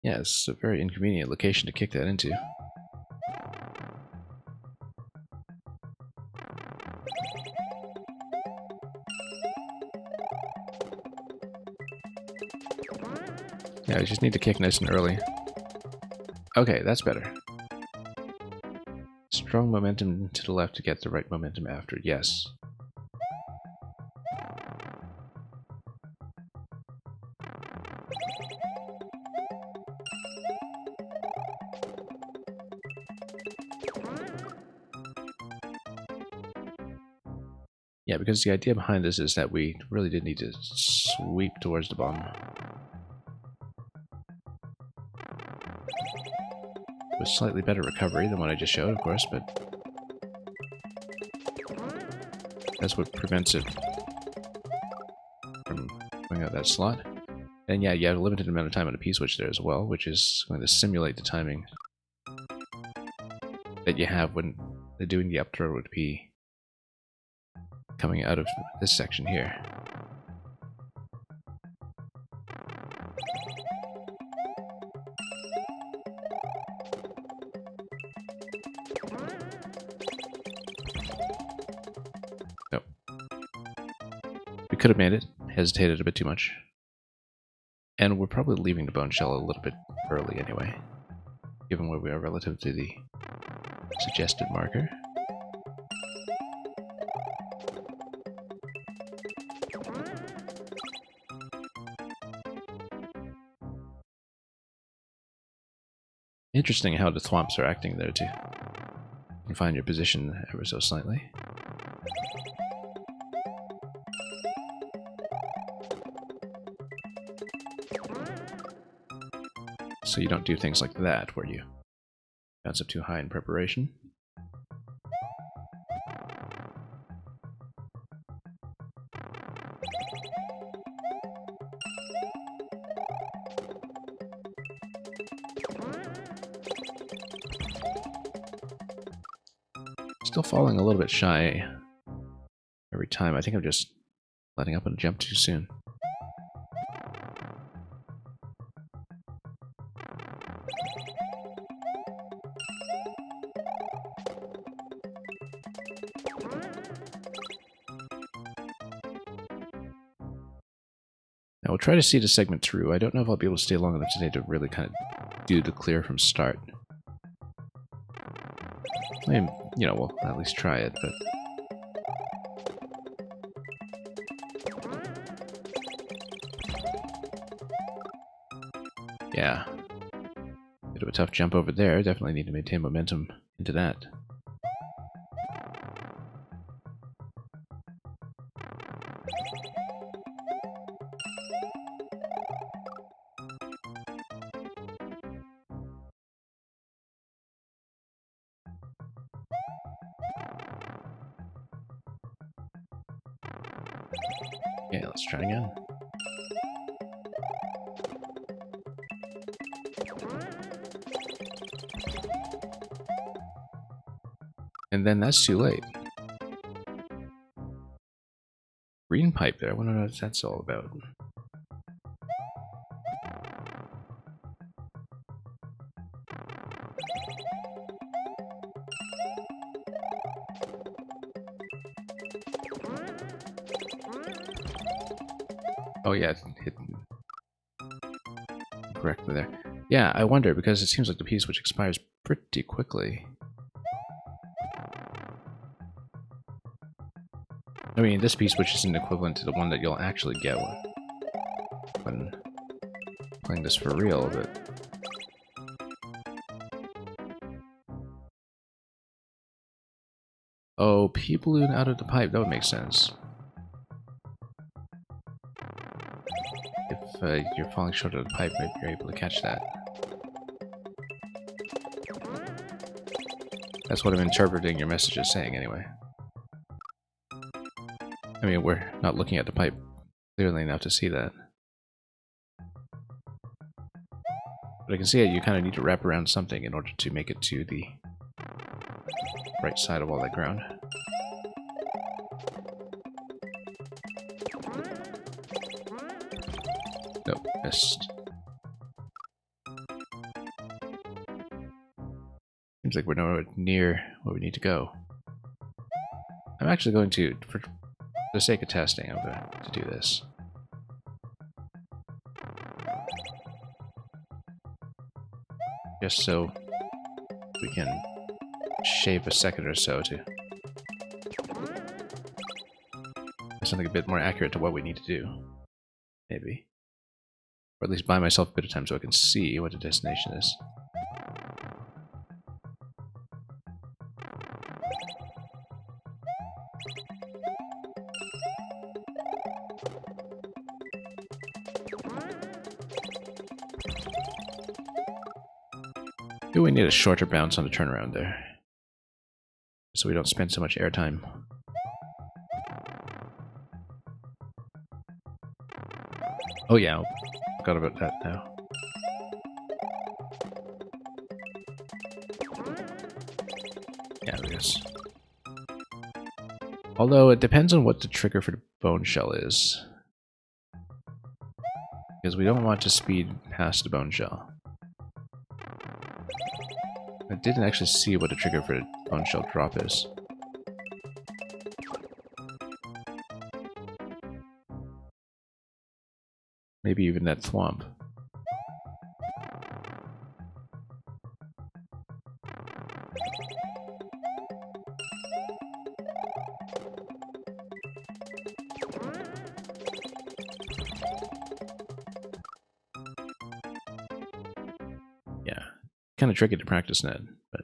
Speaker 1: Yeah, it's a very inconvenient location to kick that into. Yeah, I just need to kick nice and early. Okay, that's better. Strong momentum to the left to get the right momentum after. Yes. Yeah, because the idea behind this is that we really did need to sweep towards the bomb. With slightly better recovery than what I just showed, of course, but that's what prevents it from going out that slot. And yeah, you have a limited amount of time on a P-switch there as well, which is going to simulate the timing that you have when they're doing the up throw with P coming out of this section here. Nope. We could have made it, hesitated a bit too much. And we're probably leaving the bone shell a little bit early anyway, given where we are relative to the suggested marker. Interesting how the thwomps are acting there too. You can find your position ever so slightly. So you don't do things like that, where you bounce up too high in preparation. Still falling a little bit shy every time. I think I'm just letting up on a jump too soon. Now we'll try to see the segment through. I don't know if I'll be able to stay long enough today to really kind of do the clear from start. I mean, you know, we'll at least try it, but... yeah. Bit of a tough jump over there. Definitely need to maintain momentum into that. Okay, let's try again. And then that's too late. Green pipe there. I wonder what that's all about. Oh yeah, hit correctly there. Yeah, I wonder, because it seems like the P-switch expires pretty quickly. I mean, this P-switch isn't equivalent to the one that you'll actually get when playing this for real, but... oh, P-balloon out of the pipe, that would make sense. If you're falling short of the pipe, maybe you're able to catch that. That's what I'm interpreting your message as saying, anyway. I mean, we're not looking at the pipe clearly enough to see that. But I can see that you kind of need to wrap around something in order to make it to the right side of all that ground. Nope, missed. Seems like we're nowhere near where we need to go. I'm actually going to, for the sake of testing, I'm going to do this. just so we can shave a second or so to something a bit more accurate to what we need to do, maybe. Or at least buy myself a bit of time so I can see what the destination is. Do we need a shorter bounce on the turnaround there, so we don't spend so much airtime? Oh yeah, I forgot about that now. Yeah, I guess. Although it depends on what the trigger for the bone shell is, because we don't want to speed past the bone shell. I didn't actually see what the trigger for the bone shell drop is. Maybe even that thwomp. Yeah, kind of tricky to practice Ned, but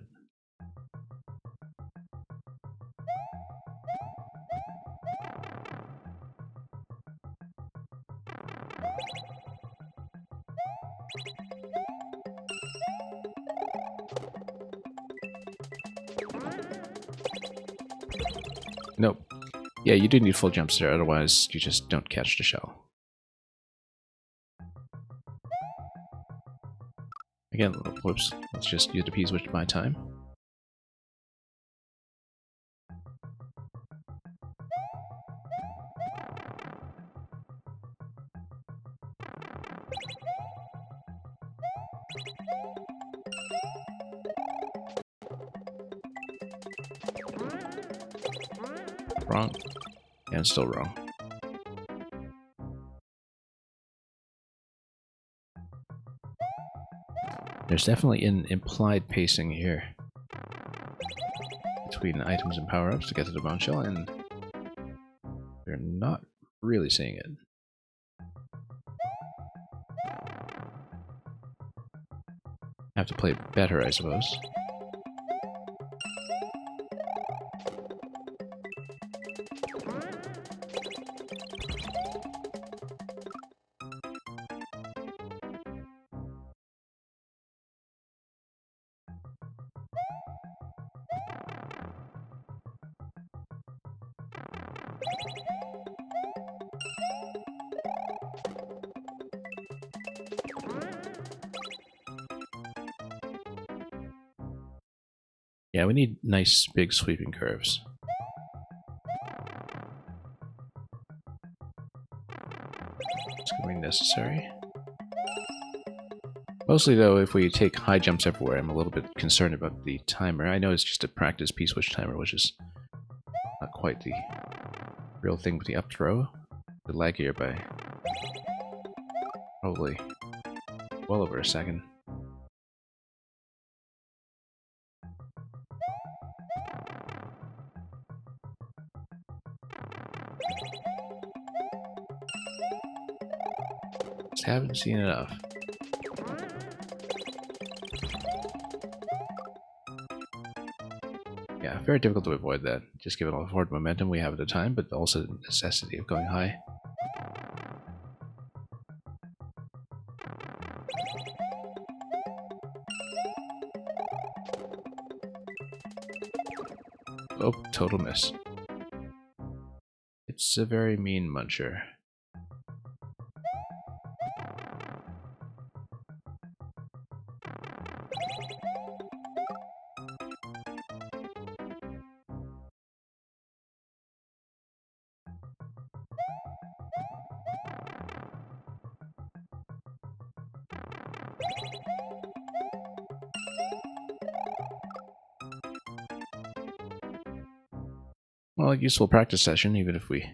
Speaker 1: nope. Yeah, you do need full jumps there, otherwise you just don't catch the shell. Again, whoops, let's just use the P switch to buy time. Wrong. And still wrong. There's definitely an implied pacing here between items and power-ups to get to the bone shell, and we're not really seeing it. Have to play better, I suppose. Yeah, we need nice, big, sweeping curves. It's going to be necessary. Mostly, though, if we take high jumps everywhere, I'm a little bit concerned about the timer. I know it's just a practice P-switch timer, which is not quite the real thing with the up throw. The lag here by probably well over a second. Just haven't seen enough. Yeah, very difficult to avoid that, just given all the forward momentum we have at the time, but also the necessity of going high. Oh, total miss. It's a very mean muncher. Well, a useful practice session, even if we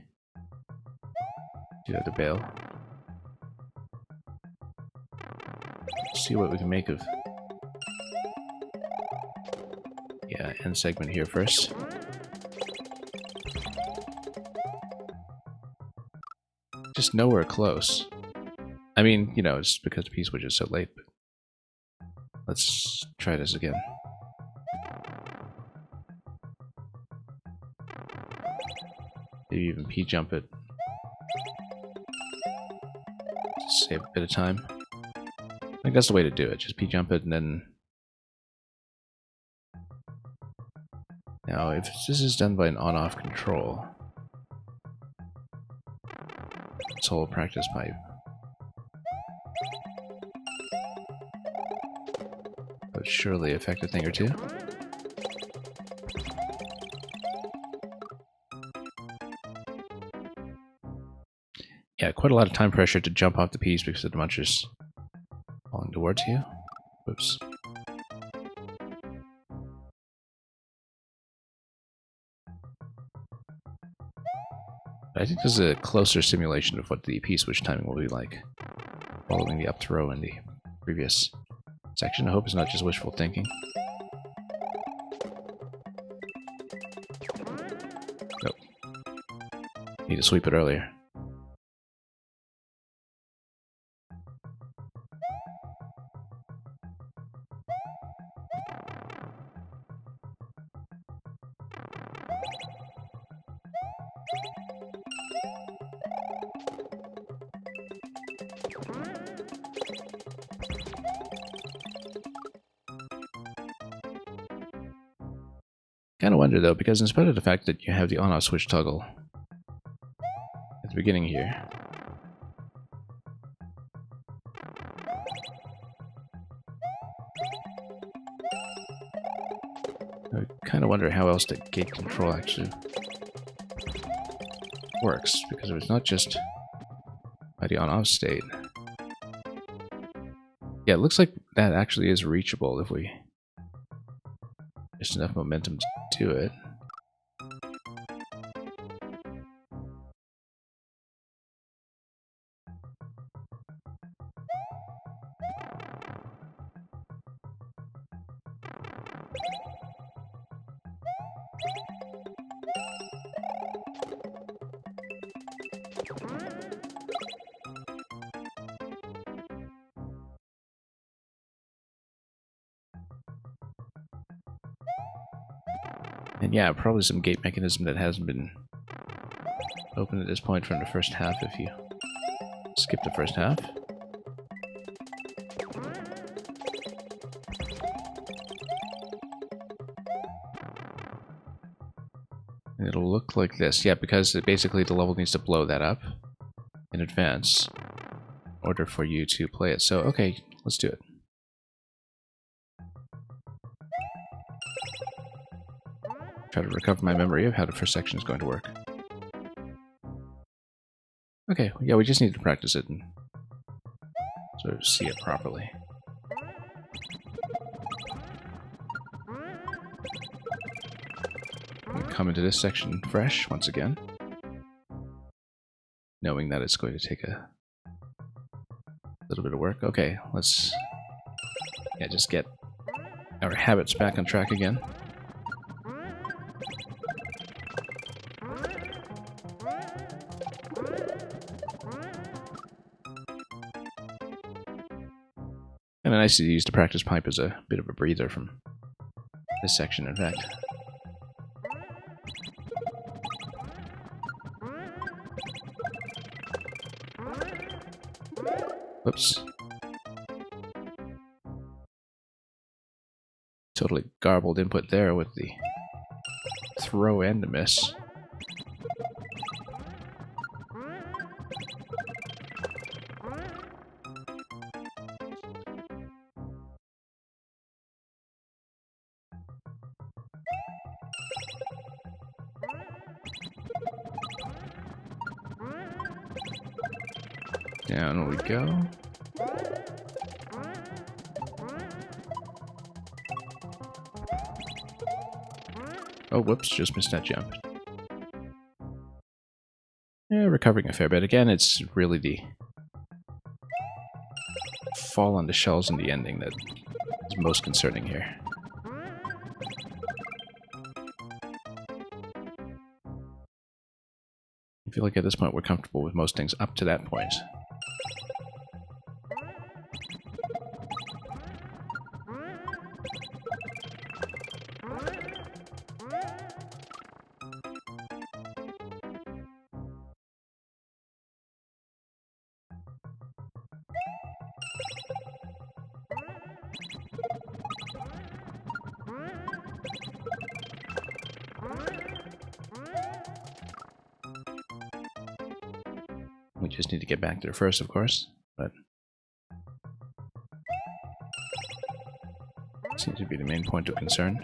Speaker 1: do have to bail. See what we can make of end segment here first. Just nowhere close. I mean, you know, it's because the P-switch is so late, but let's try this again. Maybe even P-jump it. Just save a bit of time. I think that's the way to do it. Just P-jump it and then... Now, if this is done by an on-off control... This whole practice pipe. Would surely affect a thing or two. Yeah, quite a lot of time pressure to jump off the piece because of the munchers falling towards you. Whoops. I think this is a closer simulation of what the P-switch timing will be like, following the up throw in the previous section. I hope it's not just wishful thinking. Nope. Need to sweep it earlier. Kind of wonder though, because in spite of the fact that you have the on-off switch toggle at the beginning here, I kind of wonder how else the gate control actually works, because it was not just by the on-off state. Yeah, it looks like that actually is reachable if we just enough momentum to do it. And yeah, probably some gate mechanism that hasn't been open at this point from the first half if you skip the first half. And it'll look like this. Yeah, because basically the level needs to blow that up in advance in order for you to play it. So, okay, let's do it. Try to recover my memory of how the first section is going to work. Okay, yeah, we just need to practice it and sort of see it properly. Come into this section fresh once again, knowing that it's going to take a little bit of work. Okay, let's just get our habits back on track again. And nice to use the practice pipe as a bit of a breather from this section, in fact. Whoops. Totally garbled input there with the throw and the miss. Down we go. Oh, whoops, just missed that jump. Yeah, recovering a fair bit. Again, it's really the fall on the shells in the ending that is most concerning here. feel like at this point we're comfortable with most things up to that point. We just need to get back there first, of course, but seems to be the main point of concern.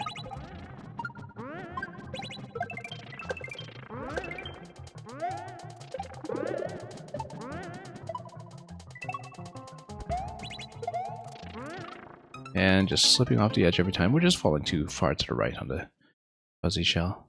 Speaker 1: And just slipping off the edge every time. We're just falling too far to the right on the fuzzy shell.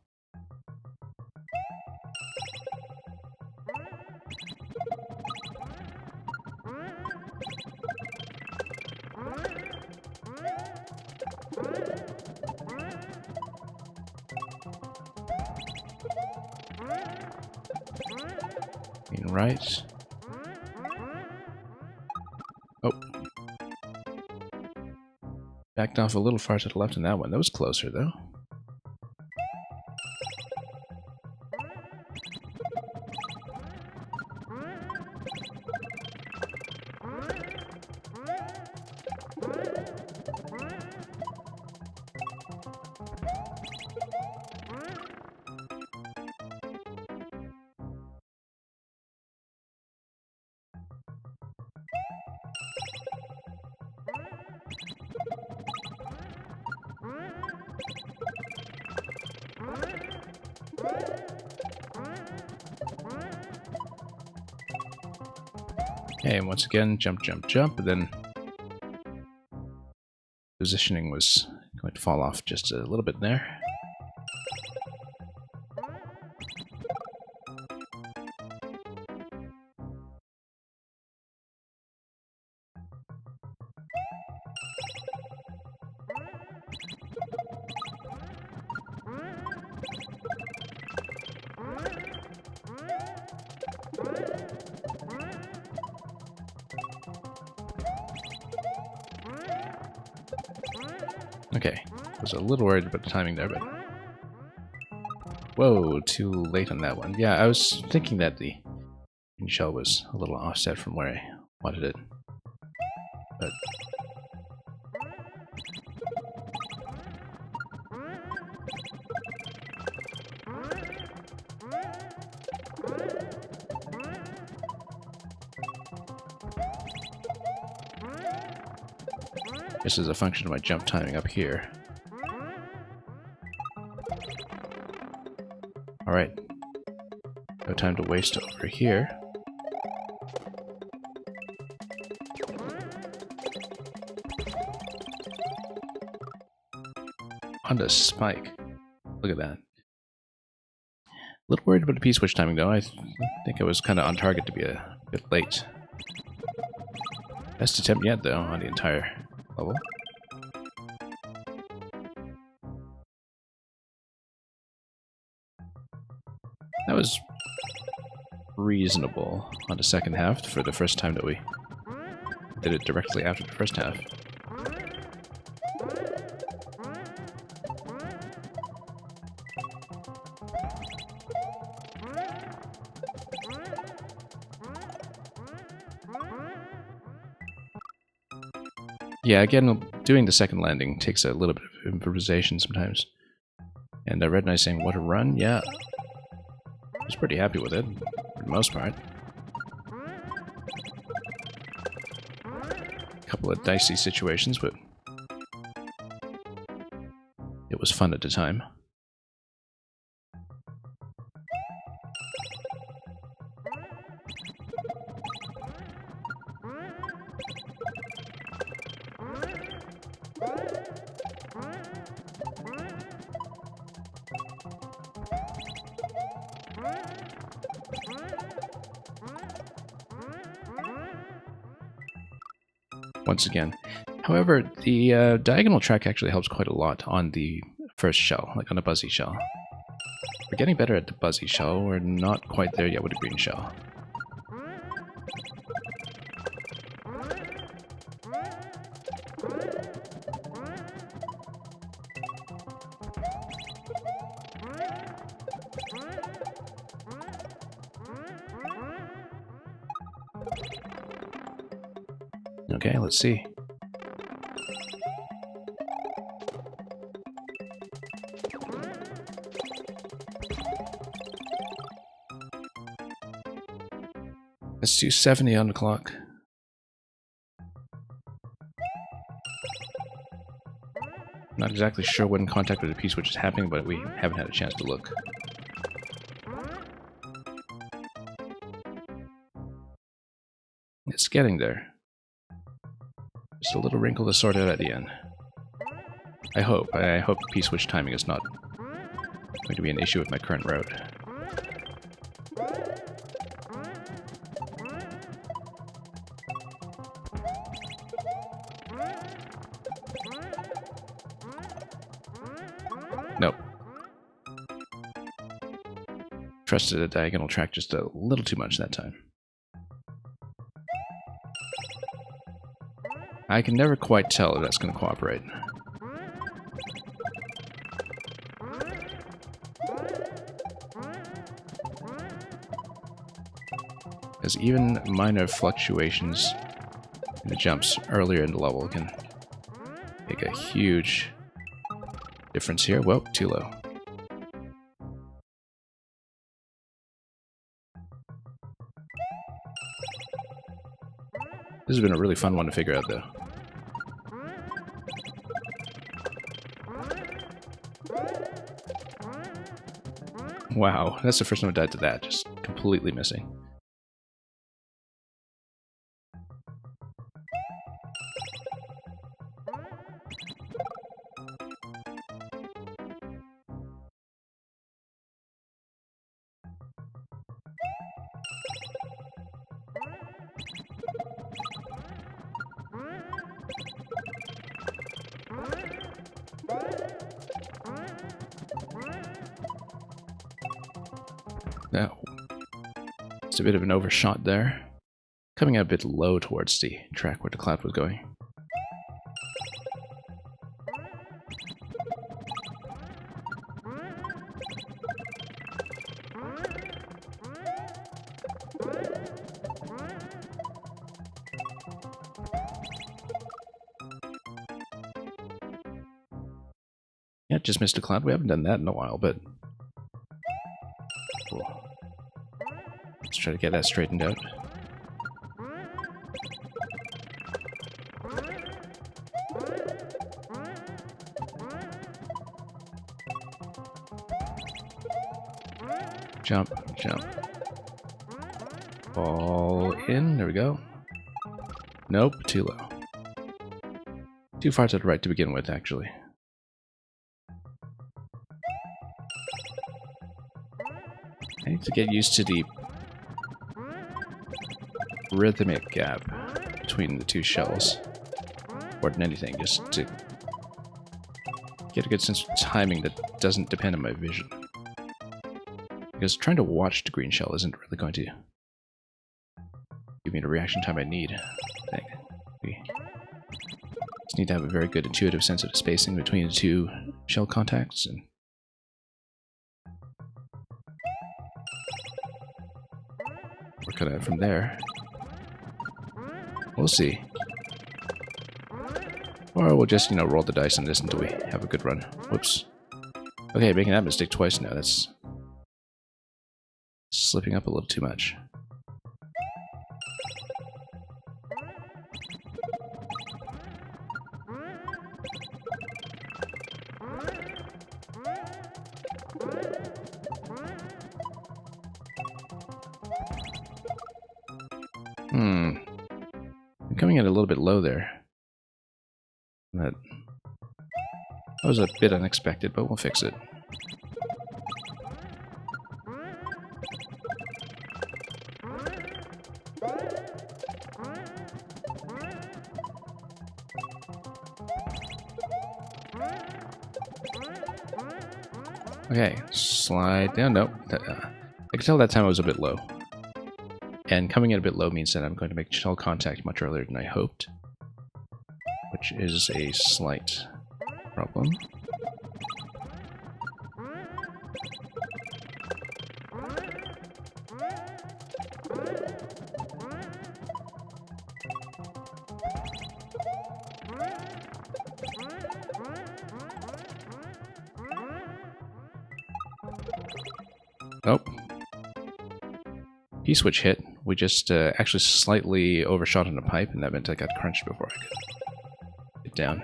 Speaker 1: Right. Oh. Backed off a little far to the left on that one. That was closer, though. Okay, and once again, jump, jump, jump, and then positioning was going to fall off just a little bit there. Okay, I was a little worried about the timing there, but... Whoa, too late on that one. Yeah, I was thinking that the shell was a little offset from where I wanted it. But... This is a function of my jump timing up here. Alright. No time to waste over here. On the spike. Look at that. A little worried about the P-switch timing though. I think I was kind of on target to be a bit late. Best attempt yet though on the entire level. That was reasonable on the second half for the first time that we did it directly after the first half. Yeah, again, doing the second landing takes a little bit of improvisation sometimes. And Red Knight saying, what a run? Yeah. I was pretty happy with it, for the most part. A couple of dicey situations, but it was fun at the time. Once again. However, the diagonal track actually helps quite a lot on the first shell, like on a Buzzy shell. We're getting better at the Buzzy shell. We're not quite there yet with the green shell. Okay, let's see. Let's do 70 on the clock. Not exactly sure when contact with the P-switch is happening, but we haven't had a chance to look. It's getting there. Just a little wrinkle to sort out at the end. I hope. I hope P-switch timing is not going to be an issue with my current route. Nope. Trusted a diagonal track just a little too much that time. I can never quite tell if that's going to cooperate. Because even minor fluctuations in the jumps earlier in the level can make a huge difference here. Whoa, too low. This has been a really fun one to figure out, though. Wow, that's the first time I died to that, just completely missing. Now, it's a bit of an overshot there. Coming out a bit low towards the track where the cloud was going. Yeah, just missed a cloud. We haven't done that in a while, but cool. Let's try to get that straightened out. Jump, jump. Fall in. There we go. Nope, too low. Too far to the right to begin with, actually. I need to get used to the rhythmic gap between the two shells. More than anything, just to get a good sense of timing that doesn't depend on my vision. Because trying to watch the green shell isn't really going to give me the reaction time I need. I think we just need to have a very good intuitive sense of the spacing between the two shell contacts, and work on it from there. We'll see. Or we'll just, roll the dice on this until we have a good run. Whoops. Okay, making that mistake twice now. That's slipping up a little too much. I'm coming in a little bit low there. That was a bit unexpected, but we'll fix it. Okay, slide down. Nope. I can tell that time I was a bit low. And coming in a bit low means that I'm going to make shell contact much earlier than I hoped, which is a slight problem. Oh. P-switch hit. We just actually slightly overshot on a pipe, and that meant I got crunched before I could get down.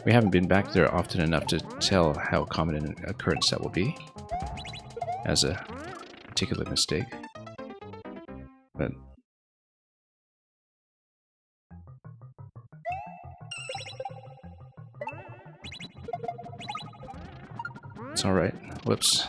Speaker 1: We haven't been back there often enough to tell how common a current set will be as a particular mistake. But it's alright. Whoops.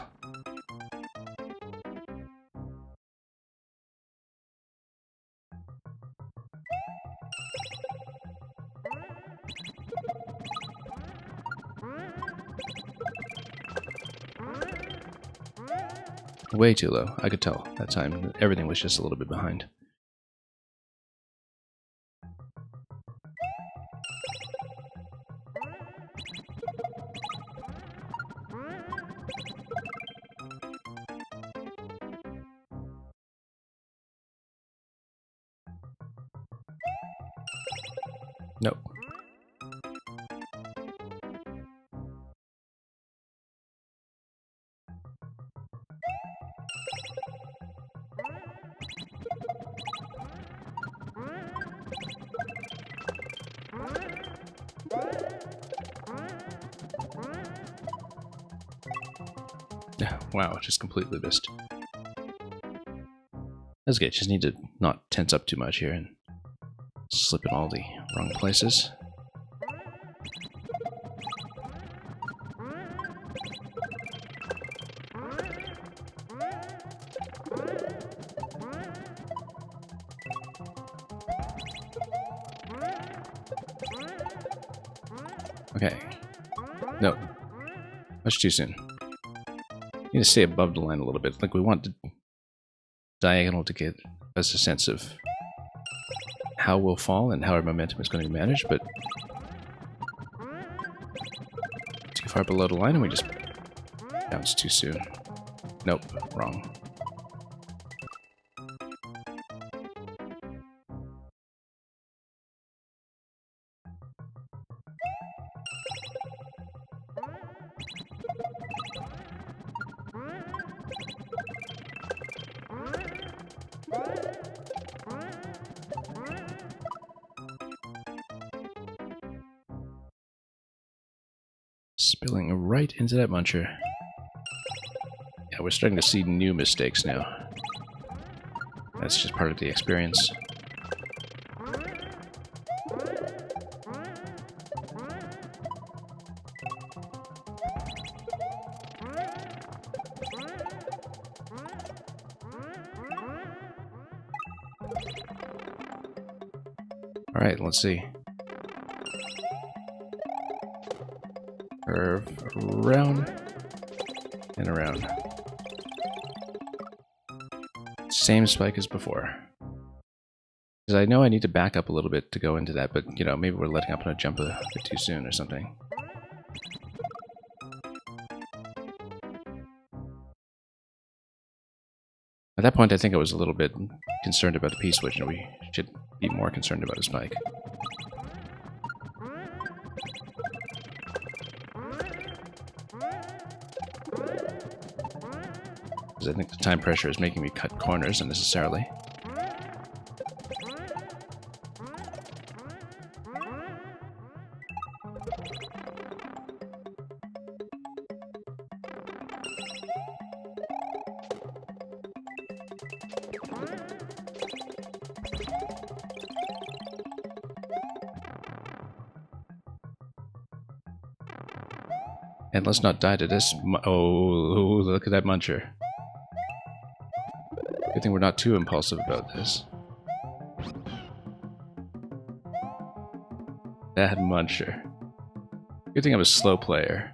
Speaker 1: Way too low. I could tell that time. Everything was just a little bit behind. Nope. Wow, just completely missed. That's okay, just need to not tense up too much here and slip in all the wrong places. Okay. No. Much too soon. Need to stay above the line a little bit. Like, we want the diagonal to get us a sense of how we'll fall and how our momentum is going to be managed, but too far below the line and we just bounce too soon. Nope, wrong. Spilling right into that muncher. Yeah, we're starting to see new mistakes now. That's just part of the experience. Alright, let's see. Curve around and around. Same spike as before. Because I know I need to back up a little bit to go into that, but, you know, maybe we're letting up on a jump a bit too soon or something. At that point, I think I was a little bit concerned about the P-switch, and we should be more concerned about a spike. Because I think the time pressure is making me cut corners unnecessarily. And let's not die to this. Oh, look at that muncher. Good thing we're not too impulsive about this. Bad muncher. Good thing I'm a slow player.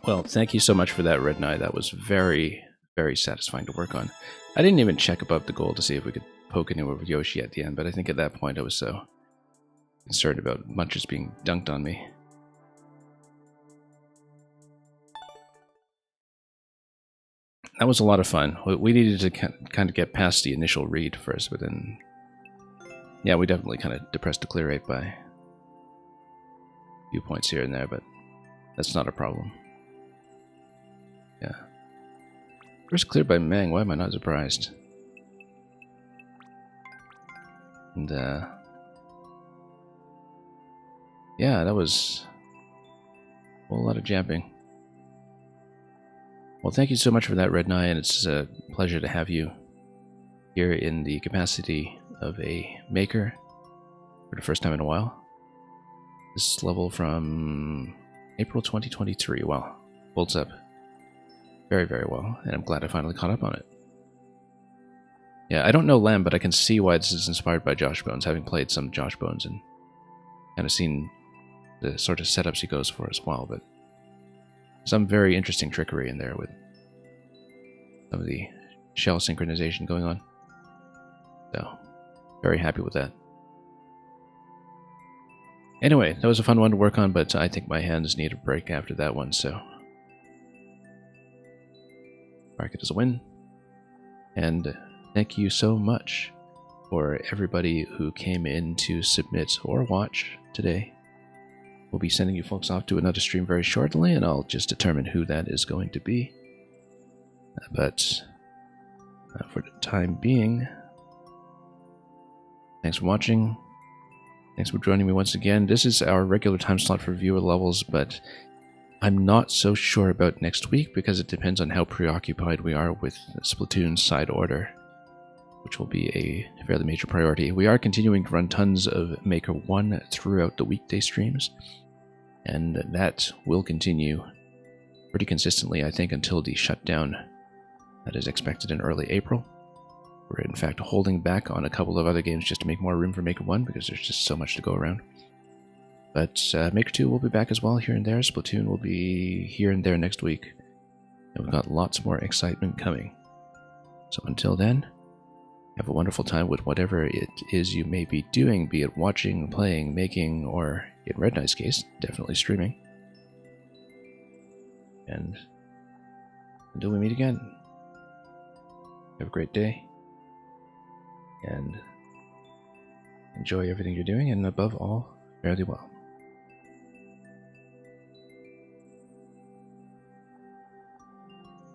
Speaker 1: Well, thank you so much for that, Red Knight. That was very, very satisfying to work on. I didn't even check above the goal to see if we could poke anywhere with Yoshi at the end, but I think at that point I was so concerned about munchers being dunked on me. That was a lot of fun. We needed to kind of get past the initial read first, but then... yeah, we definitely kind of depressed the clear rate by a few points here and there, but that's not a problem. Yeah. First cleared by Mang, why am I not surprised? And, yeah, that was a whole lot of jamping. Well, thank you so much for that, Red Knight, and it's a pleasure to have you here in the capacity of a maker for the first time in a while. This level from April 2023, wow, holds up very, very well, and I'm glad I finally caught up on it. Yeah, I don't know Lamb, but I can see why this is inspired by Josh Bones, having played some Josh Bones and kind of seen the sort of setups he goes for as well, but some very interesting trickery in there with some of the shell synchronization going on. So, very happy with that. Anyway, that was a fun one to work on, but I think my hands need a break after that one, so... mark it as a win. And thank you so much for everybody who came in to submit or watch today. We'll be sending you folks off to another stream very shortly, and I'll just determine who that is going to be. But for the time being, thanks for watching. Thanks for joining me once again. This is our regular time slot for viewer levels, but I'm not so sure about next week because it depends on how preoccupied we are with Splatoon's side order, which will be a fairly major priority. We are continuing to run tons of Maker 1 throughout the weekday streams, and that will continue pretty consistently, I think, until the shutdown that is expected in early April. We're in fact holding back on a couple of other games just to make more room for Maker 1 because there's just so much to go around. But Maker 2 will be back as well here and there. Splatoon will be here and there next week. And we've got lots more excitement coming. So until then, have a wonderful time with whatever it is you may be doing, be it watching, playing, making, or in Red Knight's case, definitely streaming. And until we meet again, have a great day. And enjoy everything you're doing, and above all, fare thee well.